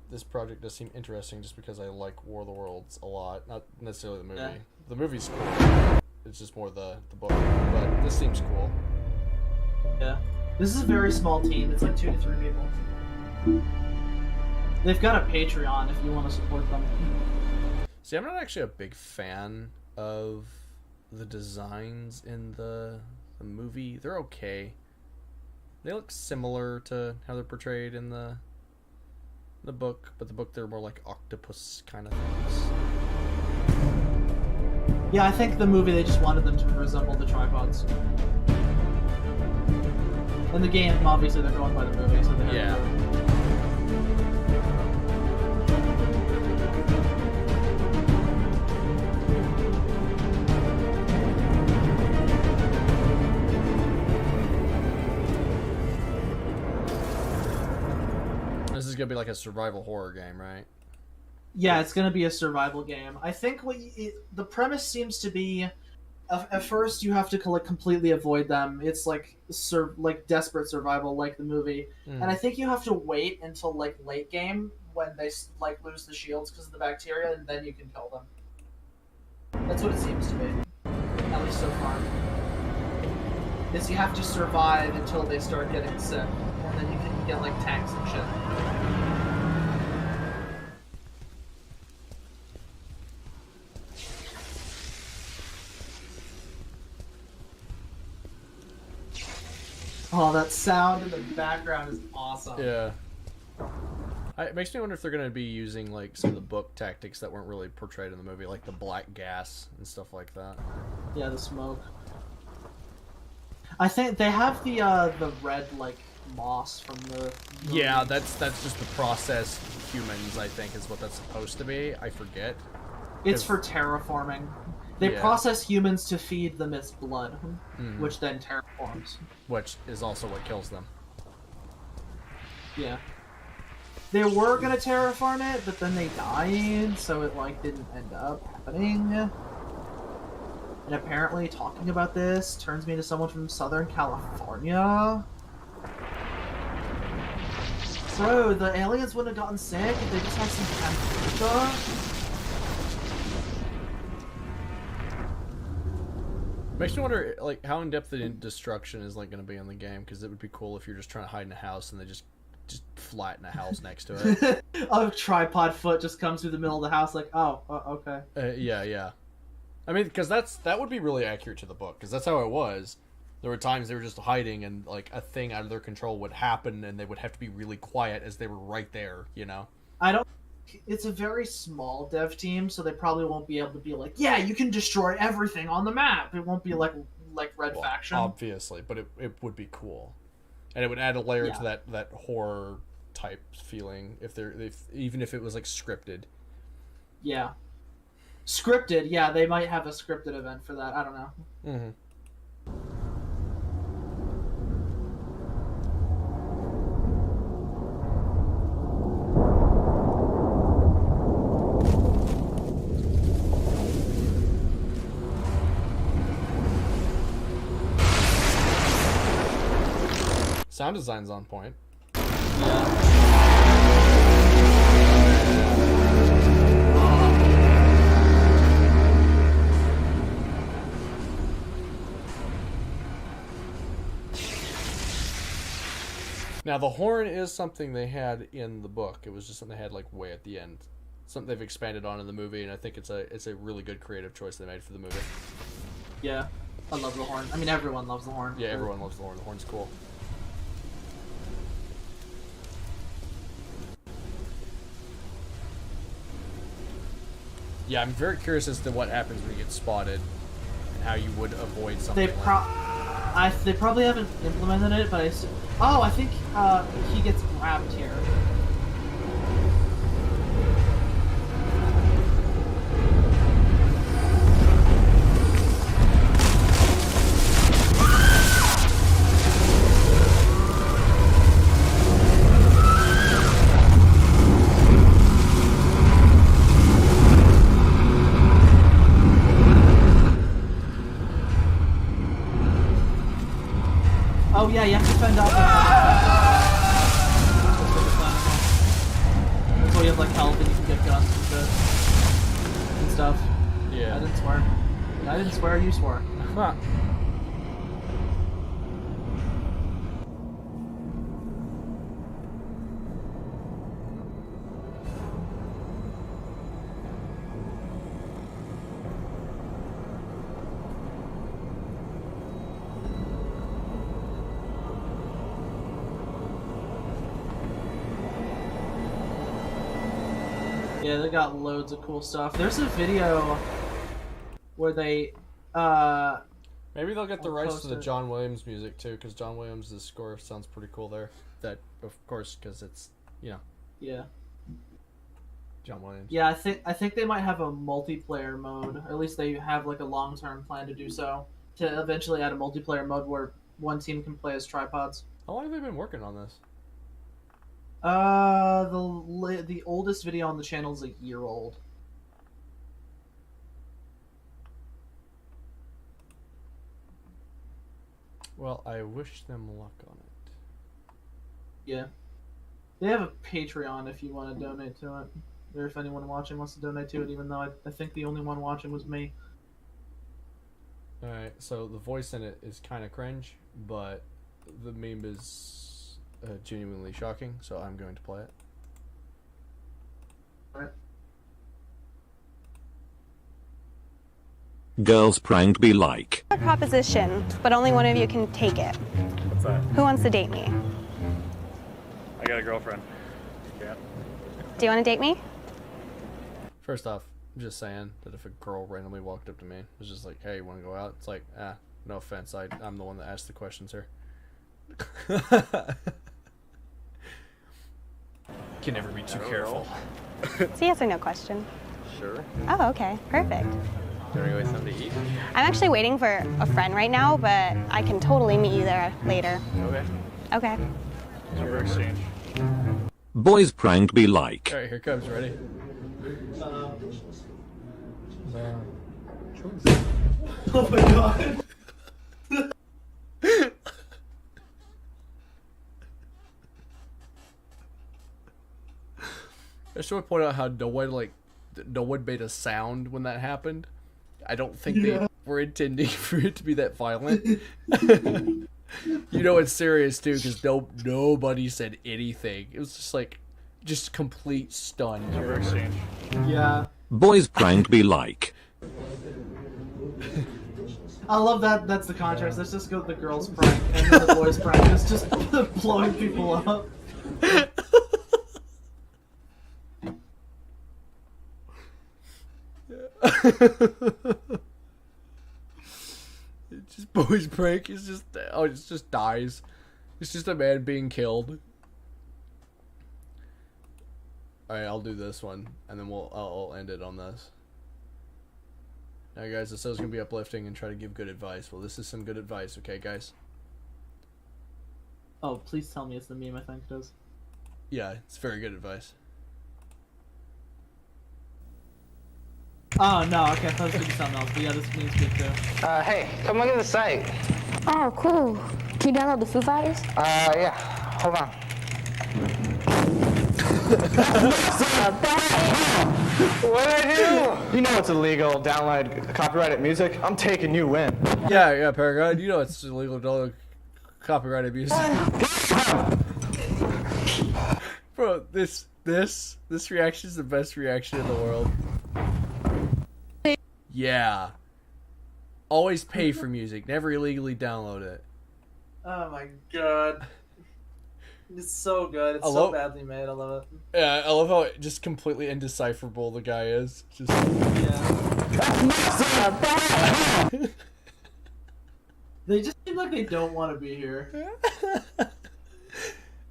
S1: this project does seem interesting just because I like War of the Worlds a lot. Not necessarily the movie.
S2: Yeah.
S1: The movie's cool. It's just more the book. But this seems cool.
S2: Yeah. This is a very small team. It's like 2 to 3 people. They've got a Patreon if you want to support them.
S1: See, I'm not actually a big fan of the designs in the movie. They're okay. They look similar to how they're portrayed in the book, but the book they're more like octopus kind of things.
S2: Yeah, I think the movie they just wanted them to resemble the tripods. In the game, obviously they're going by the movie, so they have to.
S1: This is gonna be like a survival horror game, right?
S2: Yeah, it's gonna be a survival game. I think the premise seems to be, at first you have to completely avoid them. It's like desperate survival, like the movie. And I think you have to wait until like late game when they like lose the shields because of the bacteria, and then you can kill them. That's what it seems to be, at least so far. Is you have to survive until they start getting sick, and then you can get like tanks and shit. Oh, that sound in the background is awesome.
S1: Yeah. It makes me wonder if they're going to be using like some of the book tactics that weren't really portrayed in the movie, like the black gas and stuff like that.
S2: Yeah, the smoke. I think they have the red like moss from the movie.
S1: Yeah, that's just the processed humans, I think, is what that's supposed to be. I forget.
S2: It's for terraforming. They process humans to feed them its blood, which then terraforms.
S1: Which is also what kills them.
S2: Yeah. They were gonna terraform it, but then they died, so it like didn't end up happening. And apparently talking about this turns me to someone from Southern California. Bro, the aliens wouldn't have gotten sick if they just had some temperature.
S1: Makes me wonder, like, how in depth the destruction is like going to be in the game, because it would be cool if you're just trying to hide in a house and they just flatten a house next to it.
S2: A tripod foot just comes through the middle of the house, like, oh, okay.
S1: Yeah. I mean, because that would be really accurate to the book, because that's how it was. There were times they were just hiding, and like a thing out of their control would happen, and they would have to be really quiet as they were right there. You know.
S2: It's a very small dev team, so they probably won't be able to be like, yeah, you can destroy everything on the map. It won't be like Red Faction.
S1: Obviously, but it would be cool, and it would add a layer to that horror type feeling even if it was like scripted.
S2: Yeah, scripted. Yeah, they might have a scripted event for that. I don't know.
S1: Mm-hmm. Sound design's on point. Now the horn is something they had in the book. It was just something they had like way at the end. Something they've expanded on in the movie, and I think it's a really good creative choice they made for the movie.
S2: Yeah, I love the horn. I mean, everyone loves the horn.
S1: Yeah, everyone loves the horn. The horn's cool. Yeah, I'm very curious as to what happens when you get spotted, and how you would avoid something.
S2: They probably haven't implemented it, but I think he gets grabbed here. Oh yeah, you have to fend off. That's why you have like health and you can get guns and shit and stuff.
S1: Yeah.
S2: I didn't swear. I didn't swear. You swore.
S1: Huh.
S2: Yeah, they got loads of cool stuff. There's a video where they
S1: maybe they'll get the rights to the John Williams music too, because John Williams' score sounds pretty cool there. That, of course, because it's, you know.
S2: Yeah.
S1: John Williams.
S2: Yeah, I think they might have a multiplayer mode, or at least they have like a long-term plan to do so, to eventually add a multiplayer mode where one team can play as tripods.
S1: How long have they been working on this?
S2: The oldest video on the channel is a year old.
S1: Well, I wish them luck on it.
S2: Yeah. They have a Patreon if you want to donate to it. Or if anyone watching wants to donate to it, even though I think the only one watching was me.
S1: Alright, so the voice in it is kind of cringe, but the meme is genuinely shocking, so I'm going to play it.
S2: Alright.
S4: Girls prank be like.
S3: A proposition, but only one of you can take it.
S7: What's that?
S3: Who wants to date me?
S7: I got a girlfriend. Yeah.
S3: Do you want to date me?
S1: First off, I'm just saying that if a girl randomly walked up to me and was just like, hey, you want to go out? It's like, no offense, I'm the one that asked the questions here. Can never be too careful.
S3: It's a yes or no question.
S7: Sure.
S3: Oh, okay. Perfect.
S7: Do you want to go get something to eat?
S3: I'm actually waiting for a friend right now, but I can totally meet you there later.
S7: Okay.
S3: Okay.
S7: Number exchange.
S4: Boys prank be like.
S1: Alright, here comes, ready?
S2: Oh my god.
S1: I just want to point out how no one made a sound when that happened. I don't think they were intending for it to be that violent. You know it's serious too, because nobody said anything. It was just like, just complete stun.
S7: Number exchange.
S2: Yeah.
S4: Boys prank be like.
S2: I love that. That's the contrast. Let's just go with the girls' prank and then the boys' prank. It's just blowing people up.
S1: It's just boys prank. It's just it just dies. It's just a man being killed. All right, I'll do this one, and then I'll end it on this. Now, guys, this is gonna be uplifting and try to give good advice. Well, this is some good advice, okay, guys?
S2: Oh, please tell me it's the meme I think it is.
S1: Yeah, it's very good advice.
S2: Oh no, okay, I thought it was gonna be something else, but yeah, this meme's good too.
S8: Hey, come look at the site.
S22: Oh, cool. Can you download the Foo Fighters?
S8: Yeah. Hold on. What'd I do? You know it's illegal. Download copyrighted music. I'm taking you in.
S1: Yeah, Paragon. You know it's illegal to download copyrighted music. Bro, this reaction is the best reaction in the world. Yeah. Always pay for music. Never illegally download it.
S2: Oh my god. It's so good. It's so badly made. I love it.
S1: Yeah, I love how just completely indecipherable the guy is. Just
S2: They just seem like they don't want to be here.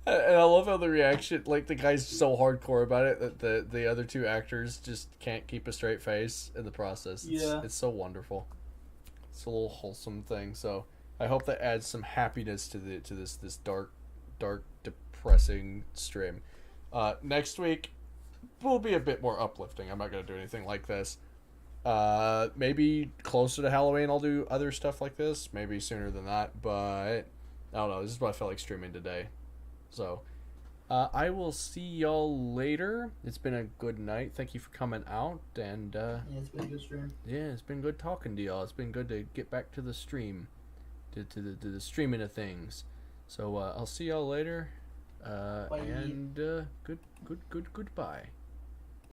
S1: And I love how the reaction, like the guy's so hardcore about it that the other two actors just can't keep a straight face in the process. It's so wonderful. It's a little wholesome thing. So I hope that adds some happiness to this dark, depressing stream. Next week will be a bit more uplifting. I'm not gonna do anything like this. Maybe closer to Halloween I'll do other stuff like this. Maybe sooner than that, but I don't know. This is what I felt like streaming today. So, I will see y'all later. It's been a good night. Thank you for coming out, and
S2: Yeah, it's been a good stream.
S1: yeah, it's been good talking to y'all. It's been good to get back to the stream, to the streaming of things. So, I'll see y'all later, and goodbye.